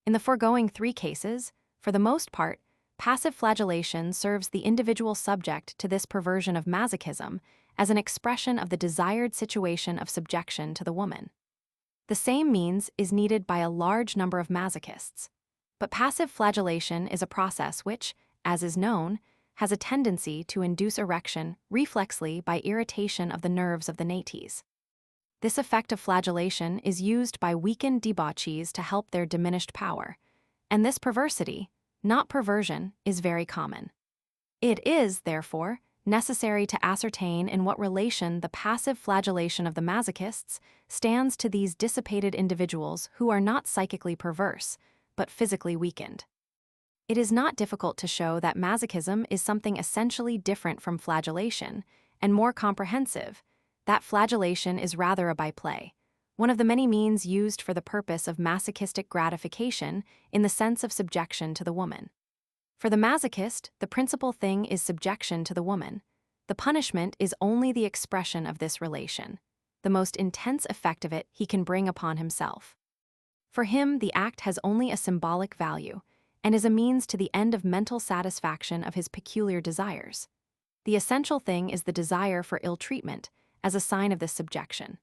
S1: In the foregoing 3 cases, for the most part, passive flagellation serves the individual subject to this perversion of masochism as an expression of the desired situation of subjection to the woman. The same means is needed by a large number of masochists. But passive flagellation is a process which, as is known, has a tendency to induce erection reflexly by irritation of the nerves of the nates. This effect of flagellation is used by weakened debauchees to help their diminished power, and this perversity, not perversion, is very common. It is, therefore, necessary to ascertain in what relation the passive flagellation of the masochists stands to these dissipated individuals who are not psychically perverse, but physically weakened. It is not difficult to show that masochism is something essentially different from flagellation, and more comprehensive, that flagellation is rather a byplay, one of the many means used for the purpose of masochistic gratification in the sense of subjection to the woman. For the masochist, the principal thing is subjection to the woman. The punishment is only the expression of this relation, the most intense effect of it he can bring upon himself. For him, the act has only a symbolic value, and is a means to the end of mental satisfaction of his peculiar desires. The essential thing is the desire for ill treatment, as a sign of this subjection.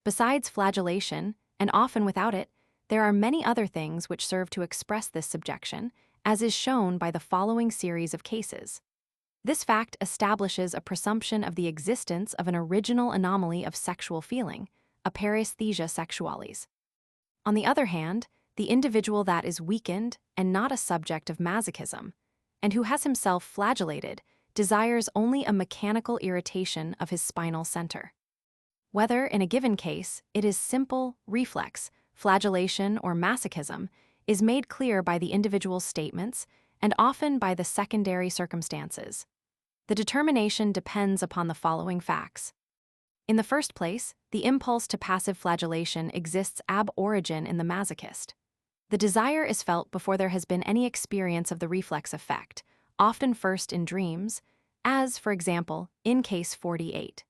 S1: Besides flagellation, and often without it, there are many other things which serve to express this subjection, as is shown by the following series of cases. This fact establishes a presumption of the existence of an original anomaly of sexual feeling, a pathologia sexualis. On the other hand, the individual that is weakened and not a subject of masochism, and who has himself flagellated, desires only a mechanical irritation of his spinal center. Whether, in a given case, it is simple, reflex, flagellation, or masochism, is made clear by the individual's statements and often by the secondary circumstances. The determination depends upon the following facts. In the first place, the impulse to passive flagellation exists ab origin in the masochist. The desire is felt before there has been any experience of the reflex effect, often first in dreams, as, for example, in case 48.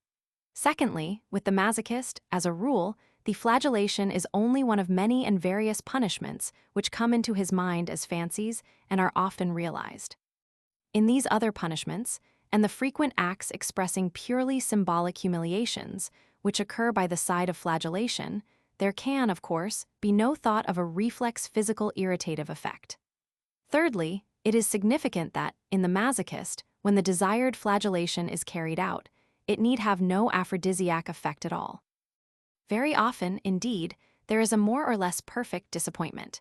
S1: Secondly, with the masochist, as a rule, the flagellation is only one of many and various punishments which come into his mind as fancies and are often realized. In these other punishments, and the frequent acts expressing purely symbolic humiliations, which occur by the side of flagellation, there can, of course, be no thought of a reflex physical irritative effect. Thirdly, it is significant that, in the masochist, when the desired flagellation is carried out, it need have no aphrodisiac effect at all. Very often, indeed, there is a more or less perfect disappointment.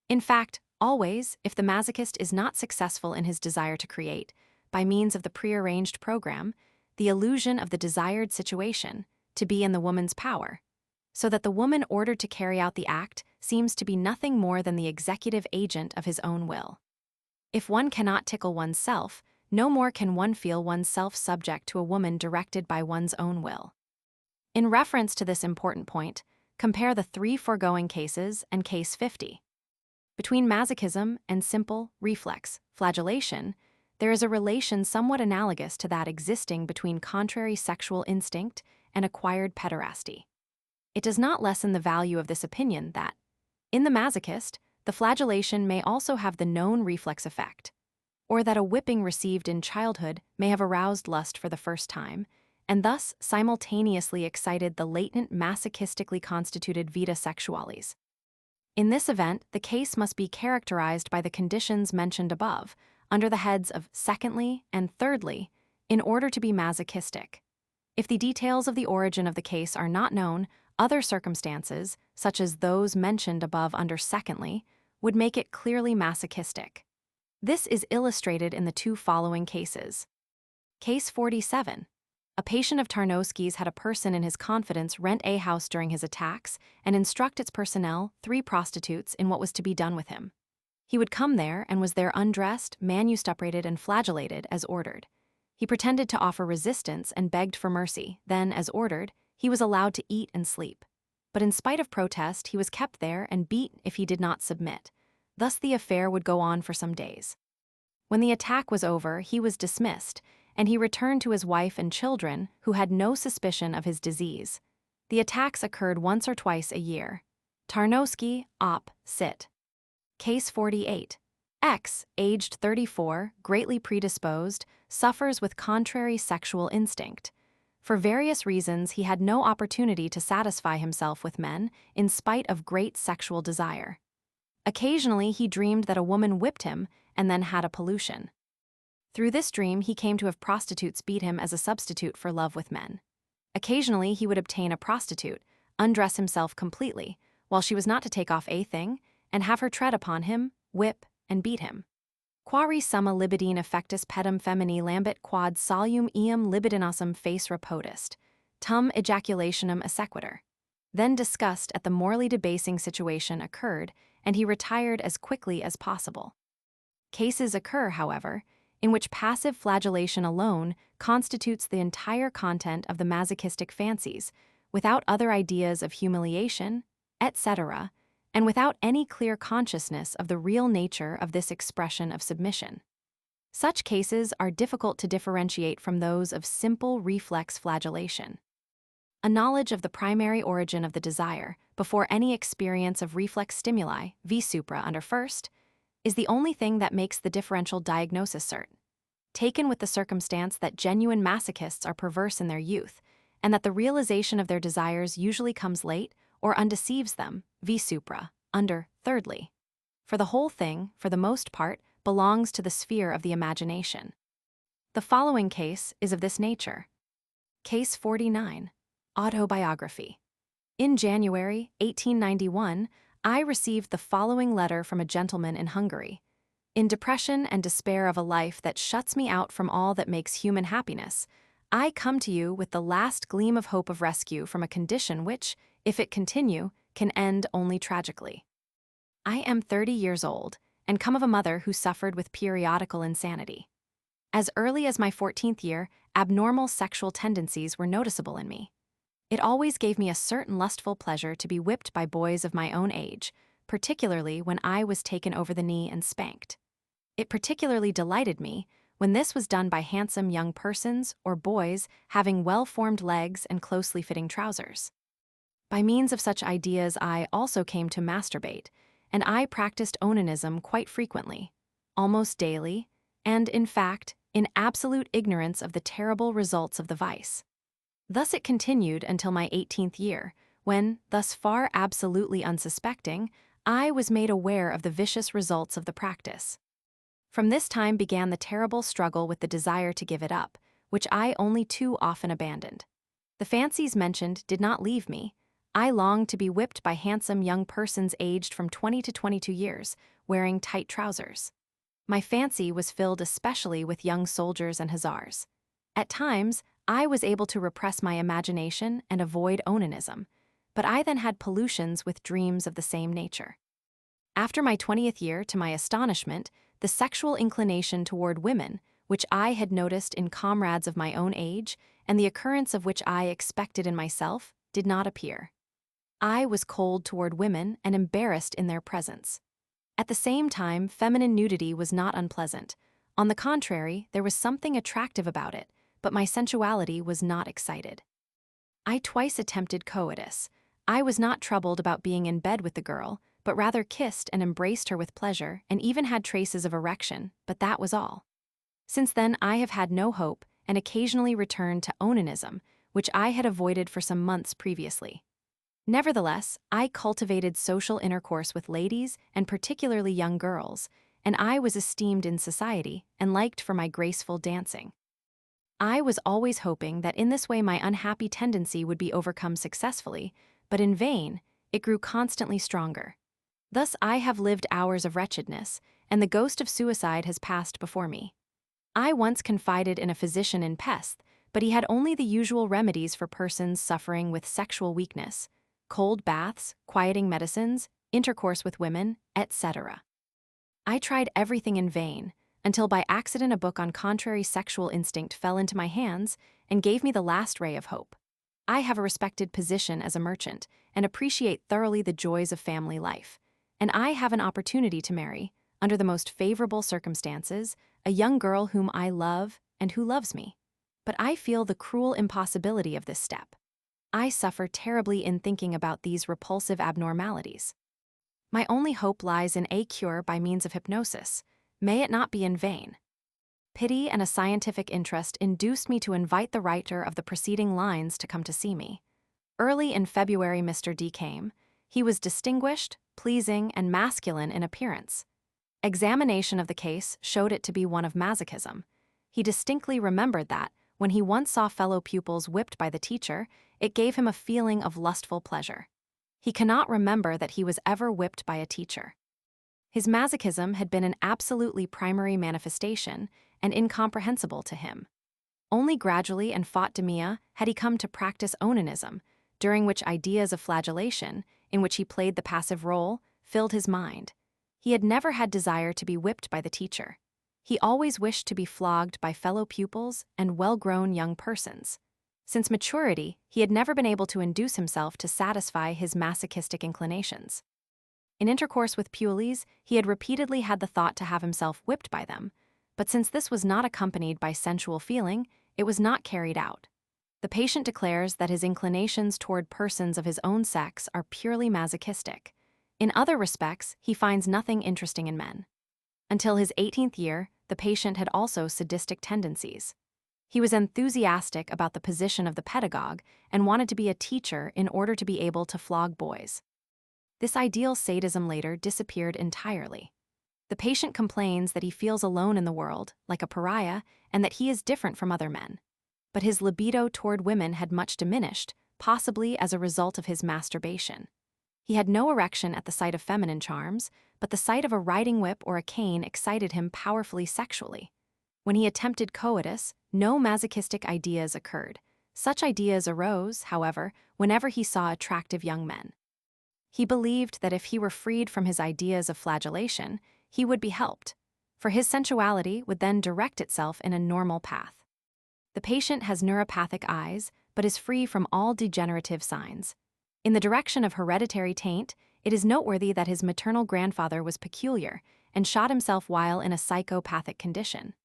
S1: In fact, always, if the masochist is not successful in his desire to create, by means of the prearranged program, the illusion of the desired situation to be in the woman's power, so that the woman ordered to carry out the act seems to be nothing more than the executive agent of his own will. If one cannot tickle oneself, no more can one feel oneself subject to a woman directed by one's own will. In reference to this important point, compare the 3 foregoing cases and case 50. Between masochism and simple, reflex, flagellation, there is a relation somewhat analogous to that existing between contrary sexual instinct and acquired pederasty. It does not lessen the value of this opinion that, in the masochist, the flagellation may also have the known reflex effect, or that a whipping received in childhood may have aroused lust for the first time, and thus simultaneously excited the latent masochistically constituted vita sexualis. In this event, the case must be characterized by the conditions mentioned above, under the heads of secondly and thirdly, in order to be masochistic. If the details of the origin of the case are not known, other circumstances, such as those mentioned above under secondly, would make it clearly masochistic. This is illustrated in the 2 following cases. Case 47. A patient of Tarnowski's had a person in his confidence rent a house during his attacks and instruct its personnel, 3 prostitutes, in what was to be done with him. He would come there and was there undressed, manustuprated, and flagellated as ordered. He pretended to offer resistance and begged for mercy. Then, as ordered, he was allowed to eat and sleep. But in spite of protest, he was kept there and beat if he did not submit. Thus the affair would go on for some days. When the attack was over, he was dismissed, and he returned to his wife and children, who had no suspicion of his disease. The attacks occurred once or twice a year. Tarnowski, Op. Cit. Case 48. X, aged 34, greatly predisposed, suffers with contrary sexual instinct. For various reasons, he had no opportunity to satisfy himself with men, in spite of great sexual desire. Occasionally, he dreamed that a woman whipped him and then had a pollution. Through this dream, he came to have prostitutes beat him as a substitute for love with men. Occasionally, he would obtain a prostitute, undress himself completely, while she was not to take off a thing, and have her tread upon him, whip, and beat him. Quari summa libidine effectus pedum femini lambit quad solum eum libidinosum face repodist, tum ejaculationum assequitur. Then disgust at the morally debasing situation occurred, and he retired as quickly as possible. Cases occur, however, in which passive flagellation alone constitutes the entire content of the masochistic fancies, without other ideas of humiliation, etc., and without any clear consciousness of the real nature of this expression of submission. Such cases are difficult to differentiate from those of simple reflex flagellation. A knowledge of the primary origin of the desire, before any experience of reflex stimuli, v supra under first, is the only thing that makes the differential diagnosis certain. Taken with the circumstance that genuine masochists are perverse in their youth, and that the realization of their desires usually comes late or undeceives them, v supra, under thirdly. For the whole thing, for the most part, belongs to the sphere of the imagination. The following case is of this nature. Case 49. Autobiography. In January 1891, I received the following letter from a gentleman in Hungary. In depression and despair of a life that shuts me out from all that makes human happiness, I come to you with the last gleam of hope of rescue from a condition which, if it continue, can end only tragically. I am 30 years old, and come of a mother who suffered with periodical insanity. As early as my 14th year, abnormal sexual tendencies were noticeable in me. It always gave me a certain lustful pleasure to be whipped by boys of my own age, particularly when I was taken over the knee and spanked. It particularly delighted me when this was done by handsome young persons or boys having well-formed legs and closely fitting trousers. By means of such ideas, I also came to masturbate, and I practiced onanism quite frequently, almost daily, and, in fact, in absolute ignorance of the terrible results of the vice. Thus it continued until my 18th year, When, thus far absolutely unsuspecting, I was made aware of the vicious results of the practice. From this time began the terrible struggle with the desire to give it up, which I only too often abandoned. The fancies mentioned did not leave me. I longed to be whipped by handsome young persons aged from 20 to 22 years, wearing tight trousers. My fancy was filled especially with young soldiers and hussars. At times, I was able to repress my imagination and avoid onanism, but I then had pollutions with dreams of the same nature. After my 20th year, to my astonishment, the sexual inclination toward women, which I had noticed in comrades of my own age, and the occurrence of which I expected in myself, did not appear. I was cold toward women and embarrassed in their presence. At the same time, feminine nudity was not unpleasant. On the contrary, there was something attractive about it, but my sensuality was not excited. I twice attempted coitus. I was not troubled about being in bed with the girl, but rather kissed and embraced her with pleasure, and even had traces of erection, but that was all. Since then I have had no hope, and occasionally returned to onanism, which I had avoided for some months previously. Nevertheless, I cultivated social intercourse with ladies, and particularly young girls, and I was esteemed in society, and liked for my graceful dancing. I was always hoping that in this way my unhappy tendency would be overcome successfully, but in vain, it grew constantly stronger. Thus I have lived hours of wretchedness, and the ghost of suicide has passed before me. I once confided in a physician in Pest, but he had only the usual remedies for persons suffering with sexual weakness: cold baths, quieting medicines, intercourse with women, etc. I tried everything in vain, until by accident a book on contrary sexual instinct fell into my hands and gave me the last ray of hope. I have a respected position as a merchant, and appreciate thoroughly the joys of family life, and I have an opportunity to marry, under the most favorable circumstances, a young girl whom I love and who loves me. But I feel the cruel impossibility of this step. I suffer terribly in thinking about these repulsive abnormalities. My only hope lies in a cure by means of hypnosis. May it not be in vain. Pity and a scientific interest induced me to invite the writer of the preceding lines to come to see me. Early in February Mr. D came. He was distinguished, pleasing, and masculine in appearance. Examination of the case showed it to be one of masochism. He distinctly remembered that, when he once saw fellow pupils whipped by the teacher, it gave him a feeling of lustful pleasure. He cannot remember that he was ever whipped by a teacher. His masochism had been an absolutely primary manifestation, and incomprehensible to him. Only gradually and faute de mieux had he come to practice onanism, during which ideas of flagellation, in which he played the passive role, filled his mind. He had never had desire to be whipped by the teacher. He always wished to be flogged by fellow pupils and well-grown young persons. Since maturity, he had never been able to induce himself to satisfy his masochistic inclinations. In intercourse with puelles, he had repeatedly had the thought to have himself whipped by them, but since this was not accompanied by sensual feeling, it was not carried out. The patient declares that his inclinations toward persons of his own sex are purely masochistic. In other respects, he finds nothing interesting in men. Until his 18th year, the patient had also sadistic tendencies. He was enthusiastic about the position of the pedagogue and wanted to be a teacher in order to be able to flog boys. This ideal sadism later disappeared entirely. The patient complains that he feels alone in the world, like a pariah, and that he is different from other men. But his libido toward women had much diminished, possibly as a result of his masturbation. He had no erection at the sight of feminine charms, but the sight of a riding whip or a cane excited him powerfully sexually. When he attempted coitus, no masochistic ideas occurred. Such ideas arose, however, whenever he saw attractive young men. He believed that if he were freed from his ideas of flagellation, he would be helped, for his sensuality would then direct itself in a normal path. The patient has neuropathic eyes, but is free from all degenerative signs. In the direction of hereditary taint, it is noteworthy that his maternal grandfather was peculiar and shot himself while in a psychopathic condition.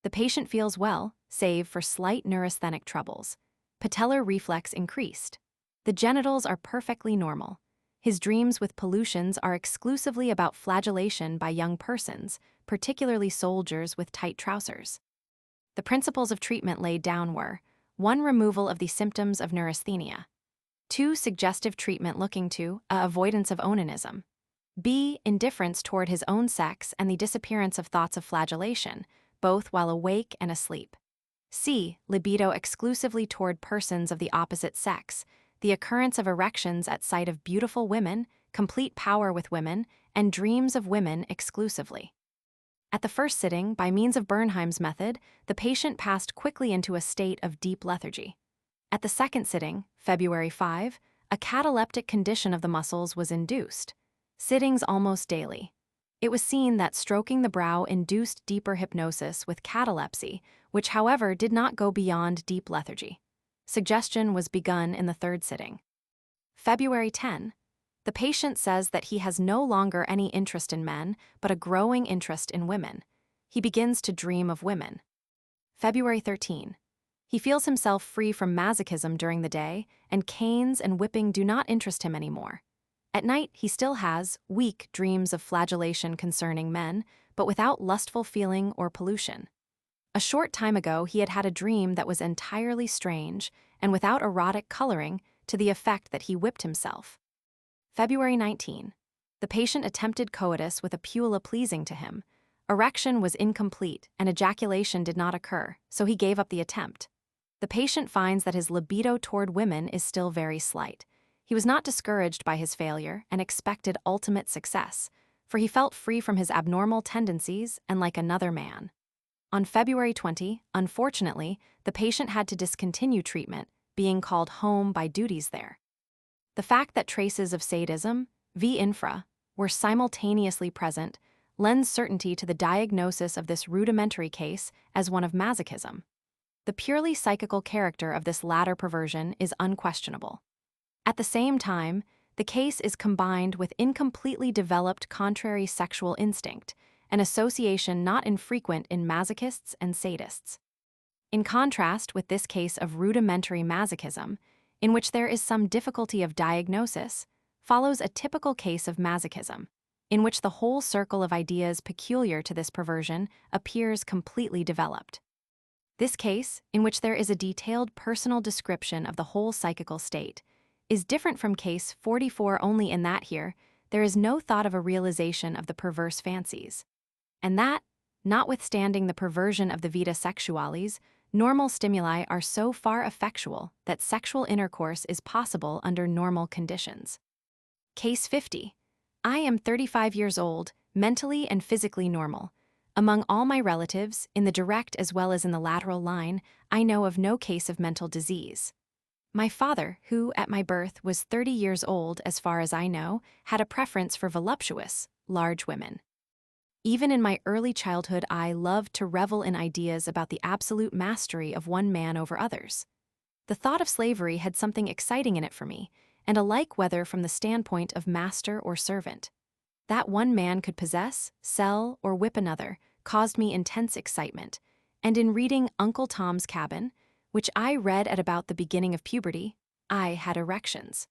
S1: The patient feels well, save for slight neurasthenic troubles. Patellar reflex increased. The genitals are perfectly normal. His dreams with pollutions are exclusively about flagellation by young persons, particularly soldiers with tight trousers. The principles of treatment laid down were: 1. Removal of the symptoms of neurasthenia. 2. Suggestive treatment looking to a avoidance of onanism. B. Indifference toward his own sex and the disappearance of thoughts of flagellation, both while awake and asleep. C. Libido exclusively toward persons of the opposite sex, the occurrence of erections at sight of beautiful women, complete power with women, and dreams of women exclusively. At the first sitting, by means of Bernheim's method, the patient passed quickly into a state of deep lethargy. At the second sitting, February 5, a cataleptic condition of the muscles was induced. Sittings almost daily. It was seen that stroking the brow induced deeper hypnosis with catalepsy, which however did not go beyond deep lethargy. Suggestion was begun in the third sitting. February 10. The patient says that he has no longer any interest in men, but a growing interest in women. He begins to dream of women. February 13. He feels himself free from masochism during the day, and canes and whipping do not interest him anymore. At night, he still has weak dreams of flagellation concerning men, but without lustful feeling or pollution. A short time ago, he had had a dream that was entirely strange and without erotic coloring to the effect that he whipped himself. February 19. The patient attempted coitus with a pula pleasing to him. Erection was incomplete and ejaculation did not occur, so he gave up the attempt. The patient finds that his libido toward women is still very slight. He was not discouraged by his failure and expected ultimate success, for he felt free from his abnormal tendencies and like another man. On February 20, unfortunately, the patient had to discontinue treatment, being called home by duties there. The fact that traces of sadism, v. infra, were simultaneously present lends certainty to the diagnosis of this rudimentary case as one of masochism. The purely psychical character of this latter perversion is unquestionable. At the same time, the case is combined with incompletely developed contrary sexual instinct, an association not infrequent in masochists and sadists. In contrast with this case of rudimentary masochism, in which there is some difficulty of diagnosis, follows a typical case of masochism, in which the whole circle of ideas peculiar to this perversion appears completely developed. This case, in which there is a detailed personal description of the whole psychical state, is different from case 44 only in that here there is no thought of a realization of the perverse fancies, and that, notwithstanding the perversion of the vita sexualis, normal stimuli are so far effectual that sexual intercourse is possible under normal conditions. Case 50. I am 35 years old, mentally and physically normal. Among all my relatives, in the direct as well as in the lateral line, I know of no case of mental disease. My father, who at my birth was 30 years old as far as I know, had a preference for voluptuous, large women. Even in my early childhood, I loved to revel in ideas about the absolute mastery of one man over others. The thought of slavery had something exciting in it for me, and alike whether from the standpoint of master or servant. That one man could possess, sell, or whip another caused me intense excitement, and in reading Uncle Tom's Cabin, which I read at about the beginning of puberty, I had erections.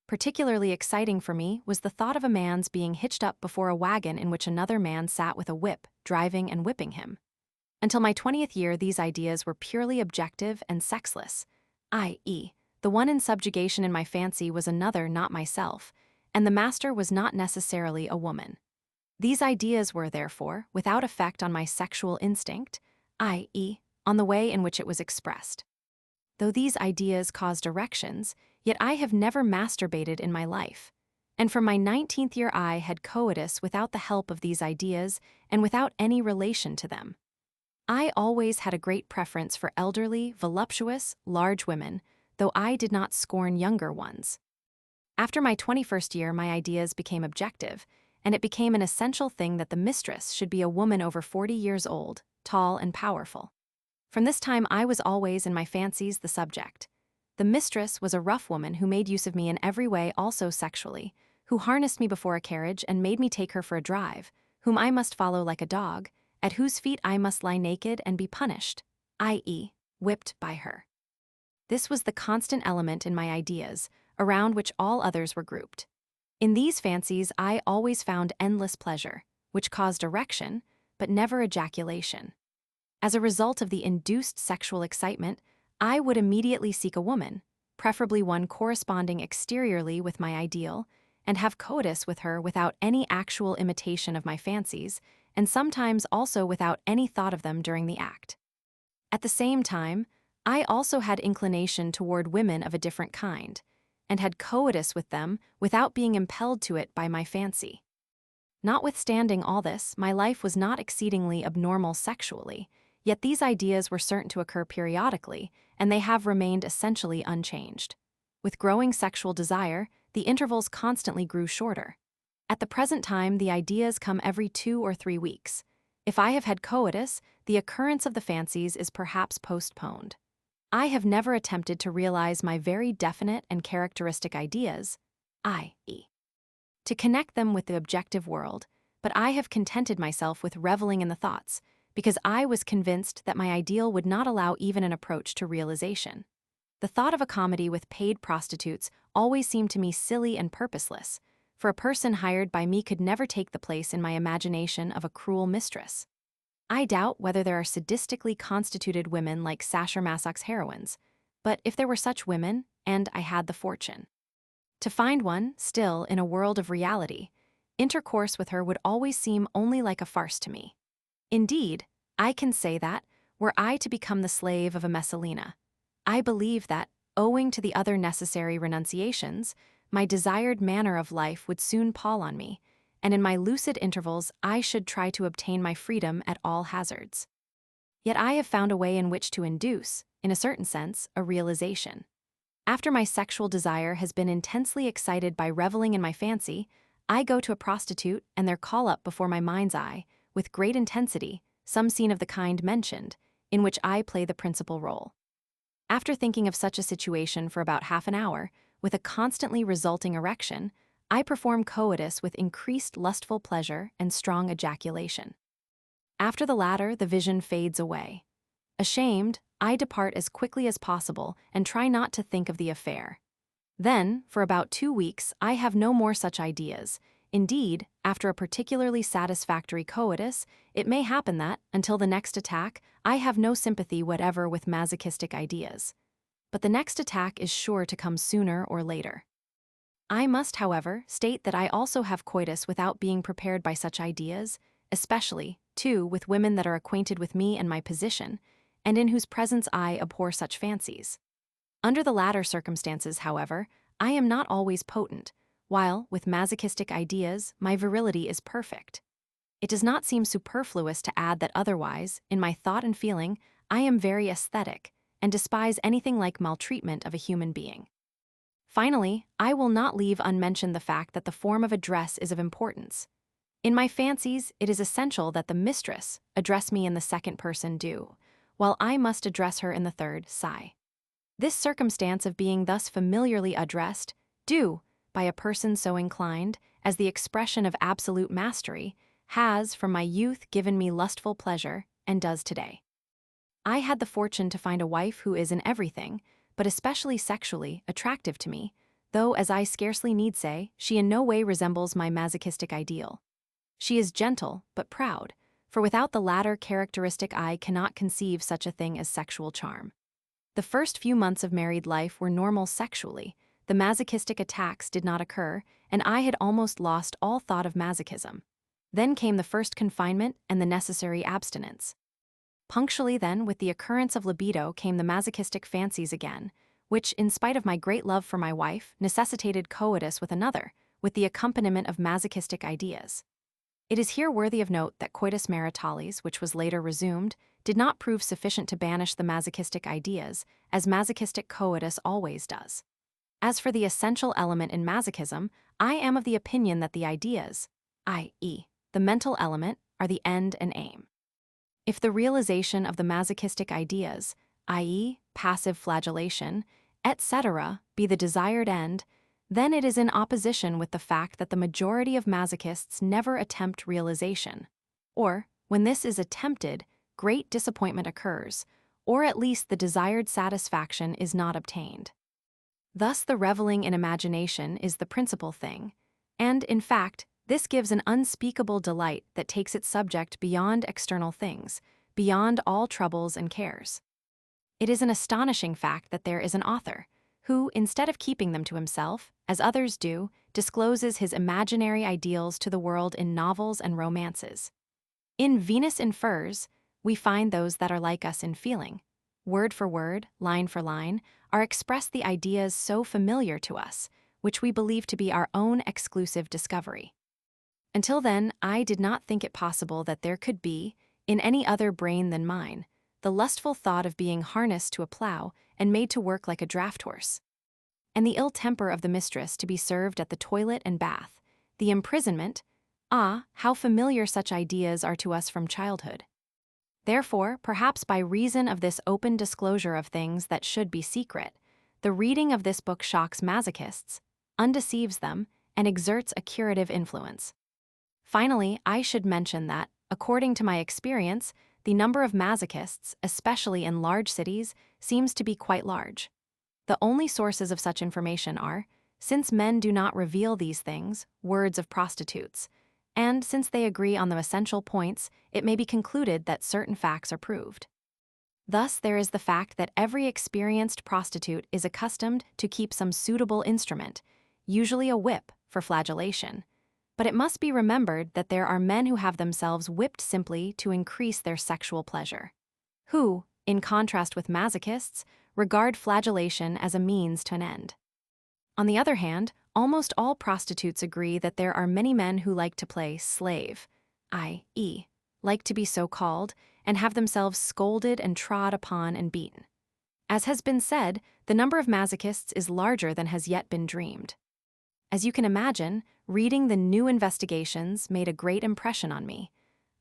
S1: Particularly exciting for me was the thought of a man's being hitched up before a wagon in which another man sat with a whip, driving and whipping him. Until my 20th year, these ideas were purely objective and sexless, i.e., the one in subjugation in my fancy was another, not myself, and the master was not necessarily a woman. These ideas were, therefore, without effect on my sexual instinct, i.e., on the way in which it was expressed. Though these ideas caused erections, yet I have never masturbated in my life, and from my 19th year I had coitus without the help of these ideas and without any relation to them. I always had a great preference for elderly, voluptuous, large women, though I did not scorn younger ones. After my 21st year, my ideas became objective, and it became an essential thing that the mistress should be a woman over 40 years old, tall and powerful. From this time I was always in my fancies the subject. The mistress was a rough woman who made use of me in every way, also sexually, who harnessed me before a carriage and made me take her for a drive, whom I must follow like a dog, at whose feet I must lie naked and be punished, i.e., whipped by her. This was the constant element in my ideas, around which all others were grouped. In these fancies I always found endless pleasure, which caused erection, but never ejaculation. As a result of the induced sexual excitement, I would immediately seek a woman, preferably one corresponding exteriorly with my ideal, and have coitus with her without any actual imitation of my fancies, and sometimes also without any thought of them during the act. At the same time, I also had inclination toward women of a different kind, and had coitus with them without being impelled to it by my fancy. Notwithstanding all this, my life was not exceedingly abnormal sexually, yet these ideas were certain to occur periodically, and they have remained essentially unchanged. With growing sexual desire, the intervals constantly grew shorter. At the present time, the ideas come every 2 or 3 weeks. If I have had coitus, the occurrence of the fancies is perhaps postponed. I have never attempted to realize my very definite and characteristic ideas, i.e., to connect them with the objective world, but I have contented myself with reveling in the thoughts, because I was convinced that my ideal would not allow even an approach to realization. The thought of a comedy with paid prostitutes always seemed to me silly and purposeless, for a person hired by me could never take the place in my imagination of a cruel mistress. I doubt whether there are sadistically constituted women like Sacher-Masoch's heroines, but if there were such women, and I had the fortune to find one, still, in a world of reality, intercourse with her would always seem only like a farce to me. Indeed, I can say that, were I to become the slave of a Messalina, I believe that, owing to the other necessary renunciations, my desired manner of life would soon pall on me, and in my lucid intervals I should try to obtain my freedom at all hazards. Yet I have found a way in which to induce, in a certain sense, a realization. After my sexual desire has been intensely excited by reveling in my fancy, I go to a prostitute and there call up before my mind's eye, with great intensity, some scene of the kind mentioned, in which I play the principal role. After thinking of such a situation for about half an hour, with a constantly resulting erection, I perform coitus with increased lustful pleasure and strong ejaculation. After the latter, the vision fades away. Ashamed, I depart as quickly as possible and try not to think of the affair. Then, for about 2 weeks, I have no more such ideas. Indeed, after a particularly satisfactory coitus, it may happen that, until the next attack, I have no sympathy whatever with masochistic ideas. But the next attack is sure to come sooner or later. I must, however, state that I also have coitus without being prepared by such ideas, especially, too, with women that are acquainted with me and my position, and in whose presence I abhor such fancies. Under the latter circumstances, however, I am not always potent, while, with masochistic ideas, my virility is perfect. It does not seem superfluous to add that otherwise, in my thought and feeling, I am very aesthetic, and despise anything like maltreatment of a human being. Finally, I will not leave unmentioned the fact that the form of address is of importance. In my fancies, it is essential that the mistress address me in the second person do, while I must address her in the third, psi. This circumstance of being thus familiarly addressed, do, by a person so inclined, as the expression of absolute mastery, has from my youth given me lustful pleasure, and does today. I had the fortune to find a wife who is in everything, but especially sexually, attractive to me, though, as I scarcely need say, she in no way resembles my masochistic ideal. She is gentle, but proud, for without the latter characteristic I cannot conceive such a thing as sexual charm. The first few months of married life were normal sexually, the masochistic attacks did not occur, and I had almost lost all thought of masochism. Then came the first confinement and the necessary abstinence. Punctually then, with the occurrence of libido came the masochistic fancies again, which, in spite of my great love for my wife, necessitated coitus with another, with the accompaniment of masochistic ideas. It is here worthy of note that coitus maritalis, which was later resumed, did not prove sufficient to banish the masochistic ideas, as masochistic coitus always does. As for the essential element in masochism, I am of the opinion that the ideas, i.e., the mental element, are the end and aim. If the realization of the masochistic ideas, i.e., passive flagellation, etc., be the desired end, then it is in opposition with the fact that the majority of masochists never attempt realization, or, when this is attempted, great disappointment occurs, or at least the desired satisfaction is not obtained. Thus the reveling in imagination is the principal thing, and, in fact, this gives an unspeakable delight that takes its subject beyond external things, beyond all troubles and cares. It is an astonishing fact that there is an author, who, instead of keeping them to himself, as others do, discloses his imaginary ideals to the world in novels and romances. In Venus in Furs, we find those that are like us in feeling. Word for word, line for line, are expressed the ideas so familiar to us, which we believe to be our own exclusive discovery. Until then, I did not think it possible that there could be, in any other brain than mine, the lustful thought of being harnessed to a plow and made to work like a draft horse. And the ill temper of the mistress to be served at the toilet and bath, the imprisonment, how familiar such ideas are to us from childhood. Therefore, perhaps by reason of this open disclosure of things that should be secret, the reading of this book shocks masochists, undeceives them, and exerts a curative influence. Finally, I should mention that, according to my experience, the number of masochists, especially in large cities, seems to be quite large. The only sources of such information are, since men do not reveal these things, words of prostitutes, and since they agree on the essential points, it may be concluded that certain facts are proved. Thus, there is the fact that every experienced prostitute is accustomed to keep some suitable instrument, usually a whip, for flagellation. But it must be remembered that there are men who have themselves whipped simply to increase their sexual pleasure, who, in contrast with masochists, regard flagellation as a means to an end. On the other hand, almost all prostitutes agree that there are many men who like to play slave, i.e., like to be so called, and have themselves scolded and trod upon and beaten. As has been said, the number of masochists is larger than has yet been dreamed. As you can imagine, reading the new investigations made a great impression on me.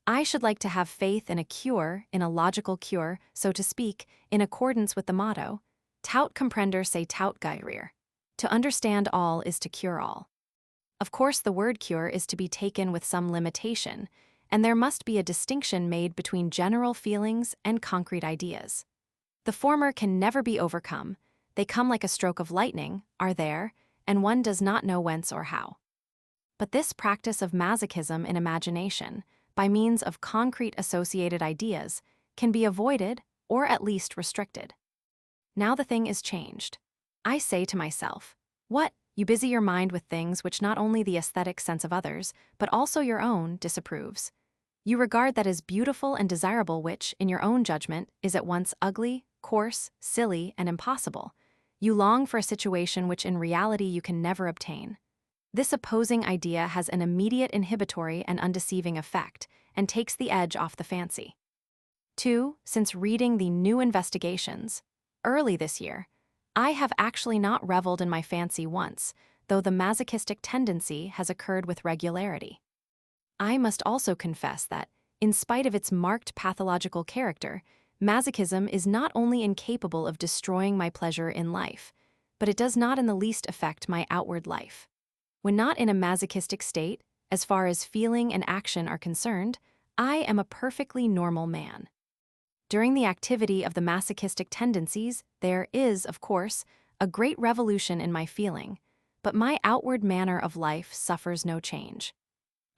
S1: I should like to have faith in a cure, in a logical cure, so to speak, in accordance with the motto, Taut comprender se taut guérir. To understand all is to cure all. Of course, the word cure is to be taken with some limitation, and there must be a distinction made between general feelings and concrete ideas. The former can never be overcome, they come like a stroke of lightning, are there, and one does not know whence or how. But this practice of masochism in imagination, by means of concrete associated ideas, can be avoided or at least restricted. Now the thing is changed. I say to myself, what, you busy your mind with things which not only the aesthetic sense of others, but also your own, disapproves. You regard that as beautiful and desirable which, in your own judgment, is at once ugly, coarse, silly, and impossible. You long for a situation which in reality you can never obtain. This opposing idea has an immediate inhibitory and undeceiving effect, and takes the edge off the fancy. 2. Since reading the new investigations, early this year, I have actually not reveled in my fancy once, though the masochistic tendency has occurred with regularity. I must also confess that, in spite of its marked pathological character, masochism is not only incapable of destroying my pleasure in life, but it does not in the least affect my outward life. When not in a masochistic state, as far as feeling and action are concerned, I am a perfectly normal man. During the activity of the masochistic tendencies, there is, of course, a great revolution in my feeling, but my outward manner of life suffers no change.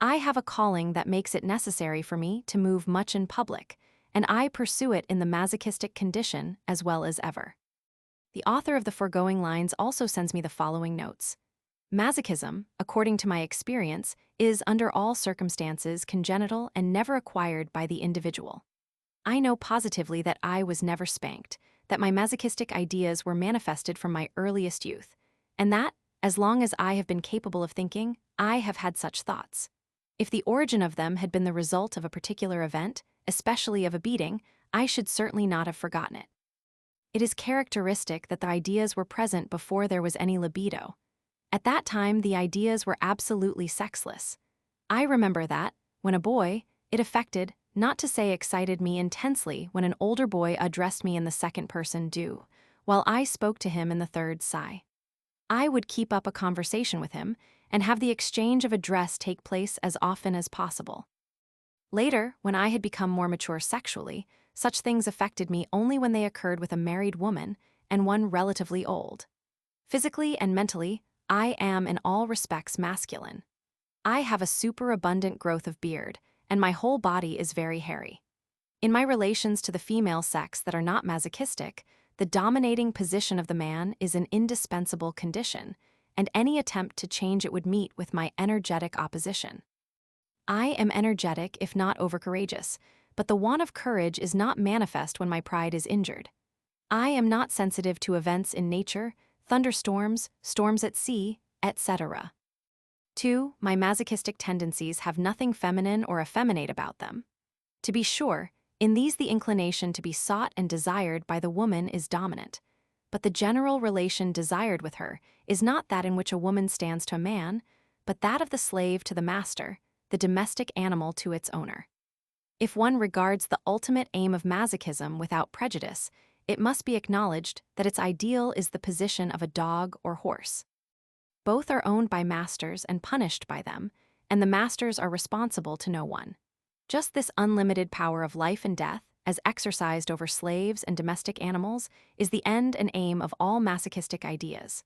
S1: I have a calling that makes it necessary for me to move much in public, and I pursue it in the masochistic condition as well as ever. The author of the foregoing lines also sends me the following notes. Masochism, according to my experience, is under all circumstances congenital and never acquired by the individual. I know positively that I was never spanked, that my masochistic ideas were manifested from my earliest youth, and that, as long as I have been capable of thinking, I have had such thoughts. If the origin of them had been the result of a particular event, especially of a beating, I should certainly not have forgotten it. It is characteristic that the ideas were present before there was any libido. At that time, the ideas were absolutely sexless. I remember that, when a boy, it affected, not to say excited me intensely when an older boy addressed me in the second person du, while I spoke to him in the third psi. I would keep up a conversation with him and have the exchange of address take place as often as possible. Later, when I had become more mature sexually, such things affected me only when they occurred with a married woman and one relatively old. Physically and mentally, I am in all respects masculine. I have a superabundant growth of beard, and my whole body is very hairy. In my relations to the female sex that are not masochistic, the dominating position of the man is an indispensable condition, and any attempt to change it would meet with my energetic opposition. I am energetic if not overcourageous, but the want of courage is not manifest when my pride is injured. I am not sensitive to events in nature, thunderstorms, storms at sea, etc. 2. My masochistic tendencies have nothing feminine or effeminate about them. To be sure, in these the inclination to be sought and desired by the woman is dominant, but the general relation desired with her is not that in which a woman stands to a man, but that of the slave to the master, the domestic animal to its owner. If one regards the ultimate aim of masochism without prejudice, it must be acknowledged that its ideal is the position of a dog or horse. Both are owned by masters and punished by them, and the masters are responsible to no one. Just this unlimited power of life and death, as exercised over slaves and domestic animals, is the end and aim of all masochistic ideas.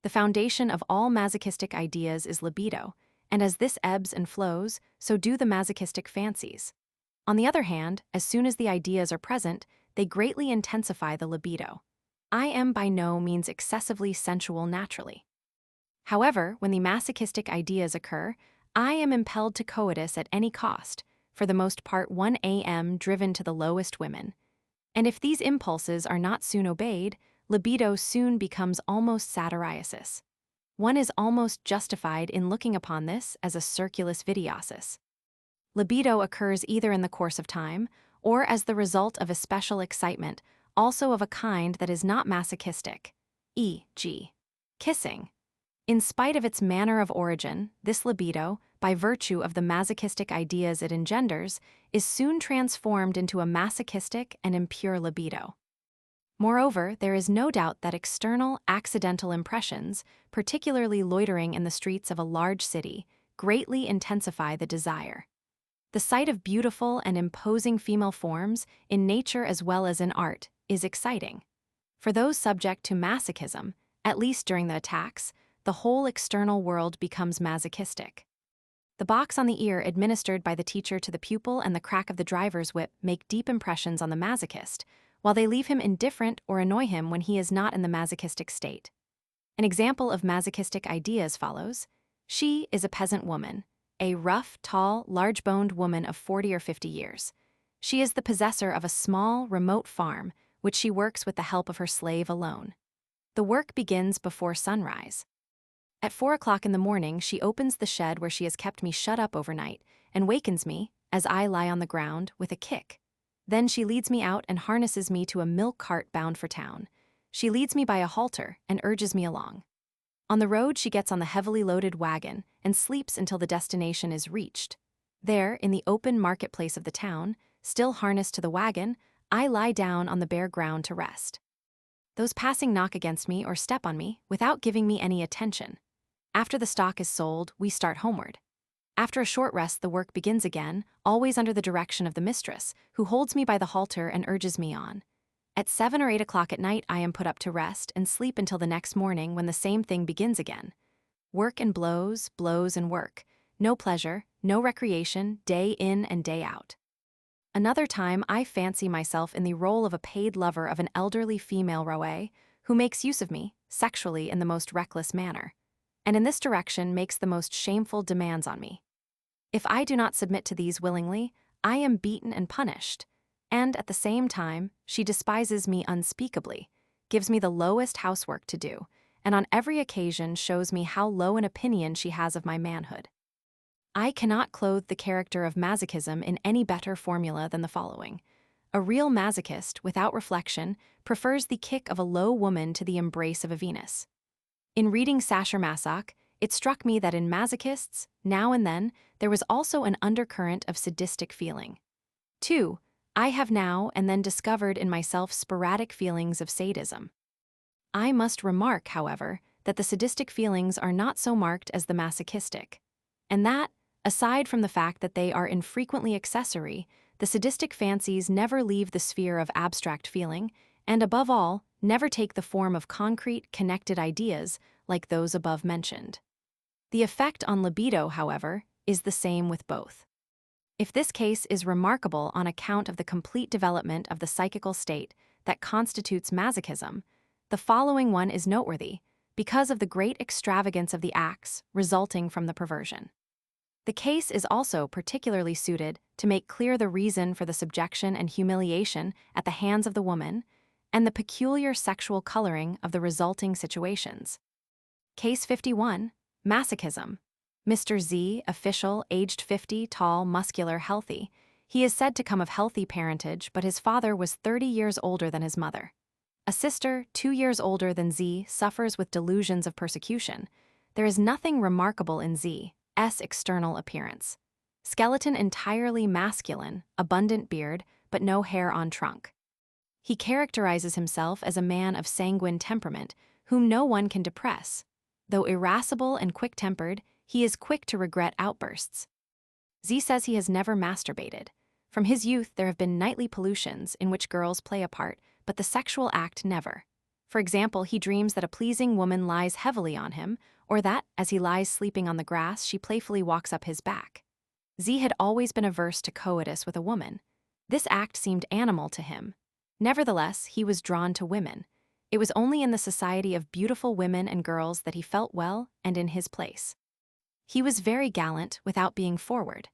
S1: The foundation of all masochistic ideas is libido, and as this ebbs and flows, so do the masochistic fancies. On the other hand, as soon as the ideas are present, they greatly intensify the libido. I am by no means excessively sensual naturally. However, when the masochistic ideas occur, I am impelled to coitus at any cost, for the most part 1 a.m. driven to the lowest women. And if these impulses are not soon obeyed, libido soon becomes almost satyriasis. One is almost justified in looking upon this as a circulus vitiosus. Libido occurs either in the course of time, or as the result of especial excitement, also of a kind that is not masochistic, e.g., kissing. In spite of its manner of origin, this libido, by virtue of the masochistic ideas it engenders, is soon transformed into a masochistic and impure libido. Moreover, there is no doubt that external, accidental impressions, particularly loitering in the streets of a large city, greatly intensify the desire. The sight of beautiful and imposing female forms, in nature as well as in art, is exciting. For those subject to masochism, at least during the attacks, the whole external world becomes masochistic. The box on the ear administered by the teacher to the pupil and the crack of the driver's whip make deep impressions on the masochist, while they leave him indifferent or annoy him when he is not in the masochistic state. An example of masochistic ideas follows. She is a peasant woman, a rough, tall, large-boned woman of 40 or 50 years. She is the possessor of a small, remote farm, which she works with the help of her slave alone. The work begins before sunrise. At 4 o'clock in the morning, she opens the shed where she has kept me shut up overnight and wakens me, as I lie on the ground, with a kick. Then she leads me out and harnesses me to a milk cart bound for town. She leads me by a halter and urges me along. On the road, she gets on the heavily loaded wagon and sleeps until the destination is reached. There, in the open marketplace of the town, still harnessed to the wagon, I lie down on the bare ground to rest. Those passing knock against me or step on me without giving me any attention. After the stock is sold, we start homeward. After a short rest, the work begins again, always under the direction of the mistress, who holds me by the halter and urges me on. At 7 or 8 o'clock at night, I am put up to rest and sleep until the next morning when the same thing begins again. Work and blows, blows and work. No pleasure, no recreation, day in and day out. Another time, I fancy myself in the role of a paid lover of an elderly female roué who makes use of me, sexually in the most reckless manner, and in this direction makes the most shameful demands on me. If I do not submit to these willingly, I am beaten and punished, and at the same time, she despises me unspeakably, gives me the lowest housework to do, and on every occasion shows me how low an opinion she has of my manhood. I cannot clothe the character of masochism in any better formula than the following. A real masochist, without reflection, prefers the kick of a low woman to the embrace of a Venus. In reading Sacher-Masoch, it struck me that in masochists, now and then, there was also an undercurrent of sadistic feeling. 2. I have now and then discovered in myself sporadic feelings of sadism. I must remark, however, that the sadistic feelings are not so marked as the masochistic, and that, aside from the fact that they are infrequently accessory, the sadistic fancies never leave the sphere of abstract feeling, and above all, never take the form of concrete, connected ideas like those above mentioned. The effect on libido, however, is the same with both. If this case is remarkable on account of the complete development of the psychical state, that constitutes masochism, the following one is noteworthy because of the great extravagance of the acts resulting from the perversion. The case is also particularly suited to make clear the reason for the subjection and humiliation at the hands of the woman and the peculiar sexual coloring of the resulting situations. Case 51, Masochism. Mr. Z, official, aged 50, tall, muscular, healthy. He is said to come of healthy parentage, but his father was 30 years older than his mother. A sister, 2 years older than Z, suffers with delusions of persecution. There is nothing remarkable in Z's external appearance. Skeleton entirely masculine, abundant beard, but no hair on trunk. He characterizes himself as a man of sanguine temperament, whom no one can depress. Though irascible and quick-tempered, he is quick to regret outbursts. Z says he has never masturbated. From his youth, there have been nightly pollutions in which girls play a part, but the sexual act never. For example, he dreams that a pleasing woman lies heavily on him, or that, as he lies sleeping on the grass, she playfully walks up his back. Z had always been averse to coitus with a woman. This act seemed animal to him. Nevertheless, he was drawn to women. It was only in the society of beautiful women and girls that he felt well and in his place. He was very gallant without being forward.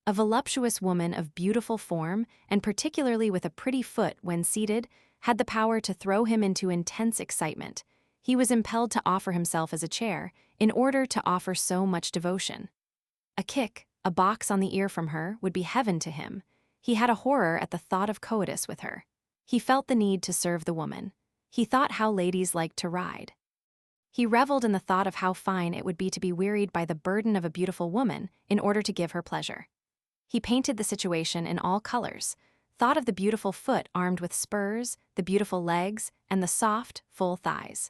S1: A voluptuous woman of beautiful form, and particularly with a pretty foot when seated, had the power to throw him into intense excitement. He was impelled to offer himself as a chair in order to offer so much devotion. A kick, a box on the ear from her, would be heaven to him. He had a horror at the thought of coitus with her. He felt the need to serve the woman. He thought how ladies liked to ride. He reveled in the thought of how fine it would be to be wearied by the burden of a beautiful woman in order to give her pleasure. He painted the situation in all colors, thought of the beautiful foot armed with spurs, the beautiful legs, and the soft, full thighs.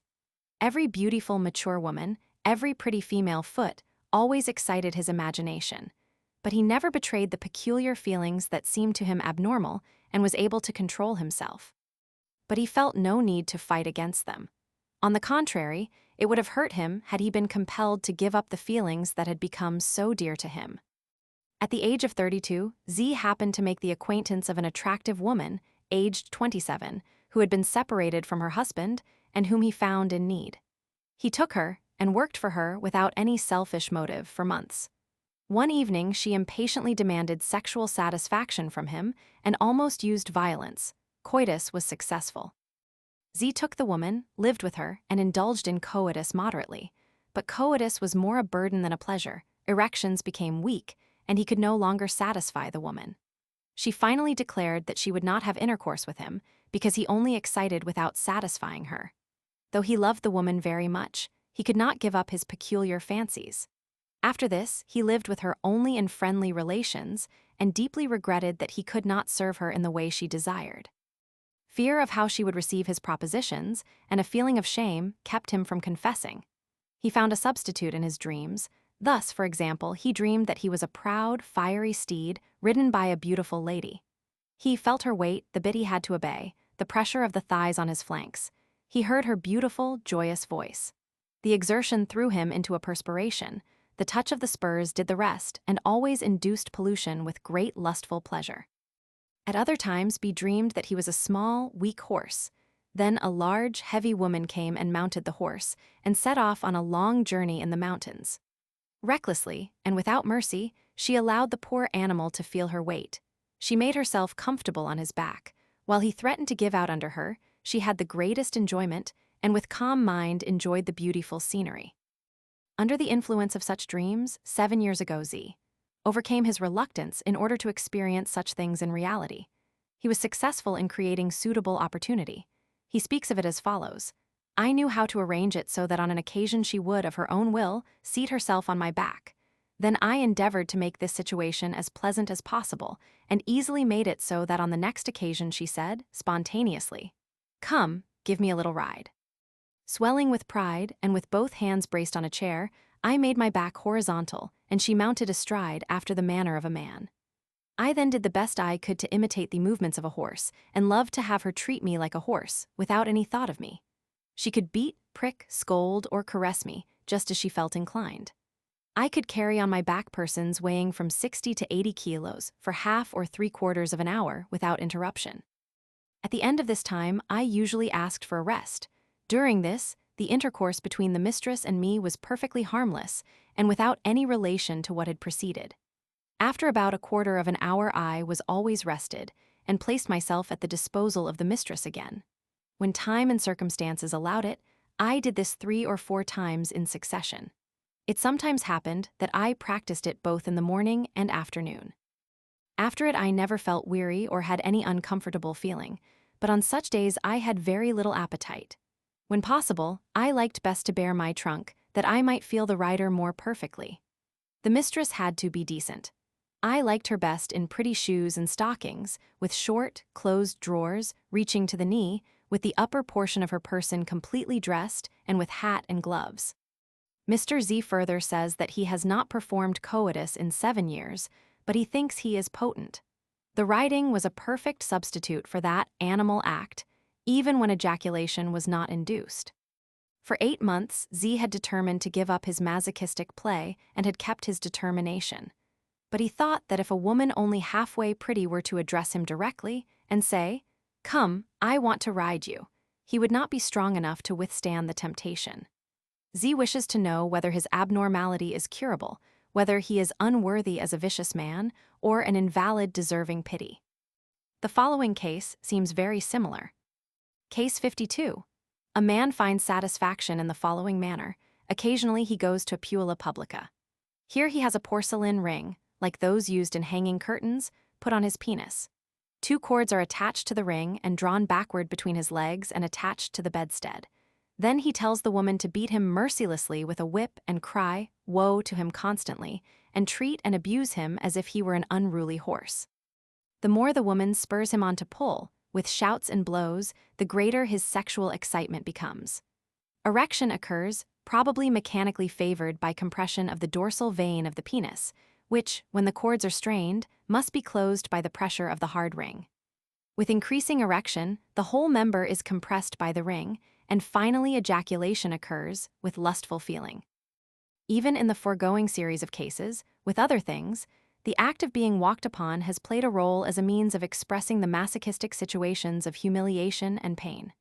S1: Every beautiful, mature woman, every pretty female foot, always excited his imagination. But he never betrayed the peculiar feelings that seemed to him abnormal and was able to control himself. But he felt no need to fight against them. On the contrary, it would have hurt him had he been compelled to give up the feelings that had become so dear to him. At the age of 32, Z happened to make the acquaintance of an attractive woman, aged 27, who had been separated from her husband and whom he found in need. He took her and worked for her without any selfish motive for months. One evening, she impatiently demanded sexual satisfaction from him and almost used violence. Coitus was successful. Z took the woman, lived with her, and indulged in coitus moderately. But coitus was more a burden than a pleasure. Erections became weak, and he could no longer satisfy the woman. She finally declared that she would not have intercourse with him because he only excited without satisfying her. Though he loved the woman very much, he could not give up his peculiar fancies. After this, he lived with her only in friendly relations and deeply regretted that he could not serve her in the way she desired. Fear of how she would receive his propositions and a feeling of shame kept him from confessing. He found a substitute in his dreams. Thus, for example, he dreamed that he was a proud, fiery steed ridden by a beautiful lady. He felt her weight, the bit he had to obey, the pressure of the thighs on his flanks. He heard her beautiful, joyous voice. The exertion threw him into a perspiration. The touch of the spurs did the rest and always induced pollution with great lustful pleasure. At other times, B dreamed that he was a small, weak horse. Then a large, heavy woman came and mounted the horse and set off on a long journey in the mountains. Recklessly, and without mercy, she allowed the poor animal to feel her weight. She made herself comfortable on his back. While he threatened to give out under her, she had the greatest enjoyment, and with calm mind enjoyed the beautiful scenery. Under the influence of such dreams, 7 years ago Z overcame his reluctance in order to experience such things in reality. He was successful in creating suitable opportunity. He speaks of it as follows: I knew how to arrange it so that on an occasion she would, of her own will, seat herself on my back. Then I endeavored to make this situation as pleasant as possible, and easily made it so that on the next occasion she said, spontaneously, "Come, give me a little ride." Swelling with pride, and with both hands braced on a chair, I made my back horizontal, and she mounted astride after the manner of a man. I then did the best I could to imitate the movements of a horse, and loved to have her treat me like a horse, without any thought of me. She could beat, prick, scold, or caress me, just as she felt inclined. I could carry on my back persons weighing from 60 to 80 kilos for half or 3/4 of an hour without interruption. At the end of this time, I usually asked for a rest. During this, the intercourse between the mistress and me was perfectly harmless and without any relation to what had preceded. After about a quarter of an hour, I was always rested and placed myself at the disposal of the mistress again. When time and circumstances allowed it, I did this 3 or 4 times in succession. It sometimes happened that I practiced it both in the morning and afternoon. After it, I never felt weary or had any uncomfortable feeling, but on such days I had very little appetite. When possible, I liked best to bear my trunk, that I might feel the rider more perfectly. The mistress had to be decent. I liked her best in pretty shoes and stockings, with short, closed drawers reaching to the knee, with the upper portion of her person completely dressed and with hat and gloves. Mr. Z further says that he has not performed coitus in 7 years, but he thinks he is potent. The riding was a perfect substitute for that animal act, even when ejaculation was not induced. For 8 months, Z had determined to give up his masochistic play and had kept his determination. But he thought that if a woman only halfway pretty were to address him directly and say, "Come, I want to ride you," he would not be strong enough to withstand the temptation. Z wishes to know whether his abnormality is curable, whether he is unworthy as a vicious man, or an invalid deserving pity. The following case seems very similar. Case 52. A man finds satisfaction in the following manner. Occasionally he goes to a puella publica. Here he has a porcelain ring, like those used in hanging curtains, put on his penis. 2 cords are attached to the ring and drawn backward between his legs and attached to the bedstead. Then he tells the woman to beat him mercilessly with a whip and cry, "Woe" to him constantly, and treat and abuse him as if he were an unruly horse. The more the woman spurs him on to pull, with shouts and blows, the greater his sexual excitement becomes. Erection occurs, probably mechanically favored by compression of the dorsal vein of the penis, which, when the cords are strained, must be closed by the pressure of the hard ring. With increasing erection, the whole member is compressed by the ring, and finally ejaculation occurs with lustful feeling. Even in the foregoing series of cases, with other things, the act of being walked upon has played a role as a means of expressing the masochistic situations of humiliation and pain.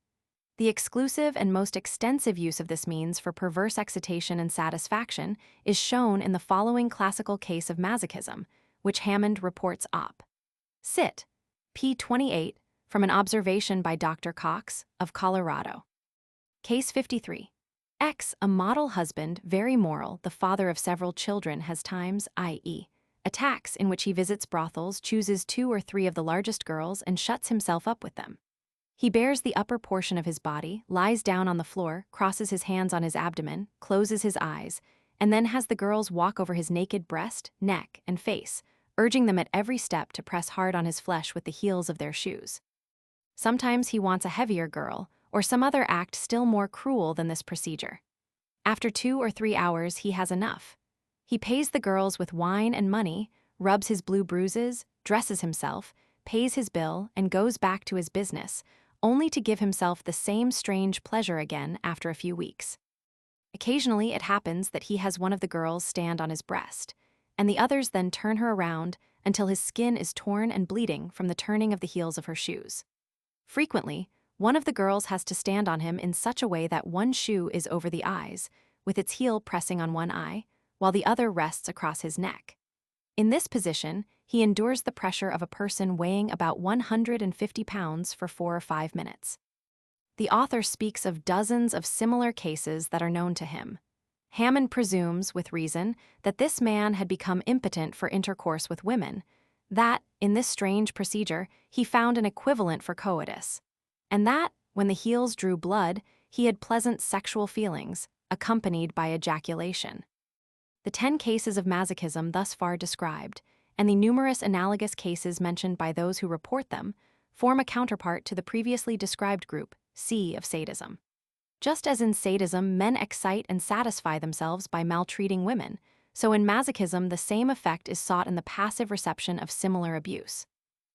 S1: The exclusive and most extensive use of this means for perverse excitation and satisfaction is shown in the following classical case of masochism, which Hammond reports op. Cit. p. 28, from an observation by Dr. Cox, of Colorado. Case 53. X, a model husband, very moral, the father of several children, has times, i.e., attacks in which he visits brothels, chooses 2 or 3 of the largest girls, and shuts himself up with them. He bares the upper portion of his body, lies down on the floor, crosses his hands on his abdomen, closes his eyes, and then has the girls walk over his naked breast, neck, and face, urging them at every step to press hard on his flesh with the heels of their shoes. Sometimes he wants a heavier girl, or some other act still more cruel than this procedure. After 2 or 3 hours, he has enough. He pays the girls with wine and money, rubs his blue bruises, dresses himself, pays his bill, and goes back to his business, only to give himself the same strange pleasure again after a few weeks. Occasionally it happens that he has one of the girls stand on his breast, and the others then turn her around until his skin is torn and bleeding from the turning of the heels of her shoes. Frequently, one of the girls has to stand on him in such a way that one shoe is over the eyes, with its heel pressing on one eye, while the other rests across his neck. In this position, he endures the pressure of a person weighing about 150 pounds for 4 or 5 minutes. The author speaks of dozens of similar cases that are known to him. Hammond presumes, with reason, that this man had become impotent for intercourse with women, that, in this strange procedure, he found an equivalent for coitus, and that, when the heels drew blood, he had pleasant sexual feelings, accompanied by ejaculation. The 10 cases of masochism thus far described, and the numerous analogous cases mentioned by those who report them, form a counterpart to the previously described group, C, of sadism. Just as in sadism men excite and satisfy themselves by maltreating women, so in masochism the same effect is sought in the passive reception of similar abuse.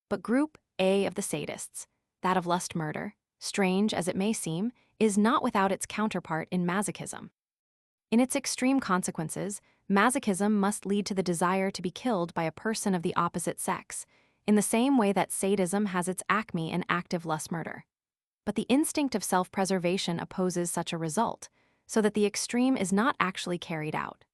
S1: But group A of the sadists, that of lust murder, strange as it may seem, is not without its counterpart in masochism. In its extreme consequences, masochism must lead to the desire to be killed by a person of the opposite sex, in the same way that sadism has its acme in active lust murder. But the instinct of self-preservation opposes such a result, so that the extreme is not actually carried out.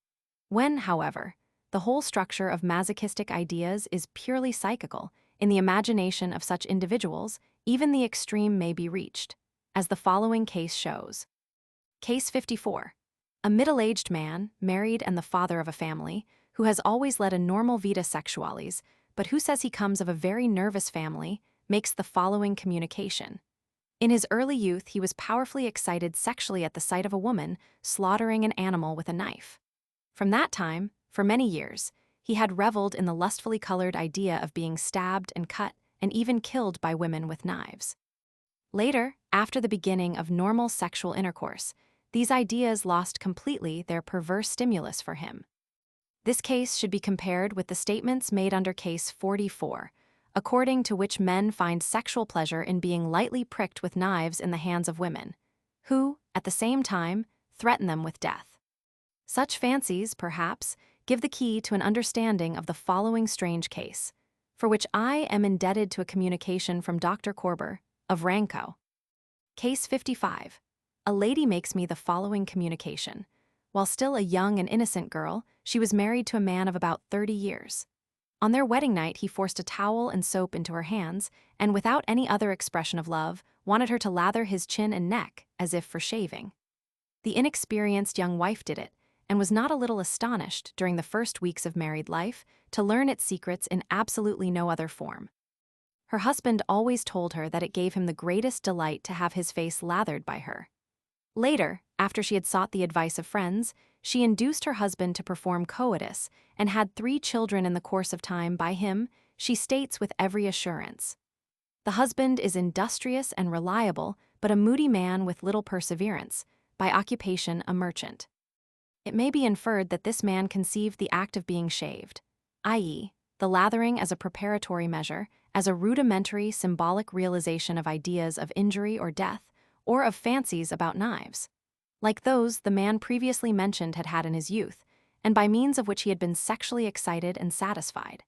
S1: When, however, the whole structure of masochistic ideas is purely psychical, in the imagination of such individuals, even the extreme may be reached, as the following case shows. Case 54. A middle-aged man, married and the father of a family, who has always led a normal vita sexualis, but who says he comes of a very nervous family, makes the following communication. In his early youth, he was powerfully excited sexually at the sight of a woman slaughtering an animal with a knife. From that time, for many years, he had reveled in the lustfully colored idea of being stabbed and cut and even killed by women with knives. Later, after the beginning of normal sexual intercourse, these ideas lost completely their perverse stimulus for him. This case should be compared with the statements made under Case 44, according to which men find sexual pleasure in being lightly pricked with knives in the hands of women, who, at the same time, threaten them with death. Such fancies, perhaps, give the key to an understanding of the following strange case, for which I am indebted to a communication from Dr. Korber, of Ranco. Case 55. A lady makes me the following communication. While still a young and innocent girl, she was married to a man of about 30 years. On their wedding night, he forced a towel and soap into her hands, and without any other expression of love, wanted her to lather his chin and neck, as if for shaving. The inexperienced young wife did it, and was not a little astonished during the first weeks of married life to learn its secrets in absolutely no other form. Her husband always told her that it gave him the greatest delight to have his face lathered by her. Later, after she had sought the advice of friends, she induced her husband to perform coitus and had 3 children in the course of time by him, she states with every assurance. The husband is industrious and reliable, but a moody man with little perseverance, by occupation a merchant. It may be inferred that this man conceived the act of being shaved, i.e., the lathering as a preparatory measure, as a rudimentary symbolic realization of ideas of injury or death, or of fancies about knives, like those the man previously mentioned had had in his youth, and by means of which he had been sexually excited and satisfied.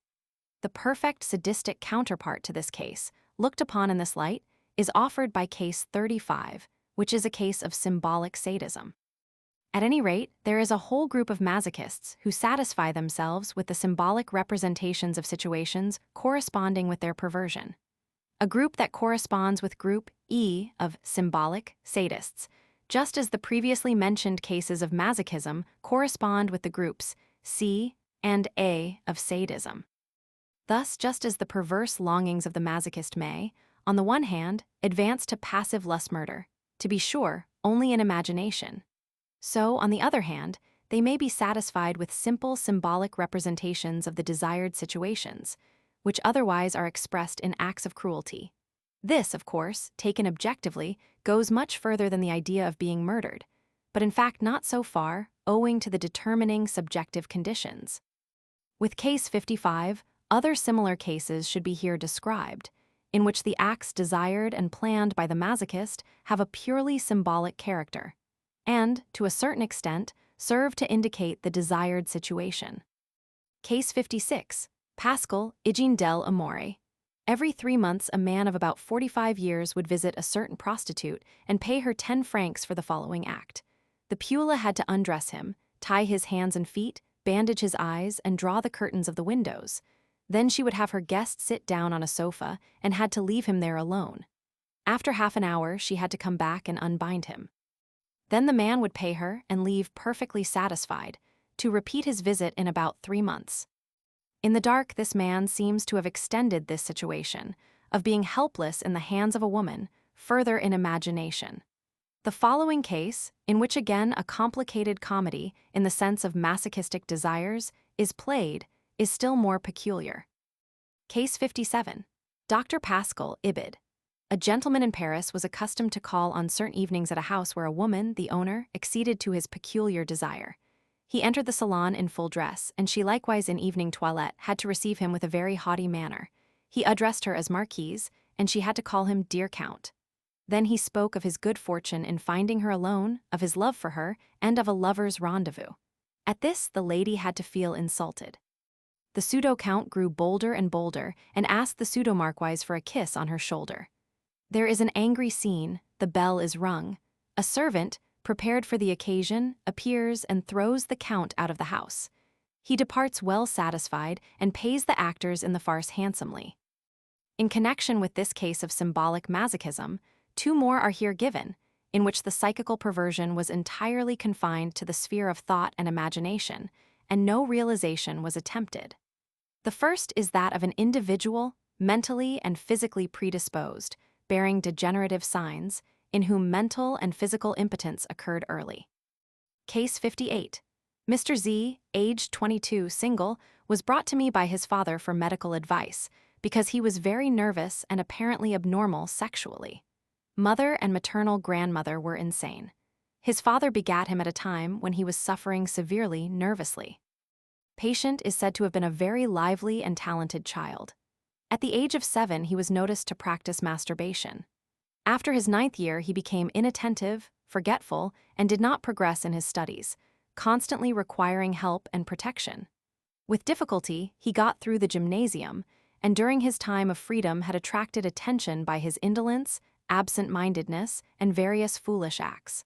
S1: The perfect sadistic counterpart to this case, looked upon in this light, is offered by Case 35, which is a case of symbolic sadism. At any rate, there is a whole group of masochists who satisfy themselves with the symbolic representations of situations corresponding with their perversion. A group that corresponds with Group E of symbolic sadists, just as the previously mentioned cases of masochism correspond with the groups C and A of sadism. Thus, just as the perverse longings of the masochist may, on the one hand, advance to passive lust murder, to be sure, only in imagination, so, on the other hand, they may be satisfied with simple symbolic representations of the desired situations, which otherwise are expressed in acts of cruelty. This, of course, taken objectively, goes much further than the idea of being murdered, but in fact not so far, owing to the determining subjective conditions. With Case 55, other similar cases should be here described, in which the acts desired and planned by the masochist have a purely symbolic character, and, to a certain extent, serve to indicate the desired situation. Case 56. Pascal Igine del Amore. Every 3 months, a man of about 45 years would visit a certain prostitute and pay her 10 francs for the following act. The Pula had to undress him, tie his hands and feet, bandage his eyes, and draw the curtains of the windows. Then she would have her guest sit down on a sofa and had to leave him there alone. After half an hour, she had to come back and unbind him. Then the man would pay her and leave perfectly satisfied, to repeat his visit in about 3 months. In the dark, this man seems to have extended this situation, of being helpless in the hands of a woman, further in imagination. The following case, in which again a complicated comedy, in the sense of masochistic desires, is played, is still more peculiar. Case 57. Dr. Pascal Ibid. A gentleman in Paris was accustomed to call on certain evenings at a house where a woman, the owner, acceded to his peculiar desire. He entered the salon in full dress, and she likewise in evening toilette had to receive him with a very haughty manner. He addressed her as Marquise, and she had to call him Dear Count. Then he spoke of his good fortune in finding her alone, of his love for her, and of a lover's rendezvous. At this, the lady had to feel insulted. The pseudo-count grew bolder and bolder and asked the pseudo-marquise for a kiss on her shoulder. There is an angry scene, the bell is rung. A servant, prepared for the occasion, appears and throws the count out of the house. He departs well satisfied and pays the actors in the farce handsomely. In connection with this case of symbolic masochism, two more are here given, in which the psychical perversion was entirely confined to the sphere of thought and imagination, and no realization was attempted. The first is that of an individual, mentally and physically predisposed, bearing degenerative signs, in whom mental and physical impotence occurred early. Case 58. Mr. Z, aged 22, single, was brought to me by his father for medical advice because he was very nervous and apparently abnormal sexually. Mother and maternal grandmother were insane. His father begat him at a time when he was suffering severely nervously. Patient is said to have been a very lively and talented child. At the age of 7, he was noticed to practice masturbation. After his 9th year, he became inattentive, forgetful, and did not progress in his studies, constantly requiring help and protection. With difficulty, he got through the gymnasium, and during his time of freedom had attracted attention by his indolence, absent-mindedness, and various foolish acts.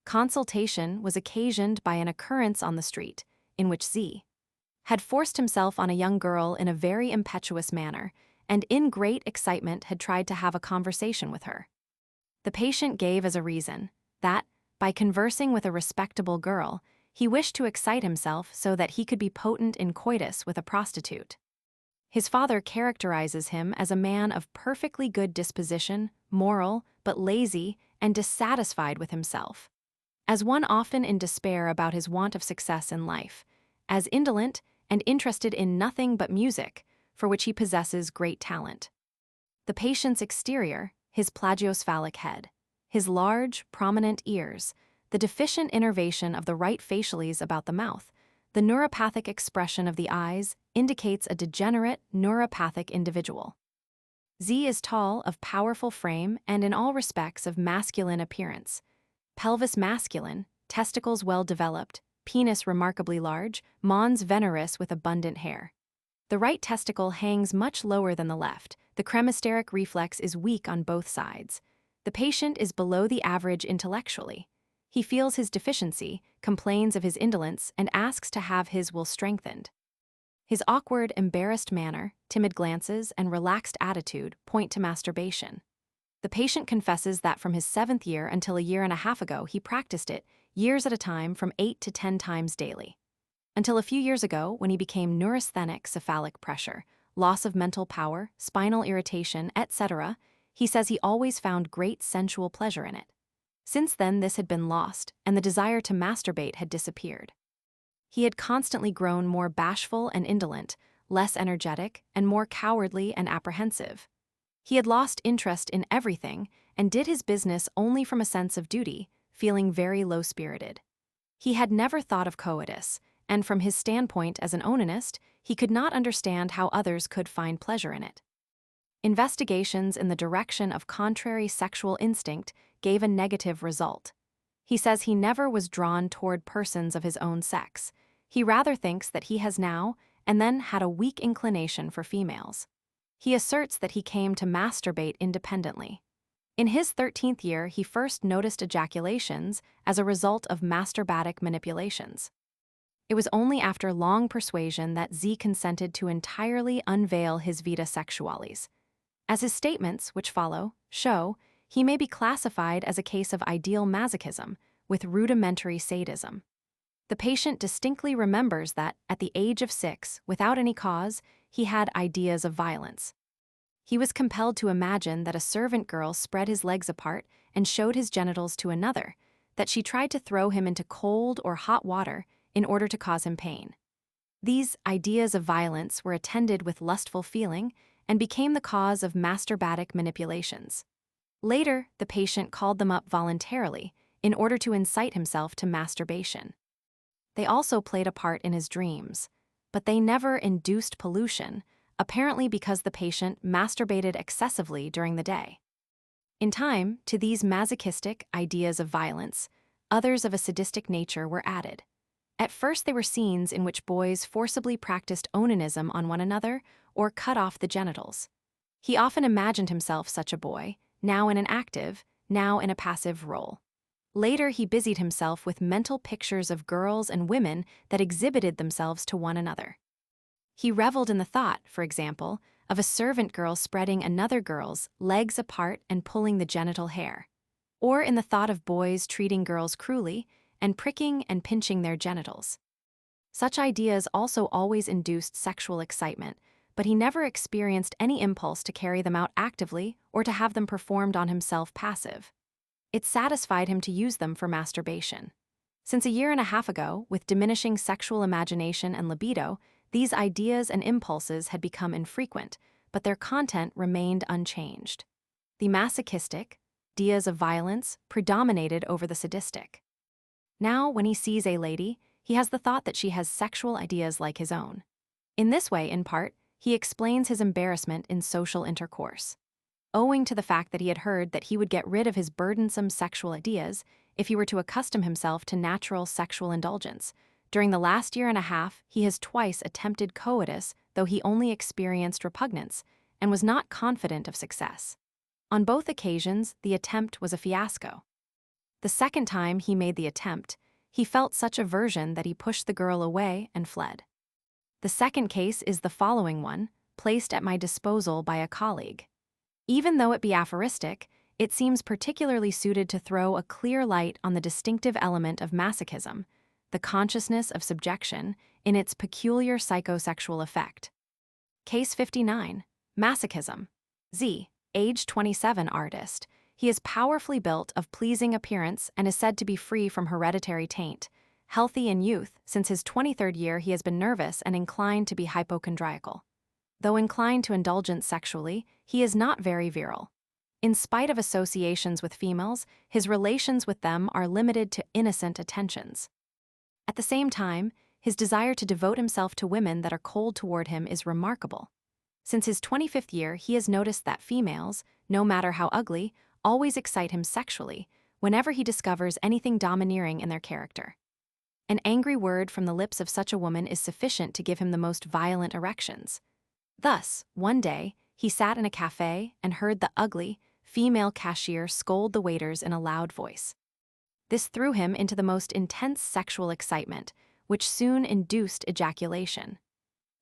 S1: Consultation was occasioned by an occurrence on the street, in which Z had forced himself on a young girl in a very impetuous manner, and in great excitement had tried to have a conversation with her. The patient gave as a reason that, by conversing with a respectable girl, he wished to excite himself so that he could be potent in coitus with a prostitute. His father characterizes him as a man of perfectly good disposition, moral, but lazy and dissatisfied with himself, as one often in despair about his want of success in life, as indolent and interested in nothing but music, for which he possesses great talent. The patient's exterior, his plagiocephalic head, his large, prominent ears, the deficient innervation of the right faciales about the mouth, the neuropathic expression of the eyes indicates a degenerate, neuropathic individual. Z is tall, of powerful frame, and in all respects of masculine appearance. Pelvis masculine, testicles well developed, penis remarkably large, mons veneris with abundant hair. The right testicle hangs much lower than the left. The cremasteric reflex is weak on both sides. The patient is below the average intellectually. He feels his deficiency, complains of his indolence, and asks to have his will strengthened. His awkward, embarrassed manner, timid glances, and relaxed attitude point to masturbation. The patient confesses that from his 7th year until a year and a half ago he practiced it, years at a time, from 8 to 10 times daily. Until a few years ago, when he became neurasthenic cephalic pressure, loss of mental power, spinal irritation, etc., he says he always found great sensual pleasure in it. Since then, this had been lost, and the desire to masturbate had disappeared. He had constantly grown more bashful and indolent, less energetic, and more cowardly and apprehensive. He had lost interest in everything and did his business only from a sense of duty, feeling very low-spirited. He had never thought of coitus, and from his standpoint as an onanist, he could not understand how others could find pleasure in it. Investigations in the direction of contrary sexual instinct gave a negative result. He says he never was drawn toward persons of his own sex. He rather thinks that he has now and then had a weak inclination for females. He asserts that he came to masturbate independently. In his 13th year, he first noticed ejaculations as a result of masturbatic manipulations. It was only after long persuasion that Z consented to entirely unveil his vita sexualis. As his statements, which follow, show, he may be classified as a case of ideal masochism with rudimentary sadism. The patient distinctly remembers that, at the age of 6, without any cause, he had ideas of violence. He was compelled to imagine that a servant girl spread his legs apart and showed his genitals to another, that she tried to throw him into cold or hot water in order to cause him pain. These ideas of violence were attended with lustful feeling and became the cause of masturbatic manipulations. Later, the patient called them up voluntarily in order to incite himself to masturbation. They also played a part in his dreams, but they never induced pollution, apparently because the patient masturbated excessively during the day. In time, to these masochistic ideas of violence, others of a sadistic nature were added. At first they were scenes in which boys forcibly practiced onanism on one another or cut off the genitals. He often imagined himself such a boy, now in an active, now in a passive role. Later he busied himself with mental pictures of girls and women that exhibited themselves to one another. He reveled in the thought, for example, of a servant girl spreading another girl's legs apart and pulling the genital hair, or in the thought of boys treating girls cruelly and pricking and pinching their genitals. Such ideas also always induced sexual excitement, but he never experienced any impulse to carry them out actively or to have them performed on himself passive. It satisfied him to use them for masturbation. Since a year and a half ago, with diminishing sexual imagination and libido, these ideas and impulses had become infrequent, but their content remained unchanged. The masochistic ideas of violence predominated over the sadistic. Now, when he sees a lady, he has the thought that she has sexual ideas like his own. In this way, in part, he explains his embarrassment in social intercourse. Owing to the fact that he had heard that he would get rid of his burdensome sexual ideas if he were to accustom himself to natural sexual indulgence, during the last year and a half, he has twice attempted coitus, though he only experienced repugnance and was not confident of success. On both occasions, the attempt was a fiasco. The second time he made the attempt, he felt such aversion that he pushed the girl away and fled. The second case is the following one, placed at my disposal by a colleague. Even though it be aphoristic, it seems particularly suited to throw a clear light on the distinctive element of masochism, the consciousness of subjection, in its peculiar psychosexual effect. Case 59. Masochism. Z, age 27 artist. He is powerfully built of pleasing appearance and is said to be free from hereditary taint. Healthy in youth, since his 23rd year he has been nervous and inclined to be hypochondriacal. Though inclined to indulgence sexually, he is not very virile. In spite of associations with females, his relations with them are limited to innocent attentions. At the same time, his desire to devote himself to women that are cold toward him is remarkable. Since his 25th year, he has noticed that females, no matter how ugly, always excite him sexually whenever he discovers anything domineering in their character. An angry word from the lips of such a woman is sufficient to give him the most violent erections. Thus, one day, he sat in a cafe and heard the ugly, female cashier scold the waiters in a loud voice. This threw him into the most intense sexual excitement, which soon induced ejaculation.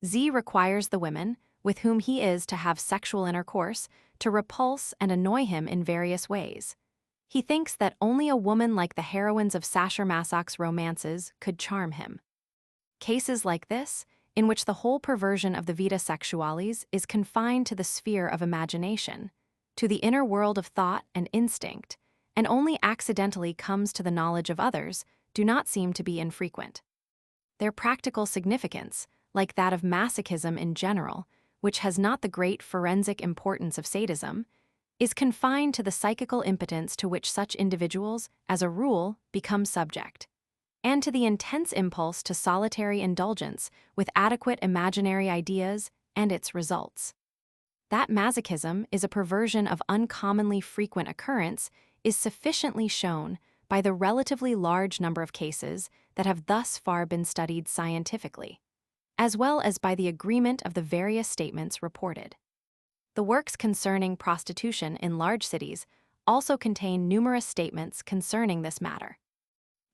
S1: Z requires the women, with whom he is to have sexual intercourse, to repulse and annoy him in various ways. He thinks that only a woman like the heroines of Sacher-Masoch's romances could charm him. Cases like this, in which the whole perversion of the vita sexualis is confined to the sphere of imagination, to the inner world of thought and instinct, and only accidentally comes to the knowledge of others, do not seem to be infrequent. Their practical significance, like that of masochism in general, which has not the great forensic importance of sadism, is confined to the psychical impotence to which such individuals, as a rule, become subject, and to the intense impulse to solitary indulgence with adequate imaginary ideas and its results. That masochism is a perversion of uncommonly frequent occurrence is sufficiently shown by the relatively large number of cases that have thus far been studied scientifically, as well as by the agreement of the various statements reported. The works concerning prostitution in large cities also contain numerous statements concerning this matter.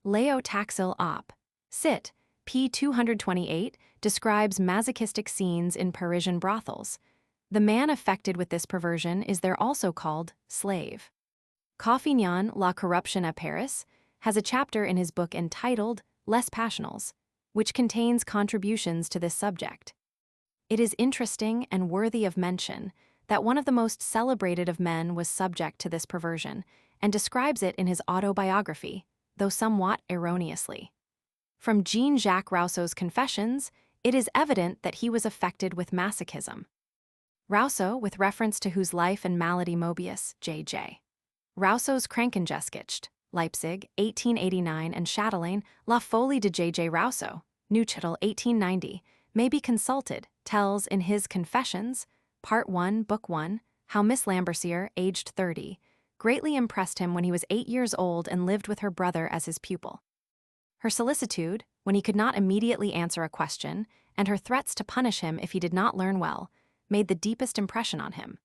S1: Leo Taxil Op. Cit. p. 228 describes masochistic scenes in Parisian brothels. The man affected with this perversion is there also called slave. Coffignon, La Corruption à Paris, has a chapter in his book entitled Les Passionals, which contains contributions to this subject. It is interesting and worthy of mention that one of the most celebrated of men was subject to this perversion and describes it in his autobiography, though somewhat erroneously. From Jean-Jacques Rousseau's Confessions, it is evident that he was affected with masochism. Rousseau, with reference to whose life and malady Mobius, J.J. Rousseau's Krankengeschichte, Leipzig, 1889, and Chatelain, La Folie de J.J. Rousseau, Neuchâtel, 1890, may be consulted, tells in his Confessions, Part 1, Book 1, how Miss Lambercier, aged 30, greatly impressed him when he was 8 years old and lived with her brother as his pupil. Her solicitude, when he could not immediately answer a question, and her threats to punish him if he did not learn well, made the deepest impression on him.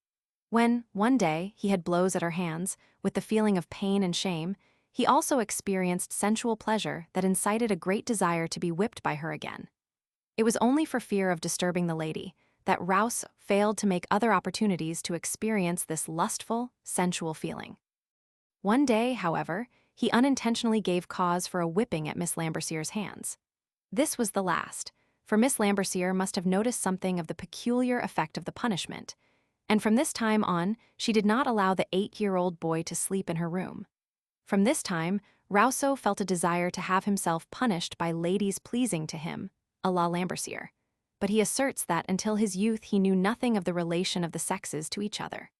S1: When, one day, he had blows at her hands, with the feeling of pain and shame, he also experienced sensual pleasure that incited a great desire to be whipped by her again. It was only for fear of disturbing the lady that Rouse failed to make other opportunities to experience this lustful, sensual feeling. One day, however, he unintentionally gave cause for a whipping at Miss Lambercier's hands. This was the last, for Miss Lambercier must have noticed something of the peculiar effect of the punishment, and from this time on she did not allow the 8-year-old boy to sleep in her room. From this time, Rousseau felt a desire to have himself punished by ladies pleasing to him, a la Lambercier, but he asserts that until his youth he knew nothing of the relation of the sexes to each other.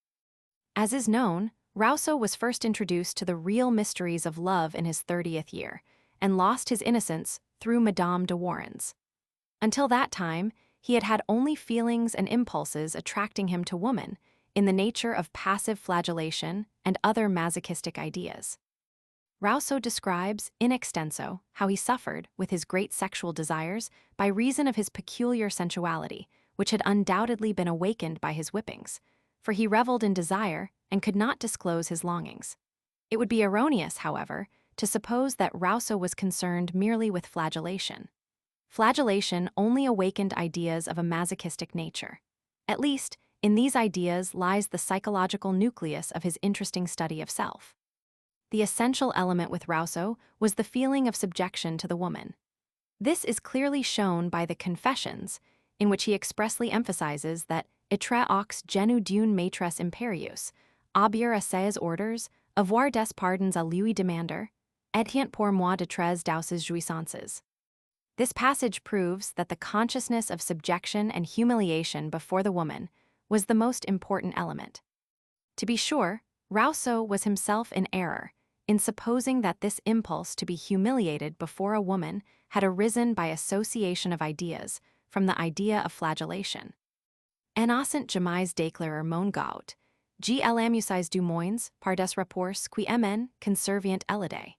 S1: As is known, Rousseau was first introduced to the real mysteries of love in his 30th year, and lost his innocence through Madame de Warens. Until that time, he had had only feelings and impulses attracting him to woman, in the nature of passive flagellation and other masochistic ideas. Rousseau describes, in extenso, how he suffered with his great sexual desires by reason of his peculiar sensuality, which had undoubtedly been awakened by his whippings, for he reveled in desire and could not disclose his longings. It would be erroneous, however, to suppose that Rousseau was concerned merely with flagellation. Flagellation only awakened ideas of a masochistic nature. At least, in these ideas lies the psychological nucleus of his interesting study of self. The essential element with Rousseau was the feeling of subjection to the woman. This is clearly shown by the Confessions, in which he expressly emphasizes that etre aux genu d'une maîtresse impérieuse, obéir à ses ordres, avoir des pardons à lui demander, et pour moi de très douces jouissances. This passage proves that the consciousness of subjection and humiliation before the woman was the most important element. To be sure, Rousseau was himself in error in supposing that this impulse to be humiliated before a woman had arisen by association of ideas from the idea of flagellation. Innocent jamais d'éclairer mon goût, l'amusize du moins par des rapports qui m'en conservient l'idée.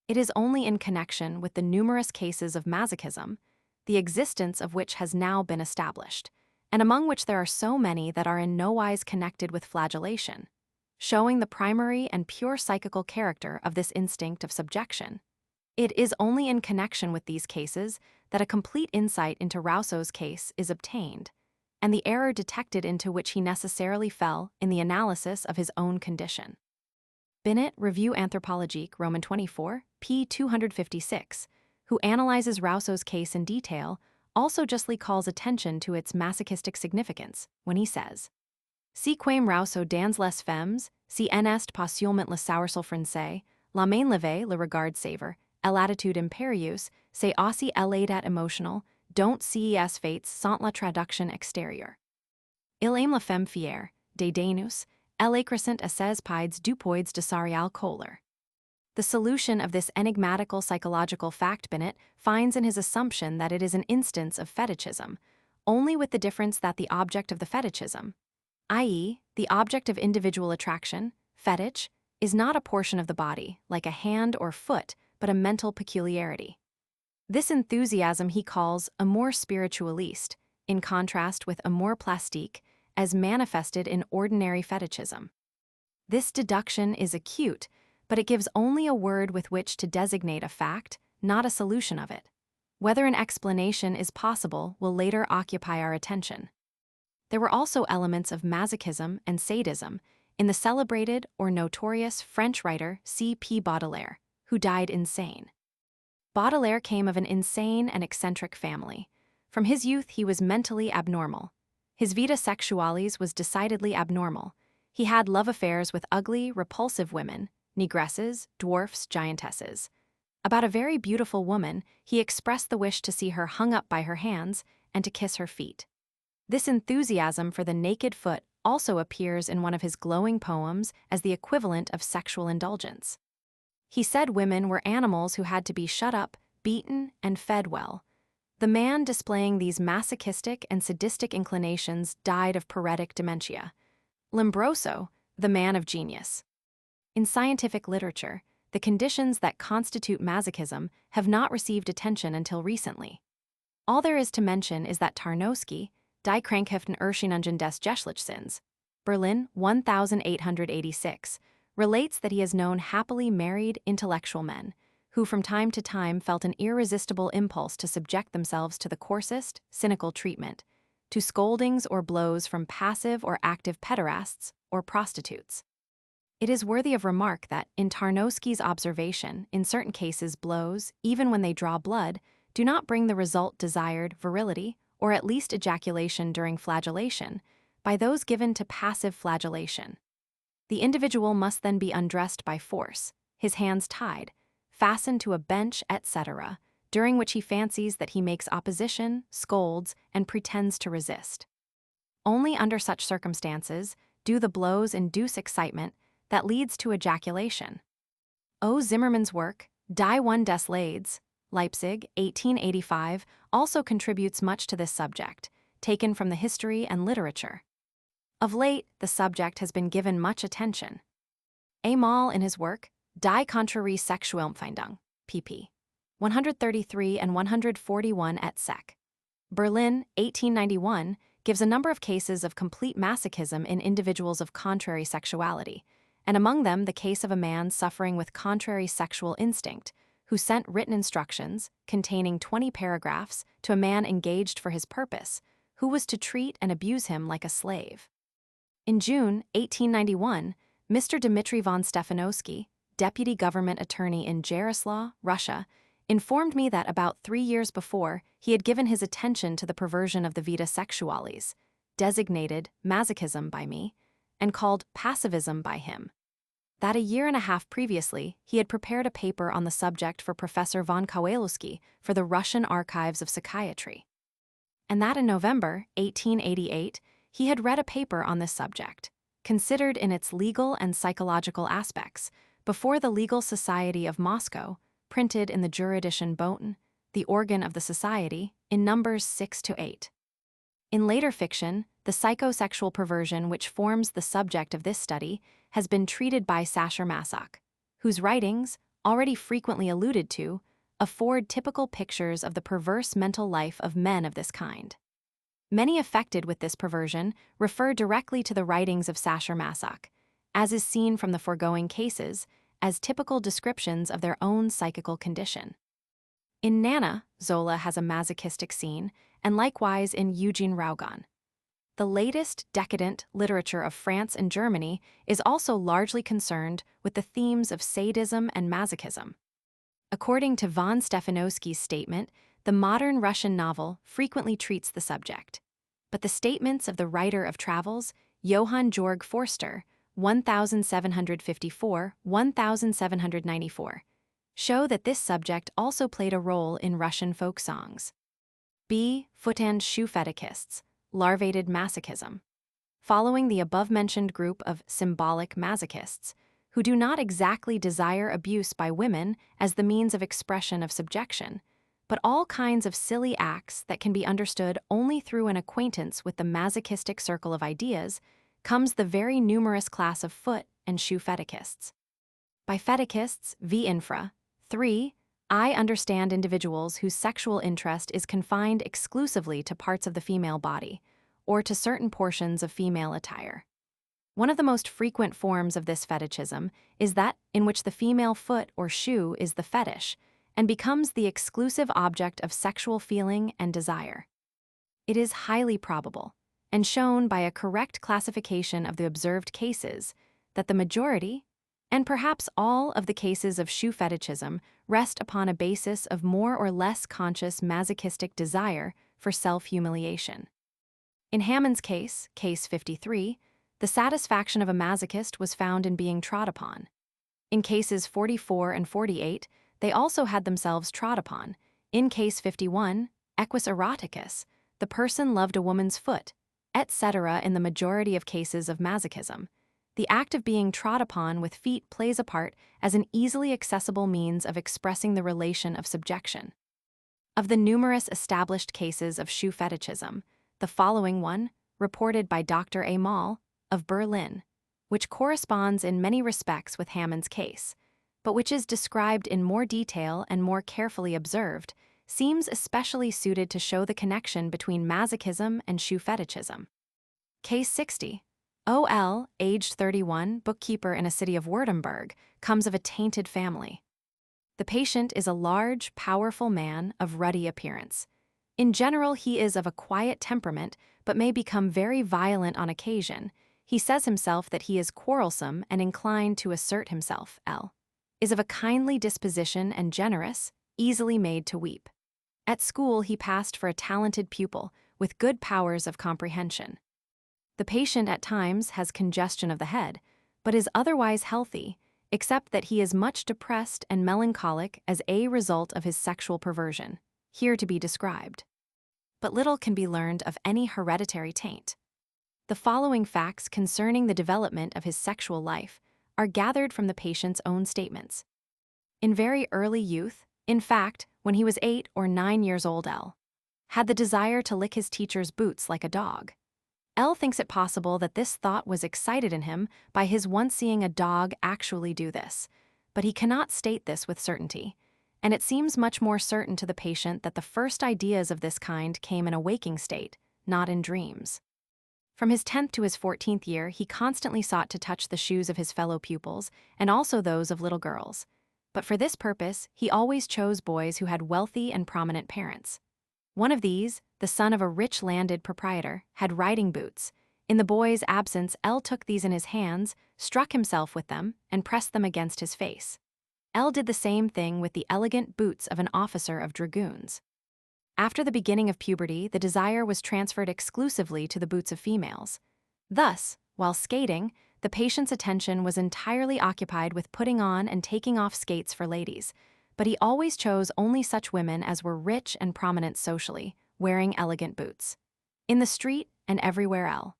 S1: It is only in connection with the numerous cases of masochism, the existence of which has now been established, and among which there are so many that are in no wise connected with flagellation, showing the primary and pure psychical character of this instinct of subjection. It is only in connection with these cases that a complete insight into Rousseau's case is obtained, and the error detected into which he necessarily fell in the analysis of his own condition. Binet, Revue Anthropologique, Roman 24, p. 256, who analyzes Rousseau's case in detail, also justly calls attention to its masochistic significance when he says, Si quem Rousseau dans les femmes, si en est passionnement le saursel français, la main levée, le regard sévère, l'attitude impérieuse, c'est aussi l'état émotionnel, dont ces faits sont la traduction extérieure. Il aime la femme fière, des dénus, elle écrasante à ses pieds du poids de sa réelle colère. The solution of this enigmatical psychological fact Binet finds in his assumption that it is an instance of fetichism, only with the difference that the object of the fetichism, i.e., the object of individual attraction, fetish, is not a portion of the body, like a hand or foot, but a mental peculiarity. This enthusiasm he calls amour spiritualiste, in contrast with amour plastique, as manifested in ordinary fetichism. This deduction is acute, but it gives only a word with which to designate a fact, not a solution of it. Whether an explanation is possible will later occupy our attention. There were also elements of masochism and sadism in the celebrated or notorious French writer C.P. Baudelaire, who died insane. Baudelaire came of an insane and eccentric family. From his youth he was mentally abnormal. His vita sexualis was decidedly abnormal. He had love affairs with ugly, repulsive women, negresses, dwarfs, giantesses. About a very beautiful woman, he expressed the wish to see her hung up by her hands and to kiss her feet. This enthusiasm for the naked foot also appears in one of his glowing poems as the equivalent of sexual indulgence. He said women were animals who had to be shut up, beaten, and fed well. The man displaying these masochistic and sadistic inclinations died of paretic dementia. Lombroso, the man of genius. In scientific literature, the conditions that constitute masochism have not received attention until recently. All there is to mention is that Tarnowski, Die Krankhaften Erscheinungen des Geschlechtssinns, Berlin, 1886, relates that he has known happily married intellectual men who from time to time felt an irresistible impulse to subject themselves to the coarsest, cynical treatment, to scoldings or blows from passive or active pederasts or prostitutes. It is worthy of remark that, in Tarnowski's observation, in certain cases blows, even when they draw blood, do not bring the result desired virility, or at least ejaculation during flagellation, by those given to passive flagellation. The individual must then be undressed by force, his hands tied, fastened to a bench, etc., during which he fancies that he makes opposition, scolds, and pretends to resist. Only under such circumstances do the blows induce excitement that leads to ejaculation. O. Zimmermann's work, Die one des Leids, Leipzig, 1885, also contributes much to this subject, taken from the history and literature. Of late, the subject has been given much attention. A. Moll, in his work, Die contrarie Sexualempfindung, pp. 133 and 141 et seq. Berlin, 1891, gives a number of cases of complete masochism in individuals of contrary sexuality, and among them the case of a man suffering with contrary sexual instinct, who sent written instructions, containing 20 paragraphs, to a man engaged for his purpose, who was to treat and abuse him like a slave. In June 1891, Mr. Dmitry von Stefanovsky, deputy government attorney in Jaroslaw, Russia, informed me that about 3 years before he had given his attention to the perversion of the vita sexualis, designated masochism by me, and called passivism by him. That a year and a half previously he had prepared a paper on the subject for Professor von Kowalewski for the Russian Archives of Psychiatry. And that in November 1888 he had read a paper on this subject, considered in its legal and psychological aspects, before the Legal Society of Moscow, printed in the Juridischen Boten, the organ of the society, in numbers 6 to 8. In later fiction, the psychosexual perversion which forms the subject of this study has been treated by Sacher-Masoch, whose writings, already frequently alluded to, afford typical pictures of the perverse mental life of men of this kind. Many affected with this perversion refer directly to the writings of Sacher-Masoch, as is seen from the foregoing cases, as typical descriptions of their own psychical condition. In Nana, Zola has a masochistic scene, and likewise in Eugene Rougon. The latest decadent literature of France and Germany is also largely concerned with the themes of sadism and masochism. According to von Stefanovsky's statement, the modern Russian novel frequently treats the subject. But the statements of the writer of travels, Johann Georg Forster, 1754-1794, show that this subject also played a role in Russian folk songs. B. Futand shoe fetichists, larvated masochism. Following the above-mentioned group of symbolic masochists, who do not exactly desire abuse by women as the means of expression of subjection, but all kinds of silly acts that can be understood only through an acquaintance with the masochistic circle of ideas, comes the very numerous class of foot and shoe fetichists. By fetichists, v. infra, 3, I understand individuals whose sexual interest is confined exclusively to parts of the female body, or to certain portions of female attire. One of the most frequent forms of this fetichism is that in which the female foot or shoe is the fetish, and becomes the exclusive object of sexual feeling and desire. It is highly probable, and shown by a correct classification of the observed cases, that the majority, and perhaps all of the cases of shoe fetichism rest upon a basis of more or less conscious masochistic desire for self-humiliation. In Hammond's case, case 53, the satisfaction of a masochist was found in being trod upon. In cases 44 and 48, they also had themselves trod upon. In case 51, equus eroticus, the person loved a woman's foot, etc. In the majority of cases of masochism, the act of being trod upon with feet plays a part as an easily accessible means of expressing the relation of subjection. Of the numerous established cases of shoe fetichism, the following one, reported by Dr. A. Moll, of Berlin, which corresponds in many respects with Hammond's case, but which is described in more detail and more carefully observed, seems especially suited to show the connection between masochism and shoe fetichism. Case 60. O.L., aged 31, bookkeeper in a city of Württemberg, comes of a tainted family. The patient is a large, powerful man of ruddy appearance. In general, he is of a quiet temperament, but may become very violent on occasion. He says himself that he is quarrelsome and inclined to assert himself. L. is of a kindly disposition and generous, easily made to weep. At school, he passed for a talented pupil, with good powers of comprehension. The patient at times has congestion of the head, but is otherwise healthy, except that he is much depressed and melancholic as a result of his sexual perversion, here to be described. But little can be learned of any hereditary taint. The following facts concerning the development of his sexual life are gathered from the patient's own statements. In very early youth, in fact, when he was 8 or 9 years old, L. had the desire to lick his teacher's boots like a dog. L. thinks it possible that this thought was excited in him by his once seeing a dog actually do this, but he cannot state this with certainty, and it seems much more certain to the patient that the first ideas of this kind came in a waking state, not in dreams. From his 10th to his 14th year, he constantly sought to touch the shoes of his fellow pupils and also those of little girls, but for this purpose, he always chose boys who had wealthy and prominent parents. One of these, the son of a rich landed proprietor, had riding boots. In the boy's absence, L. took these in his hands, struck himself with them, and pressed them against his face. L. did the same thing with the elegant boots of an officer of dragoons. After the beginning of puberty, the desire was transferred exclusively to the boots of females. Thus, while skating, the patient's attention was entirely occupied with putting on and taking off skates for ladies, but he always chose only such women as were rich and prominent socially, wearing elegant boots. In the street and everywhere L.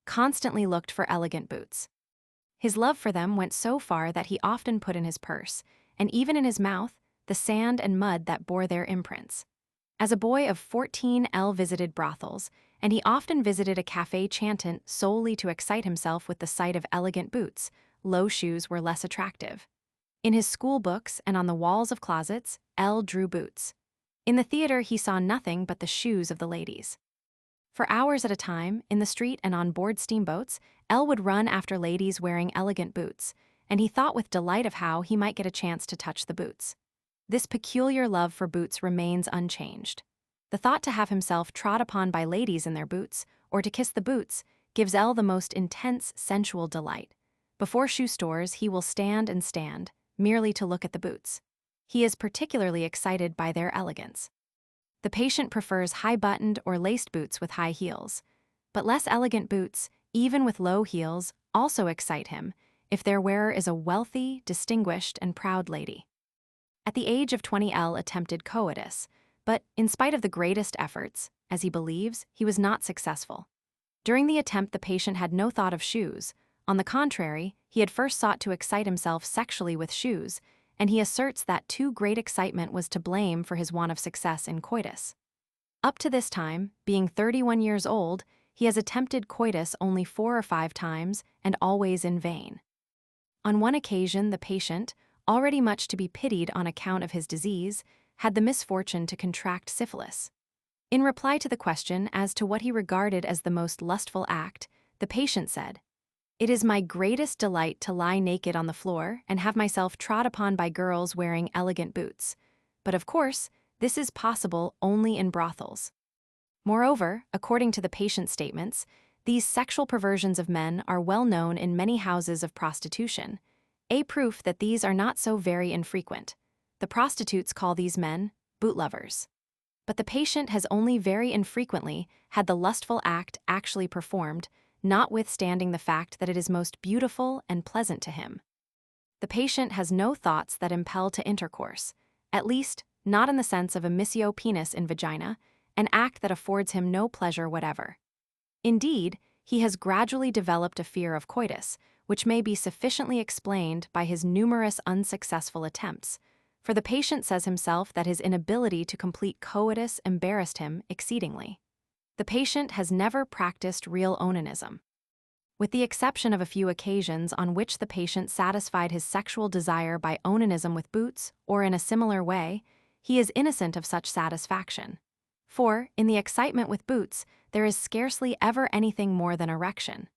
S1: constantly looked for elegant boots. His love for them went so far that he often put in his purse, and even in his mouth, the sand and mud that bore their imprints. As a boy of 14, L. visited brothels, and he often visited a café chantant solely to excite himself with the sight of elegant boots. Low shoes were less attractive. In his school books and on the walls of closets, L. drew boots. In the theater, he saw nothing but the shoes of the ladies. For hours at a time, in the street and on board steamboats, L. would run after ladies wearing elegant boots, and he thought with delight of how he might get a chance to touch the boots. This peculiar love for boots remains unchanged. The thought to have himself trod upon by ladies in their boots, or to kiss the boots, gives L. the most intense sensual delight. Before shoe stores, he will stand and stand, merely to look at the boots. He is particularly excited by their elegance. The patient prefers high-buttoned or laced boots with high heels, but less elegant boots, even with low heels, also excite him if their wearer is a wealthy, distinguished, and proud lady. At the age of 20, L. attempted coitus, but in spite of the greatest efforts, as he believes, he was not successful. During the attempt, the patient had no thought of shoes. On the contrary, he had first sought to excite himself sexually with shoes, and he asserts that too great excitement was to blame for his want of success in coitus. Up to this time, being 31 years old, he has attempted coitus only 4 or 5 times, and always in vain. On one occasion, the patient, already much to be pitied on account of his disease, had the misfortune to contract syphilis. In reply to the question as to what he regarded as the most lustful act, the patient said, "It is my greatest delight to lie naked on the floor and have myself trod upon by girls wearing elegant boots. But of course, this is possible only in brothels." Moreover, according to the patient's statements, these sexual perversions of men are well known in many houses of prostitution, a proof that these are not so very infrequent. The prostitutes call these men boot lovers. But the patient has only very infrequently had the lustful act actually performed, notwithstanding the fact that it is most beautiful and pleasant to him. The patient has no thoughts that impel to intercourse, at least not in the sense of a missio penis in vagina, an act that affords him no pleasure whatever. Indeed, he has gradually developed a fear of coitus, which may be sufficiently explained by his numerous unsuccessful attempts, for the patient says himself that his inability to complete coitus embarrassed him exceedingly. The patient has never practiced real onanism. With the exception of a few occasions on which the patient satisfied his sexual desire by onanism with boots or in a similar way, he is innocent of such satisfaction. For, in the excitement with boots, there is scarcely ever anything more than erection.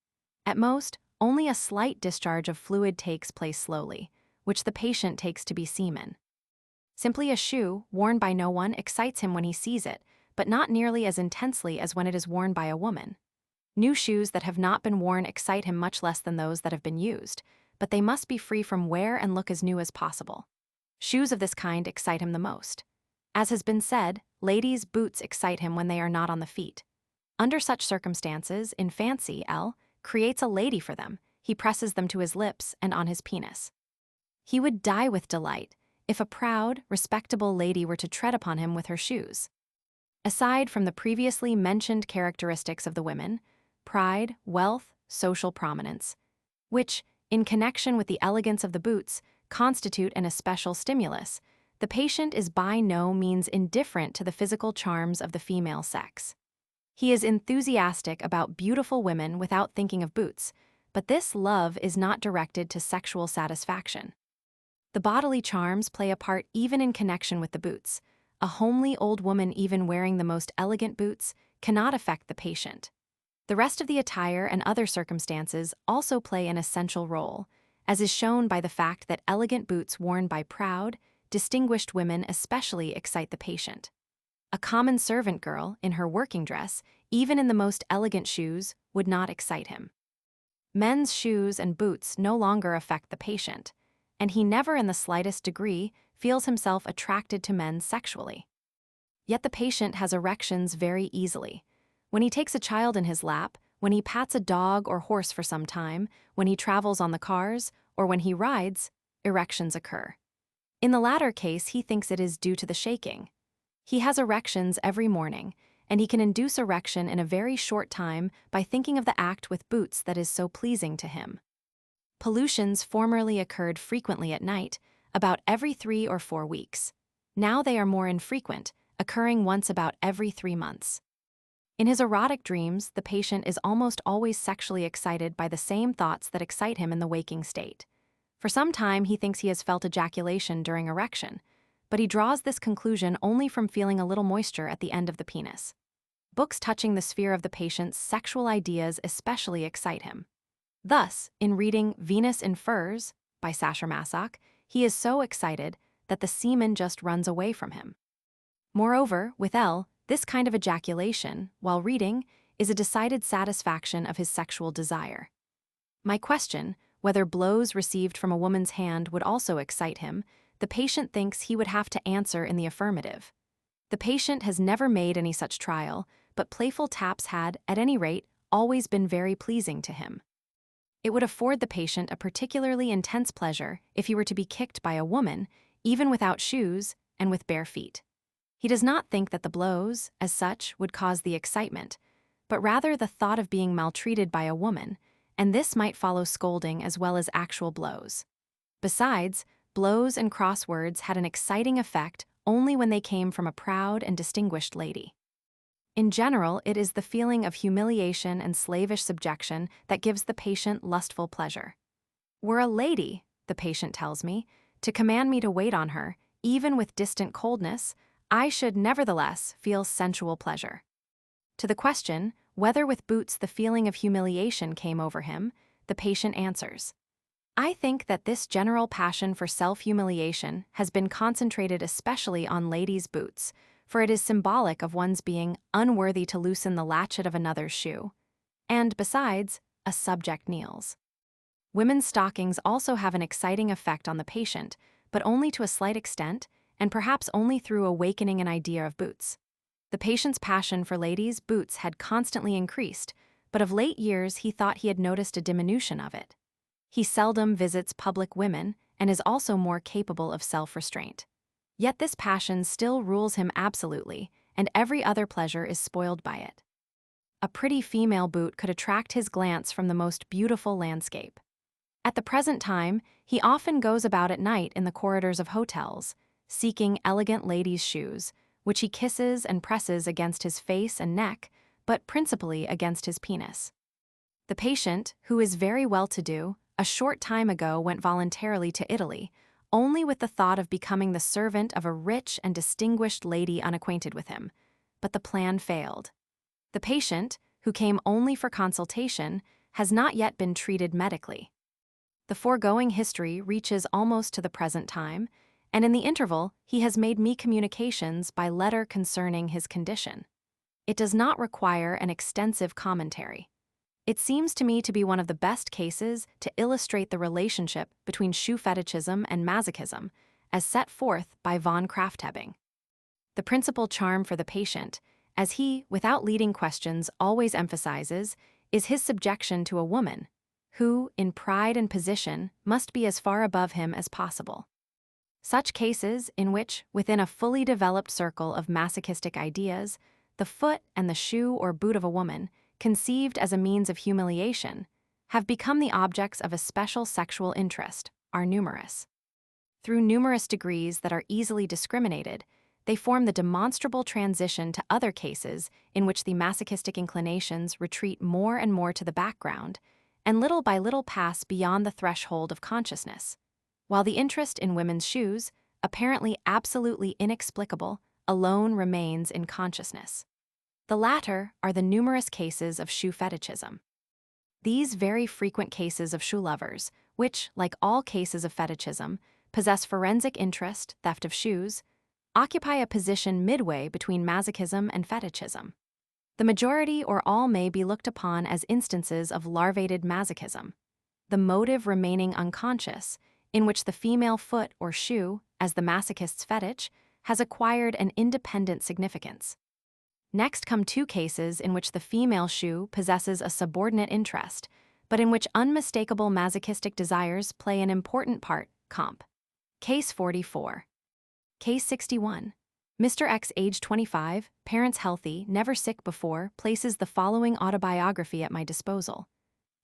S1: At most, only a slight discharge of fluid takes place slowly, which the patient takes to be semen. Simply a shoe, worn by no one, excites him when he sees it, but not nearly as intensely as when it is worn by a woman. New shoes that have not been worn excite him much less than those that have been used, but they must be free from wear and look as new as possible. Shoes of this kind excite him the most. As has been said, ladies' boots excite him when they are not on the feet. Under such circumstances, in fancy, L creates a lady for them. He presses them to his lips and on his penis. He would die with delight if a proud, respectable lady were to tread upon him with her shoes. Aside from the previously mentioned characteristics of the women, pride, wealth, social prominence, which, in connection with the elegance of the boots, constitute an especial stimulus, the patient is by no means indifferent to the physical charms of the female sex. He is enthusiastic about beautiful women without thinking of boots, but this love is not directed to sexual satisfaction. The bodily charms play a part even in connection with the boots. A homely old woman even wearing the most elegant boots cannot affect the patient. The rest of the attire and other circumstances also play an essential role, as is shown by the fact that elegant boots worn by proud, distinguished women especially excite the patient. A common servant girl, in her working dress, even in the most elegant shoes, would not excite him. Men's shoes and boots no longer affect the patient, and he never in the slightest degree feels himself attracted to men sexually. Yet the patient has erections very easily. When he takes a child in his lap, when he pats a dog or horse for some time, when he travels on the cars, or when he rides, erections occur. In the latter case, he thinks it is due to the shaking. He has erections every morning, and he can induce erection in a very short time by thinking of the act with boots that is so pleasing to him. Pollutions formerly occurred frequently at night, about every 3 or 4 weeks. Now they are more infrequent, occurring once about every 3 months. In his erotic dreams, the patient is almost always sexually excited by the same thoughts that excite him in the waking state. For some time, he thinks he has felt ejaculation during erection, but he draws this conclusion only from feeling a little moisture at the end of the penis. Books touching the sphere of the patient's sexual ideas especially excite him. Thus, in reading Venus in Furs by Sacher Masoch, he is so excited that the semen just runs away from him. Moreover, with L, this kind of ejaculation, while reading, is a decided satisfaction of his sexual desire. My question, whether blows received from a woman's hand would also excite him, the patient thinks he would have to answer in the affirmative. The patient has never made any such trial, but playful taps had, at any rate, always been very pleasing to him. It would afford the patient a particularly intense pleasure if he were to be kicked by a woman, even without shoes and with bare feet. He does not think that the blows, as such, would cause the excitement, but rather the thought of being maltreated by a woman, and this might follow scolding as well as actual blows. Besides, blows and crosswords had an exciting effect only when they came from a proud and distinguished lady. In general, it is the feeling of humiliation and slavish subjection that gives the patient lustful pleasure. Were a lady, the patient tells me, to command me to wait on her, even with distant coldness, I should nevertheless feel sensual pleasure. To the question, whether with boots the feeling of humiliation came over him, the patient answers, I think that this general passion for self-humiliation has been concentrated especially on ladies' boots, for it is symbolic of one's being unworthy to loosen the latchet of another's shoe. And besides, a subject kneels. Women's stockings also have an exciting effect on the patient, but only to a slight extent, and perhaps only through awakening an idea of boots. The patient's passion for ladies' boots had constantly increased, but of late years he thought he had noticed a diminution of it. He seldom visits public women and is also more capable of self-restraint. Yet this passion still rules him absolutely, and every other pleasure is spoiled by it. A pretty female boot could attract his glance from the most beautiful landscape. At the present time, he often goes about at night in the corridors of hotels, seeking elegant ladies' shoes, which he kisses and presses against his face and neck, but principally against his penis. The patient, who is very well-to-do, a short time ago went voluntarily to Italy, only with the thought of becoming the servant of a rich and distinguished lady unacquainted with him. But the plan failed. The patient, who came only for consultation, has not yet been treated medically. The foregoing history reaches almost to the present time, and in the interval he has made me communications by letter concerning his condition. It does not require an extensive commentary. It seems to me to be one of the best cases to illustrate the relationship between shoe fetichism and masochism, as set forth by von Krafft-Ebing. The principal charm for the patient, as he, without leading questions, always emphasizes, is his subjection to a woman, who, in pride and position, must be as far above him as possible. Such cases, in which, within a fully developed circle of masochistic ideas, the foot and the shoe or boot of a woman, conceived as a means of humiliation, have become the objects of a special sexual interest, are numerous. Through numerous degrees that are easily discriminated, they form the demonstrable transition to other cases in which the masochistic inclinations retreat more and more to the background, and little by little pass beyond the threshold of consciousness, while the interest in women's shoes, apparently absolutely inexplicable, alone remains in consciousness. The latter are the numerous cases of shoe fetichism. These very frequent cases of shoe lovers, which, like all cases of fetichism, possess forensic interest, theft of shoes, occupy a position midway between masochism and fetichism. The majority or all may be looked upon as instances of larvated masochism, the motive remaining unconscious, in which the female foot or shoe, as the masochist's fetish, has acquired an independent significance. Next come two cases in which the female shoe possesses a subordinate interest, but in which unmistakable masochistic desires play an important part, comp. Case 44. Case 61. Mr. X, age 25, parents healthy, never sick before, places the following autobiography at my disposal.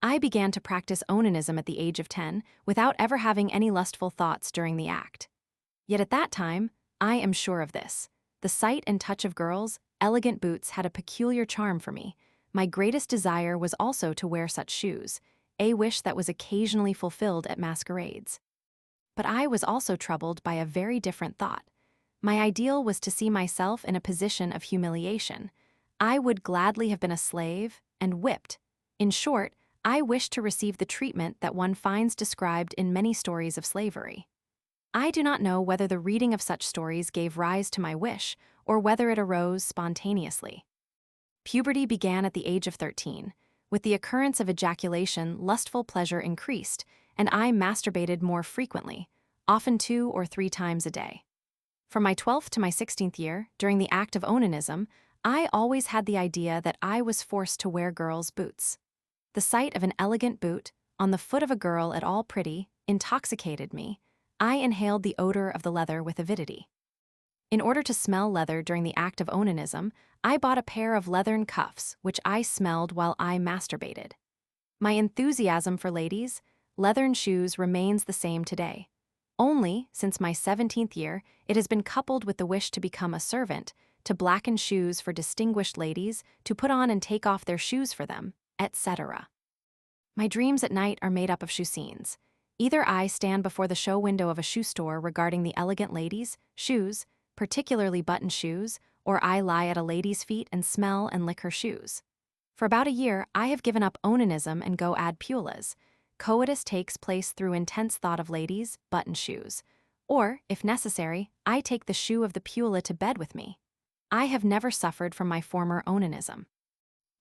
S1: I began to practice onanism at the age of 10 without ever having any lustful thoughts during the act. Yet at that time, I am sure of this. The sight and touch of girls' elegant boots had a peculiar charm for me. My greatest desire was also to wear such shoes, a wish that was occasionally fulfilled at masquerades. But I was also troubled by a very different thought. My ideal was to see myself in a position of humiliation. I would gladly have been a slave and whipped. In short, I wished to receive the treatment that one finds described in many stories of slavery. I do not know whether the reading of such stories gave rise to my wish, or whether it arose spontaneously. Puberty began at the age of 13. With the occurrence of ejaculation, lustful pleasure increased, and I masturbated more frequently, often 2 or 3 times a day. From my 12th to my 16th year, during the act of onanism, I always had the idea that I was forced to wear girls' boots. The sight of an elegant boot, on the foot of a girl at all pretty, intoxicated me. I inhaled the odor of the leather with avidity. In order to smell leather during the act of onanism, I bought a pair of leathern cuffs, which I smelled while I masturbated. My enthusiasm for ladies, leathern shoes remains the same today. Only, since my 17th year, it has been coupled with the wish to become a servant, to blacken shoes for distinguished ladies, to put on and take off their shoes for them, etc. My dreams at night are made up of shoe scenes. Either I stand before the show window of a shoe store regarding the elegant ladies' shoes, particularly button shoes, or I lie at a lady's feet and smell and lick her shoes. For about a year, I have given up onanism and go ad puellas. Coitus takes place through intense thought of ladies' button shoes. Or, if necessary, I take the shoe of the puella to bed with me. I have never suffered from my former onanism.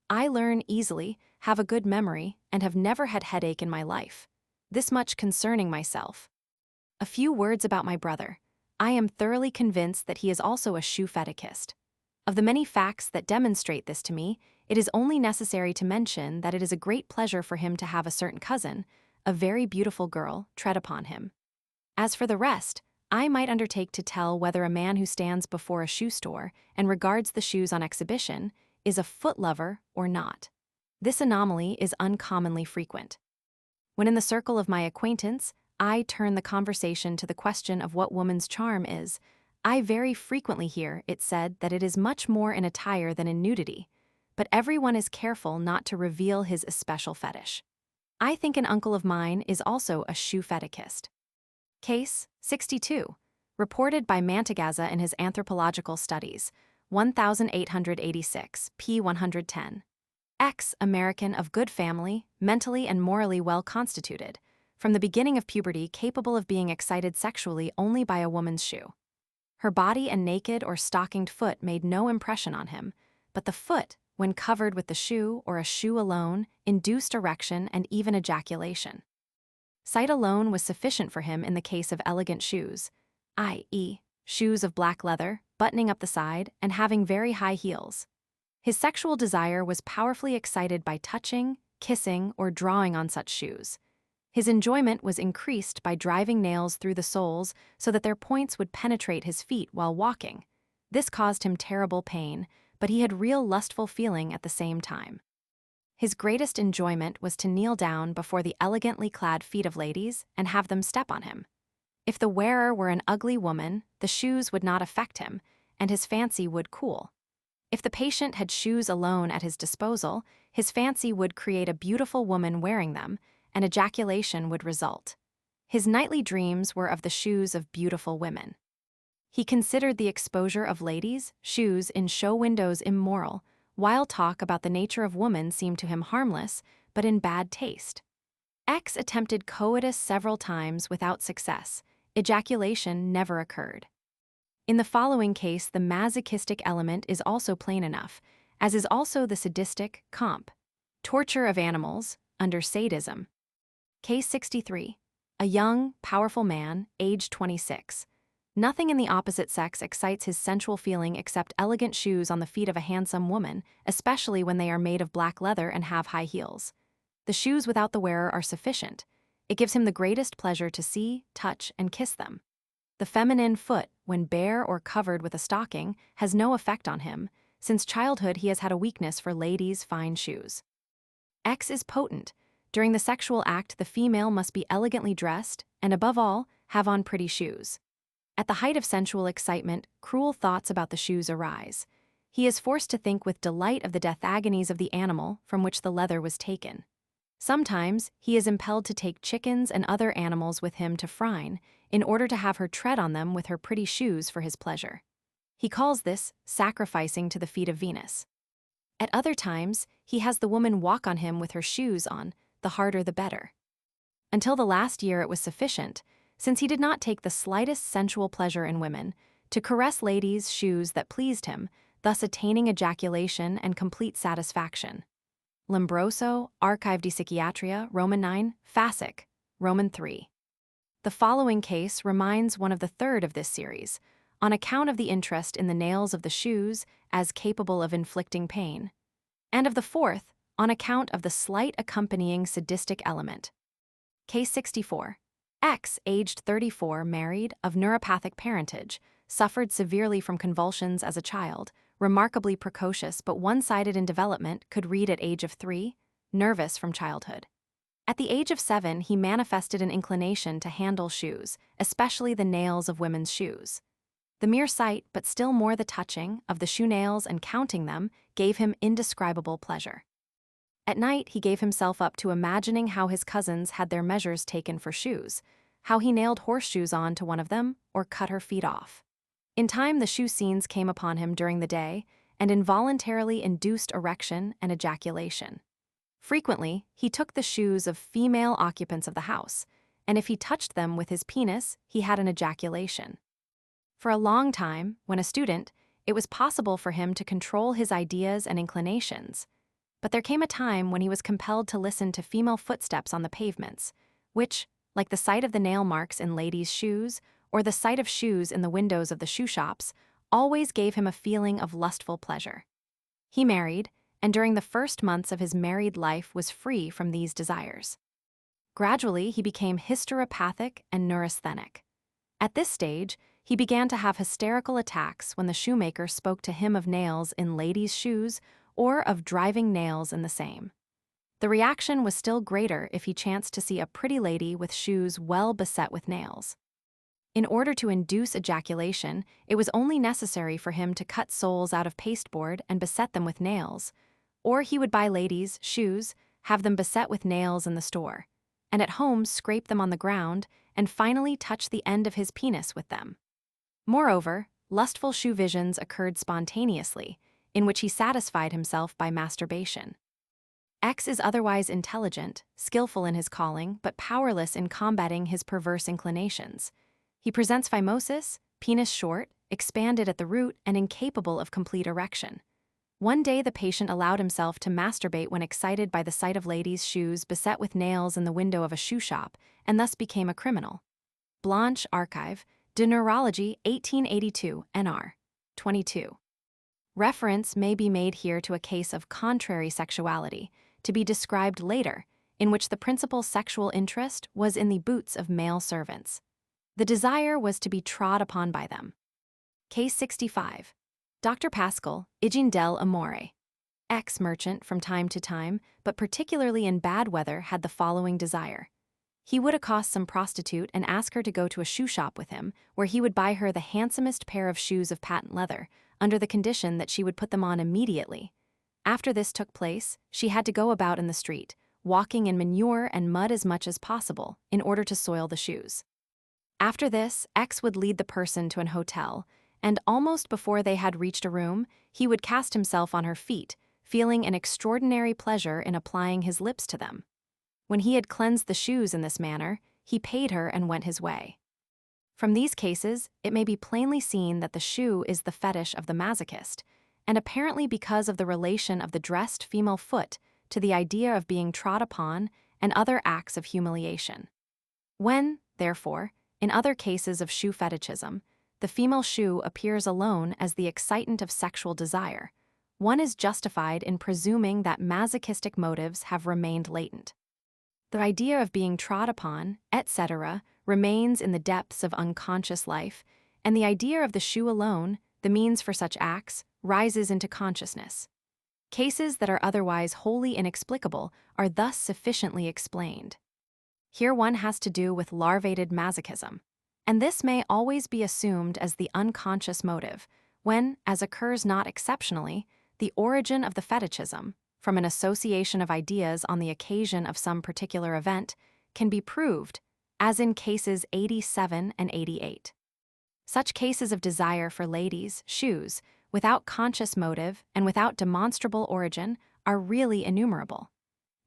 S1: I learn easily, have a good memory, and have never had headache in my life. This much concerning myself. A few words about my brother. I am thoroughly convinced that he is also a shoe fetishist. Of the many facts that demonstrate this to me, it is only necessary to mention that it is a great pleasure for him to have a certain cousin, a very beautiful girl, tread upon him. As for the rest, I might undertake to tell whether a man who stands before a shoe store and regards the shoes on exhibition is a foot lover or not. This anomaly is uncommonly frequent. When in the circle of my acquaintance, I turn the conversation to the question of what woman's charm is, I very frequently hear it said that it is much more in attire than in nudity. but everyone is careful not to reveal his especial fetish. I think an uncle of mine is also a shoe fetishist. Case 62. Reported by Mantegazza in his Anthropological Studies, 1886, p. 110. American of good family, mentally and morally well constituted, from the beginning of puberty capable of being excited sexually only by a woman's shoe. Her body and naked or stockinged foot made no impression on him, but the foot, when covered with the shoe or a shoe alone, induced erection and even ejaculation. Sight alone was sufficient for him in the case of elegant shoes, i.e., shoes of black leather, buttoning up the side, and having very high heels. His sexual desire was powerfully excited by touching, kissing, or drawing on such shoes. His enjoyment was increased by driving nails through the soles so that their points would penetrate his feet while walking. This caused him terrible pain, but he had real lustful feeling at the same time. His greatest enjoyment was to kneel down before the elegantly clad feet of ladies and have them step on him. If the wearer were an ugly woman, the shoes would not affect him, and his fancy would cool. If the patient had shoes alone at his disposal, his fancy would create a beautiful woman wearing them, and ejaculation would result. His nightly dreams were of the shoes of beautiful women. He considered the exposure of ladies' shoes in show windows immoral, while talk about the nature of woman seemed to him harmless, but in bad taste. Attempted coitus several times without success. Ejaculation never occurred. In the following case, the masochistic element is also plain enough, as is also the sadistic, torture of animals, under sadism. Case 63. A young, powerful man, aged 26. Nothing in the opposite sex excites his sensual feeling except elegant shoes on the feet of a handsome woman, especially when they are made of black leather and have high heels. The shoes without the wearer are sufficient. It gives him the greatest pleasure to see, touch, and kiss them. The feminine foot, when bare or covered with a stocking, has no effect on him. Since childhood he has had a weakness for ladies' fine shoes. Is potent. During the sexual act the female must be elegantly dressed and, above all, have on pretty shoes. At the height of sensual excitement, cruel thoughts about the shoes arise. He is forced to think with delight of the death agonies of the animal from which the leather was taken. Sometimes he is impelled to take chickens and other animals with him to Phryne, in order to have her tread on them with her pretty shoes for his pleasure. He calls this sacrificing to the feet of Venus. At other times, he has the woman walk on him with her shoes on, the harder the better. Until the last year it was sufficient, since he did not take the slightest sensual pleasure in women, to caress ladies' shoes that pleased him, thus attaining ejaculation and complete satisfaction. Lombroso, Archive di Psichiatria, Roman 9, Fascic, Roman 3. The following case reminds one of the third of this series, on account of the interest in the nails of the shoes as capable of inflicting pain, and of the fourth, on account of the slight accompanying sadistic element. Case 64. Aged 34, married, of neuropathic parentage, suffered severely from convulsions as a child, remarkably precocious but one-sided in development, could read at age of 3, nervous from childhood. At the age of 7, he manifested an inclination to handle shoes, especially the nails of women's shoes. The mere sight, but still more the touching, of the shoe nails and counting them gave him indescribable pleasure. At night he gave himself up to imagining how his cousins had their measures taken for shoes, how he nailed horseshoes on to one of them, or cut her feet off. In time the shoe scenes came upon him during the day, and involuntarily induced erection and ejaculation. Frequently, he took the shoes of female occupants of the house, and if he touched them with his penis, he had an ejaculation. For a long time, when a student, it was possible for him to control his ideas and inclinations. But there came a time when he was compelled to listen to female footsteps on the pavements, which, like the sight of the nail marks in ladies' shoes, or the sight of shoes in the windows of the shoe shops, always gave him a feeling of lustful pleasure. He married, and during the first months of his married life was free from these desires. Gradually, he became hysteropathic and neurasthenic. At this stage, he began to have hysterical attacks when the shoemaker spoke to him of nails in ladies' shoes or of driving nails in the same. The reaction was still greater if he chanced to see a pretty lady with shoes well beset with nails. In order to induce ejaculation, it was only necessary for him to cut soles out of pasteboard and beset them with nails, Or he would buy ladies' shoes, have them beset with nails in the store, and at home scrape them on the ground, and finally touch the end of his penis with them. Moreover, lustful shoe visions occurred spontaneously, in which he satisfied himself by masturbation. X is otherwise intelligent, skillful in his calling, but powerless in combating his perverse inclinations. He presents phimosis, penis short, expanded at the root, and incapable of complete erection. One day the patient allowed himself to masturbate when excited by the sight of ladies' shoes beset with nails in the window of a shoe shop, and thus became a criminal. Blanche, Archive, de Neurology, 1882, NR. 22. Reference may be made here to a case of contrary sexuality, to be described later, in which the principal sexual interest was in the boots of male servants. The desire was to be trod upon by them. Case 65. Dr. Pascal, Hygiene del Amore. Ex-merchant from time to time, but particularly in bad weather, had the following desire. He would accost some prostitute and ask her to go to a shoe shop with him, where he would buy her the handsomest pair of shoes of patent leather, under the condition that she would put them on immediately. After this took place, she had to go about in the street, walking in manure and mud as much as possible, in order to soil the shoes. After this, X would lead the person to an hotel, and almost before they had reached a room, he would cast himself on her feet, feeling an extraordinary pleasure in applying his lips to them. When he had cleansed the shoes in this manner, he paid her and went his way. From these cases, it may be plainly seen that the shoe is the fetish of the masochist, and apparently because of the relation of the dressed female foot to the idea of being trod upon and other acts of humiliation. When, therefore, in other cases of shoe fetichism, the female shoe appears alone as the excitant of sexual desire, one is justified in presuming that masochistic motives have remained latent. The idea of being trod upon, etc., remains in the depths of unconscious life, and the idea of the shoe alone, the means for such acts, rises into consciousness. Cases that are otherwise wholly inexplicable are thus sufficiently explained. Here one has to do with larvated masochism, and this may always be assumed as the unconscious motive, when, as occurs not exceptionally, the origin of the fetichism, from an association of ideas on the occasion of some particular event, can be proved, as in cases 87 and 88. Such cases of desire for ladies' shoes, without conscious motive and without demonstrable origin, are really innumerable.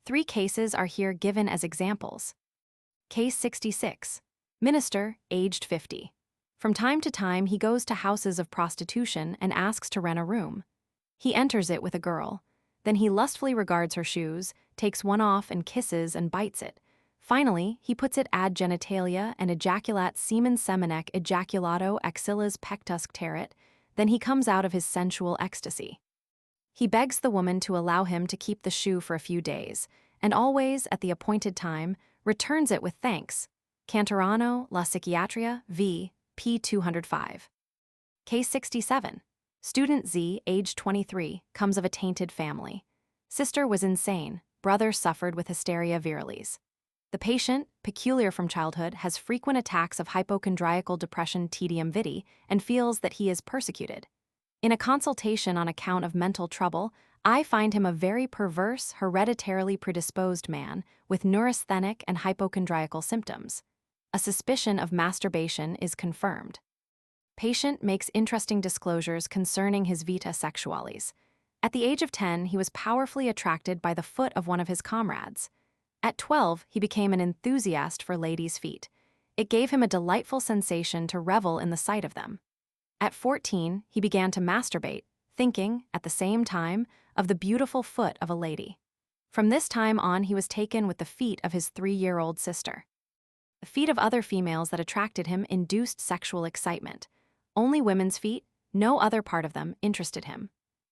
S1: 3 cases are here given as examples. Case 66. Minister, aged 50. From time to time he goes to houses of prostitution and asks to rent a room. He enters it with a girl. Then he lustfully regards her shoes, takes one off and kisses and bites it. Finally, he puts it ad genitalia and ejaculat semen seminec ejaculato axillas pectus terit. Then he comes out of his sensual ecstasy. He begs the woman to allow him to keep the shoe for a few days, and always, at the appointed time, returns it with thanks. Cantorano, La Psichiatria, v. p. 205. Case 67. Student Z, age 23, comes of a tainted family. Sister was insane, brother suffered with hysteria virilis. The patient, peculiar from childhood, has frequent attacks of hypochondriacal depression tedium vitae and feels that he is persecuted. In a consultation on account of mental trouble, I find him a very perverse, hereditarily predisposed man with neurasthenic and hypochondriacal symptoms. A suspicion of masturbation is confirmed. Patient makes interesting disclosures concerning his vita sexualis. At the age of 10, he was powerfully attracted by the foot of one of his comrades. At 12, he became an enthusiast for ladies' feet. It gave him a delightful sensation to revel in the sight of them. At 14, he began to masturbate, thinking, at the same time, of the beautiful foot of a lady. From this time on, he was taken with the feet of his 3-year-old sister. The feet of other females that attracted him induced sexual excitement. Only women's feet, no other part of them, interested him.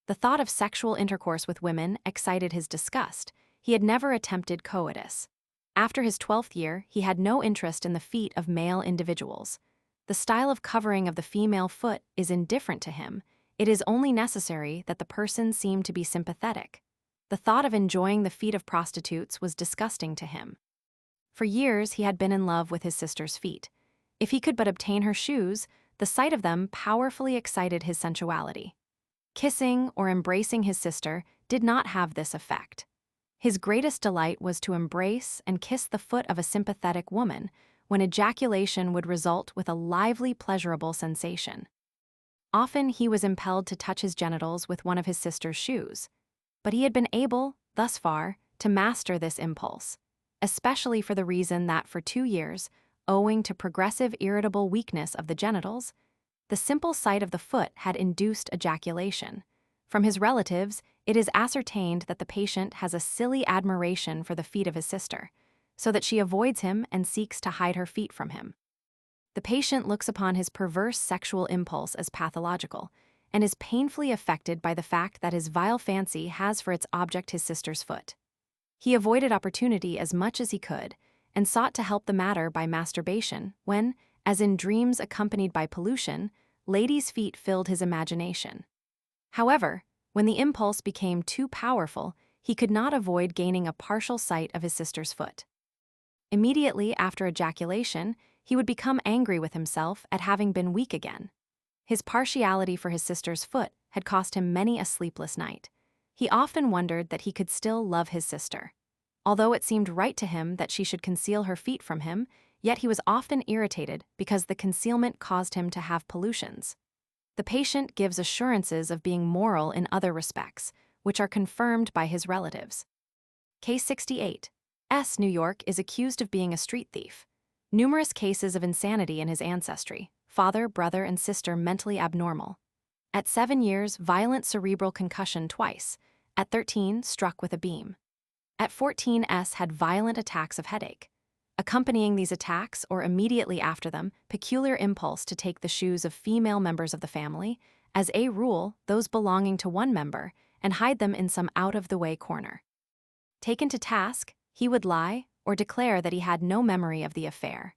S1: The thought of sexual intercourse with women excited his disgust. He had never attempted coitus. After his 12th year, he had no interest in the feet of male individuals. The style of covering of the female foot is indifferent to him. It is only necessary that the person seem to be sympathetic. The thought of enjoying the feet of prostitutes was disgusting to him. For years he had been in love with his sister's feet. If he could but obtain her shoes, the sight of them powerfully excited his sensuality. Kissing or embracing his sister did not have this effect. His greatest delight was to embrace and kiss the foot of a sympathetic woman, when ejaculation would result with a lively, pleasurable sensation. Often he was impelled to touch his genitals with one of his sister's shoes, but he had been able, thus far, to master this impulse, especially for the reason that for 2 years, owing to progressive irritable weakness of the genitals, the simple sight of the foot had induced ejaculation. From his relatives, it is ascertained that the patient has a silly admiration for the feet of his sister, so that she avoids him and seeks to hide her feet from him. The patient looks upon his perverse sexual impulse as pathological, and is painfully affected by the fact that his vile fancy has for its object his sister's foot. He avoided opportunity as much as he could, and sought to help the matter by masturbation when, as in dreams accompanied by pollution, ladies' feet filled his imagination. However, when the impulse became too powerful, he could not avoid gaining a partial sight of his sister's foot. Immediately after ejaculation, he would become angry with himself at having been weak again. His partiality for his sister's foot had cost him many a sleepless night. He often wondered that he could still love his sister. Although it seemed right to him that she should conceal her feet from him, yet he was often irritated because the concealment caused him to have pollutions. The patient gives assurances of being moral in other respects, which are confirmed by his relatives. Case 68. S. New York is accused of being a street thief. Numerous cases of insanity in his ancestry, father, brother, and sister mentally abnormal. At 7 years, violent cerebral concussion twice. At 13, struck with a beam. At 14, S. had violent attacks of headache. Accompanying these attacks, or immediately after them, peculiar impulse to take the shoes of female members of the family, as a rule, those belonging to one member, and hide them in some out-of-the-way corner. Taken to task, he would lie, or declare that he had no memory of the affair.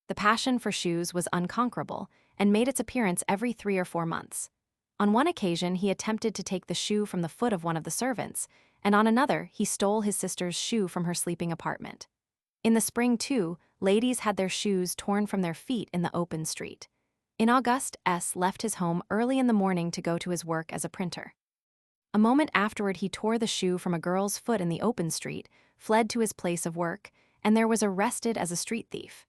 S1: The passion for shoes was unconquerable, and made its appearance every 3 or 4 months. On one occasion he attempted to take the shoe from the foot of one of the servants, and on another he stole his sister's shoe from her sleeping apartment. In the spring, too, ladies had their shoes torn from their feet in the open street. In August, S. left his home early in the morning to go to his work as a printer. A moment afterward he tore the shoe from a girl's foot in the open street, fled to his place of work, and there was arrested as a street thief.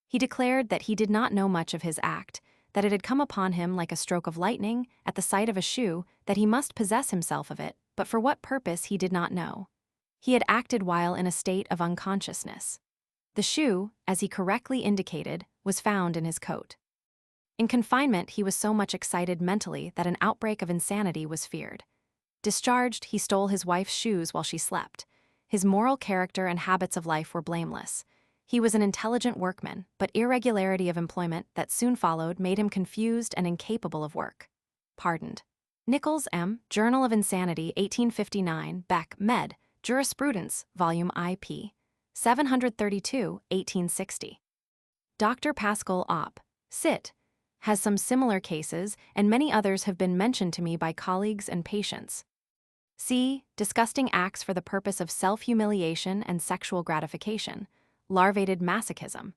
S1: He declared that he did not know much of his act, that it had come upon him like a stroke of lightning at the sight of a shoe, that he must possess himself of it, but for what purpose he did not know. He had acted while in a state of unconsciousness. The shoe, as he correctly indicated, was found in his coat. In confinement, he was so much excited mentally that an outbreak of insanity was feared. Discharged, he stole his wife's shoes while she slept. His moral character and habits of life were blameless. He was an intelligent workman, but irregularity of employment that soon followed made him confused and incapable of work. Pardoned. Nichols, M., Journal of Insanity, 1859, Beck, Med., Jurisprudence, Volume IP. 732, 1860. Dr. Pascal Opp, Cit., has some similar cases, and many others have been mentioned to me by colleagues and patients. C. Disgusting acts for the purpose of self-humiliation and sexual gratification. Larvated masochism.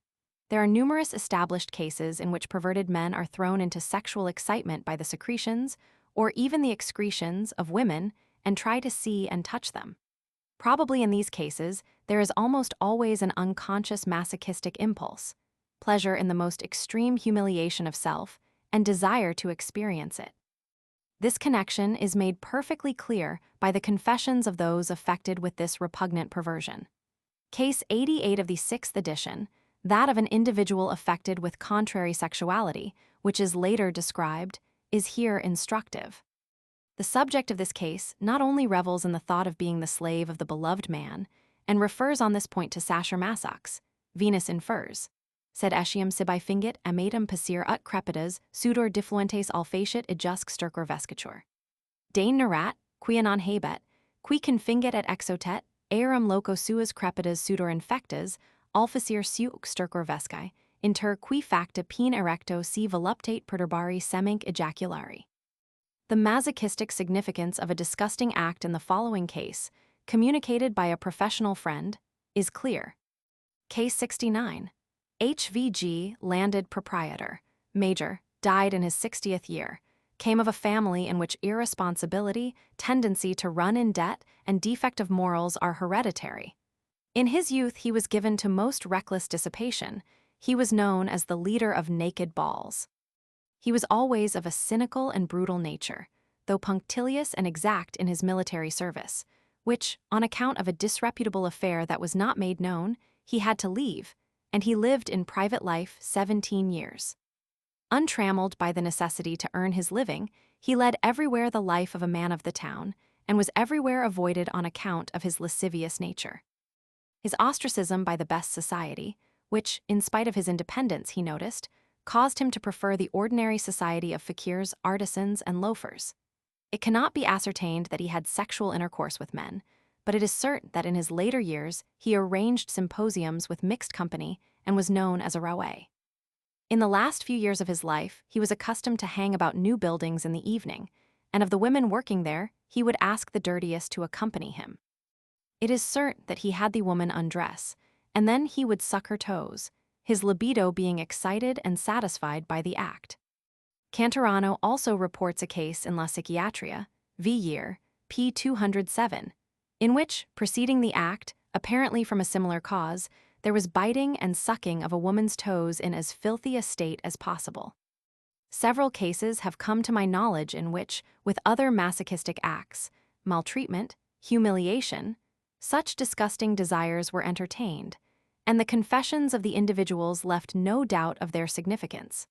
S1: There are numerous established cases in which perverted men are thrown into sexual excitement by the secretions, or even the excretions, of women, and try to see and touch them. Probably in these cases, there is almost always an unconscious masochistic impulse, pleasure in the most extreme humiliation of self, and desire to experience it. This connection is made perfectly clear by the confessions of those affected with this repugnant perversion. Case 88 of the 6th edition, that of an individual affected with contrary sexuality, which is later described, is here instructive. The subject of this case not only revels in the thought of being the slave of the beloved man, and refers on this point to Sacher Masochs, Venus in Furs, sed etiam sibi fingit amatum passir ut crepidas sudor diffluentes alfaciat ejusque stercor vescitur. Dane narat, qui anon habet, qui confingit et exotet, aerum loco suas crepidas sudor infectas, alfacir suc stercor vescae, inter qui facta pene erecto si voluptate perturbari seminc ejaculari. The masochistic significance of a disgusting act in the following case, communicated by a professional friend, is clear. Case 69. HVG landed proprietor, Major, died in his 60th year, came of a family in which irresponsibility, tendency to run in debt, and defect of morals are hereditary. In his youth, he was given to most reckless dissipation. He was known as the leader of naked balls. He was always of a cynical and brutal nature, though punctilious and exact in his military service, which, on account of a disreputable affair that was not made known, he had to leave, and he lived in private life 17 years. Untrammeled by the necessity to earn his living, he led everywhere the life of a man of the town, and was everywhere avoided on account of his lascivious nature. His ostracism by the best society, which, in spite of his independence, he noticed, caused him to prefer the ordinary society of fakirs, artisans, and loafers. It cannot be ascertained that he had sexual intercourse with men, but it is certain that in his later years he arranged symposiums with mixed company and was known as a roué. In the last few years of his life, he was accustomed to hang about new buildings in the evening, and of the women working there, he would ask the dirtiest to accompany him. It is certain that he had the woman undress, and then he would suck her toes, his libido being excited and satisfied by the act. Cantorano also reports a case in La Psichiatria, v. Year, p. 207, in which, preceding the act, apparently from a similar cause, there was biting and sucking of a woman's toes in as filthy a state as possible. Several cases have come to my knowledge in which, with other masochistic acts, maltreatment, humiliation, such disgusting desires were entertained, and the confessions of the individuals left no doubt of their significance.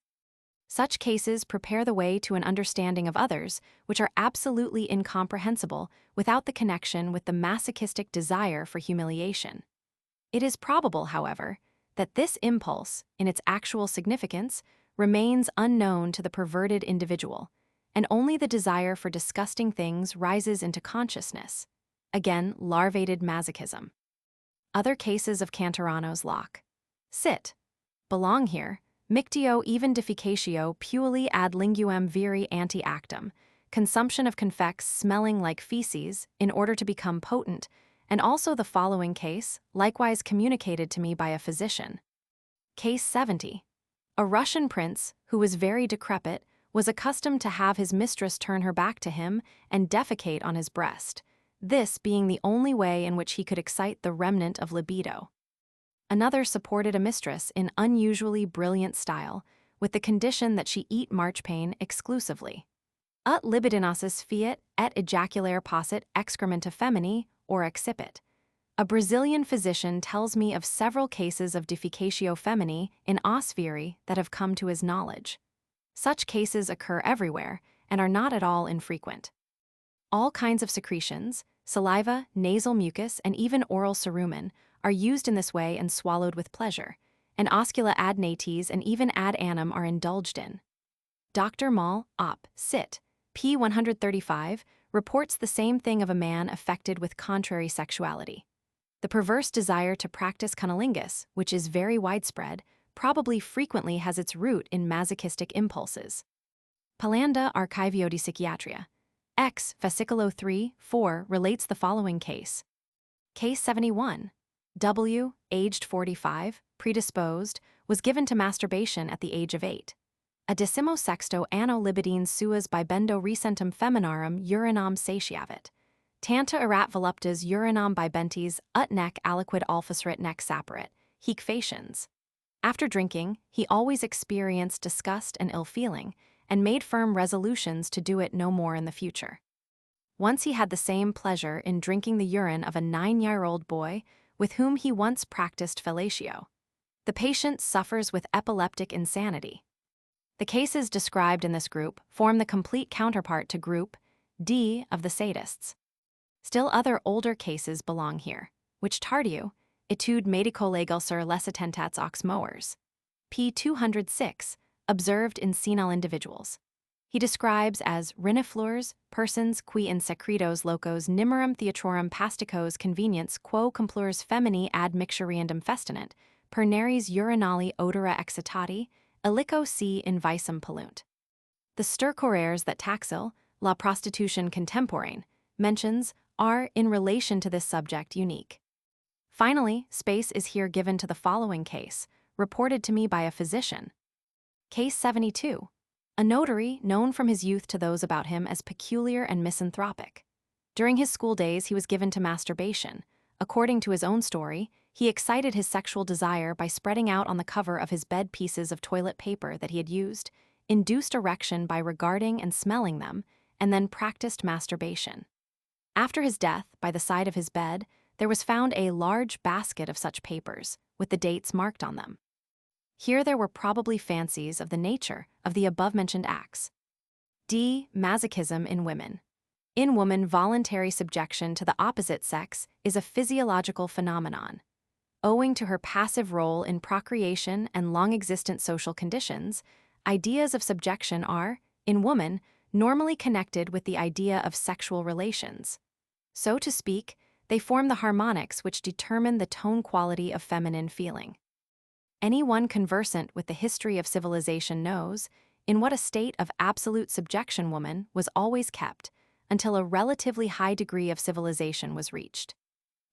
S1: Such cases prepare the way to an understanding of others which are absolutely incomprehensible without the connection with the masochistic desire for humiliation. It is probable, however, that this impulse, in its actual significance, remains unknown to the perverted individual, and only the desire for disgusting things rises into consciousness. Again, larvated masochism. Other cases of Cantorano's lock. Sit. Belong here. Mictio even defecatio puli ad linguem viri ante actum, consumption of confex smelling like feces in order to become potent, and also the following case, likewise communicated to me by a physician. Case 70. A Russian prince, who was very decrepit, was accustomed to have his mistress turn her back to him and defecate on his breast, this being the only way in which he could excite the remnant of libido. Another supported a mistress in unusually brilliant style, with the condition that she eat marchpane exclusively. Ut libidinosus fiat et ejaculare possit excrementa femini, or excipit. A Brazilian physician tells me of several cases of defecatio femini in os viri that have come to his knowledge. Such cases occur everywhere and are not at all infrequent. All kinds of secretions, saliva, nasal mucus, and even oral cerumen, are used in this way and swallowed with pleasure, and oscula ad nates and even ad anum are indulged in. Dr. Moll, op. Cit. p. 135, reports the same thing of a man affected with contrary sexuality. The perverse desire to practice cunnilingus, which is very widespread, probably frequently has its root in masochistic impulses. Palanda Archivio di Psichiatria. X. Fascicolo 3-4 relates the following case. Case 71. W., aged 45, predisposed, was given to masturbation at the age of 8. A decimo sexto anno libidines suas bibendo recentum feminarum urinam satiavit. Tanta erat voluptas urinam bibentes ut nec aliquid alphasrit nec saperit, hic faciens. After drinking, he always experienced disgust and ill feeling, and made firm resolutions to do it no more in the future. Once he had the same pleasure in drinking the urine of a 9-year-old boy with whom he once practiced fellatio. The patient suffers with epileptic insanity. The cases described in this group form the complete counterpart to Group D of the sadists. Still other older cases belong here, which Tardieu, Etude medico-legal sur les attentats aux moeurs, p. 206, observed in senile individuals. He describes as renifleurs, persons qui in secretos locos nimerum theatrorum pasticos conveniens quo complures femini ad mixturiendum festinent, per nares urinali odora excitati, illico si in visum pollunt. The stercoraires that Taxil, La Prostitution Contemporaine, mentions are, in relation to this subject, unique. Finally, space is here given to the following case, reported to me by a physician. Case 72. a notary known from his youth to those about him as peculiar and misanthropic. During his school days, he was given to masturbation. According to his own story, he excited his sexual desire by spreading out on the cover of his bed pieces of toilet paper that he had used, induced erection by regarding and smelling them, and then practiced masturbation. After his death, by the side of his bed, there was found a large basket of such papers, with the dates marked on them. Here there were probably fancies of the nature of the above-mentioned acts. D. Masochism in women. In woman, voluntary subjection to the opposite sex is a physiological phenomenon. Owing to her passive role in procreation and long-existent social conditions, ideas of subjection are, in woman, normally connected with the idea of sexual relations. So to speak, they form the harmonics which determine the tone quality of feminine feeling. Anyone conversant with the history of civilization knows in what a state of absolute subjection woman was always kept until a relatively high degree of civilization was reached.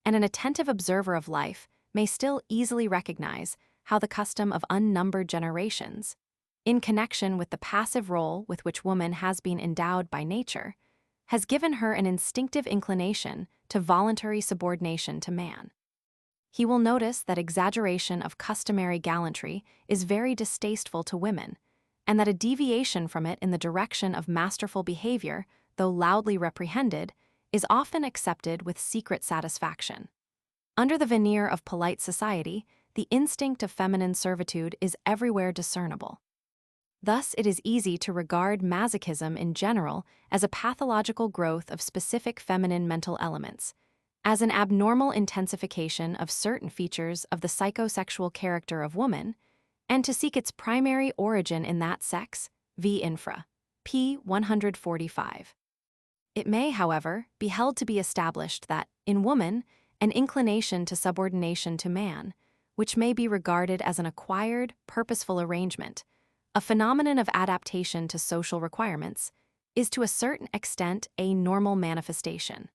S1: And an attentive observer of life may still easily recognize how the custom of unnumbered generations, in connection with the passive role with which woman has been endowed by nature, has given her an instinctive inclination to voluntary subordination to man. He will notice that exaggeration of customary gallantry is very distasteful to women, and that a deviation from it in the direction of masterful behavior, though loudly reprehended, is often accepted with secret satisfaction. Under the veneer of polite society, the instinct of feminine servitude is everywhere discernible. Thus, it is easy to regard masochism in general as a pathological growth of specific feminine mental elements, as an abnormal intensification of certain features of the psychosexual character of woman, and to seek its primary origin in that sex, v. infra. p. 145. It may, however, be held to be established that, in woman, an inclination to subordination to man, which may be regarded as an acquired, purposeful arrangement, a phenomenon of adaptation to social requirements, is to a certain extent a normal manifestation.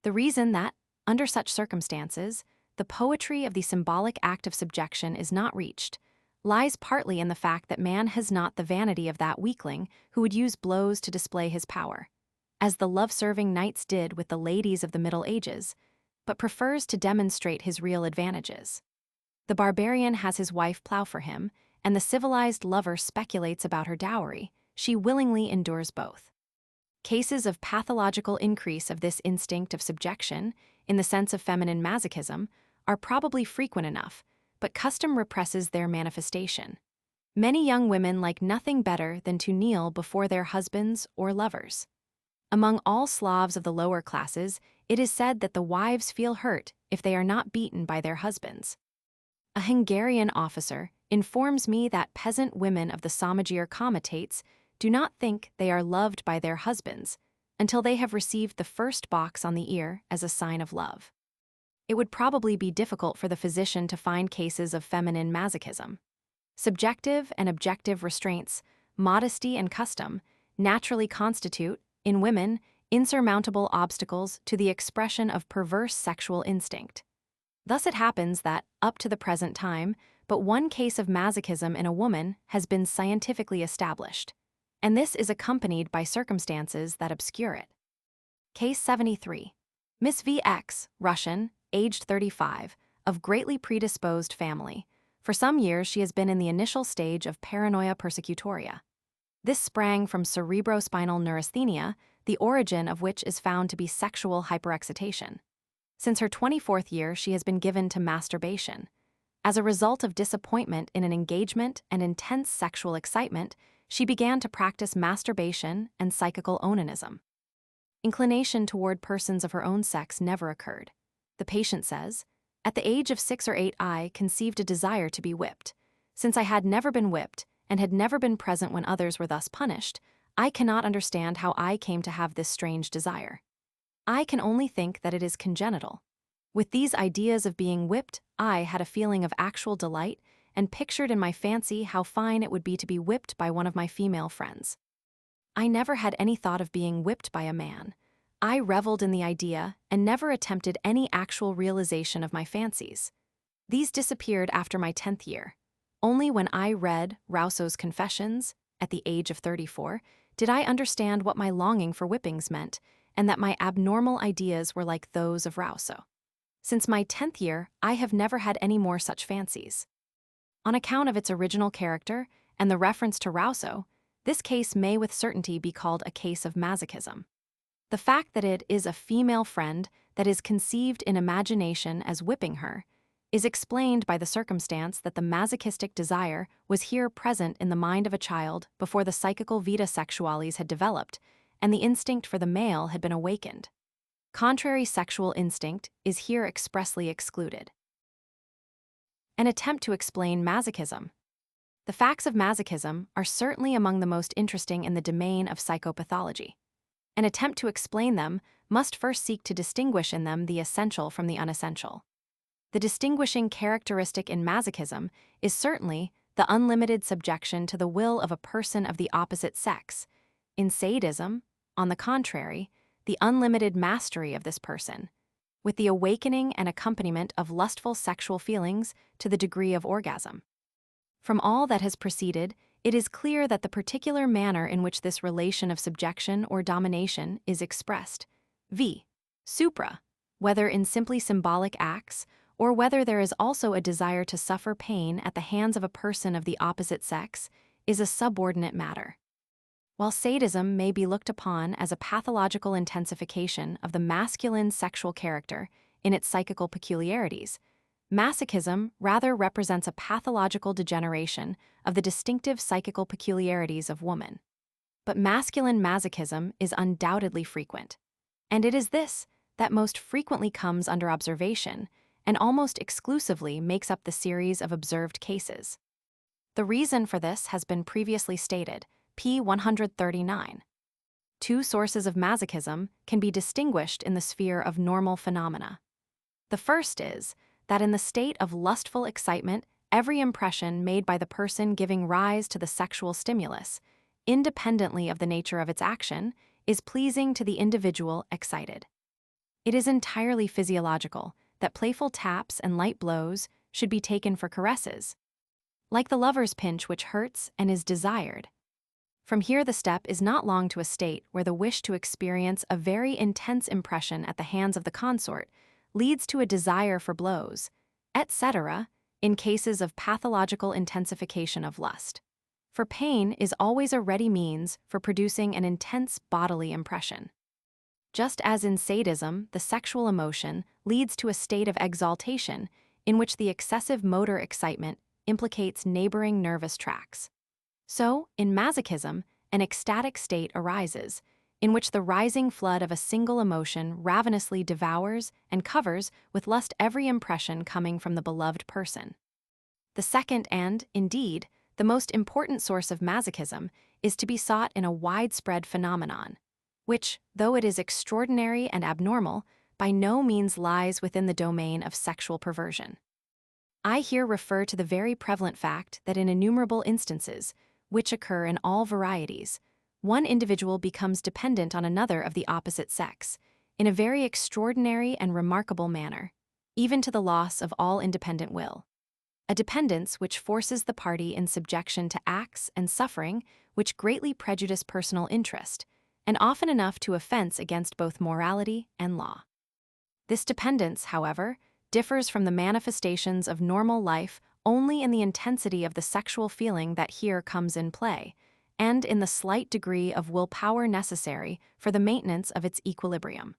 S1: The reason that, under such circumstances, the poetry of the symbolic act of subjection is not reached lies partly in the fact that man has not the vanity of that weakling who would use blows to display his power, as the love-serving knights did with the ladies of the Middle Ages, but prefers to demonstrate his real advantages. The barbarian has his wife plow for him, and the civilized lover speculates about her dowry. She willingly endures both. Cases of pathological increase of this instinct of subjection, in the sense of feminine masochism, are probably frequent enough, but custom represses their manifestation. Many young women like nothing better than to kneel before their husbands or lovers. Among all Slavs of the lower classes, it is said that the wives feel hurt if they are not beaten by their husbands. A Hungarian officer informs me that peasant women of the Samogir comitates do not think they are loved by their husbands until they have received the first box on the ear as a sign of love. It would probably be difficult for the physician to find cases of feminine masochism. Subjective and objective restraints, modesty and custom, naturally constitute, in women, insurmountable obstacles to the expression of perverse sexual instinct. Thus it happens that, up to the present time, but one case of masochism in a woman has been scientifically established, and this is accompanied by circumstances that obscure it. Case 73. Miss V.X., Russian, aged 35, of greatly predisposed family. For some years she has been in the initial stage of paranoia persecutoria. This sprang from cerebrospinal neurasthenia, the origin of which is found to be sexual hyperexcitation. Since her 24th year, she has been given to masturbation. As a result of disappointment in an engagement and intense sexual excitement, she began to practice masturbation and psychical onanism. Inclination toward persons of her own sex never occurred. The patient says, "At the age of 6 or 8 I conceived a desire to be whipped. Since I had never been whipped and had never been present when others were thus punished, I cannot understand how I came to have this strange desire. I can only think that it is congenital. With these ideas of being whipped, I had a feeling of actual delight and pictured in my fancy how fine it would be to be whipped by one of my female friends. I never had any thought of being whipped by a man. I reveled in the idea and never attempted any actual realization of my fancies. These disappeared after my 10th year. Only when I read Rousseau's Confessions at the age of 34, did I understand what my longing for whippings meant, and that my abnormal ideas were like those of Rousseau. Since my 10th year, I have never had any more such fancies. On account of its original character and the reference to Rousseau, this case may with certainty be called a case of masochism. The fact that it is a female friend that is conceived in imagination as whipping her is explained by the circumstance that the masochistic desire was here present in the mind of a child before the psychical vita sexualis had developed and the instinct for the male had been awakened. Contrary sexual instinct is here expressly excluded. An attempt to explain masochism. The facts of masochism are certainly among the most interesting in the domain of psychopathology. An attempt to explain them must first seek to distinguish in them the essential from the unessential. The distinguishing characteristic in masochism is certainly the unlimited subjection to the will of a person of the opposite sex. In sadism, on the contrary, the unlimited mastery of this person, with the awakening and accompaniment of lustful sexual feelings to the degree of orgasm. From all that has preceded, it is clear that the particular manner in which this relation of subjection or domination is expressed, supra, whether in simply symbolic acts, or whether there is also a desire to suffer pain at the hands of a person of the opposite sex, is a subordinate matter. While sadism may be looked upon as a pathological intensification of the masculine sexual character in its psychical peculiarities, masochism rather represents a pathological degeneration of the distinctive psychical peculiarities of woman. But masculine masochism is undoubtedly frequent, and it is this that most frequently comes under observation and almost exclusively makes up the series of observed cases. The reason for this has been previously stated, p. 139. Two sources of masochism can be distinguished in the sphere of normal phenomena. The first is that in the state of lustful excitement, every impression made by the person giving rise to the sexual stimulus, independently of the nature of its action, is pleasing to the individual excited. It is entirely physiological that playful taps and light blows should be taken for caresses, like the lover's pinch which hurts and is desired. From here the step is not long to a state where the wish to experience a very intense impression at the hands of the consort leads to a desire for blows, etc., in cases of pathological intensification of lust. For pain is always a ready means for producing an intense bodily impression. Just as in sadism, the sexual emotion leads to a state of exaltation in which the excessive motor excitement implicates neighboring nervous tracts. So, in masochism, an ecstatic state arises, in which the rising flood of a single emotion ravenously devours and covers with lust every impression coming from the beloved person. The second and, indeed, the most important source of masochism is to be sought in a widespread phenomenon, which, though it is extraordinary and abnormal, by no means lies within the domain of sexual perversion. I here refer to the very prevalent fact that in innumerable instances, which occur in all varieties, one individual becomes dependent on another of the opposite sex, in a very extraordinary and remarkable manner, even to the loss of all independent will. A dependence which forces the party in subjection to acts and suffering which greatly prejudice personal interest, and often enough to offense against both morality and law. This dependence, however, differs from the manifestations of normal life only in the intensity of the sexual feeling that here comes in play, and in the slight degree of willpower necessary for the maintenance of its equilibrium.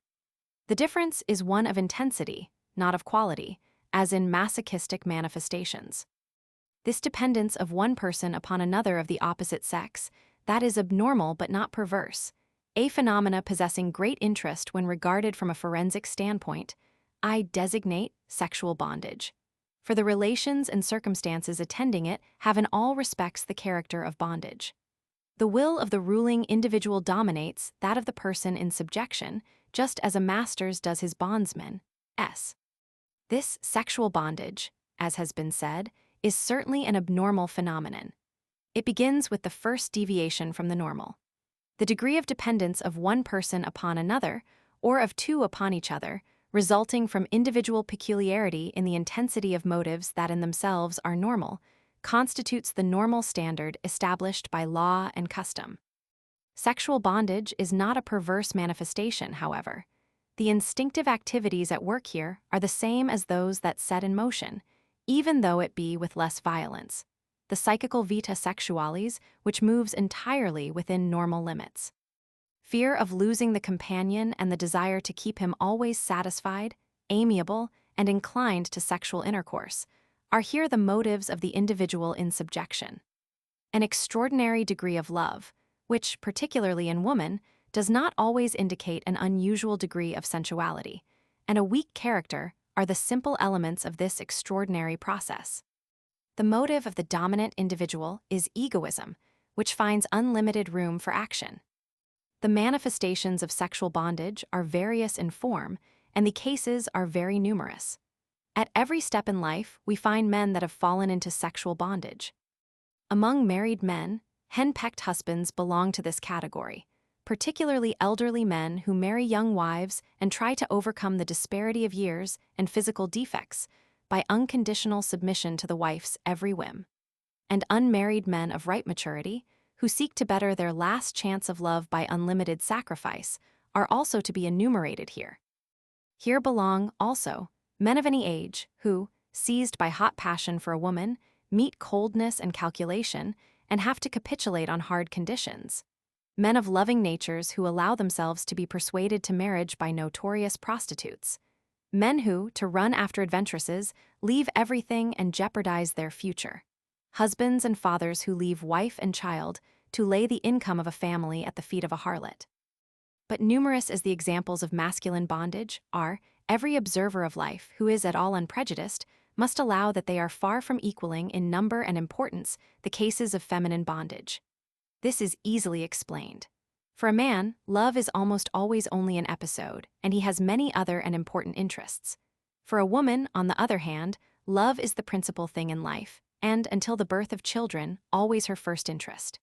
S1: The difference is one of intensity, not of quality, as in masochistic manifestations. This dependence of one person upon another of the opposite sex, that is abnormal but not perverse, a phenomena possessing great interest when regarded from a forensic standpoint, I designate sexual bondage. For the relations and circumstances attending it have in all respects the character of bondage. The will of the ruling individual dominates that of the person in subjection, just as a master's does his bondsman. This sexual bondage, as has been said, is certainly an abnormal phenomenon. It begins with the first deviation from the normal. The degree of dependence of one person upon another, or of two upon each other, resulting from individual peculiarity in the intensity of motives that in themselves are normal, constitutes the normal standard established by law and custom. Sexual bondage is not a perverse manifestation, however. The instinctive activities at work here are the same as those that set in motion, even though it be with less violence. The Psychopathia Sexualis, which moves entirely within normal limits. Fear of losing the companion and the desire to keep him always satisfied, amiable, and inclined to sexual intercourse are here the motives of the individual in subjection. An extraordinary degree of love, which, particularly in woman, does not always indicate an unusual degree of sensuality, and a weak character are the simple elements of this extraordinary process. The motive of the dominant individual is egoism, which finds unlimited room for action. The manifestations of sexual bondage are various in form, and the cases are very numerous. At every step in life, we find men that have fallen into sexual bondage. Among married men, henpecked husbands belong to this category, particularly elderly men who marry young wives and try to overcome the disparity of years and physical defects by unconditional submission to the wife's every whim. And unmarried men of ripe maturity, who seek to better their last chance of love by unlimited sacrifice, are also to be enumerated here. Here belong, also, men of any age who, seized by hot passion for a woman, meet coldness and calculation and have to capitulate on hard conditions. Men of loving natures who allow themselves to be persuaded to marriage by notorious prostitutes. Men who, to run after adventuresses, leave everything and jeopardize their future. Husbands and fathers who leave wife and child to lay the income of a family at the feet of a harlot. But numerous as the examples of masculine bondage are, every observer of life who is at all unprejudiced must allow that they are far from equaling in number and importance the cases of feminine bondage. This is easily explained. For a man, love is almost always only an episode, and he has many other and important interests. For a woman, on the other hand, love is the principal thing in life, and, until the birth of children, always her first interest.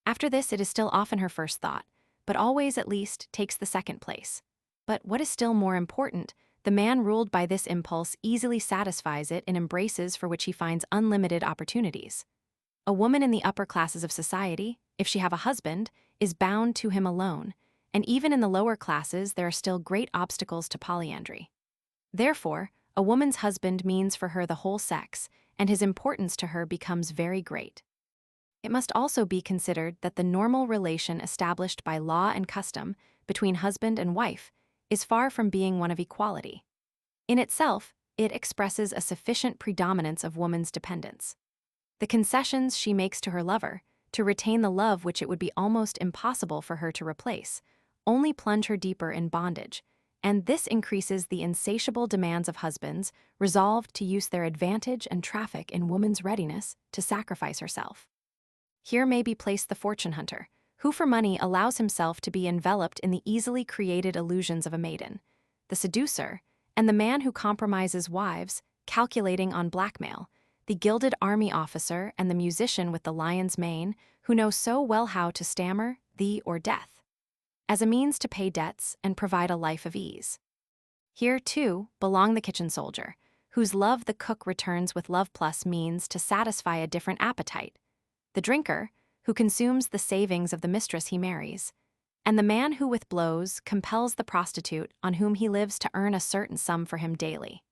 S1: After this, it is still often her first thought, but always, at least, takes the second place. But what is still more important, the man ruled by this impulse easily satisfies it in embraces for which he finds unlimited opportunities. A woman in the upper classes of society, if she have a husband, is bound to him alone, and even in the lower classes there are still great obstacles to polyandry. Therefore, a woman's husband means for her the whole sex, and his importance to her becomes very great. It must also be considered that the normal relation established by law and custom between husband and wife is far from being one of equality. In itself, it expresses a sufficient predominance of woman's dependence. The concessions she makes to her lover, to retain the love which it would be almost impossible for her to replace, only plunge her deeper in bondage, and this increases the insatiable demands of husbands resolved to use their advantage and traffic in woman's readiness to sacrifice herself. Here may be placed the fortune hunter, who for money allows himself to be enveloped in the easily created illusions of a maiden, the seducer, and the man who compromises wives, calculating on blackmail, the gilded army officer and the musician with the lion's mane, who know so well how to stammer thee or death, as a means to pay debts and provide a life of ease. Here, too, belong the kitchen soldier, whose love the cook returns with love plus means to satisfy a different appetite, the drinker, who consumes the savings of the mistress he marries, and the man who with blows compels the prostitute on whom he lives to earn a certain sum for him daily.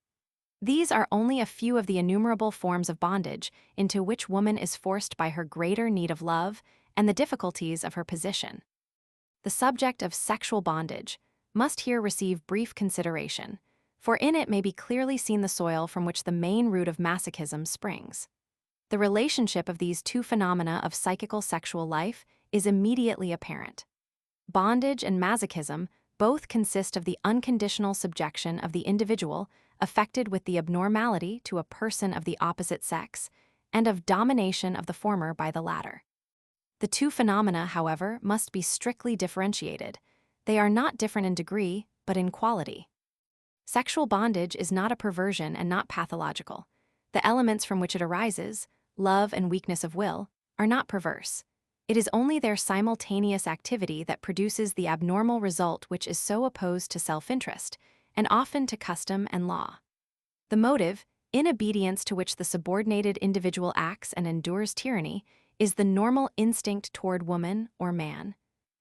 S1: These are only a few of the innumerable forms of bondage into which woman is forced by her greater need of love and the difficulties of her position. The subject of sexual bondage must here receive brief consideration, for in it may be clearly seen the soil from which the main root of masochism springs. The relationship of these two phenomena of psychical sexual life is immediately apparent. Bondage and masochism both consist of the unconditional subjection of the individual affected with the abnormality to a person of the opposite sex, and of domination of the former by the latter. The two phenomena, however, must be strictly differentiated. They are not different in degree, but in quality. Sexual bondage is not a perversion and not pathological. The elements from which it arises, love and weakness of will, are not perverse. It is only their simultaneous activity that produces the abnormal result which is so opposed to self-interest, and often to custom and law. The motive in obedience to which the subordinated individual acts and endures tyranny, is the normal instinct toward woman or man,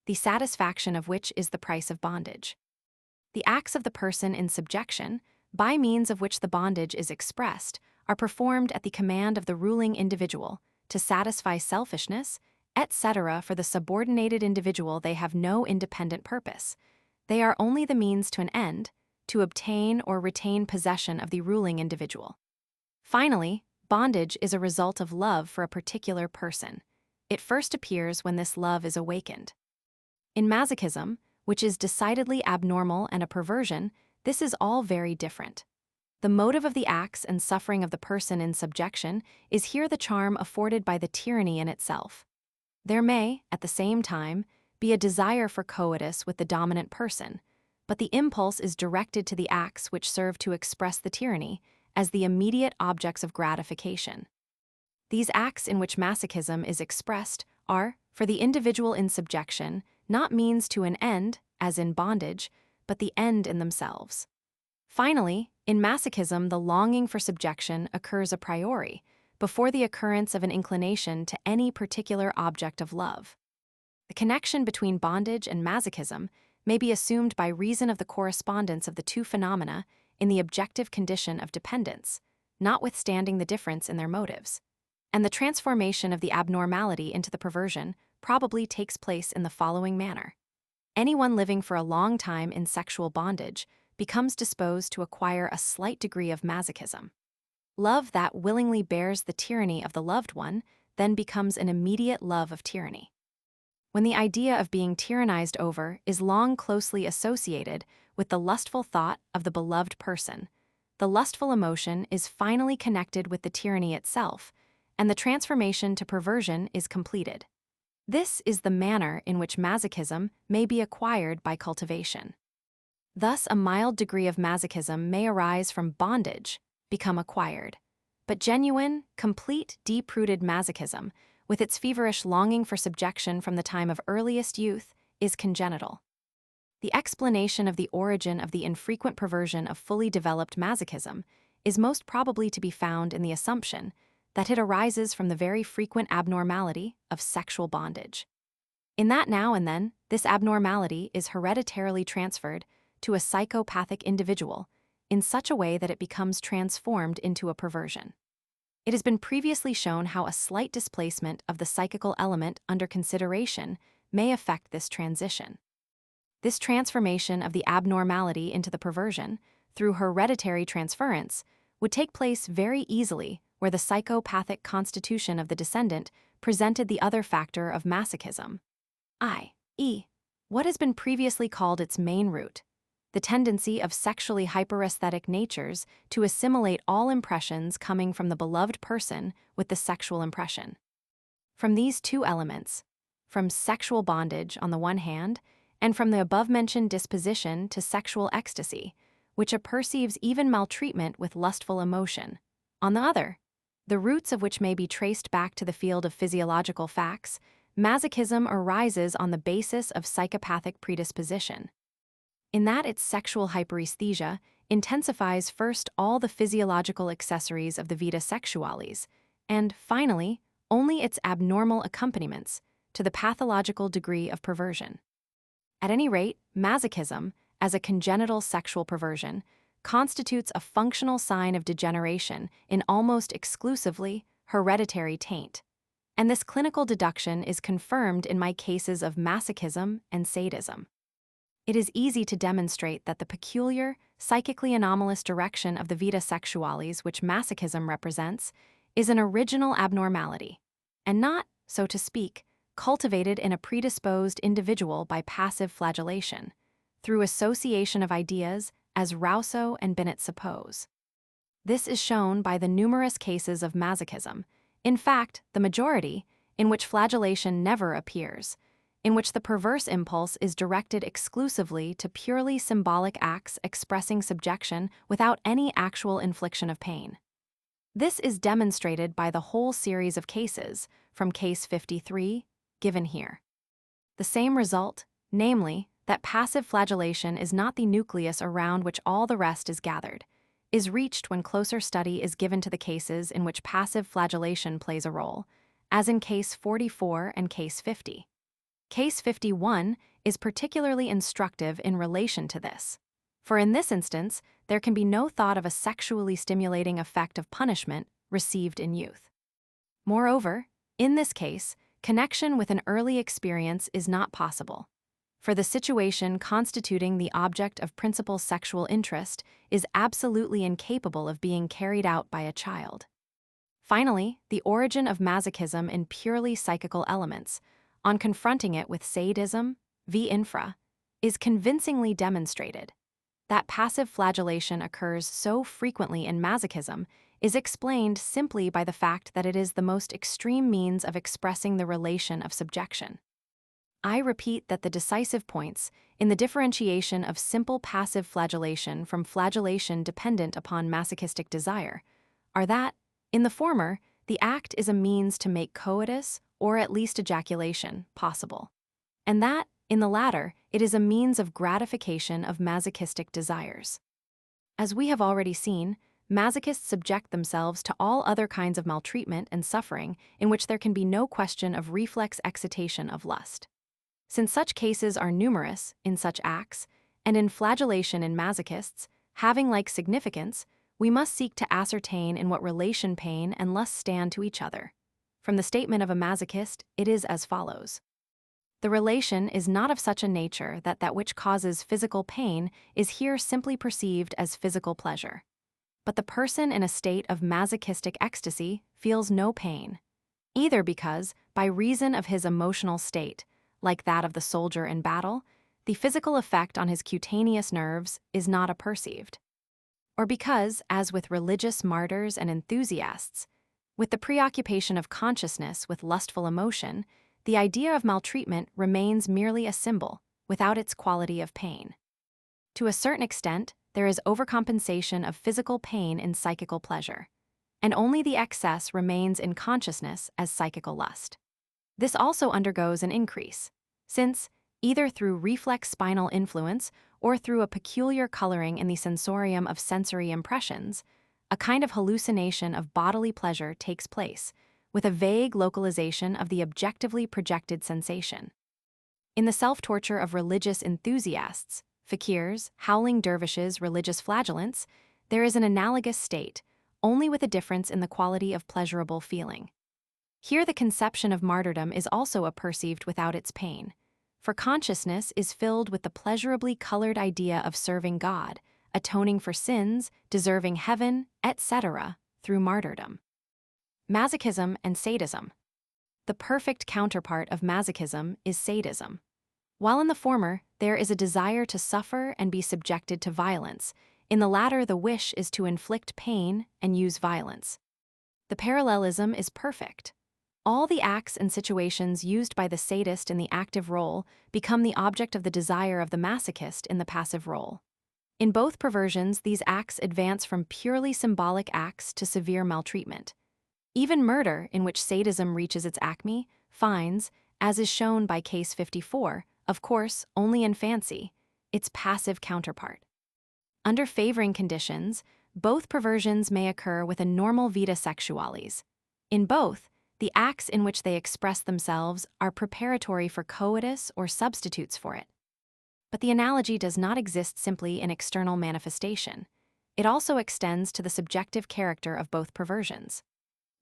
S1: the satisfaction of which is the price of bondage. The acts of the person in subjection, by means of which the bondage is expressed, are performed at the command of the ruling individual, to satisfy selfishness, etc. For the subordinated individual they have no independent purpose. They are only the means to an end, to obtain or retain possession of the ruling individual. Finally, bondage is a result of love for a particular person. It first appears when this love is awakened. In masochism, which is decidedly abnormal and a perversion, this is all very different. The motive of the acts and suffering of the person in subjection is here the charm afforded by the tyranny in itself. There may, at the same time, be a desire for coitus with the dominant person, but the impulse is directed to the acts which serve to express the tyranny as the immediate objects of gratification. These acts in which masochism is expressed are, for the individual in subjection, not means to an end, as in bondage, but the end in themselves. Finally, in masochism, the longing for subjection occurs a priori, before the occurrence of an inclination to any particular object of love. The connection between bondage and masochism may be assumed by reason of the correspondence of the two phenomena in the objective condition of dependence, notwithstanding the difference in their motives. And the transformation of the abnormality into the perversion probably takes place in the following manner. Anyone living for a long time in sexual bondage becomes disposed to acquire a slight degree of masochism. Love that willingly bears the tyranny of the loved one then becomes an immediate love of tyranny. When the idea of being tyrannized over is long closely associated with the lustful thought of the beloved person, the lustful emotion is finally connected with the tyranny itself, and the transformation to perversion is completed. This is the manner in which masochism may be acquired by cultivation. Thus, a mild degree of masochism may arise from bondage, become acquired. But genuine, complete, deep-rooted masochism, with its feverish longing for subjection from the time of earliest youth, is congenital. The explanation of the origin of the infrequent perversion of fully developed masochism is most probably to be found in the assumption that it arises from the very frequent abnormality of sexual bondage. In that now and then, this abnormality is hereditarily transferred to a psychopathic individual in such a way that it becomes transformed into a perversion. It has been previously shown how a slight displacement of the psychical element under consideration may affect this transition. This transformation of the abnormality into the perversion, through hereditary transference, would take place very easily where the psychopathic constitution of the descendant presented the other factor of masochism, i.e., what has been previously called its main root, the tendency of sexually hyperesthetic natures to assimilate all impressions coming from the beloved person with the sexual impression. From these two elements, from sexual bondage on the one hand, and from the above-mentioned disposition to sexual ecstasy, which perceives even maltreatment with lustful emotion, on the other, the roots of which may be traced back to the field of physiological facts, masochism arises on the basis of psychopathic predisposition. In that its sexual hyperesthesia intensifies first all the physiological accessories of the vita sexualis, and, finally, only its abnormal accompaniments to the pathological degree of perversion. At any rate, masochism, as a congenital sexual perversion, constitutes a functional sign of degeneration in almost exclusively hereditary taint, and this clinical deduction is confirmed in my cases of masochism and sadism. It is easy to demonstrate that the peculiar, psychically anomalous direction of the vita sexualis which masochism represents is an original abnormality, and not, so to speak, cultivated in a predisposed individual by passive flagellation, through association of ideas as Rousseau and Binet suppose. This is shown by the numerous cases of masochism, in fact, the majority, in which flagellation never appears, in which the perverse impulse is directed exclusively to purely symbolic acts expressing subjection without any actual infliction of pain. This is demonstrated by the whole series of cases, from case 53, given here. The same result, namely, that passive flagellation is not the nucleus around which all the rest is gathered, is reached when closer study is given to the cases in which passive flagellation plays a role, as in Case 44 and Case 50. Case 51 is particularly instructive in relation to this, for in this instance, there can be no thought of a sexually stimulating effect of punishment received in youth. Moreover, in this case, connection with an early experience is not possible, for the situation constituting the object of principal sexual interest is absolutely incapable of being carried out by a child. Finally, the origin of masochism in purely psychical elements, on confronting it with sadism, v. infra, is convincingly demonstrated. That passive flagellation occurs so frequently in masochism is explained simply by the fact that it is the most extreme means of expressing the relation of subjection. I repeat that the decisive points in the differentiation of simple passive flagellation from flagellation dependent upon masochistic desire are that, in the former, the act is a means to make coitus, or at least ejaculation, possible, and that, in the latter, it is a means of gratification of masochistic desires. As we have already seen, masochists subject themselves to all other kinds of maltreatment and suffering in which there can be no question of reflex excitation of lust. Since such cases are numerous in such acts, and in flagellation in masochists, having like significance, we must seek to ascertain in what relation pain and lust stand to each other. From the statement of a masochist, it is as follows. The relation is not of such a nature that that which causes physical pain is here simply perceived as physical pleasure. But the person in a state of masochistic ecstasy feels no pain, either because, by reason of his emotional state, like that of the soldier in battle, the physical effect on his cutaneous nerves is not apperceived, or because, as with religious martyrs and enthusiasts, with the preoccupation of consciousness with lustful emotion, the idea of maltreatment remains merely a symbol, without its quality of pain. To a certain extent, there is overcompensation of physical pain in psychical pleasure, and only the excess remains in consciousness as psychical lust. This also undergoes an increase, since, either through reflex spinal influence or through a peculiar coloring in the sensorium of sensory impressions, a kind of hallucination of bodily pleasure takes place, with a vague localization of the objectively projected sensation. In the self-torture of religious enthusiasts, fakirs, howling dervishes, religious flagellants, there is an analogous state, only with a difference in the quality of pleasurable feeling. Here the conception of martyrdom is also apperceived without its pain, for consciousness is filled with the pleasurably colored idea of serving God, atoning for sins, deserving heaven, etc., through martyrdom. Masochism and sadism. The perfect counterpart of masochism is sadism. While in the former, there is a desire to suffer and be subjected to violence, in the latter the wish is to inflict pain and use violence. The parallelism is perfect. All the acts and situations used by the sadist in the active role become the object of the desire of the masochist in the passive role. In both perversions, these acts advance from purely symbolic acts to severe maltreatment. Even murder, in which sadism reaches its acme, finds, as is shown by Case 54, of course, only in fancy, its passive counterpart. Under favoring conditions, both perversions may occur with a normal vita sexualis. In both, the acts in which they express themselves are preparatory for coitus or substitutes for it. But the analogy does not exist simply in external manifestation. It also extends to the subjective character of both perversions.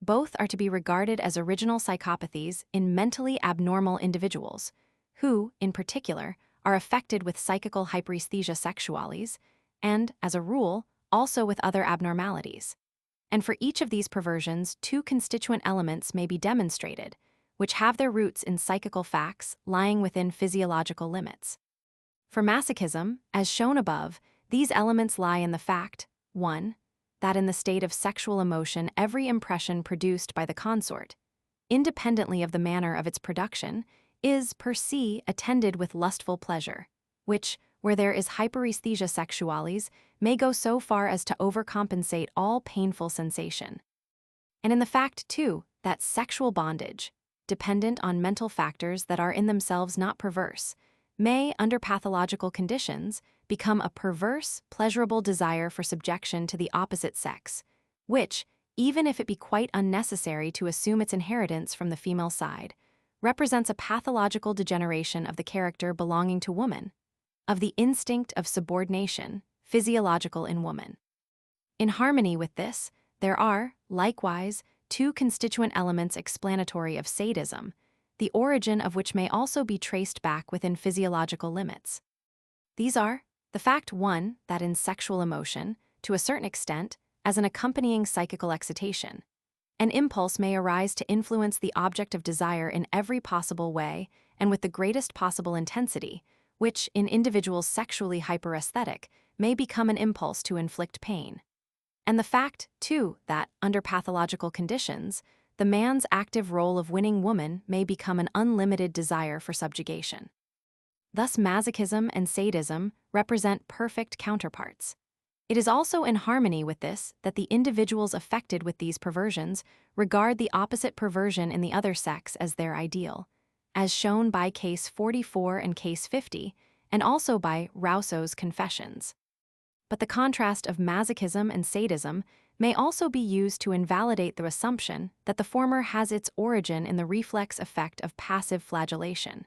S1: Both are to be regarded as original psychopathies in mentally abnormal individuals, who, in particular, are affected with psychical hyperesthesia sexualis, and, as a rule, also with other abnormalities. And for each of these perversions, two constituent elements may be demonstrated, which have their roots in psychical facts lying within physiological limits. For masochism, as shown above, these elements lie in the fact, 1. That in the state of sexual emotion every impression produced by the consort, independently of the manner of its production, is per se attended with lustful pleasure, which, where there is hyperesthesia sexualis, may go so far as to overcompensate all painful sensation. And in the fact, too, that sexual bondage, dependent on mental factors that are in themselves not perverse, may, under pathological conditions, become a perverse, pleasurable desire for subjection to the opposite sex, which, even if it be quite unnecessary to assume its inheritance from the female side, represents a pathological degeneration of the character belonging to woman, of the instinct of subordination, physiological in woman. In harmony with this, there are, likewise, two constituent elements explanatory of sadism, the origin of which may also be traced back within physiological limits. These are the fact, one, that in sexual emotion, to a certain extent, as an accompanying psychical excitation, an impulse may arise to influence the object of desire in every possible way and with the greatest possible intensity, which, in individuals sexually hyperesthetic, may become an impulse to inflict pain. And the fact, too, that, under pathological conditions, the man's active role of winning woman may become an unlimited desire for subjugation. Thus, masochism and sadism represent perfect counterparts. It is also in harmony with this that the individuals affected with these perversions regard the opposite perversion in the other sex as their ideal, as shown by Case 44 and Case 50, and also by Rousseau's Confessions. But the contrast of masochism and sadism may also be used to invalidate the assumption that the former has its origin in the reflex effect of passive flagellation,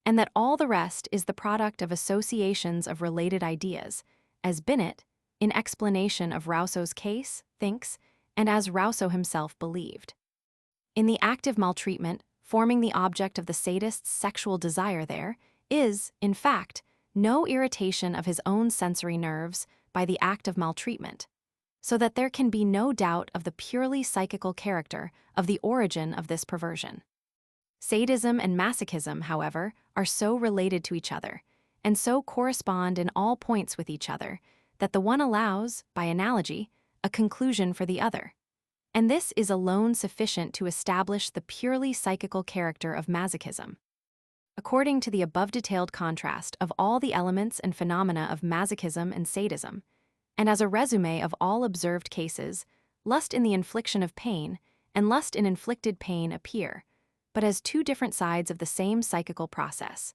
S1: and that all the rest is the product of associations of related ideas, as Binet, in explanation of Rousseau's case, thinks, and as Rousseau himself believed. In the active maltreatment forming the object of the sadist's sexual desire, there is, in fact, no irritation of his own sensory nerves by the act of maltreatment, so that there can be no doubt of the purely psychical character of the origin of this perversion. Sadism and masochism, however, are so related to each other, and so correspond in all points with each other, that the one allows, by analogy, a conclusion for the other. And this is alone sufficient to establish the purely psychical character of masochism. According to the above-detailed contrast of all the elements and phenomena of masochism and sadism, and as a resume of all observed cases, lust in the infliction of pain and lust in inflicted pain appear, but as two different sides of the same psychical process,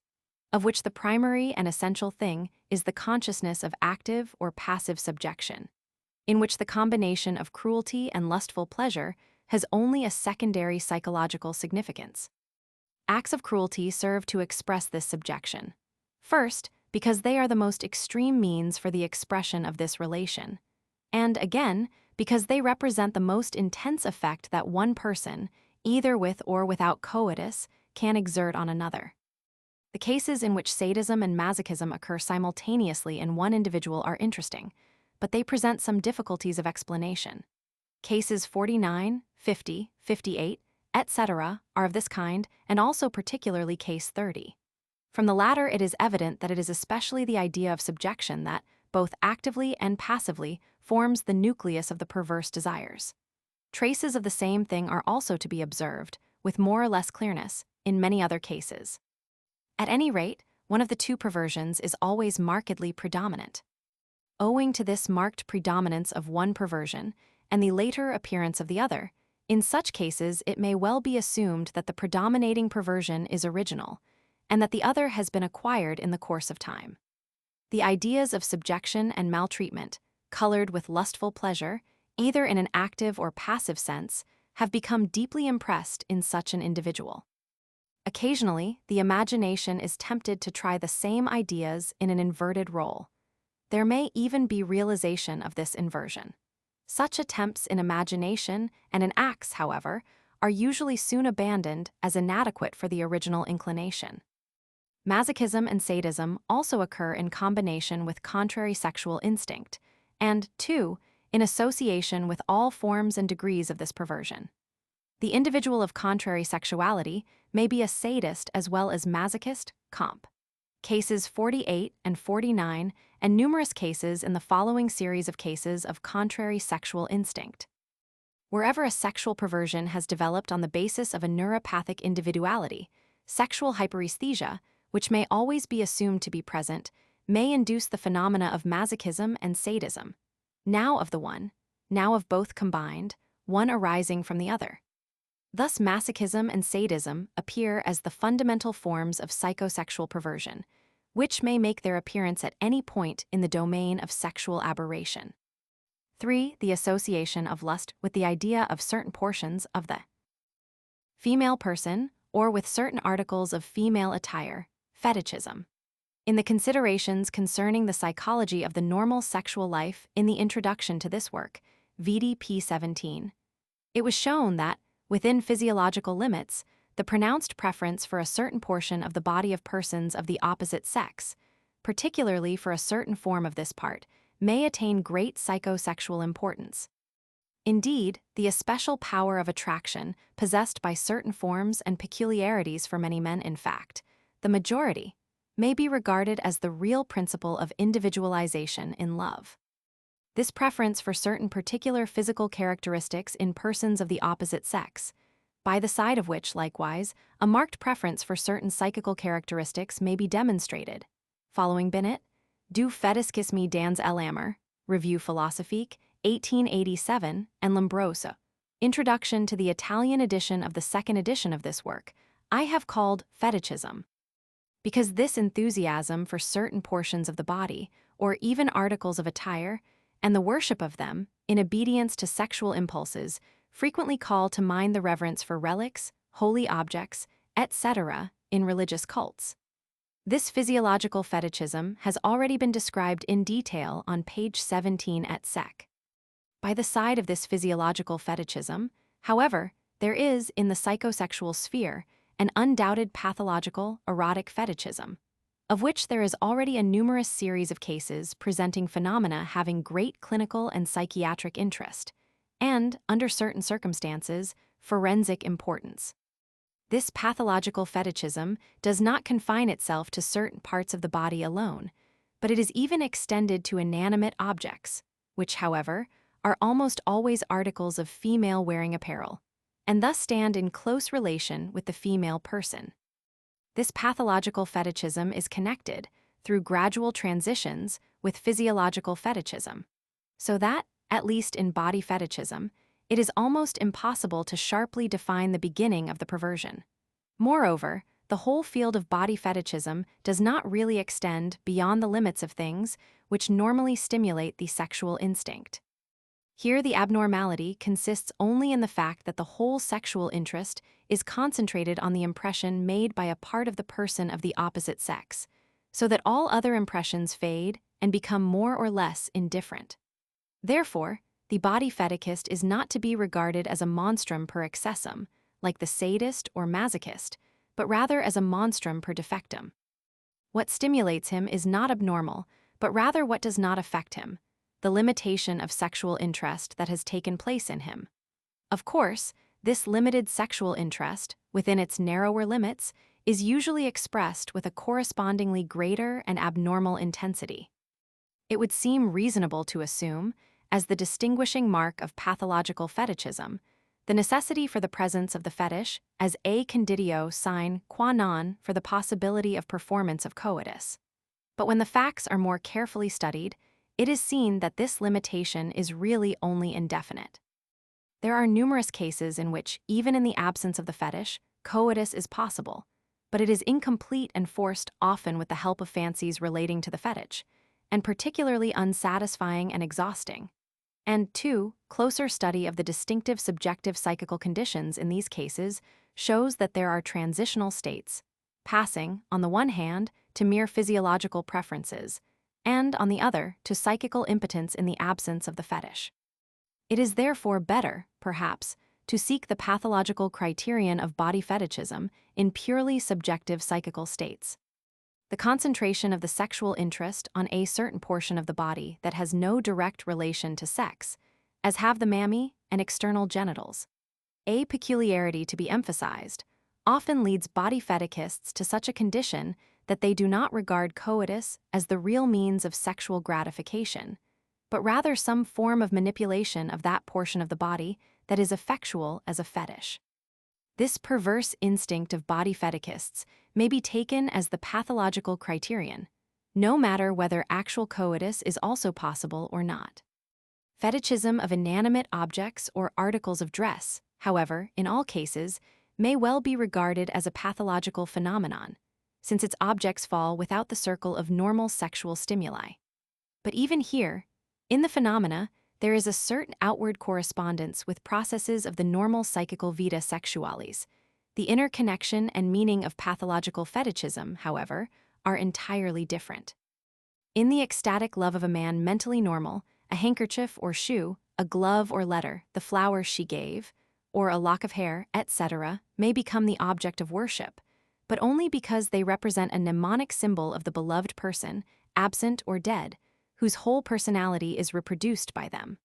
S1: of which the primary and essential thing is the consciousness of active or passive subjection, in which the combination of cruelty and lustful pleasure has only a secondary psychological significance. Acts of cruelty serve to express this subjection. First, because they are the most extreme means for the expression of this relation, and again, because they represent the most intense effect that one person, either with or without coitus, can exert on another. The cases in which sadism and masochism occur simultaneously in one individual are interesting, but they present some difficulties of explanation. Cases 49, 50, 58, etc. are of this kind, and also particularly Case 30. From the latter, it is evident that it is especially the idea of subjection that, both actively and passively, forms the nucleus of the perverse desires. Traces of the same thing are also to be observed, with more or less clearness, in many other cases. At any rate, one of the two perversions is always markedly predominant. Owing to this marked predominance of one perversion and the later appearance of the other, in such cases it may well be assumed that the predominating perversion is original, and that the other has been acquired in the course of time. The ideas of subjection and maltreatment, colored with lustful pleasure, either in an active or passive sense, have become deeply impressed in such an individual. Occasionally, the imagination is tempted to try the same ideas in an inverted role. There may even be realization of this inversion. Such attempts in imagination and in acts, however, are usually soon abandoned as inadequate for the original inclination. Masochism and sadism also occur in combination with contrary sexual instinct, and, too, in association with all forms and degrees of this perversion. The individual of contrary sexuality may be a sadist as well as masochist, comp. Cases 48 and 49, and numerous cases in the following series of cases of contrary sexual instinct. Wherever a sexual perversion has developed on the basis of a neuropathic individuality, sexual hyperesthesia, which may always be assumed to be present, may induce the phenomena of masochism and sadism, now of the one, now of both combined, one arising from the other. Thus, masochism and sadism appear as the fundamental forms of psychosexual perversion, which may make their appearance at any point in the domain of sexual aberration. 3. The association of lust with the idea of certain portions of the female person or with certain articles of female attire, fetichism. In the considerations concerning the psychology of the normal sexual life in the introduction to this work, VDP 17, it was shown that, within physiological limits, the pronounced preference for a certain portion of the body of persons of the opposite sex, particularly for a certain form of this part, may attain great psychosexual importance. Indeed, the especial power of attraction possessed by certain forms and peculiarities for many men, in fact, the majority, may be regarded as the real principle of individualization in love. This preference for certain particular physical characteristics in persons of the opposite sex, by the side of which, likewise, a marked preference for certain psychical characteristics may be demonstrated. Following Binet, Du Fetiscisme dans l'Amour, Revue Philosophique, 1887, and Lombroso, Introduction to the Italian edition of the second edition of this work, I have called fetichism. Because this enthusiasm for certain portions of the body, or even articles of attire, and the worship of them, in obedience to sexual impulses, frequently call to mind the reverence for relics, holy objects, etc., in religious cults. This physiological fetichism has already been described in detail on page 17 at Sec. By the side of this physiological fetichism, however, there is, in the psychosexual sphere, an undoubted pathological, erotic fetichism, of which there is already a numerous series of cases presenting phenomena having great clinical and psychiatric interest, and, under certain circumstances, forensic importance. This pathological fetichism does not confine itself to certain parts of the body alone, but it is even extended to inanimate objects, which, however, are almost always articles of female-wearing apparel, and thus stand in close relation with the female person. This pathological fetichism is connected, through gradual transitions, with physiological fetichism, so that, at least in body fetichism, it is almost impossible to sharply define the beginning of the perversion. Moreover, the whole field of body fetichism does not really extend beyond the limits of things which normally stimulate the sexual instinct. Here the abnormality consists only in the fact that the whole sexual interest is concentrated on the impression made by a part of the person of the opposite sex, so that all other impressions fade and become more or less indifferent. Therefore, the body fetishist is not to be regarded as a monstrum per excessum, like the sadist or masochist, but rather as a monstrum per defectum. What stimulates him is not abnormal, but rather what does not affect him, the limitation of sexual interest that has taken place in him. Of course, this limited sexual interest, within its narrower limits, is usually expressed with a correspondingly greater and abnormal intensity. It would seem reasonable to assume, as the distinguishing mark of pathological fetichism, the necessity for the presence of the fetish as a conditio sine qua non for the possibility of performance of coitus. But when the facts are more carefully studied, it is seen that this limitation is really only indefinite. There are numerous cases in which, even in the absence of the fetish, coitus is possible, but it is incomplete and forced often with the help of fancies relating to the fetish, and particularly unsatisfying and exhausting. And 2, closer study of the distinctive subjective psychical conditions in these cases shows that there are transitional states, passing, on the one hand, to mere physiological preferences, and, on the other, to psychical impotence in the absence of the fetish. It is therefore better, perhaps, to seek the pathological criterion of body fetichism in purely subjective psychical states. The concentration of the sexual interest on a certain portion of the body that has no direct relation to sex, as have the mammae and external genitals. A peculiarity to be emphasized often leads body fetishists to such a condition that they do not regard coitus as the real means of sexual gratification, but rather some form of manipulation of that portion of the body that is effectual as a fetish. This perverse instinct of body fetishists may be taken as the pathological criterion, no matter whether actual coitus is also possible or not. Fetichism of inanimate objects or articles of dress, however, in all cases, may well be regarded as a pathological phenomenon, since its objects fall without the circle of normal sexual stimuli. But even here, in the phenomena, there is a certain outward correspondence with processes of the normal psychical vita sexualis. The inner connection and meaning of pathological fetichism, however, are entirely different. In the ecstatic love of a man mentally normal, a handkerchief or shoe, a glove or letter, the flowers she gave, or a lock of hair, etc., may become the object of worship, but only because they represent a mnemonic symbol of the beloved person, absent or dead, whose whole personality is reproduced by them.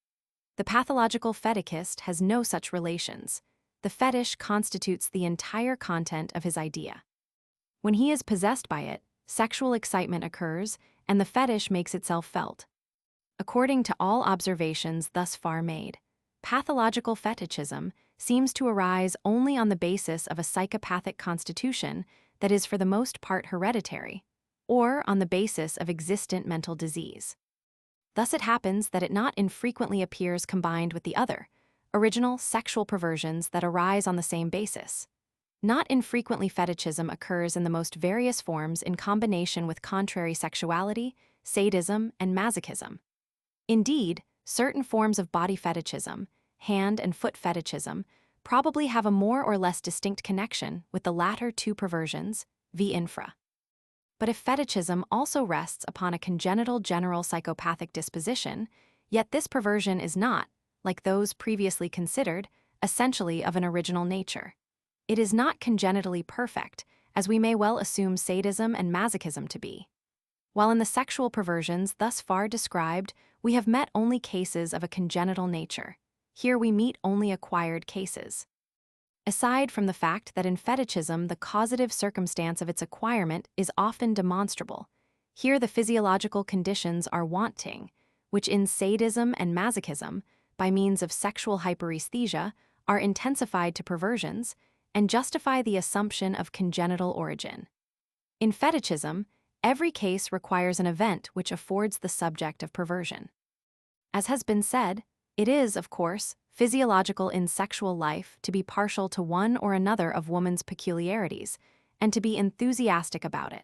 S1: The pathological fetishist has no such relations. The fetish constitutes the entire content of his idea. When he is possessed by it, sexual excitement occurs, and the fetish makes itself felt. According to all observations thus far made, pathological fetichism seems to arise only on the basis of a psychopathic constitution that is for the most part hereditary, or on the basis of existent mental disease. Thus it happens that it not infrequently appears combined with the other, original sexual perversions that arise on the same basis. Not infrequently fetichism occurs in the most various forms in combination with contrary sexuality, sadism, and masochism. Indeed, certain forms of body fetichism, hand and foot fetichism, probably have a more or less distinct connection with the latter two perversions, v infra. But if fetichism also rests upon a congenital general psychopathic disposition, yet this perversion is not, like those previously considered, essentially of an original nature. It is not congenitally perfect, as we may well assume sadism and masochism to be. While in the sexual perversions thus far described, we have met only cases of a congenital nature. Here we meet only acquired cases. Aside from the fact that in fetichism the causative circumstance of its acquirement is often demonstrable, here the physiological conditions are wanting, which in sadism and masochism, by means of sexual hyperesthesia, are intensified to perversions and justify the assumption of congenital origin. In fetichism, every case requires an event which affords the subject of perversion. As has been said, it is, of course, physiological in sexual life to be partial to one or another of woman's peculiarities and to be enthusiastic about it.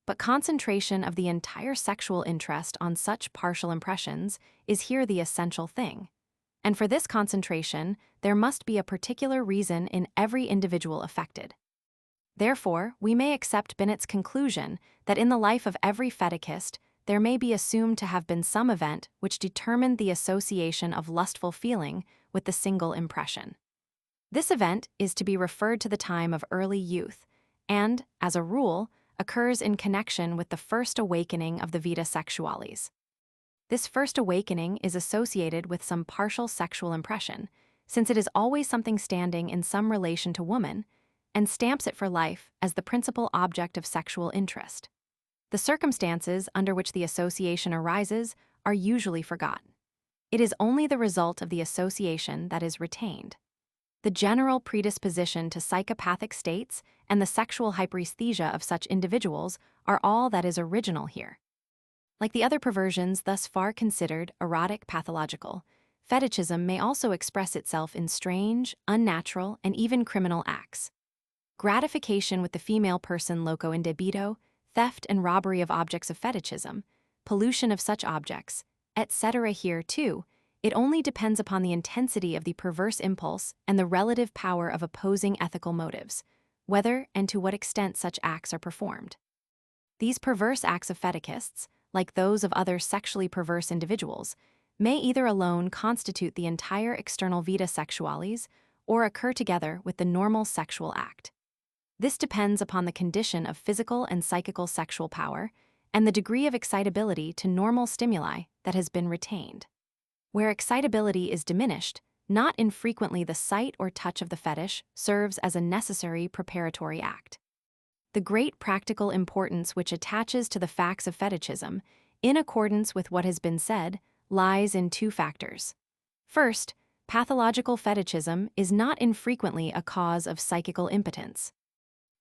S1: But concentration of the entire sexual interest on such partial impressions is here the essential thing. And for this concentration, there must be a particular reason in every individual affected. Therefore, we may accept Binet's conclusion that in the life of every fetishist, there may be assumed to have been some event which determined the association of lustful feeling with the single impression. This event is to be referred to the time of early youth, and, as a rule, occurs in connection with the first awakening of the vita sexualis. This first awakening is associated with some partial sexual impression, since it is always something standing in some relation to woman, and stamps it for life as the principal object of sexual interest. The circumstances under which the association arises are usually forgotten. It is only the result of the association that is retained. The general predisposition to psychopathic states and the sexual hyperesthesia of such individuals are all that is original here. Like the other perversions thus far considered erotic pathological, fetichism may also express itself in strange, unnatural, and even criminal acts. Gratification with the female person loco in debito, theft and robbery of objects of fetichism, pollution of such objects, etc. Here, too, it only depends upon the intensity of the perverse impulse and the relative power of opposing ethical motives, whether and to what extent such acts are performed. These perverse acts of fetishists, like those of other sexually perverse individuals, may either alone constitute the entire external vita sexualis or occur together with the normal sexual act. This depends upon the condition of physical and psychical sexual power and the degree of excitability to normal stimuli that has been retained. Where excitability is diminished, not infrequently the sight or touch of the fetish serves as a necessary preparatory act. The great practical importance which attaches to the facts of fetichism, in accordance with what has been said, lies in two factors. First, pathological fetichism is not infrequently a cause of psychical impotence.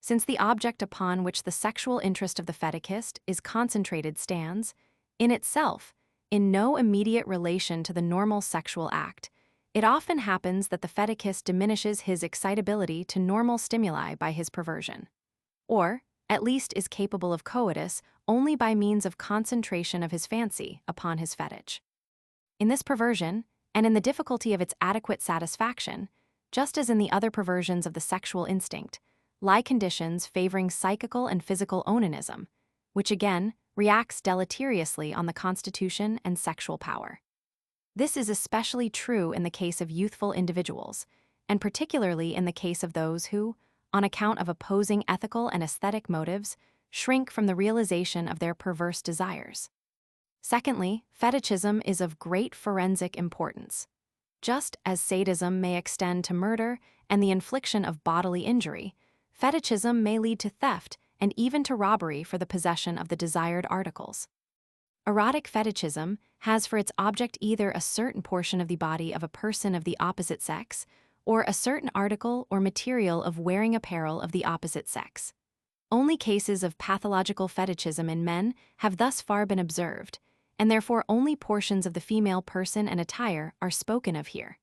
S1: Since the object upon which the sexual interest of the fetishist is concentrated stands, in itself, in no immediate relation to the normal sexual act, it often happens that the fetishist diminishes his excitability to normal stimuli by his perversion. Or, at least is capable of coitus only by means of concentration of his fancy upon his fetish. In this perversion, and in the difficulty of its adequate satisfaction, just as in the other perversions of the sexual instinct, lie conditions favoring psychical and physical onanism, which again reacts deleteriously on the constitution and sexual power. This is especially true in the case of youthful individuals, and particularly in the case of those who, on account of opposing ethical and aesthetic motives, shrink from the realization of their perverse desires. Secondly, fetichism is of great forensic importance. Just as sadism may extend to murder and the infliction of bodily injury, fetichism may lead to theft and even to robbery for the possession of the desired articles. Erotic fetichism has for its object either a certain portion of the body of a person of the opposite sex, or a certain article or material of wearing apparel of the opposite sex. Only cases of pathological fetichism in men have thus far been observed, and therefore only portions of the female person and attire are spoken of here.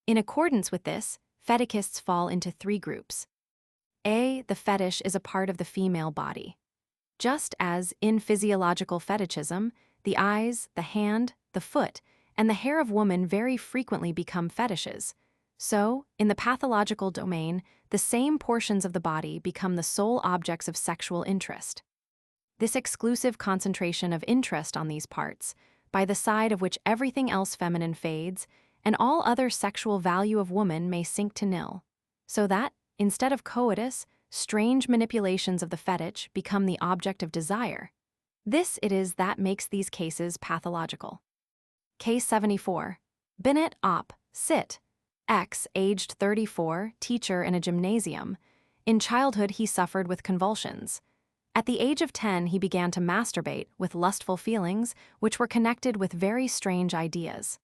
S1: In accordance with this, fetishists fall into three groups. A. The fetish is a part of the female body. Just as, in physiological fetichism, the eyes, the hand, the foot, and the hair of woman very frequently become fetishes, so, in the pathological domain, the same portions of the body become the sole objects of sexual interest. This exclusive concentration of interest on these parts, by the side of which everything else feminine fades, and all other sexual value of woman may sink to nil, so that, instead of coitus, strange manipulations of the fetish become the object of desire. This it is that makes these cases pathological. Case 74. Binet Op. Sit. X, aged 34, teacher in a gymnasium. In childhood he suffered with convulsions. At the age of 10 he began to masturbate with lustful feelings which were connected with very strange ideas.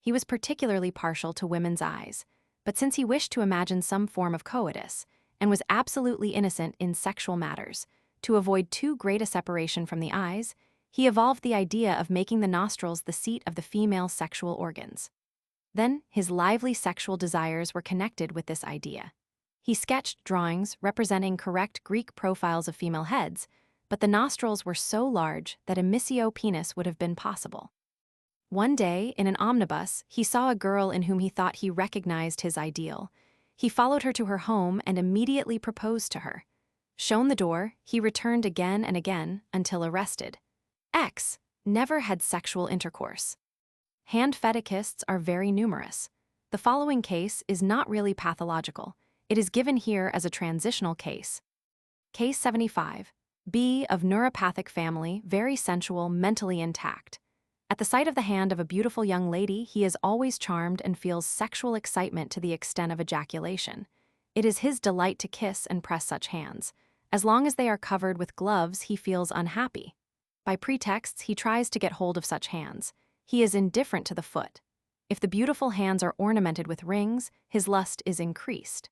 S1: He was particularly partial to women's eyes, but since he wished to imagine some form of coitus, and was absolutely innocent in sexual matters, to avoid too great a separation from the eyes, he evolved the idea of making the nostrils the seat of the female sexual organs. Then, his lively sexual desires were connected with this idea. He sketched drawings representing correct Greek profiles of female heads, but the nostrils were so large that a missio penis would have been possible. One day, in an omnibus, he saw a girl in whom he thought he recognized his ideal. He followed her to her home and immediately proposed to her. Shown the door, he returned again and again until arrested. X never had sexual intercourse. Hand fetishists are very numerous. The following case is not really pathological. It is given here as a transitional case. Case 75. B, of neuropathic family, very sensual, mentally intact. At the sight of the hand of a beautiful young lady, he is always charmed and feels sexual excitement to the extent of ejaculation. It is his delight to kiss and press such hands. As long as they are covered with gloves, he feels unhappy. By pretexts, he tries to get hold of such hands. He is indifferent to the foot. If the beautiful hands are ornamented with rings, his lust is increased.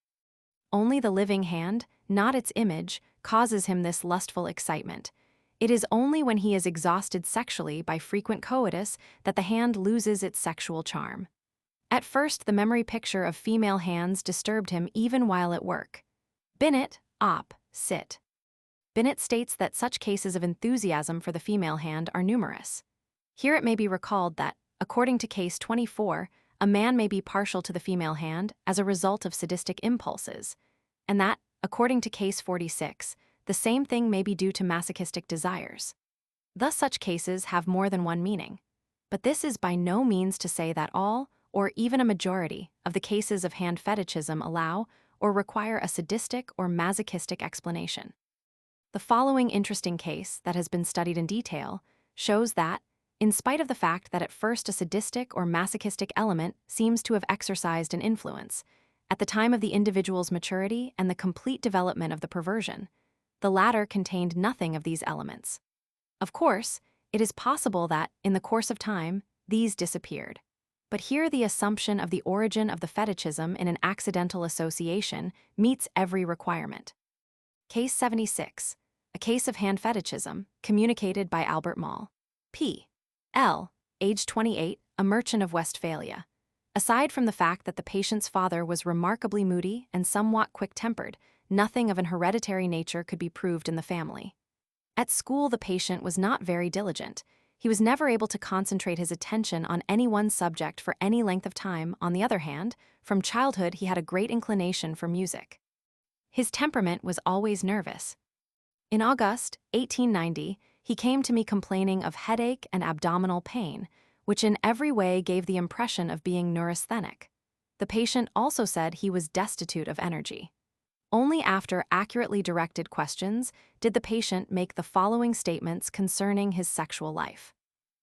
S1: Only the living hand, not its image, causes him this lustful excitement. It is only when he is exhausted sexually by frequent coitus that the hand loses its sexual charm. At first, the memory picture of female hands disturbed him even while at work. Binet, Op. Sit. Binet states that such cases of enthusiasm for the female hand are numerous. Here it may be recalled that, according to case 24, a man may be partial to the female hand as a result of sadistic impulses, and that, according to case 46, the same thing may be due to masochistic desires. Thus such cases have more than one meaning. But this is by no means to say that all, or even a majority, of the cases of hand fetichism allow or require a sadistic or masochistic explanation. The following interesting case that has been studied in detail shows that, in spite of the fact that at first a sadistic or masochistic element seems to have exercised an influence, at the time of the individual's maturity and the complete development of the perversion, the latter contained nothing of these elements. Of course, it is possible that, in the course of time, these disappeared. But here the assumption of the origin of the fetichism in an accidental association meets every requirement. Case 76. A case of hand fetichism, communicated by Albert Moll. P. L., age 28, a merchant of Westphalia. Aside from the fact that the patient's father was remarkably moody and somewhat quick-tempered, nothing of an hereditary nature could be proved in the family. At school, the patient was not very diligent. He was never able to concentrate his attention on any one subject for any length of time. On the other hand, from childhood he had a great inclination for music. His temperament was always nervous. In August 1890, he came to me complaining of headache and abdominal pain, which in every way gave the impression of being neurasthenic. The patient also said he was destitute of energy. Only after accurately directed questions did the patient make the following statements concerning his sexual life.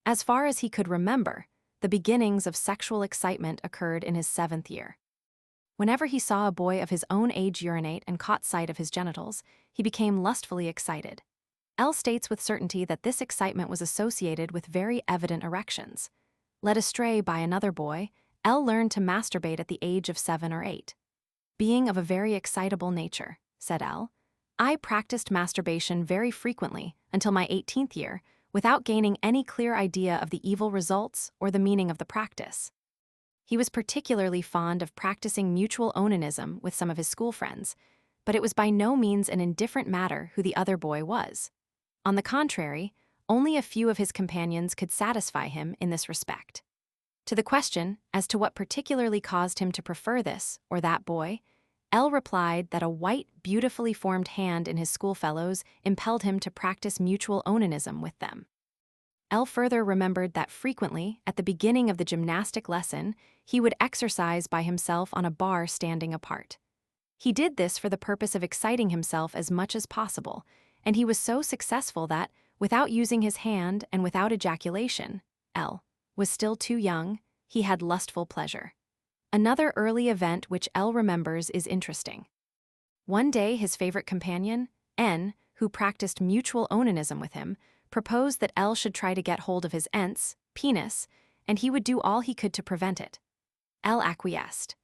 S1: As far as he could remember, the beginnings of sexual excitement occurred in his 7th year. Whenever he saw a boy of his own age urinate and caught sight of his genitals, he became lustfully excited. L states with certainty that this excitement was associated with very evident erections. Led astray by another boy, L learned to masturbate at the age of 7 or 8. Being of a very excitable nature, said L, I practiced masturbation very frequently until my 18th year without gaining any clear idea of the evil results or the meaning of the practice. He was particularly fond of practicing mutual onanism with some of his school friends, but it was by no means an indifferent matter who the other boy was. On the contrary, only a few of his companions could satisfy him in this respect. To the question as to what particularly caused him to prefer this or that boy, L replied that a white, beautifully formed hand in his schoolfellows impelled him to practice mutual onanism with them. L further remembered that frequently, at the beginning of the gymnastic lesson, he would exercise by himself on a bar standing apart. He did this for the purpose of exciting himself as much as possible, and he was so successful that, without using his hand and without ejaculation, L was still too young, he had lustful pleasure. Another early event which L remembers is interesting. One day his favorite companion, N, who practiced mutual onanism with him, proposed that L should try to get hold of his ens, penis, and he would do all he could to prevent it. L acquiesced.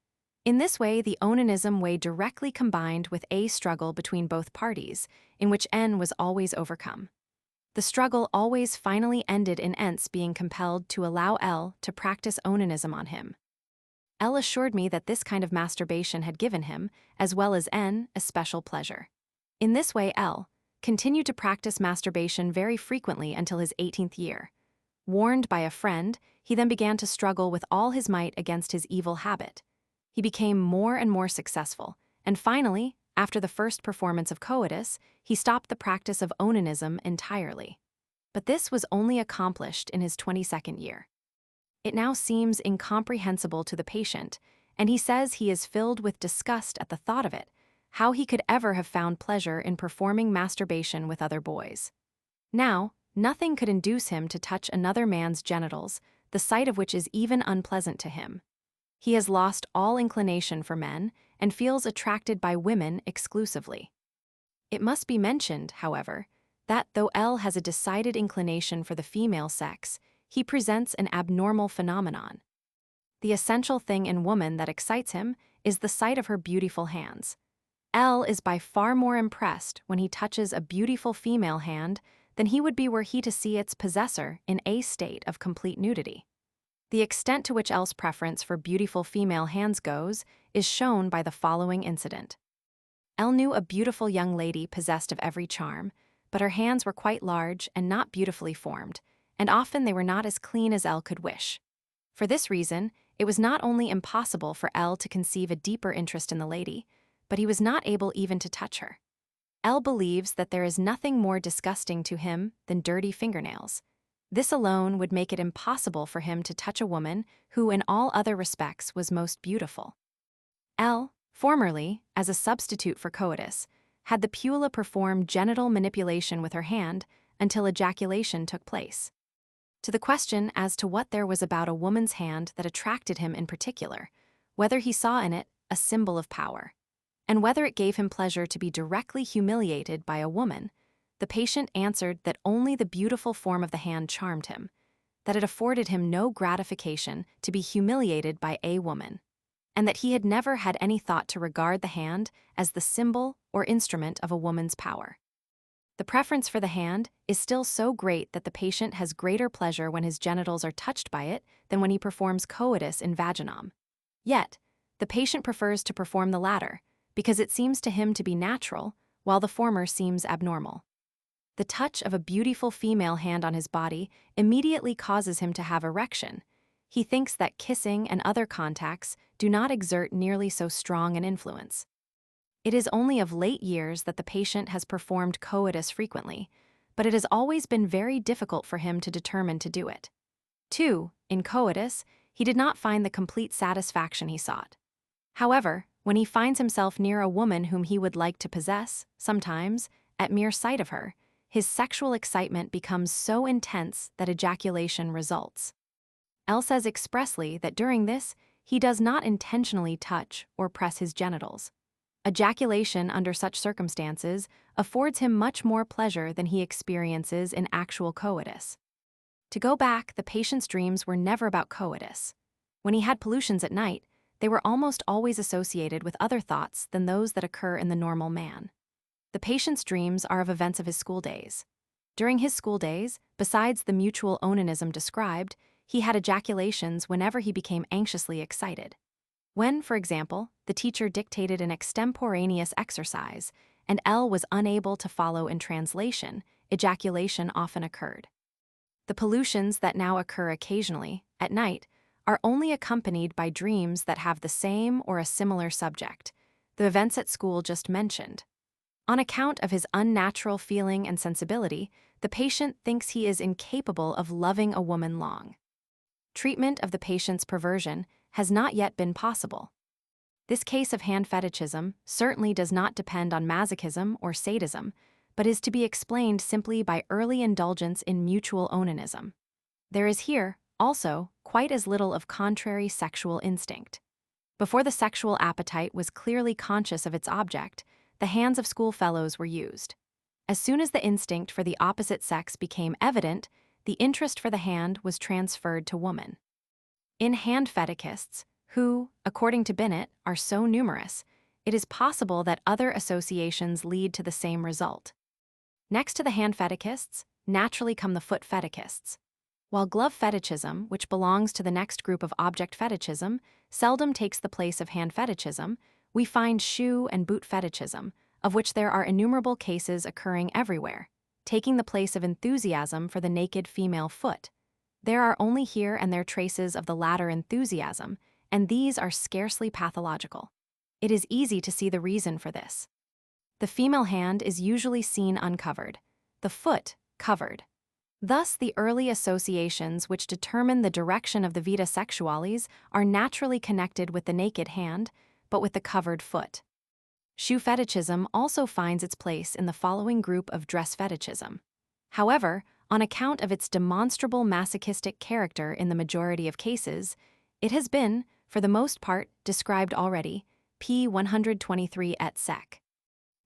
S1: In this way, the onanism way directly combined with a struggle between both parties, in which N was always overcome. The struggle always finally ended in Ents being compelled to allow L to practice onanism on him. L assured me that this kind of masturbation had given him, as well as N, a special pleasure. In this way, L continued to practice masturbation very frequently until his 18th year. Warned by a friend, he then began to struggle with all his might against his evil habit. He became more and more successful, and finally, after the first performance of coitus, he stopped the practice of onanism entirely. But this was only accomplished in his 22nd year. It now seems incomprehensible to the patient, and he says he is filled with disgust at the thought of it, how he could ever have found pleasure in performing masturbation with other boys. Now, nothing could induce him to touch another man's genitals, the sight of which is even unpleasant to him. He has lost all inclination for men and feels attracted by women exclusively. It must be mentioned, however, that though L has a decided inclination for the female sex, he presents an abnormal phenomenon. The essential thing in woman that excites him is the sight of her beautiful hands. L is by far more impressed when he touches a beautiful female hand than he would be were he to see its possessor in a state of complete nudity. The extent to which L's preference for beautiful female hands goes is shown by the following incident. L knew a beautiful young lady possessed of every charm, but her hands were quite large and not beautifully formed, and often they were not as clean as L could wish. For this reason, it was not only impossible for L to conceive a deeper interest in the lady, but he was not able even to touch her. L believes that there is nothing more disgusting to him than dirty fingernails. This alone would make it impossible for him to touch a woman who in all other respects was most beautiful. L, formerly, as a substitute for coitus, had the Pula perform genital manipulation with her hand until ejaculation took place. To the question as to what there was about a woman's hand that attracted him in particular, whether he saw in it a symbol of power, and whether it gave him pleasure to be directly humiliated by a woman, the patient answered that only the beautiful form of the hand charmed him, that it afforded him no gratification to be humiliated by a woman, and that he had never had any thought to regard the hand as the symbol or instrument of a woman's power. The preference for the hand is still so great that the patient has greater pleasure when his genitals are touched by it than when he performs coitus in vaginam. Yet, the patient prefers to perform the latter, because it seems to him to be natural, while the former seems abnormal. The touch of a beautiful female hand on his body immediately causes him to have erection. He thinks that kissing and other contacts do not exert nearly so strong an influence. It is only of late years that the patient has performed coitus frequently, but it has always been very difficult for him to determine to do it. 2. In coitus, he did not find the complete satisfaction he sought. However, when he finds himself near a woman whom he would like to possess, sometimes, at mere sight of her, his sexual excitement becomes so intense that ejaculation results. L says expressly that during this, he does not intentionally touch or press his genitals. Ejaculation under such circumstances affords him much more pleasure than he experiences in actual coitus. To go back, the patient's dreams were never about coitus. When he had pollutions at night, they were almost always associated with other thoughts than those that occur in the normal man. The patient's dreams are of events of his school days. During his school days, besides the mutual onanism described, he had ejaculations whenever he became anxiously excited. When, for example, the teacher dictated an extemporaneous exercise and L was unable to follow in translation, ejaculation often occurred. The pollutions that now occur occasionally, at night, are only accompanied by dreams that have the same or a similar subject, the events at school just mentioned. On account of his unnatural feeling and sensibility, the patient thinks he is incapable of loving a woman long. Treatment of the patient's perversion has not yet been possible. This case of hand fetichism certainly does not depend on masochism or sadism, but is to be explained simply by early indulgence in mutual onanism. There is here, also, quite as little of contrary sexual instinct. Before the sexual appetite was clearly conscious of its object, the hands of schoolfellows were used. As soon as the instinct for the opposite sex became evident, the interest for the hand was transferred to woman. In hand fetichists, who, according to Binet, are so numerous, it is possible that other associations lead to the same result. Next to the hand fetichists, naturally come the foot fetichists. While glove fetichism, which belongs to the next group of object fetichism, seldom takes the place of hand fetichism, we find shoe and boot fetichism, of which there are innumerable cases occurring everywhere, taking the place of enthusiasm for the naked female foot. There are only here and there traces of the latter enthusiasm, and these are scarcely pathological. It is easy to see the reason for this. The female hand is usually seen uncovered, the foot covered. Thus, the early associations which determine the direction of the vita sexualis are naturally connected with the naked hand, but with the covered foot. Shoe fetichism also finds its place in the following group of dress fetichism. However, on account of its demonstrable masochistic character in the majority of cases, it has been, for the most part, described already, p. 123 et seq.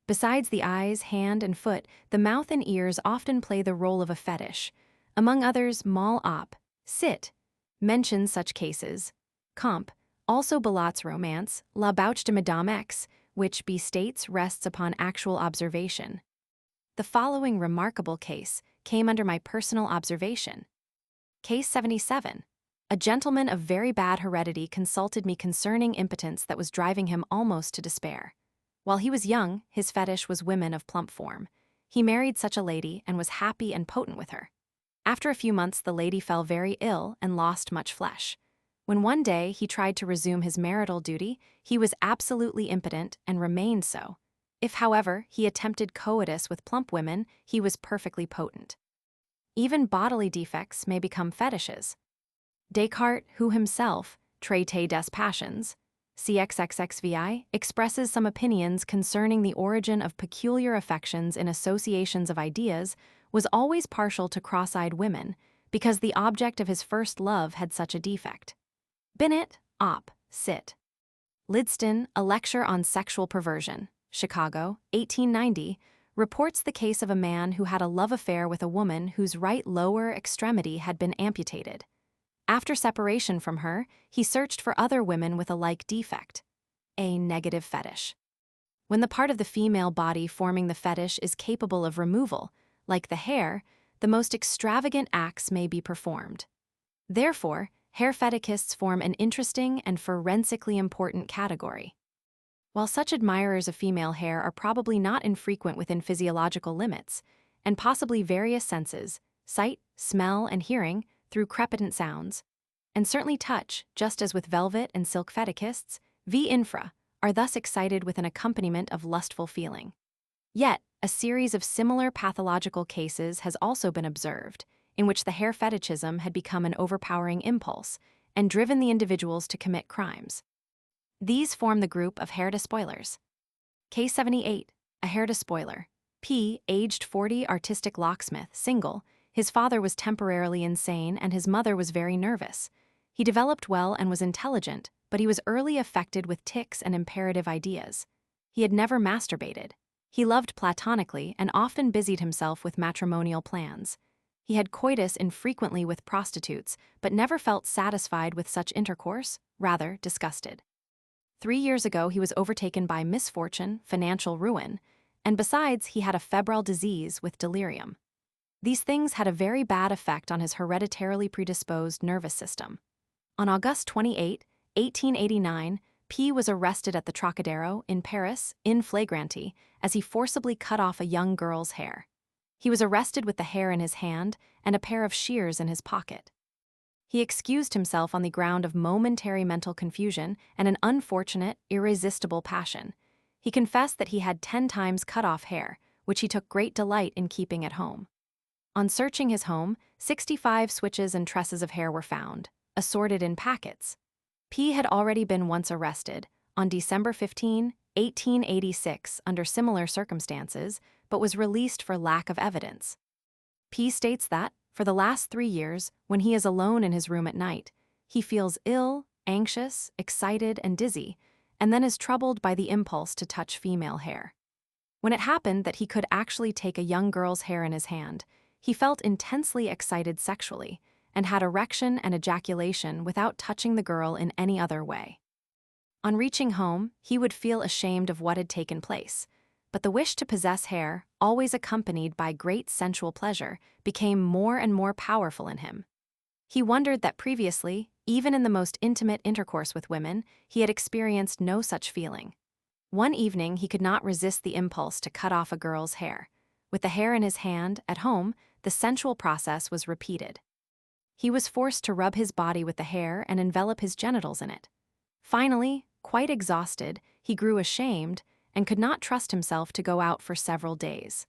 S1: Besides the eyes, hand, and foot, the mouth and ears often play the role of a fetish. Among others, mal op, sit, mentions such cases. Comp. also Belot's romance, La Bouche de Madame X, which B states rests upon actual observation. The following remarkable case came under my personal observation. Case 77. A gentleman of very bad heredity consulted me concerning impotence that was driving him almost to despair. While he was young, his fetish was women of plump form. He married such a lady and was happy and potent with her. After a few months, the lady fell very ill and lost much flesh. When one day he tried to resume his marital duty, he was absolutely impotent and remained so. If, however, he attempted coitus with plump women, he was perfectly potent. Even bodily defects may become fetishes. Descartes, who himself, Traité des Passions, CXXXVI, expresses some opinions concerning the origin of peculiar affections in associations of ideas, was always partial to cross-eyed women, because the object of his first love had such a defect. Binet, Op. Cit. Lidston, A Lecture on Sexual Perversion, Chicago, 1890, reports the case of a man who had a love affair with a woman whose right lower extremity had been amputated. After separation from her, he searched for other women with a like defect, a negative fetish. When the part of the female body forming the fetish is capable of removal, like the hair, the most extravagant acts may be performed. Therefore, hair fetishists form an interesting and forensically important category. While such admirers of female hair are probably not infrequent within physiological limits, and possibly various senses, sight, smell, and hearing, through crepitant sounds, and certainly touch, just as with velvet and silk fetishists, v infra, are thus excited with an accompaniment of lustful feeling. Yet, a series of similar pathological cases has also been observed, in which the hair fetichism had become an overpowering impulse and driven the individuals to commit crimes. These form the group of hair despoilers. Case 78, a hair despoiler. P, aged 40, artistic locksmith, single. His father was temporarily insane and his mother was very nervous. He developed well and was intelligent, but he was early affected with tics and imperative ideas. He had never masturbated. He loved platonically and often busied himself with matrimonial plans. He had coitus infrequently with prostitutes, but never felt satisfied with such intercourse, rather disgusted. 3 years ago, he was overtaken by misfortune, financial ruin, and besides, he had a febrile disease with delirium. These things had a very bad effect on his hereditarily predisposed nervous system. On August 28, 1889, P was arrested at the Trocadero in Paris in flagranti as he forcibly cut off a young girl's hair. He was arrested with the hair in his hand and a pair of shears in his pocket. He excused himself on the ground of momentary mental confusion and an unfortunate, irresistible passion. He confessed that he had 10 times cut off hair, which he took great delight in keeping at home. On searching his home, 65 switches and tresses of hair were found, assorted in packets. P had already been once arrested, on December 15, 1886, under similar circumstances, but was released for lack of evidence. P states that, for the last 3 years, when he is alone in his room at night, he feels ill, anxious, excited, and dizzy, and then is troubled by the impulse to touch female hair. When it happened that he could actually take a young girl's hair in his hand, he felt intensely excited sexually and had erection and ejaculation without touching the girl in any other way. On reaching home, he would feel ashamed of what had taken place, but the wish to possess hair, always accompanied by great sensual pleasure, became more and more powerful in him. He wondered that previously, even in the most intimate intercourse with women, he had experienced no such feeling. One evening, he could not resist the impulse to cut off a girl's hair. With the hair in his hand, at home, the sensual process was repeated. He was forced to rub his body with the hair and envelop his genitals in it. Finally, quite exhausted, he grew ashamed and could not trust himself to go out for several days.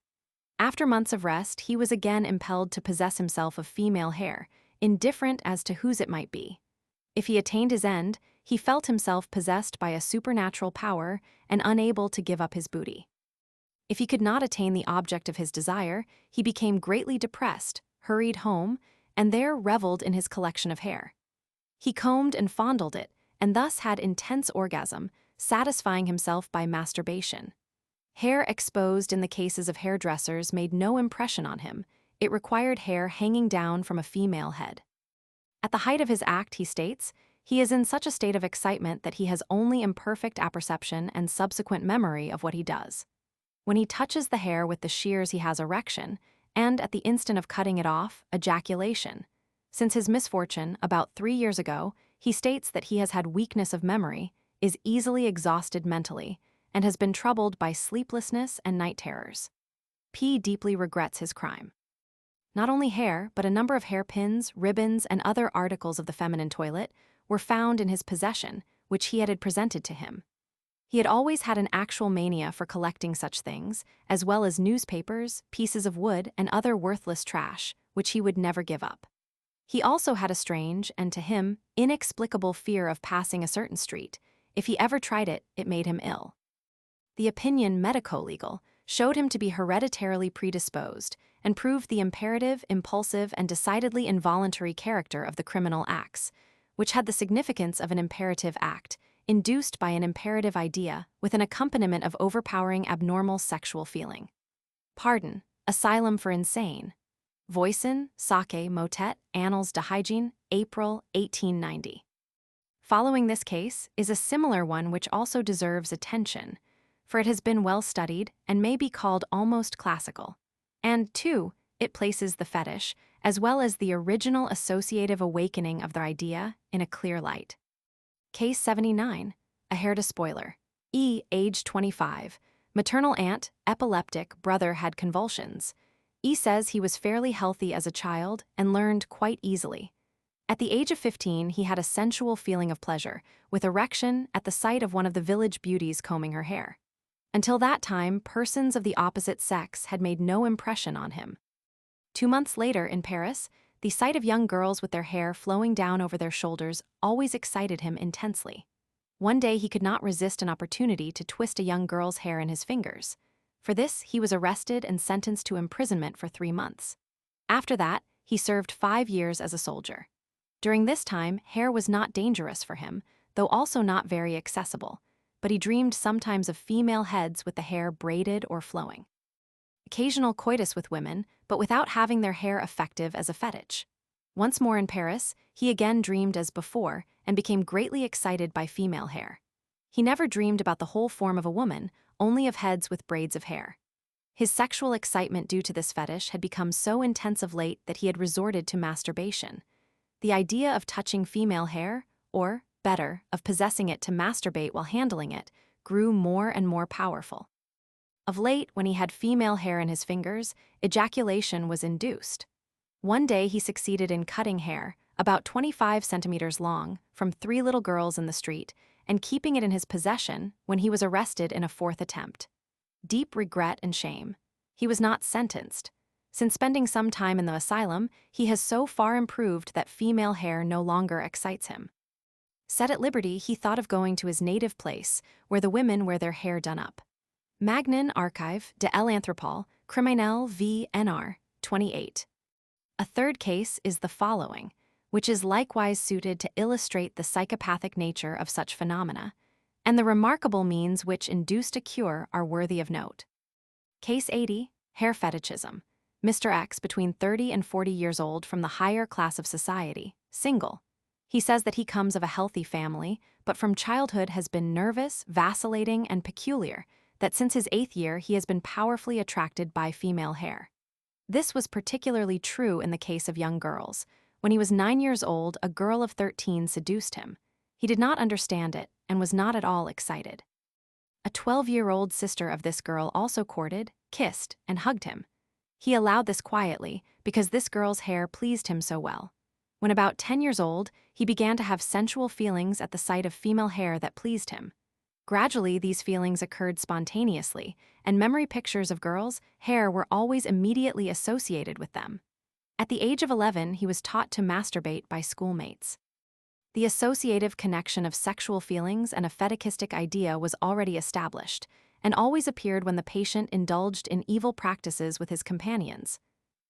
S1: After months of rest, he was again impelled to possess himself of female hair, indifferent as to whose it might be. If he attained his end, he felt himself possessed by a supernatural power and unable to give up his booty. If he could not attain the object of his desire, he became greatly depressed, hurried home, and there reveled in his collection of hair. He combed and fondled it, and thus had intense orgasm, satisfying himself by masturbation. Hair exposed in the cases of hairdressers made no impression on him. It required hair hanging down from a female head. At the height of his act, he states, he is in such a state of excitement that he has only imperfect apperception and subsequent memory of what he does. When he touches the hair with the shears, he has erection, and at the instant of cutting it off, ejaculation. Since his misfortune, about 3 years ago, he states that he has had weakness of memory, is easily exhausted mentally, and has been troubled by sleeplessness and night terrors. P deeply regrets his crime. Not only hair, but a number of hairpins, ribbons, and other articles of the feminine toilet were found in his possession, which he had presented to him. He had always had an actual mania for collecting such things, as well as newspapers, pieces of wood, and other worthless trash, which he would never give up. He also had a strange, and to him, inexplicable fear of passing a certain street. If he ever tried it, it made him ill. The opinion medico-legal showed him to be hereditarily predisposed and proved the imperative, impulsive, and decidedly involuntary character of the criminal acts, which had the significance of an imperative act, induced by an imperative idea with an accompaniment of overpowering abnormal sexual feeling. Pardon, asylum for insane. Voisin, Sake, Motet, Annals de Hygiene, April 1890. Following this case is a similar one which also deserves attention, for it has been well studied and may be called almost classical. And, too, it places the fetish, as well as the original associative awakening of the idea, in a clear light. Case 79, a hair despoiler. E, age 25. Maternal aunt, epileptic, brother had convulsions. E says he was fairly healthy as a child and learned quite easily. At the age of 15, he had a sensual feeling of pleasure, with erection at the sight of one of the village beauties combing her hair. Until that time, persons of the opposite sex had made no impression on him. 2 months later, in Paris, the sight of young girls with their hair flowing down over their shoulders always excited him intensely. One day he could not resist an opportunity to twist a young girl's hair in his fingers. For this, he was arrested and sentenced to imprisonment for 3 months. After that, he served 5 years as a soldier. During this time, hair was not dangerous for him, though also not very accessible, but he dreamed sometimes of female heads with the hair braided or flowing. Occasional coitus with women, but without having their hair effective as a fetish. Once more in Paris, he again dreamed as before and became greatly excited by female hair. He never dreamed about the whole form of a woman, only of heads with braids of hair. His sexual excitement due to this fetish had become so intense of late that he had resorted to masturbation. The idea of touching female hair, or, better, of possessing it to masturbate while handling it, grew more and more powerful. Of late, when he had female hair in his fingers, ejaculation was induced. One day he succeeded in cutting hair, about 25 centimeters long, from 3 little girls in the street, and keeping it in his possession when he was arrested in a 4th attempt. Deep regret and shame. He was not sentenced. Since spending some time in the asylum, he has so far improved that female hair no longer excites him. Set at liberty, he thought of going to his native place, where the women wear their hair done up. Magnin Archive de l'Anthropole, Criminel v. Nr. 28. A third case is the following, which is likewise suited to illustrate the psychopathic nature of such phenomena, and the remarkable means which induced a cure are worthy of note. Case 80, hair fetichism. Mr. X, between 30 and 40 years old, from the higher class of society, single. He says that he comes of a healthy family, but from childhood has been nervous, vacillating, and peculiar, that since his 8th year he has been powerfully attracted by female hair. This was particularly true in the case of young girls. When he was 9 years old, a girl of 13 seduced him. He did not understand it and was not at all excited. A 12-year-old sister of this girl also courted, kissed, and hugged him. He allowed this quietly because this girl's hair pleased him so well. When about 10 years old, he began to have sensual feelings at the sight of female hair that pleased him. Gradually, these feelings occurred spontaneously, and memory pictures of girls' hair were always immediately associated with them. At the age of 11, he was taught to masturbate by schoolmates. The associative connection of sexual feelings and a fetichistic idea was already established, and always appeared when the patient indulged in evil practices with his companions.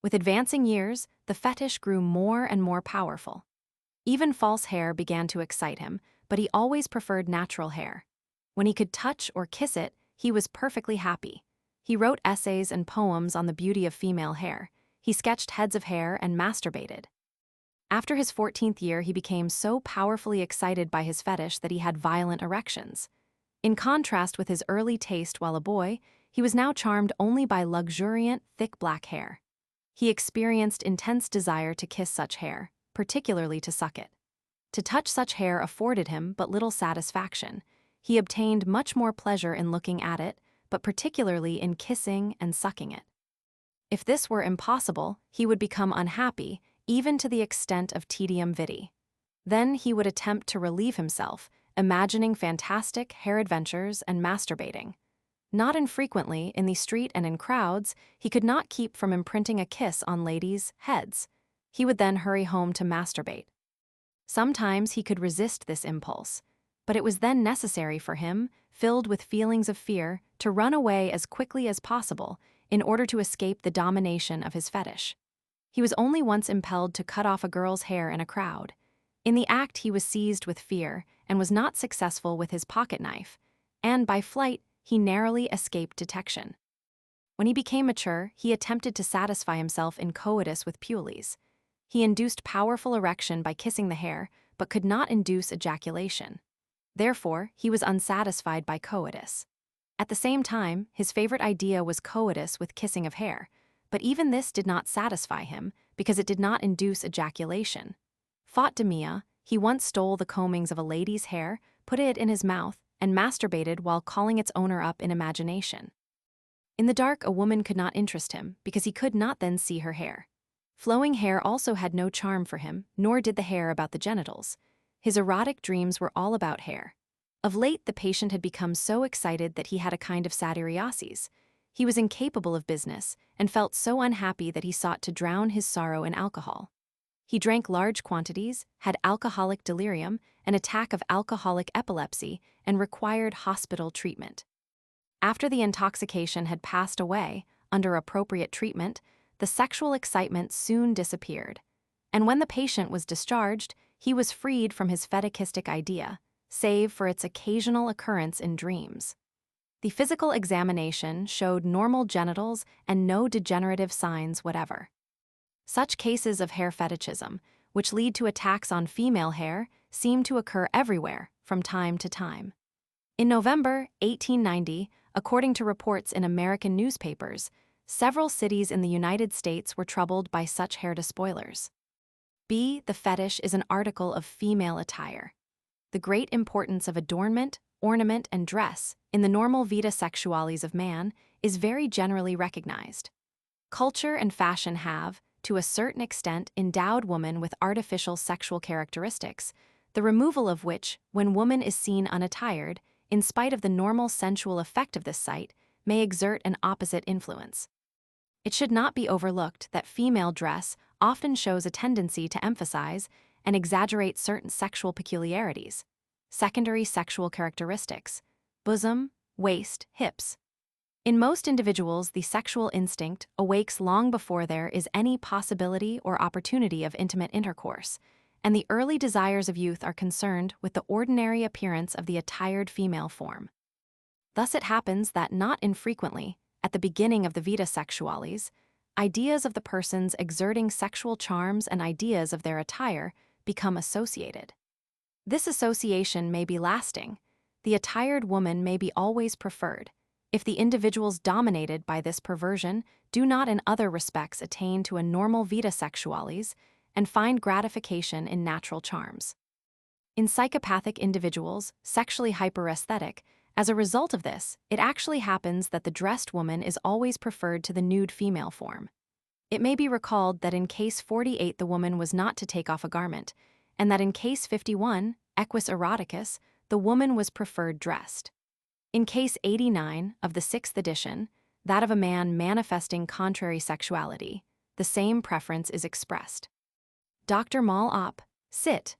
S1: With advancing years, the fetish grew more and more powerful. Even false hair began to excite him, but he always preferred natural hair. When he could touch or kiss it, he was perfectly happy. He wrote essays and poems on the beauty of female hair. He sketched heads of hair and masturbated. After his 14th year, he became so powerfully excited by his fetish that he had violent erections. In contrast with his early taste while a boy, he was now charmed only by luxuriant, thick black hair. He experienced intense desire to kiss such hair, particularly to suck it. To touch such hair afforded him but little satisfaction. He obtained much more pleasure in looking at it, but particularly in kissing and sucking it. If this were impossible, he would become unhappy, even to the extent of tedium vitae. Then he would attempt to relieve himself, imagining fantastic hair adventures and masturbating. Not infrequently, in the street and in crowds, he could not keep from imprinting a kiss on ladies' heads. He would then hurry home to masturbate. Sometimes he could resist this impulse, but it was then necessary for him, filled with feelings of fear, to run away as quickly as possible in order to escape the domination of his fetish. He was only once impelled to cut off a girl's hair in a crowd. In the act, he was seized with fear and was not successful with his pocket knife, and by flight, he narrowly escaped detection. When he became mature, he attempted to satisfy himself in coitus with pules. He induced powerful erection by kissing the hair, but could not induce ejaculation. Therefore, he was unsatisfied by coitus. At the same time, his favorite idea was coitus with kissing of hair, but even this did not satisfy him because it did not induce ejaculation. Faute de mieux, he once stole the combings of a lady's hair, put it in his mouth, and masturbated while calling its owner up in imagination. In the dark, a woman could not interest him because he could not then see her hair. Flowing hair also had no charm for him, nor did the hair about the genitals. His erotic dreams were all about hair. Of late, the patient had become so excited that he had a kind of satyriasis. He was incapable of business and felt so unhappy that he sought to drown his sorrow in alcohol. He drank large quantities, had alcoholic delirium, an attack of alcoholic epilepsy, and required hospital treatment. After the intoxication had passed away, under appropriate treatment, the sexual excitement soon disappeared. And when the patient was discharged, he was freed from his fetichistic idea, save for its occasional occurrence in dreams. The physical examination showed normal genitals and no degenerative signs whatever. Such cases of hair fetichism, which lead to attacks on female hair, seem to occur everywhere from time to time. In November 1890, according to reports in American newspapers, several cities in the United States were troubled by such hair despoilers. B. The fetish is an article of female attire. The great importance of adornment, ornament, and dress in the normal vita sexualis of man is very generally recognized. Culture and fashion have, to a certain extent, endowed woman with artificial sexual characteristics, the removal of which, when woman is seen unattired, in spite of the normal sensual effect of this sight, may exert an opposite influence. It should not be overlooked that female dress often shows a tendency to emphasize and exaggerate certain sexual peculiarities, secondary sexual characteristics, bosom, waist, hips. In most individuals, the sexual instinct awakes long before there is any possibility or opportunity of intimate intercourse, and the early desires of youth are concerned with the ordinary appearance of the attired female form. Thus it happens that not infrequently, at the beginning of the vita sexualis, ideas of the persons exerting sexual charms and ideas of their attire become associated. This association may be lasting. The attired woman may be always preferred, if the individuals dominated by this perversion do not in other respects attain to a normal vita sexualis and find gratification in natural charms. In psychopathic individuals, sexually hyperesthetic, as a result of this, it actually happens that the dressed woman is always preferred to the nude female form. It may be recalled that in case 48 the woman was not to take off a garment, and that in case 51, equus eroticus, the woman was preferred dressed. In case 89 of the 6th edition, that of a man manifesting contrary sexuality, the same preference is expressed. Dr. Mal Op. Sit.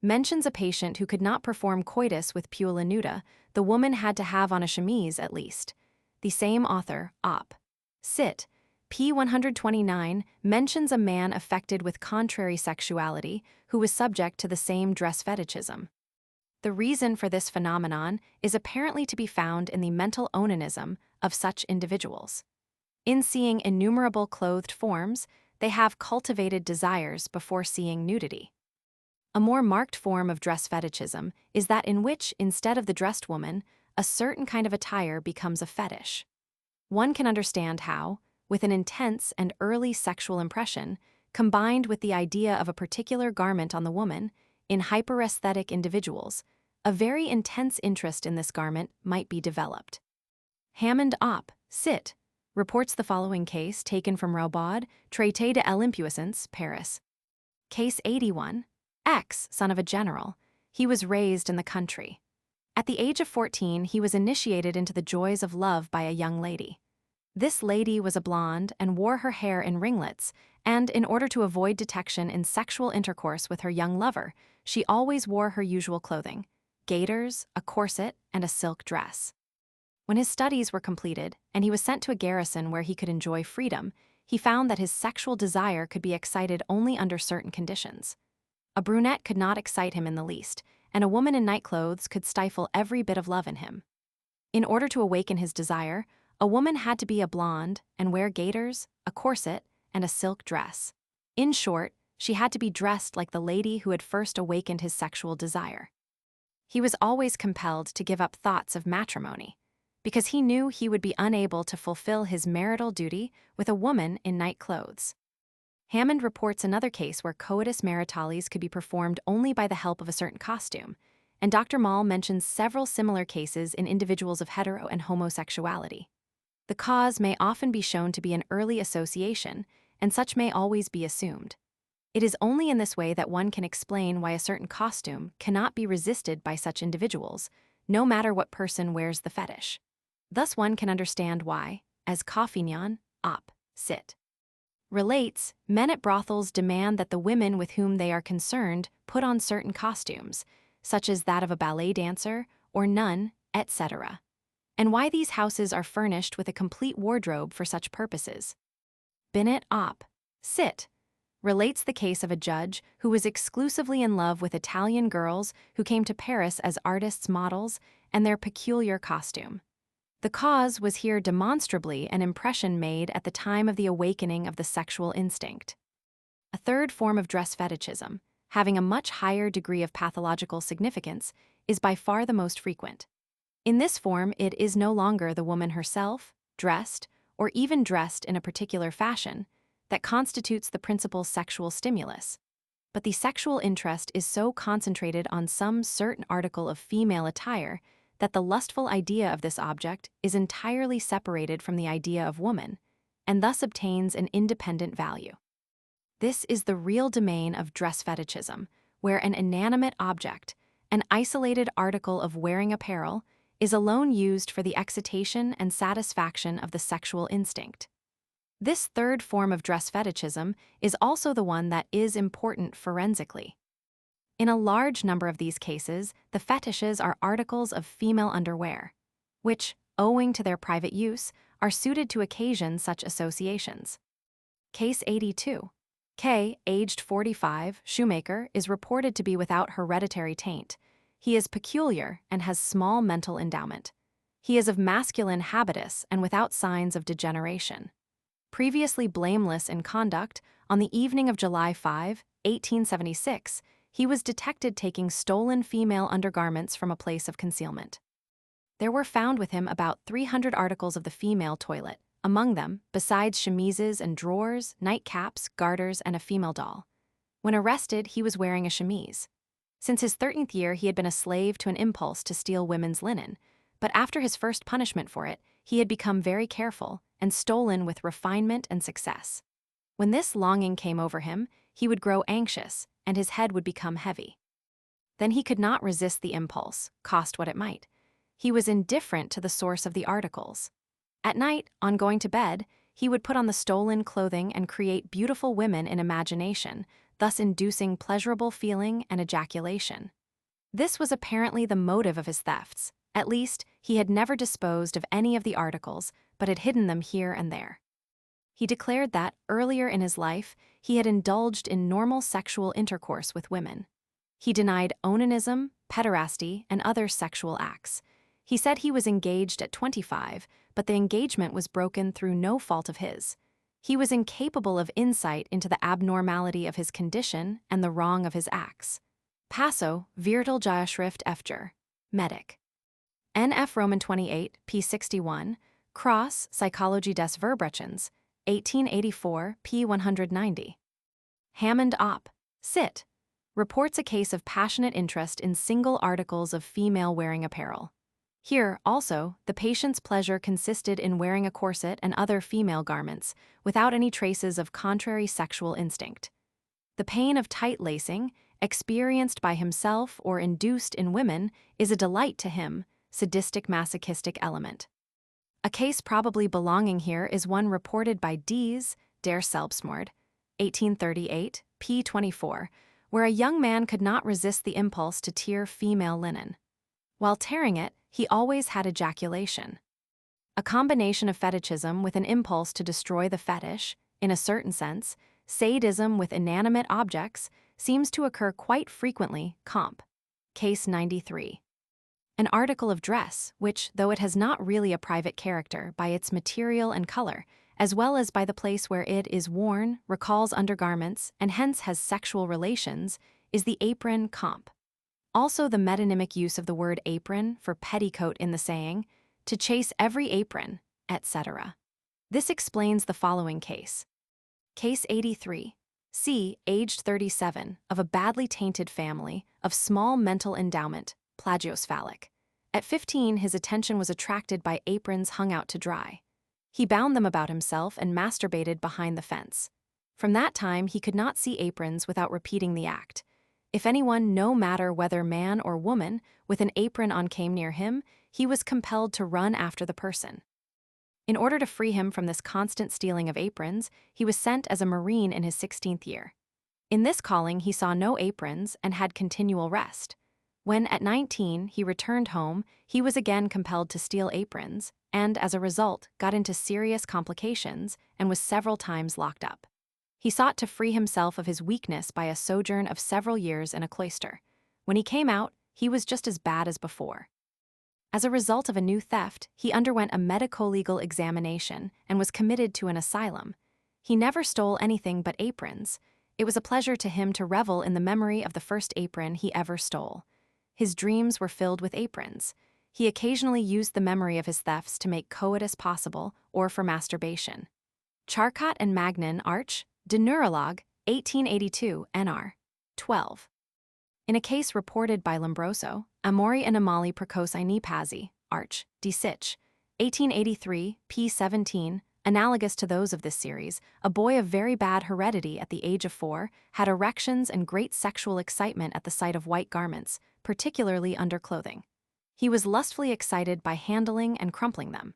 S1: Mentions a patient who could not perform coitus with puella nuda, the woman had to have on a chemise at least. The same author, Op. Sit. p. 129, mentions a man affected with contrary sexuality who was subject to the same dress fetichism. The reason for this phenomenon is apparently to be found in the mental onanism of such individuals. In seeing innumerable clothed forms, they have cultivated desires before seeing nudity. A more marked form of dress fetichism is that in which, instead of the dressed woman, a certain kind of attire becomes a fetish. One can understand how, with an intense and early sexual impression, combined with the idea of a particular garment on the woman, in hyperesthetic individuals, a very intense interest in this garment might be developed. Hammond Op. Sit. Reports the following case taken from Roubaud, Traité de l'Impuissance, Paris. Case 81. X, son of a general. He was raised in the country. At the age of 14, he was initiated into the joys of love by a young lady. This lady was a blonde and wore her hair in ringlets, and in order to avoid detection in sexual intercourse with her young lover, she always wore her usual clothing: gaiters, a corset, and a silk dress. When his studies were completed and he was sent to a garrison where he could enjoy freedom, he found that his sexual desire could be excited only under certain conditions. A brunette could not excite him in the least, and a woman in nightclothes could stifle every bit of love in him. In order to awaken his desire, a woman had to be a blonde and wear gaiters, a corset, and a silk dress. In short, she had to be dressed like the lady who had first awakened his sexual desire. He was always compelled to give up thoughts of matrimony, because he knew he would be unable to fulfill his marital duty with a woman in night clothes. Hammond reports another case where coitus maritalis could be performed only by the help of a certain costume, and Dr. Mall mentions several similar cases in individuals of hetero and homosexuality. The cause may often be shown to be an early association, and such may always be assumed. It is only in this way that one can explain why a certain costume cannot be resisted by such individuals, no matter what person wears the fetish. Thus one can understand why, as Krafft-Ebing, op. cit. relates, men at brothels demand that the women with whom they are concerned put on certain costumes, such as that of a ballet dancer or nun, etc., and why these houses are furnished with a complete wardrobe for such purposes. Binet op. cit. relates the case of a judge who was exclusively in love with Italian girls who came to Paris as artists' models and their peculiar costume. The cause was here demonstrably an impression made at the time of the awakening of the sexual instinct. A third form of dress fetichism, having a much higher degree of pathological significance, is by far the most frequent. In this form, it is no longer the woman herself, dressed, or even dressed in a particular fashion, that constitutes the principal sexual stimulus, but the sexual interest is so concentrated on some certain article of female attire that the lustful idea of this object is entirely separated from the idea of woman, and thus obtains an independent value. This is the real domain of dress fetichism, where an inanimate object, an isolated article of wearing apparel, is alone used for the excitation and satisfaction of the sexual instinct. This third form of dress fetichism is also the one that is important forensically. In a large number of these cases, the fetishes are articles of female underwear, which, owing to their private use, are suited to occasion such associations. Case 82. K, aged 45, shoemaker, is reported to be without hereditary taint. He is peculiar and has small mental endowment. He is of masculine habitus and without signs of degeneration. Previously blameless in conduct, on the evening of July 5, 1876, he was detected taking stolen female undergarments from a place of concealment. There were found with him about 300 articles of the female toilet, among them, besides chemises and drawers, nightcaps, garters, and a female doll. When arrested, he was wearing a chemise. Since his 13th year, he had been a slave to an impulse to steal women's linen, but after his first punishment for it, he had become very careful and stolen with refinement and success. When this longing came over him, he would grow anxious, and his head would become heavy. Then he could not resist the impulse, cost what it might. He was indifferent to the source of the articles. At night, on going to bed, he would put on the stolen clothing and create beautiful women in imagination, thus inducing pleasurable feeling and ejaculation. This was apparently the motive of his thefts. At least, he had never disposed of any of the articles, but had hidden them here and there. He declared that, earlier in his life, he had indulged in normal sexual intercourse with women. He denied onanism, pederasty, and other sexual acts. He said he was engaged at 25, but the engagement was broken through no fault of his. He was incapable of insight into the abnormality of his condition and the wrong of his acts. Passo, Vierteljahrschrift Fger. Medic. N.F. Roman 28, p. 61, Cross, Psychology des Verbrechens, 1884, p. 190. Hammond op. cit. reports a case of passionate interest in single articles of female wearing apparel. Here, also, the patient's pleasure consisted in wearing a corset and other female garments, without any traces of contrary sexual instinct. The pain of tight lacing, experienced by himself or induced in women, is a delight to him, sadistic masochistic element. A case probably belonging here is one reported by Dies, Der Selbstmord, 1838, p. 24, where a young man could not resist the impulse to tear female linen. While tearing it, he always had ejaculation. A combination of fetichism with an impulse to destroy the fetish, in a certain sense, sadism with inanimate objects, seems to occur quite frequently, comp. Case 93. An article of dress, which, though it has not really a private character by its material and color, as well as by the place where it is worn, recalls undergarments, and hence has sexual relations, is the apron comp. Also the metonymic use of the word apron for petticoat in the saying, to chase every apron, etc. This explains the following case. Case 83. C, aged 37, of a badly tainted family, of small mental endowment, plagiosphalic. At 15, his attention was attracted by aprons hung out to dry. He bound them about himself and masturbated behind the fence. From that time, he could not see aprons without repeating the act. If anyone, no matter whether man or woman, with an apron on came near him, he was compelled to run after the person. In order to free him from this constant stealing of aprons, he was sent as a Marine in his 16th year. In this calling, he saw no aprons and had continual rest. When, at 19, he returned home, he was again compelled to steal aprons, and, as a result, got into serious complications and was several times locked up. He sought to free himself of his weakness by a sojourn of several years in a cloister. When he came out, he was just as bad as before. As a result of a new theft, he underwent a medico-legal examination and was committed to an asylum. He never stole anything but aprons. It was a pleasure to him to revel in the memory of the first apron he ever stole. His dreams were filled with aprons. He occasionally used the memory of his thefts to make coitus possible or for masturbation. Charcot and Magnin, Arch. De Neurologue, 1882, Nr. 12. In a case reported by Lombroso, Amori Anomali Precoci Pazzi, Arch. De Sich, 1883, p. 17, analogous to those of this series, a boy of very bad heredity at the age of 4 had erections and great sexual excitement at the sight of white garments, particularly underclothing. He was lustfully excited by handling and crumpling them.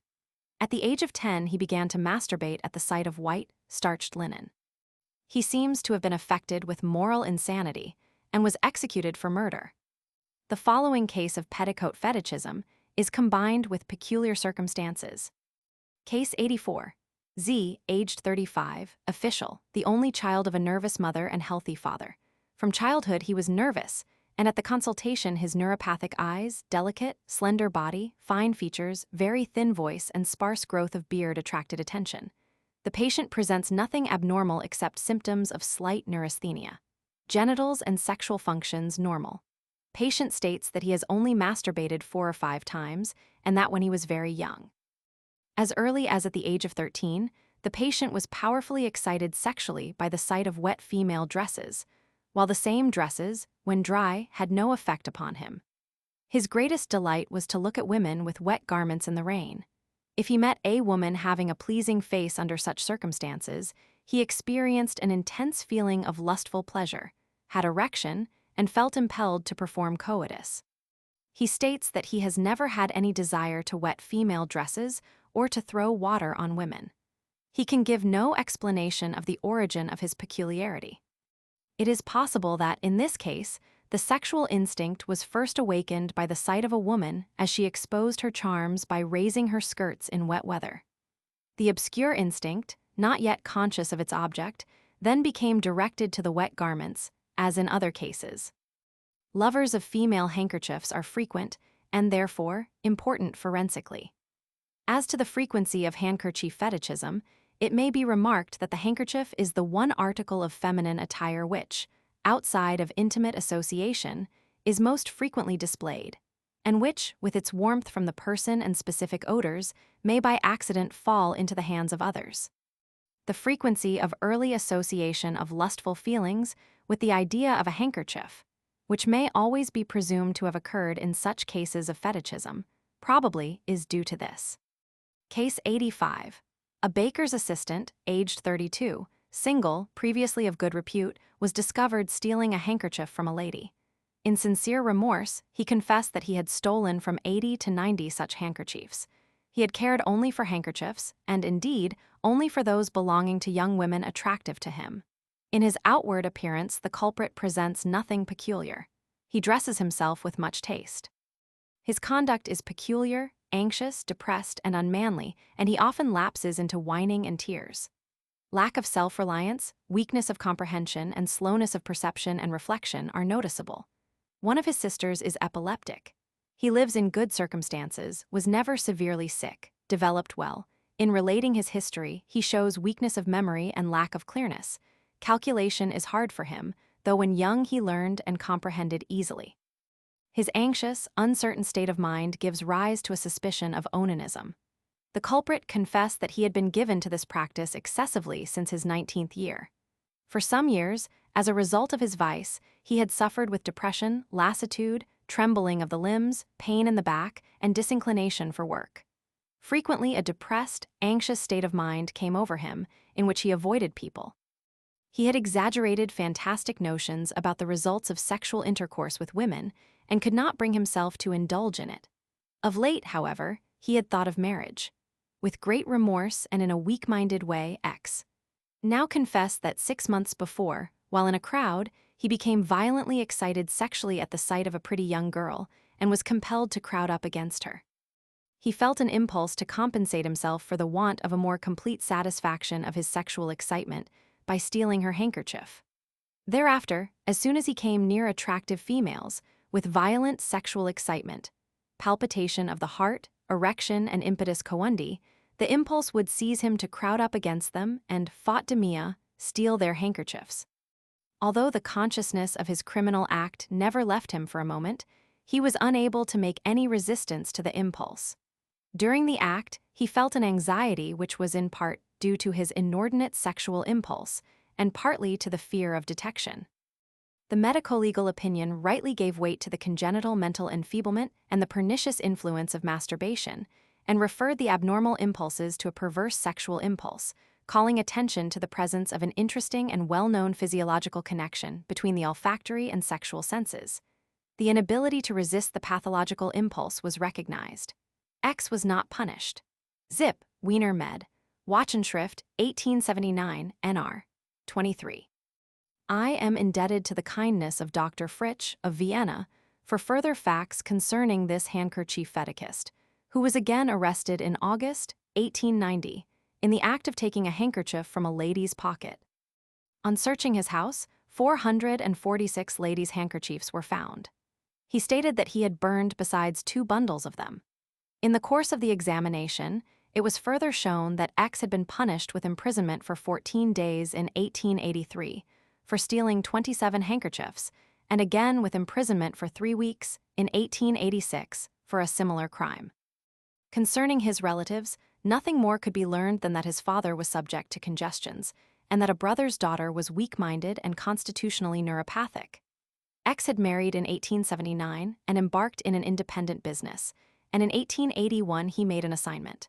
S1: At the age of 10, he began to masturbate at the sight of white, starched linen. He seems to have been affected with moral insanity and was executed for murder. The following case of petticoat fetichism is combined with peculiar circumstances. Case 84. Z, aged 35, official, the only child of a nervous mother and healthy father. From childhood he was nervous, and at the consultation his neuropathic eyes, delicate, slender body, fine features, very thin voice, and sparse growth of beard attracted attention. The patient presents nothing abnormal except symptoms of slight neurasthenia. Genitals and sexual functions normal. Patient states that he has only masturbated 4 or 5 times, and that when he was very young. As early as at the age of 13, the patient was powerfully excited sexually by the sight of wet female dresses, while the same dresses, when dry, had no effect upon him. His greatest delight was to look at women with wet garments in the rain. If he met a woman having a pleasing face under such circumstances, he experienced an intense feeling of lustful pleasure, had erection, and felt impelled to perform coitus. He states that he has never had any desire to wet female dresses or to throw water on women. He can give no explanation of the origin of his peculiarity. It is possible that, in this case, the sexual instinct was first awakened by the sight of a woman as she exposed her charms by raising her skirts in wet weather. The obscure instinct, not yet conscious of its object, then became directed to the wet garments, as in other cases. Lovers of female handkerchiefs are frequent and, therefore, important forensically. As to the frequency of handkerchief fetichism, it may be remarked that the handkerchief is the one article of feminine attire which, outside of intimate association, is most frequently displayed, and which, with its warmth from the person and specific odors, may by accident fall into the hands of others. The frequency of early association of lustful feelings with the idea of a handkerchief, which may always be presumed to have occurred in such cases of fetichism, probably is due to this. Case 85. A baker's assistant, aged 32, single, previously of good repute, was discovered stealing a handkerchief from a lady. In sincere remorse, he confessed that he had stolen from 80 to 90 such handkerchiefs. He had cared only for handkerchiefs, and indeed, only for those belonging to young women attractive to him. In his outward appearance, the culprit presents nothing peculiar. He dresses himself with much taste. His conduct is peculiar, anxious, depressed, and unmanly, and he often lapses into whining and tears. Lack of self-reliance, weakness of comprehension, and slowness of perception and reflection are noticeable. One of his sisters is epileptic. He lives in good circumstances, was never severely sick, developed well. In relating his history, he shows weakness of memory and lack of clearness. Calculation is hard for him, though when young he learned and comprehended easily. His anxious, uncertain state of mind gives rise to a suspicion of onanism. The culprit confessed that he had been given to this practice excessively since his 19th year. For some years, as a result of his vice, he had suffered with depression, lassitude, trembling of the limbs, pain in the back, and disinclination for work. Frequently, a depressed, anxious state of mind came over him, in which he avoided people. He had exaggerated fantastic notions about the results of sexual intercourse with women and could not bring himself to indulge in it. Of late, however, he had thought of marriage. With great remorse and in a weak-minded way, X now confessed that 6 months before, while in a crowd, he became violently excited sexually at the sight of a pretty young girl and was compelled to crowd up against her. He felt an impulse to compensate himself for the want of a more complete satisfaction of his sexual excitement by stealing her handkerchief. Thereafter, as soon as he came near attractive females, with violent sexual excitement, palpitation of the heart, erection, and impetus quondi, the impulse would seize him to crowd up against them and, faute de mieux, steal their handkerchiefs. Although the consciousness of his criminal act never left him for a moment, he was unable to make any resistance to the impulse. During the act, he felt an anxiety which was in part due to his inordinate sexual impulse and partly to the fear of detection. The medico-legal opinion rightly gave weight to the congenital mental enfeeblement and the pernicious influence of masturbation, and referred the abnormal impulses to a perverse sexual impulse, calling attention to the presence of an interesting and well-known physiological connection between the olfactory and sexual senses. The inability to resist the pathological impulse was recognized. X was not punished. Zip, Wiener Med. Wachenschrift, 1879, Nr. 23. I am indebted to the kindness of Dr. Fritsch of Vienna for further facts concerning this handkerchief fetishist, who was again arrested in August 1890 in the act of taking a handkerchief from a lady's pocket. On searching his house, 446 ladies' handkerchiefs were found. He stated that he had burned besides 2 bundles of them. In the course of the examination, it was further shown that X had been punished with imprisonment for 14 days in 1883 for stealing 27 handkerchiefs, and again with imprisonment for 3 weeks in 1886 for a similar crime. Concerning his relatives, nothing more could be learned than that his father was subject to congestions, and that a brother's daughter was weak-minded and constitutionally neuropathic. X had married in 1879 and embarked in an independent business, and in 1881 he made an assignment.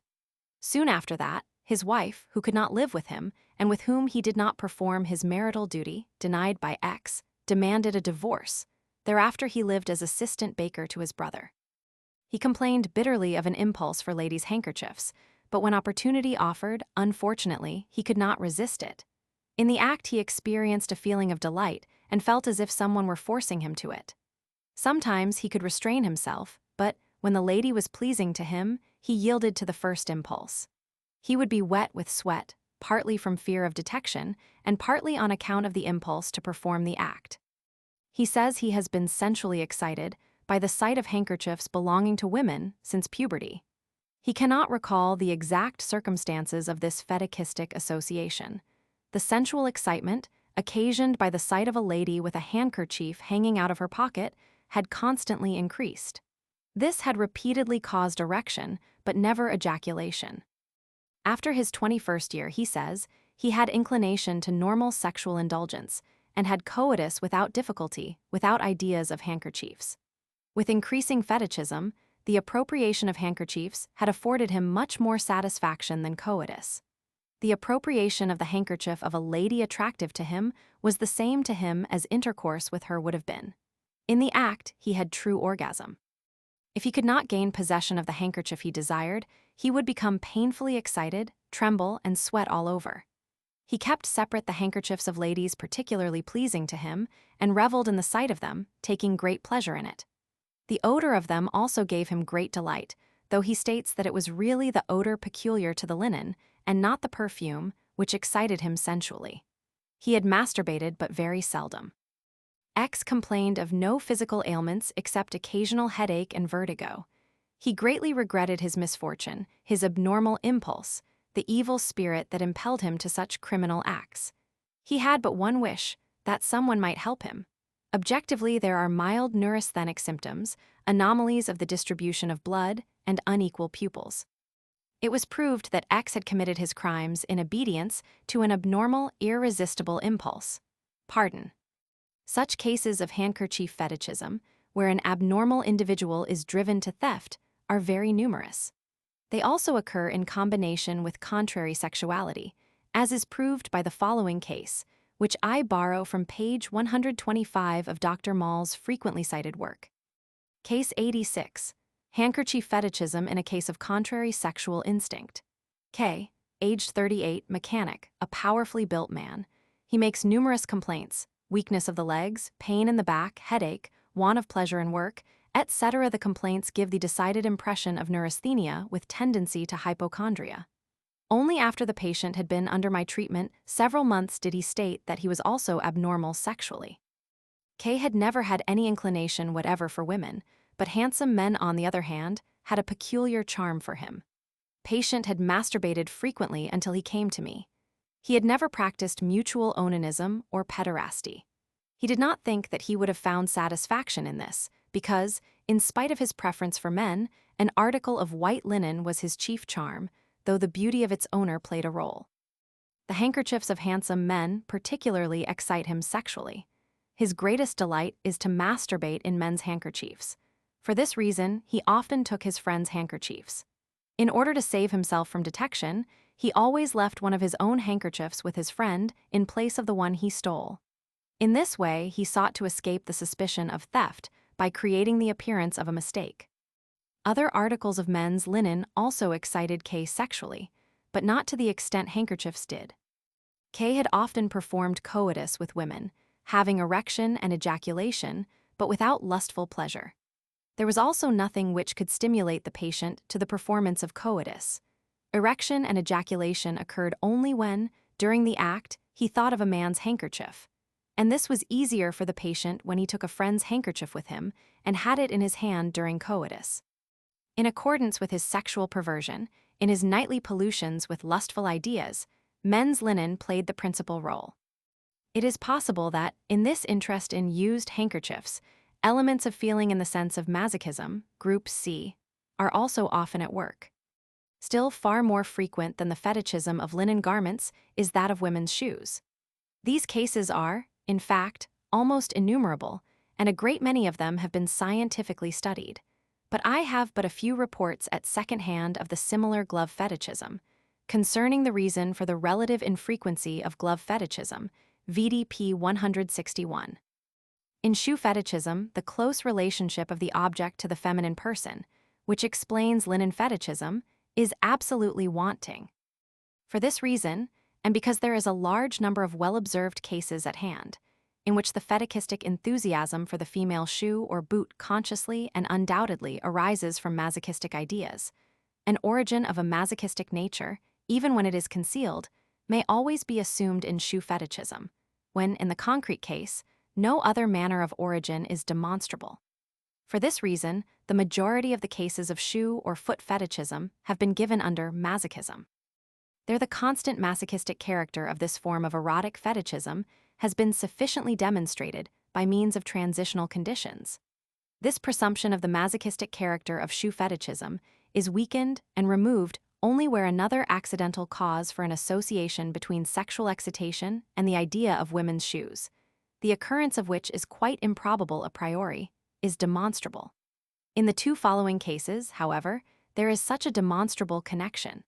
S1: Soon after that, his wife, who could not live with him and with whom he did not perform his marital duty, denied by X, demanded a divorce. Thereafter he lived as assistant baker to his brother. He complained bitterly of an impulse for ladies' handkerchiefs, but when opportunity offered, unfortunately, he could not resist it. In the act he experienced a feeling of delight and felt as if someone were forcing him to it. Sometimes he could restrain himself, but when the lady was pleasing to him, he yielded to the first impulse. He would be wet with sweat, partly from fear of detection and partly on account of the impulse to perform the act. He says he has been sensually excited by the sight of handkerchiefs belonging to women since puberty. He cannot recall the exact circumstances of this fetichistic association. The sensual excitement, occasioned by the sight of a lady with a handkerchief hanging out of her pocket, had constantly increased. This had repeatedly caused erection, but never ejaculation. After his 21st year, he says, he had inclination to normal sexual indulgence and had coitus without difficulty, without ideas of handkerchiefs. With increasing fetichism, the appropriation of handkerchiefs had afforded him much more satisfaction than coitus. The appropriation of the handkerchief of a lady attractive to him was the same to him as intercourse with her would have been. In the act, he had true orgasm. If he could not gain possession of the handkerchief he desired, he would become painfully excited, tremble, and sweat all over. He kept separate the handkerchiefs of ladies particularly pleasing to him and reveled in the sight of them, taking great pleasure in it. The odor of them also gave him great delight, though he states that it was really the odor peculiar to the linen, and not the perfume, which excited him sensually. He had masturbated but very seldom. X complained of no physical ailments except occasional headache and vertigo. He greatly regretted his misfortune, his abnormal impulse, the evil spirit that impelled him to such criminal acts. He had but one wish, that someone might help him. Objectively, there are mild neurasthenic symptoms, anomalies of the distribution of blood, and unequal pupils. It was proved that X had committed his crimes in obedience to an abnormal, irresistible impulse. Pardon. Such cases of handkerchief fetichism, where an abnormal individual is driven to theft, are very numerous. They also occur in combination with contrary sexuality, as is proved by the following case, which I borrow from page 125 of Dr. Mall's frequently cited work. Case 86. Handkerchief fetichism in a case of contrary sexual instinct. K, aged 38, mechanic, a powerfully built man. He makes numerous complaints: weakness of the legs, pain in the back, headache, want of pleasure in work, etc. The complaints give the decided impression of neurasthenia with tendency to hypochondria. Only after the patient had been under my treatment several months did he state that he was also abnormal sexually. K had never had any inclination whatever for women, but handsome men, on the other hand, had a peculiar charm for him. Patient had masturbated frequently until he came to me. He had never practiced mutual onanism or pederasty. He did not think that he would have found satisfaction in this, because, in spite of his preference for men, an article of white linen was his chief charm, though the beauty of its owner played a role. The handkerchiefs of handsome men particularly excite him sexually. His greatest delight is to masturbate in men's handkerchiefs. For this reason, he often took his friends' handkerchiefs. In order to save himself from detection, he always left one of his own handkerchiefs with his friend in place of the one he stole. In this way, he sought to escape the suspicion of theft by creating the appearance of a mistake. Other articles of men's linen also excited K sexually, but not to the extent handkerchiefs did. K had often performed coitus with women, having erection and ejaculation, but without lustful pleasure. There was also nothing which could stimulate the patient to the performance of coitus. Erection and ejaculation occurred only when, during the act, he thought of a man's handkerchief. And this was easier for the patient when he took a friend's handkerchief with him and had it in his hand during coitus. In accordance with his sexual perversion, in his nightly pollutions with lustful ideas, men's linen played the principal role. It is possible that, in this interest in used handkerchiefs, elements of feeling in the sense of masochism, group C, are also often at work. Still far more frequent than the fetichism of linen garments is that of women's shoes. These cases are, in fact, almost innumerable, and a great many of them have been scientifically studied. But I have but a few reports at second hand of the similar glove fetichism. Concerning the reason for the relative infrequency of glove fetichism, VDP 161. In shoe fetichism, the close relationship of the object to the feminine person, which explains linen fetichism, is absolutely wanting. For this reason, and because there is a large number of well-observed cases at hand, in which the fetichistic enthusiasm for the female shoe or boot consciously and undoubtedly arises from masochistic ideas, an origin of a masochistic nature, even when it is concealed, may always be assumed in shoe fetichism, when, in the concrete case, no other manner of origin is demonstrable. For this reason, the majority of the cases of shoe or foot fetichism have been given under masochism. There, the constant masochistic character of this form of erotic fetichism has been sufficiently demonstrated by means of transitional conditions. This presumption of the masochistic character of shoe fetichism is weakened and removed only where another accidental cause for an association between sexual excitation and the idea of women's shoes, the occurrence of which is quite improbable a priori, is demonstrable. In the two following cases, however, there is such a demonstrable connection.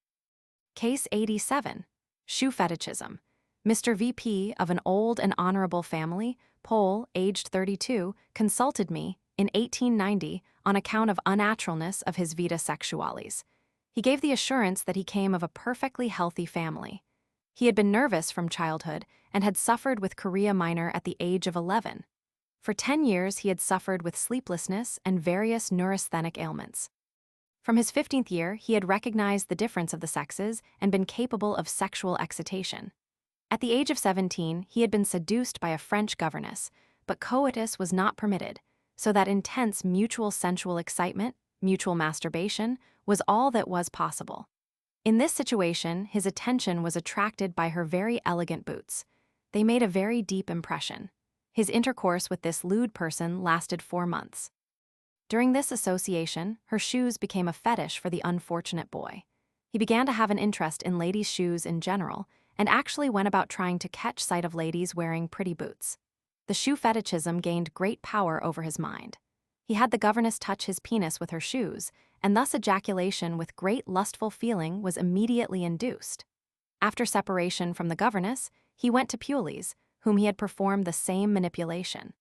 S1: Case 87. Shoe fetichism. Mr. VP of an old and honorable family, Pole, aged 32, consulted me in 1890 on account of unnaturalness of his vita sexualis. He gave the assurance that he came of a perfectly healthy family. He had been nervous from childhood and had suffered with chorea minor at the age of 11. For 10 years he had suffered with sleeplessness and various neurasthenic ailments. From his 15th year, he had recognized the difference of the sexes and been capable of sexual excitation. At the age of 17, he had been seduced by a French governess, but coitus was not permitted, so that intense mutual sensual excitement, mutual masturbation, was all that was possible. In this situation, his attention was attracted by her very elegant boots. They made a very deep impression. His intercourse with this lewd person lasted 4 months. During this association, her shoes became a fetish for the unfortunate boy. He began to have an interest in ladies' shoes in general, and actually went about trying to catch sight of ladies wearing pretty boots. The shoe fetichism gained great power over his mind. He had the governess touch his penis with her shoes, and thus ejaculation with great lustful feeling was immediately induced. After separation from the governess, he went to Pules, whom he had performed the same manipulation.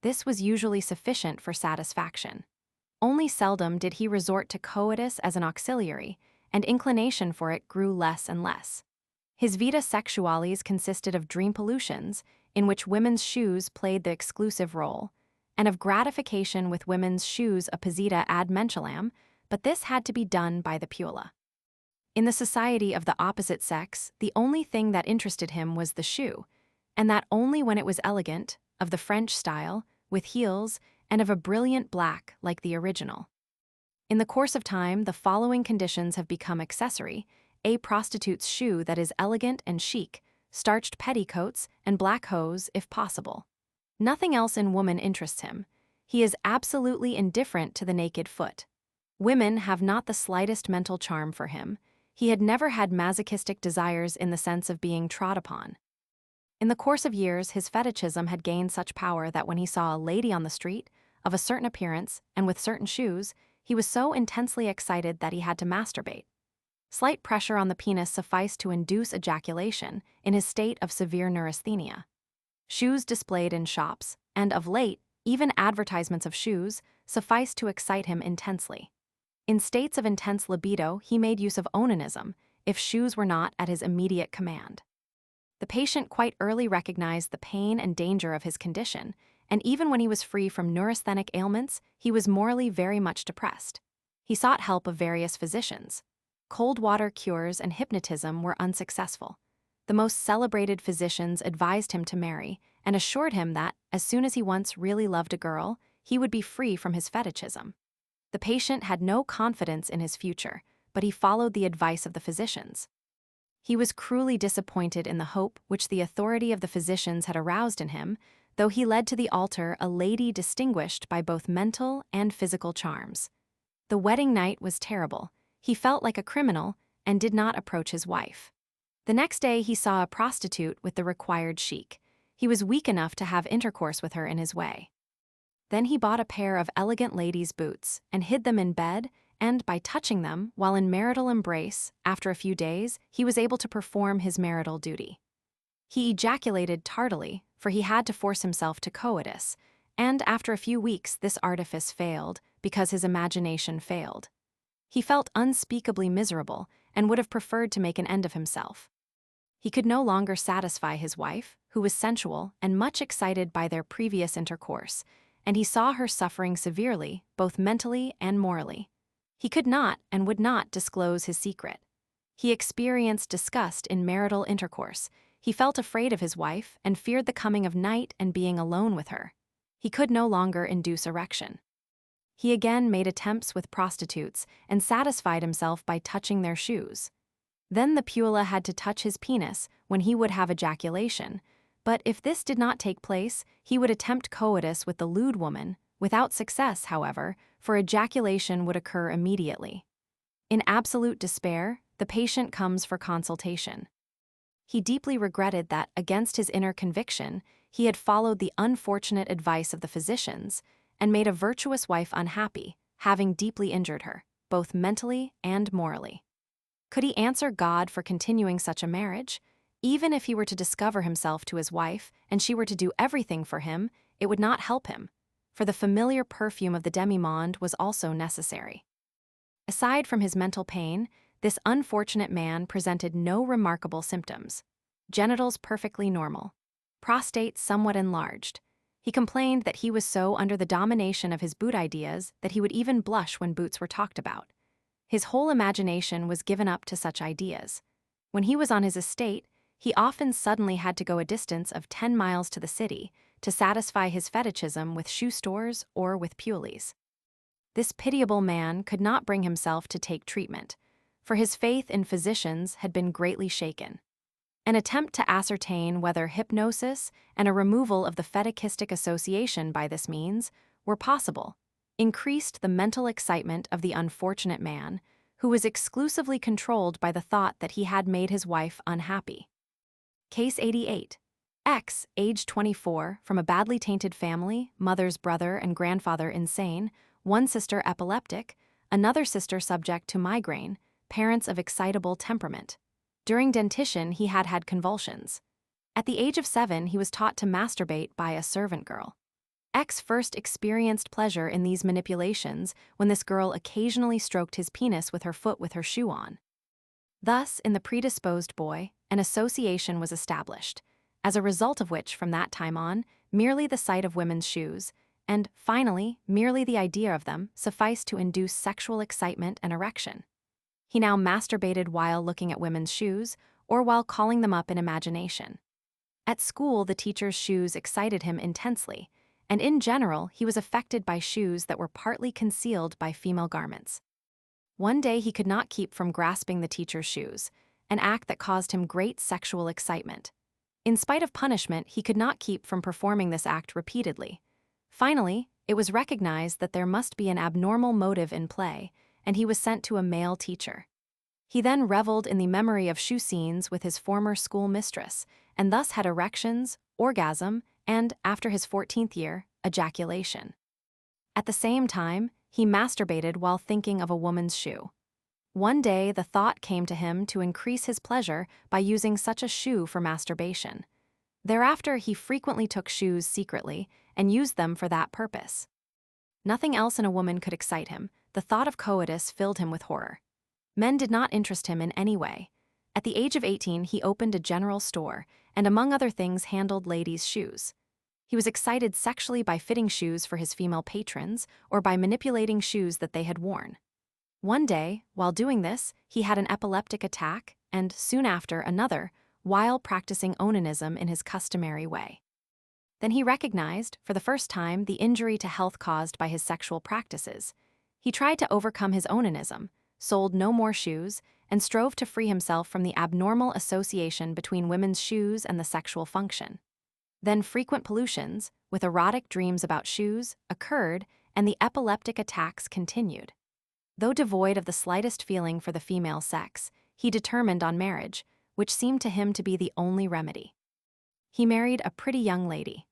S1: This was usually sufficient for satisfaction. Only seldom did he resort to coitus as an auxiliary, and inclination for it grew less and less. His vita sexualis consisted of dream pollutions, in which women's shoes played the exclusive role, and of gratification with women's shoes apposita ad mentallam, but this had to be done by the pula. In the society of the opposite sex, the only thing that interested him was the shoe, and that only when it was elegant, of the French style, with heels, and of a brilliant black like the original. In the course of time, the following conditions have become accessory: a prostitute's shoe that is elegant and chic, starched petticoats, and black hose if possible. Nothing else in woman interests him. He is absolutely indifferent to the naked foot. Women have not the slightest mental charm for him. He had never had masochistic desires in the sense of being trod upon. In the course of years, his fetichism had gained such power that when he saw a lady on the street, of a certain appearance and with certain shoes, he was so intensely excited that he had to masturbate. Slight pressure on the penis sufficed to induce ejaculation in his state of severe neurasthenia. Shoes displayed in shops, and of late, even advertisements of shoes, sufficed to excite him intensely. In states of intense libido, he made use of onanism, if shoes were not at his immediate command. The patient quite early recognized the pain and danger of his condition, and even when he was free from neurasthenic ailments, he was morally very much depressed. He sought help of various physicians. Cold water cures and hypnotism were unsuccessful. The most celebrated physicians advised him to marry and assured him that, as soon as he once really loved a girl, he would be free from his fetichism. The patient had no confidence in his future, but he followed the advice of the physicians. He was cruelly disappointed in the hope which the authority of the physicians had aroused in him, though he led to the altar a lady distinguished by both mental and physical charms. The wedding night was terrible. He felt like a criminal and did not approach his wife. The next day he saw a prostitute with the required chic. He was weak enough to have intercourse with her in his way. Then he bought a pair of elegant ladies' boots and hid them in bed, and by touching them while in marital embrace, after a few days, he was able to perform his marital duty. He ejaculated tardily, for he had to force himself to coitus, and after a few weeks this artifice failed because his imagination failed. He felt unspeakably miserable and would have preferred to make an end of himself. He could no longer satisfy his wife, who was sensual and much excited by their previous intercourse, and he saw her suffering severely, both mentally and morally. He could not and would not disclose his secret. He experienced disgust in marital intercourse. He felt afraid of his wife and feared the coming of night and being alone with her. He could no longer induce erection. He again made attempts with prostitutes and satisfied himself by touching their shoes. Then the pula had to touch his penis when he would have ejaculation, but if this did not take place, he would attempt coitus with the lewd woman, without success, however, for ejaculation would occur immediately. In absolute despair, the patient comes for consultation. He deeply regretted that, against his inner conviction, he had followed the unfortunate advice of the physicians and made a virtuous wife unhappy, having deeply injured her, both mentally and morally. Could he answer God for continuing such a marriage? Even if he were to discover himself to his wife and she were to do everything for him, it would not help him, for the familiar perfume of the demi-monde was also necessary. Aside from his mental pain, this unfortunate man presented no remarkable symptoms. Genitals perfectly normal. Prostate somewhat enlarged. He complained that he was so under the domination of his boot ideas that he would even blush when boots were talked about. His whole imagination was given up to such ideas. When he was on his estate, he often suddenly had to go a distance of 10 miles to the city to satisfy his fetichism with shoe stores or with Pules. This pitiable man could not bring himself to take treatment, for his faith in physicians had been greatly shaken. An attempt to ascertain whether hypnosis and a removal of the fetichistic association by this means were possible increased the mental excitement of the unfortunate man, who was exclusively controlled by the thought that he had made his wife unhappy. Case 88. X, age 24, from a badly tainted family, mother's brother and grandfather insane, one sister epileptic, another sister subject to migraine, parents of excitable temperament. During dentition, he had had convulsions. At the age of 7, he was taught to masturbate by a servant girl. X first experienced pleasure in these manipulations when this girl occasionally stroked his penis with her foot with her shoe on. Thus, in the predisposed boy, an association was established, as a result of which, from that time on, merely the sight of women's shoes, and, finally, merely the idea of them, sufficed to induce sexual excitement and erection. He now masturbated while looking at women's shoes, or while calling them up in imagination. At school, the teacher's shoes excited him intensely, and in general, he was affected by shoes that were partly concealed by female garments. One day he could not keep from grasping the teacher's shoes, an act that caused him great sexual excitement. In spite of punishment, he could not keep from performing this act repeatedly. Finally, it was recognized that there must be an abnormal motive in play, and he was sent to a male teacher. He then reveled in the memory of shoe scenes with his former school mistress, and thus had erections, orgasm, and, after his 14th year, ejaculation. At the same time, he masturbated while thinking of a woman's shoe. One day, the thought came to him to increase his pleasure by using such a shoe for masturbation. Thereafter, he frequently took shoes secretly and used them for that purpose. Nothing else in a woman could excite him. The thought of coitus filled him with horror. Men did not interest him in any way. At the age of 18, he opened a general store and, among other things, handled ladies' shoes. He was excited sexually by fitting shoes for his female patrons or by manipulating shoes that they had worn. One day, while doing this, he had an epileptic attack and, soon after, another, while practicing onanism in his customary way. Then he recognized, for the first time, the injury to health caused by his sexual practices. He tried to overcome his onanism, sold no more shoes, and strove to free himself from the abnormal association between women's shoes and the sexual function. Then frequent pollutions, with erotic dreams about shoes, occurred, and the epileptic attacks continued. Though devoid of the slightest feeling for the female sex, he determined on marriage, which seemed to him to be the only remedy. He married a pretty young lady.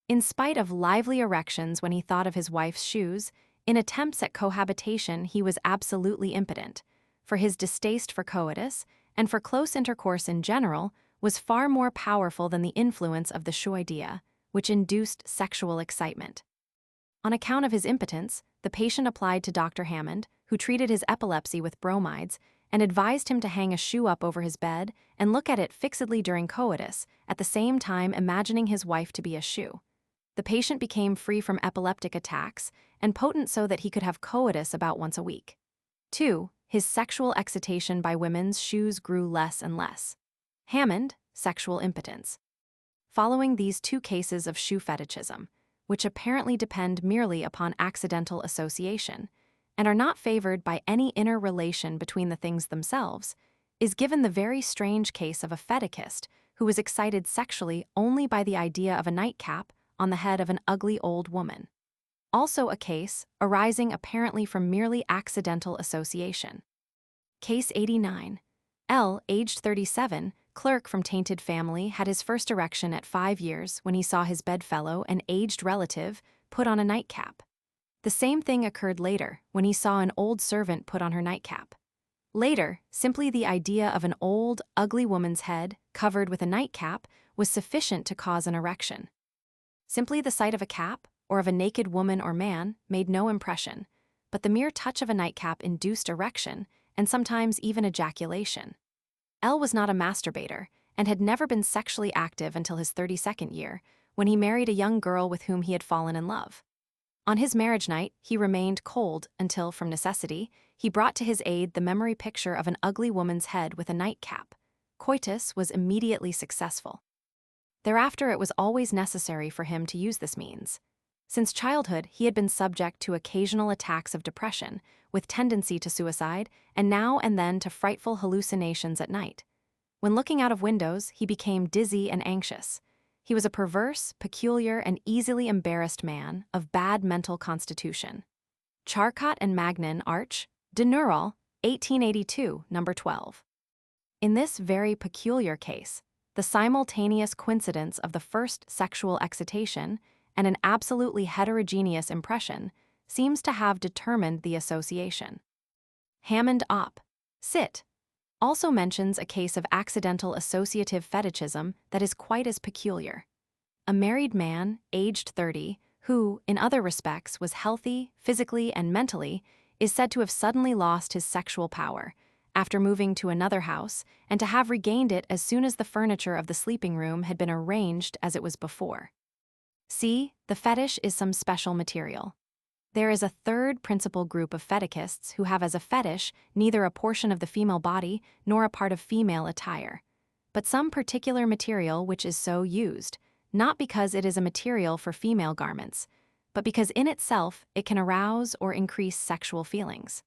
S1: In spite of lively erections when he thought of his wife's shoes, in attempts at cohabitation he was absolutely impotent, for his distaste for coitus, and for close intercourse in general, was far more powerful than the influence of the shoe idea, which induced sexual excitement. On account of his impotence, the patient applied to Dr. Hammond, who treated his epilepsy with bromides, and advised him to hang a shoe up over his bed and look at it fixedly during coitus, at the same time imagining his wife to be a shoe. The patient became free from epileptic attacks and potent so that he could have coitus about once a week. 2. His sexual excitation by women's shoes grew less and less. Hammond, sexual impotence. Following these two cases of shoe fetichism, which apparently depend merely upon accidental association, and are not favored by any inner relation between the things themselves, is given the very strange case of a fetishist who was excited sexually only by the idea of a nightcap on the head of an ugly old woman. Also a case arising apparently from merely accidental association. Case 89. L, aged 37, clerk from tainted family, had his first erection at 5 years when he saw his bedfellow, an aged relative, put on a nightcap. The same thing occurred later when he saw an old servant put on her nightcap. Later, simply the idea of an old, ugly woman's head covered with a nightcap was sufficient to cause an erection. Simply the sight of a cap, or of a naked woman or man, made no impression, but the mere touch of a nightcap induced erection, and sometimes even ejaculation. L was not a masturbator, and had never been sexually active until his 32nd year, when he married a young girl with whom he had fallen in love. On his marriage night, he remained cold until, from necessity, he brought to his aid the memory picture of an ugly woman's head with a nightcap. Coitus was immediately successful. Thereafter it was always necessary for him to use this means. Since childhood, he had been subject to occasional attacks of depression, with tendency to suicide, and now and then to frightful hallucinations at night. When looking out of windows, he became dizzy and anxious. He was a perverse, peculiar, and easily embarrassed man of bad mental constitution. Charcot and Magnin, Arch, De Neural, 1882, number 12. In this very peculiar case, The simultaneous coincidence of the first sexual excitation and an absolutely heterogeneous impression seems to have determined the association. Hammond Op. Cit. also mentions a case of accidental associative fetichism that is quite as peculiar. A married man, aged 30, who, in other respects, was healthy, physically and mentally, is said to have suddenly lost his sexual power after moving to another house and to have regained it as soon as the furniture of the sleeping room had been arranged as it was before. C. The fetish is some special material. There is a third principal group of fetishists who have as a fetish neither a portion of the female body nor a part of female attire, but some particular material which is so used, not because it is a material for female garments, but because in itself it can arouse or increase sexual feelings.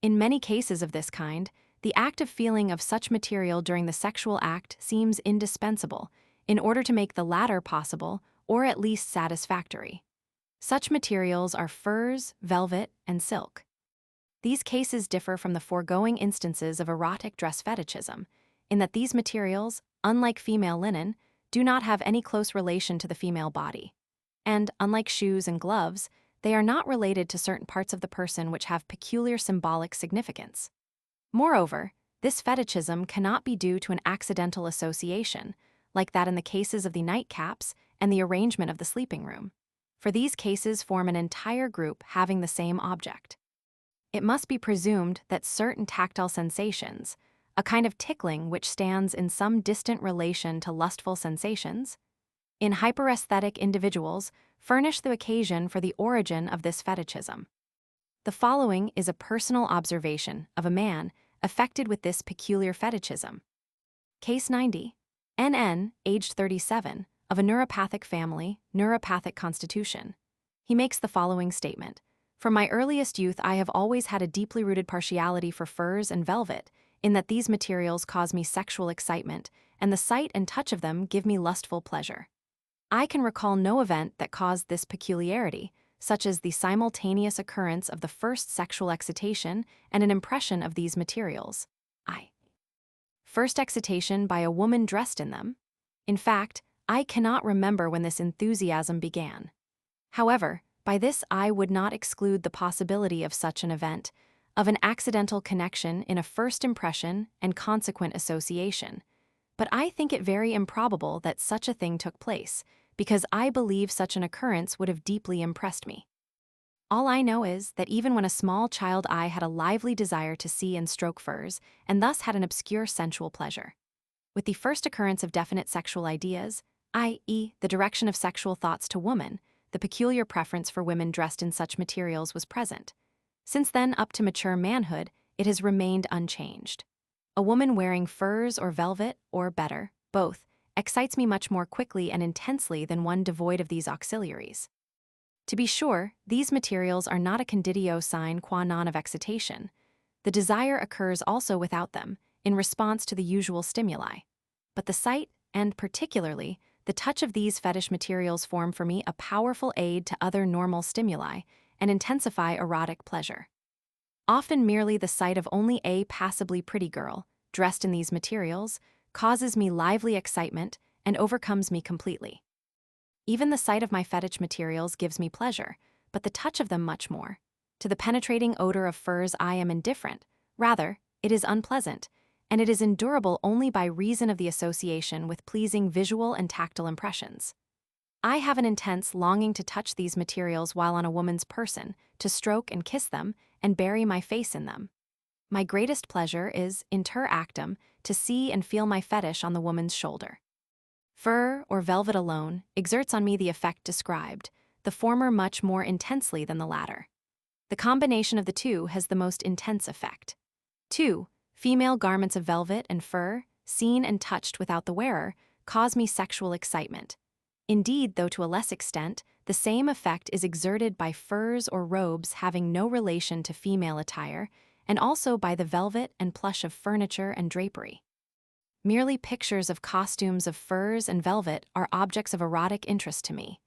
S1: In many cases of this kind, the active feeling of such material during the sexual act seems indispensable in order to make the latter possible or at least satisfactory. Such materials are furs, velvet, and silk. These cases differ from the foregoing instances of erotic dress fetishism, in that these materials, unlike female linen, do not have any close relation to the female body. And, unlike shoes and gloves, they are not related to certain parts of the person which have peculiar symbolic significance. Moreover, this fetichism cannot be due to an accidental association, like that in the cases of the nightcaps and the arrangement of the sleeping room, for these cases form an entire group having the same object. It must be presumed that certain tactile sensations, a kind of tickling which stands in some distant relation to lustful sensations, in hyperesthetic individuals furnish the occasion for the origin of this fetichism. The following is a personal observation of a man affected with this peculiar fetichism. Case 90. NN, aged 37, of a neuropathic family, neuropathic constitution. He makes the following statement. From my earliest youth I have always had a deeply rooted partiality for furs and velvet, in that these materials cause me sexual excitement, and the sight and touch of them give me lustful pleasure. I can recall no event that caused this peculiarity, such as the simultaneous occurrence of the first sexual excitation and an impression of these materials. First excitation by a woman dressed in them. In fact, I cannot remember when this enthusiasm began. However, by this I would not exclude the possibility of such an event, of an accidental connection in a first impression and consequent association. But I think it very improbable that such a thing took place, because I believe such an occurrence would have deeply impressed me. All I know is that even when a small child I had a lively desire to see and stroke furs, and thus had an obscure sensual pleasure. With the first occurrence of definite sexual ideas, i.e., the direction of sexual thoughts to woman, the peculiar preference for women dressed in such materials was present. Since then, up to mature manhood, it has remained unchanged. A woman wearing furs or velvet, or better, both, excites me much more quickly and intensely than one devoid of these auxiliaries. To be sure, these materials are not a conditio sine qua non of excitation. The desire occurs also without them, in response to the usual stimuli. But the sight, and particularly, the touch of these fetish materials form for me a powerful aid to other normal stimuli and intensify erotic pleasure. Often merely the sight of only a passably pretty girl, dressed in these materials, causes me lively excitement and overcomes me completely. Even the sight of my fetish materials gives me pleasure, but the touch of them much more. To the penetrating odor of furs I am indifferent, rather, it is unpleasant, and it is endurable only by reason of the association with pleasing visual and tactile impressions. I have an intense longing to touch these materials while on a woman's person, to stroke and kiss them, and bury my face in them. My greatest pleasure is, inter actum, to see and feel my fetish on the woman's shoulder. Fur or velvet alone exerts on me the effect described, the former much more intensely than the latter. The combination of the two has the most intense effect. 2. Female garments of velvet and fur, seen and touched without the wearer, cause me sexual excitement. Indeed, though to a less extent, the same effect is exerted by furs or robes having no relation to female attire, and also by the velvet and plush of furniture and drapery. Merely pictures of costumes of furs and velvet are objects of erotic interest to me.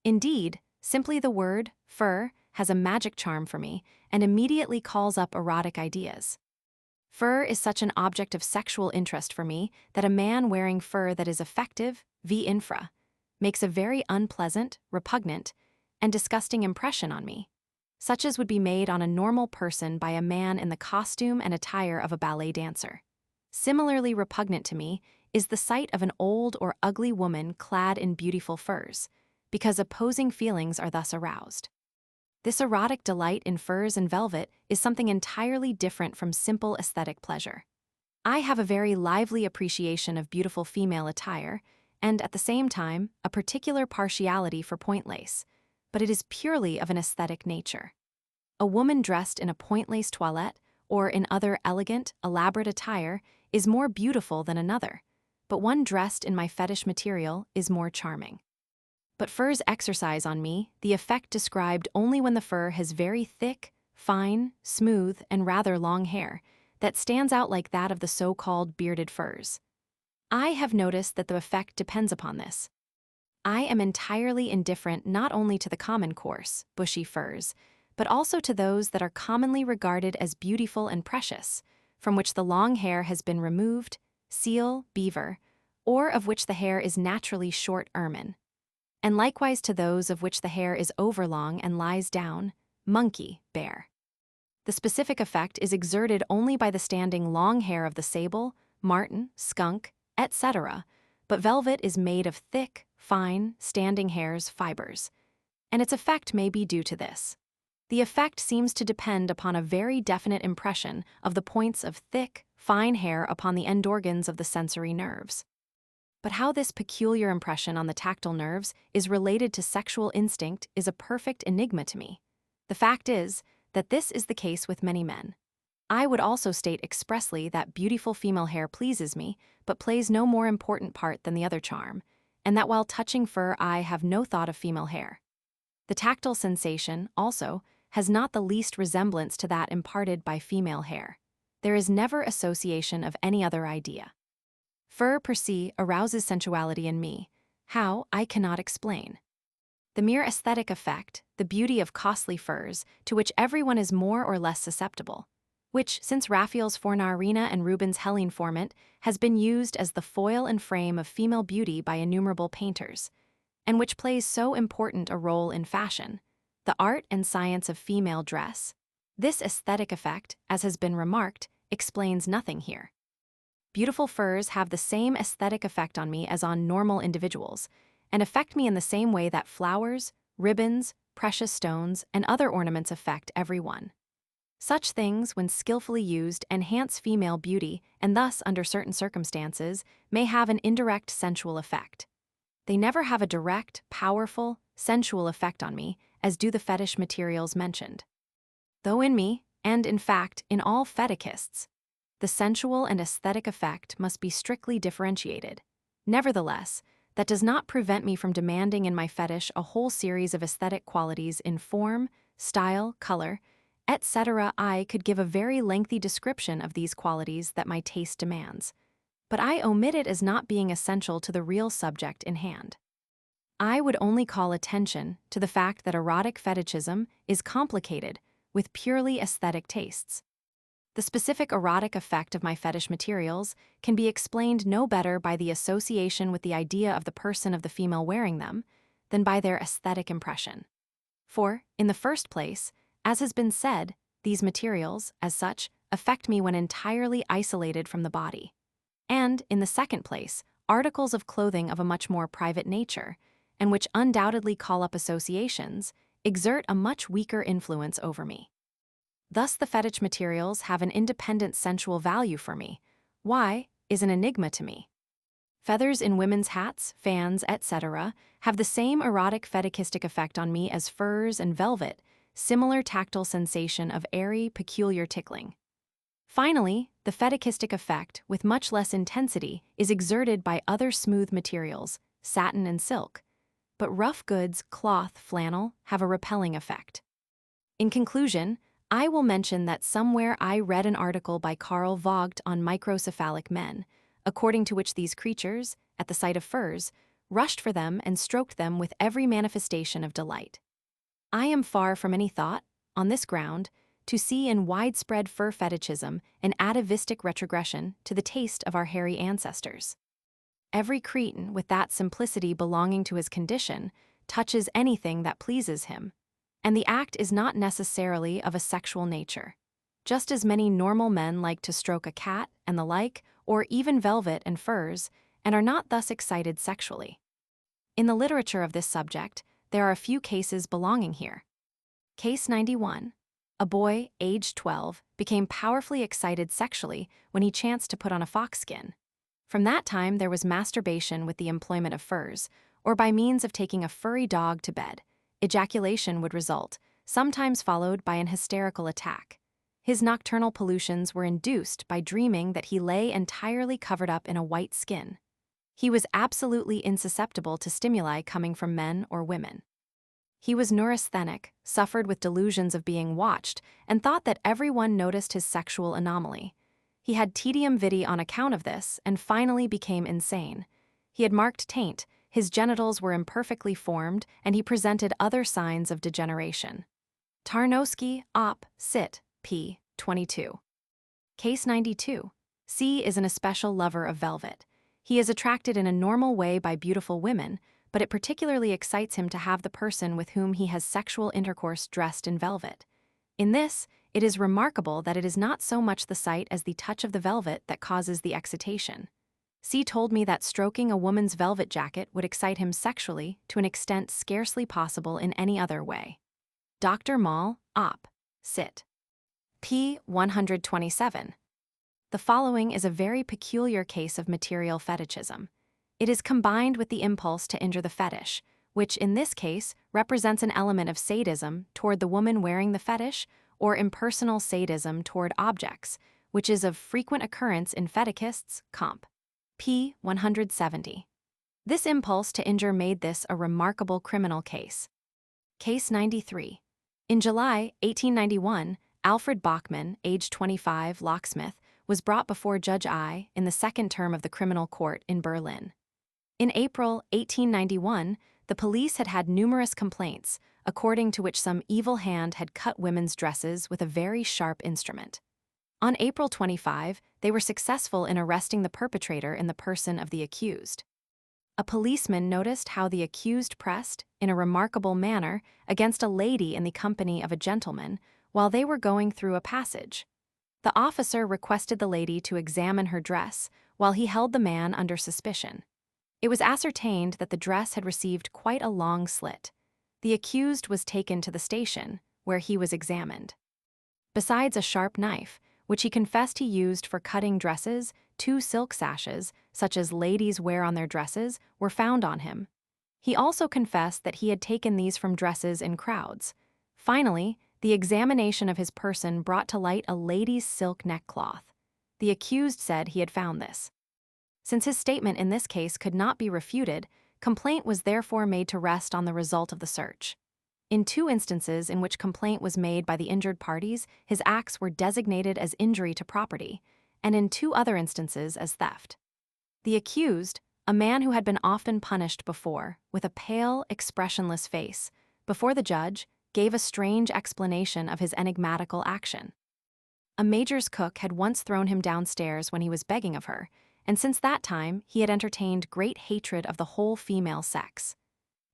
S1: Indeed, simply the word, fur, has a magic charm for me and immediately calls up erotic ideas. Fur is such an object of sexual interest for me that a man wearing fur that is effective, v infra, makes a very unpleasant, repugnant, and disgusting impression on me, such as would be made on a normal person by a man in the costume and attire of a ballet dancer. Similarly repugnant to me is the sight of an old or ugly woman clad in beautiful furs, because opposing feelings are thus aroused. This erotic delight in furs and velvet is something entirely different from simple aesthetic pleasure. I have a very lively appreciation of beautiful female attire, and at the same time, a particular partiality for point lace, but it is purely of an aesthetic nature. A woman dressed in a point lace toilette or in other elegant, elaborate attire is more beautiful than another, but one dressed in my fetish material is more charming. But furs exercise on me the effect described only when the fur has very thick, fine, smooth, and rather long hair that stands out like that of the so-called bearded furs. I have noticed that the effect depends upon this. I am entirely indifferent not only to the common coarse, bushy furs, but also to those that are commonly regarded as beautiful and precious, from which the long hair has been removed, seal, beaver, or of which the hair is naturally short ermine, and likewise to those of which the hair is overlong and lies down, monkey, bear. The specific effect is exerted only by the standing long hair of the sable, marten, skunk, etc., but velvet is made of thick, fine, standing hairs fibers, and its effect may be due to this. The effect seems to depend upon a very definite impression of the points of thick, fine hair upon the end organs of the sensory nerves. But how this peculiar impression on the tactile nerves is related to sexual instinct is a perfect enigma to me. The fact is that this is the case with many men. I would also state expressly that beautiful female hair pleases me, but plays no more important part than the other charm, and that while touching fur I have no thought of female hair. The tactile sensation, also, has not the least resemblance to that imparted by female hair. There is never association of any other idea. Fur per se arouses sensuality in me. How, I cannot explain. The mere aesthetic effect, the beauty of costly furs, to which everyone is more or less susceptible, which, since Raphael's Fornarina and Rubens' Hellene Formant, has been used as the foil and frame of female beauty by innumerable painters, and which plays so important a role in fashion, the art and science of female dress, this aesthetic effect, as has been remarked, explains nothing here. Beautiful furs have the same aesthetic effect on me as on normal individuals, and affect me in the same way that flowers, ribbons, precious stones, and other ornaments affect everyone. Such things, when skillfully used, enhance female beauty and thus, under certain circumstances, may have an indirect sensual effect. They never have a direct, powerful, sensual effect on me, as do the fetish materials mentioned. Though in me, and in fact in all fetichists, the sensual and aesthetic effect must be strictly differentiated. Nevertheless, that does not prevent me from demanding in my fetish a whole series of aesthetic qualities in form, style, color, etc. I could give a very lengthy description of these qualities that my taste demands, but I omit it as not being essential to the real subject in hand. I would only call attention to the fact that erotic fetichism is complicated with purely aesthetic tastes. The specific erotic effect of my fetish materials can be explained no better by the association with the idea of the person of the female wearing them than by their aesthetic impression. For, in the first place, as has been said, these materials, as such, affect me when entirely isolated from the body. And, in the second place, articles of clothing of a much more private nature, and which undoubtedly call up associations, exert a much weaker influence over me. Thus the fetish materials have an independent sensual value for me. Why, is an enigma to me. Feathers in women's hats, fans, etc. have the same erotic fetichistic effect on me as furs and velvet, similar tactile sensation of airy, peculiar tickling. Finally, the fetichistic effect, with much less intensity, is exerted by other smooth materials, satin and silk, but rough goods, cloth, flannel, have a repelling effect. In conclusion, I will mention that somewhere I read an article by Carl Vogt on microcephalic men, according to which these creatures, at the sight of furs, rushed for them and stroked them with every manifestation of delight. I am far from any thought, on this ground, to see in widespread fur fetichism an atavistic retrogression to the taste of our hairy ancestors. Every cretin, with that simplicity belonging to his condition, touches anything that pleases him, and the act is not necessarily of a sexual nature. Just as many normal men like to stroke a cat and the like, or even velvet and furs, and are not thus excited sexually. In the literature of this subject, there are a few cases belonging here. Case 91. A boy, aged 12, became powerfully excited sexually when he chanced to put on a fox skin. From that time, there was masturbation with the employment of furs, or by means of taking a furry dog to bed. Ejaculation would result, sometimes followed by an hysterical attack. His nocturnal pollutions were induced by dreaming that he lay entirely covered up in a white skin. He was absolutely insusceptible to stimuli coming from men or women. He was neurasthenic, suffered with delusions of being watched, and thought that everyone noticed his sexual anomaly. He had tedium vitae on account of this, and finally became insane. He had marked taint, his genitals were imperfectly formed, and he presented other signs of degeneration. Tarnowski, Op. Cit. p. 22. Case 92. C is an especial lover of velvet. He is attracted in a normal way by beautiful women, but it particularly excites him to have the person with whom he has sexual intercourse dressed in velvet. In this, it is remarkable that it is not so much the sight as the touch of the velvet that causes the excitation. C told me that stroking a woman's velvet jacket would excite him sexually to an extent scarcely possible in any other way. Dr. Moll, Op. Cit. p. 127. The following is a very peculiar case of material fetichism. It is combined with the impulse to injure the fetish, which in this case represents an element of sadism toward the woman wearing the fetish, or impersonal sadism toward objects, which is of frequent occurrence in fetichists, comp. p. 170. This impulse to injure made this a remarkable criminal case. Case 93. In July 1891, Alfred Bachmann, aged 25, locksmith, was brought before Judge I in the second term of the criminal court in Berlin. In April 1891, the police had had numerous complaints, according to which some evil hand had cut women's dresses with a very sharp instrument. On April 25, they were successful in arresting the perpetrator in the person of the accused. A policeman noticed how the accused pressed, in a remarkable manner, against a lady in the company of a gentleman while they were going through a passage. The officer requested the lady to examine her dress while he held the man under suspicion. It was ascertained that the dress had received quite a long slit. The accused was taken to the station, where he was examined. Besides a sharp knife, which he confessed he used for cutting dresses, 2 silk sashes, such as ladies wear on their dresses, were found on him. He also confessed that he had taken these from dresses in crowds. Finally, the examination of his person brought to light a lady's silk neckcloth. The accused said he had found this. Since his statement in this case could not be refuted, complaint was therefore made to rest on the result of the search. In 2 instances in which complaint was made by the injured parties, his acts were designated as injury to property, and in 2 other instances as theft. The accused, a man who had been often punished before, with a pale, expressionless face, before the judge, gave a strange explanation of his enigmatical action. A major's cook had once thrown him downstairs when he was begging of her, and since that time he had entertained great hatred of the whole female sex.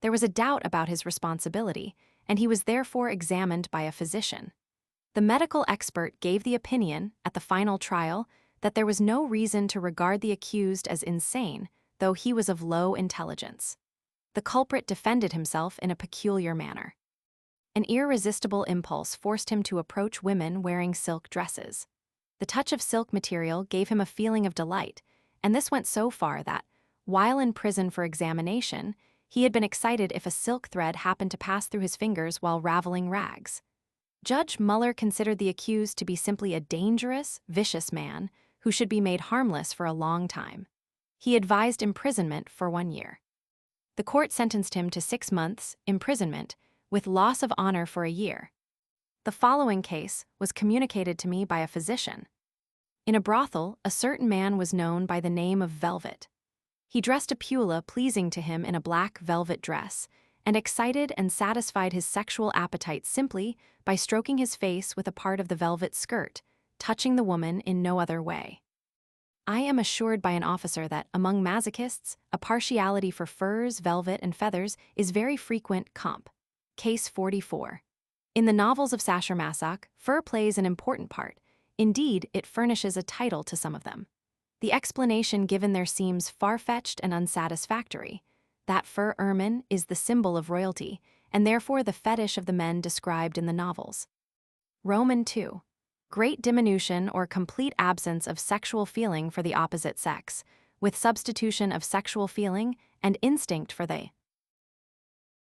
S1: There was a doubt about his responsibility, and he was therefore examined by a physician. The medical expert gave the opinion, at the final trial, that there was no reason to regard the accused as insane, though he was of low intelligence. The culprit defended himself in a peculiar manner. An irresistible impulse forced him to approach women wearing silk dresses. The touch of silk material gave him a feeling of delight, and this went so far that, while in prison for examination, he had been excited if a silk thread happened to pass through his fingers while raveling rags. Judge Muller considered the accused to be simply a dangerous, vicious man who should be made harmless for a long time. He advised imprisonment for 1 year. The court sentenced him to 6 months' imprisonment with loss of honor for a year. The following case was communicated to me by a physician. In a brothel, a certain man was known by the name of Velvet. He dressed a Pula pleasing to him in a black velvet dress, and excited and satisfied his sexual appetite simply by stroking his face with a part of the velvet skirt, touching the woman in no other way. I am assured by an officer that, among masochists, a partiality for furs, velvet, and feathers is very frequent. Comp. Case 44. In the novels of Sacher-Masoch, fur plays an important part. Indeed, it furnishes a title to some of them. The explanation given there seems far-fetched and unsatisfactory. That fur ermine is the symbol of royalty, and therefore the fetish of the men described in the novels. Roman 2. Great diminution or complete absence of sexual feeling for the opposite sex, with substitution of sexual feeling and instinct for the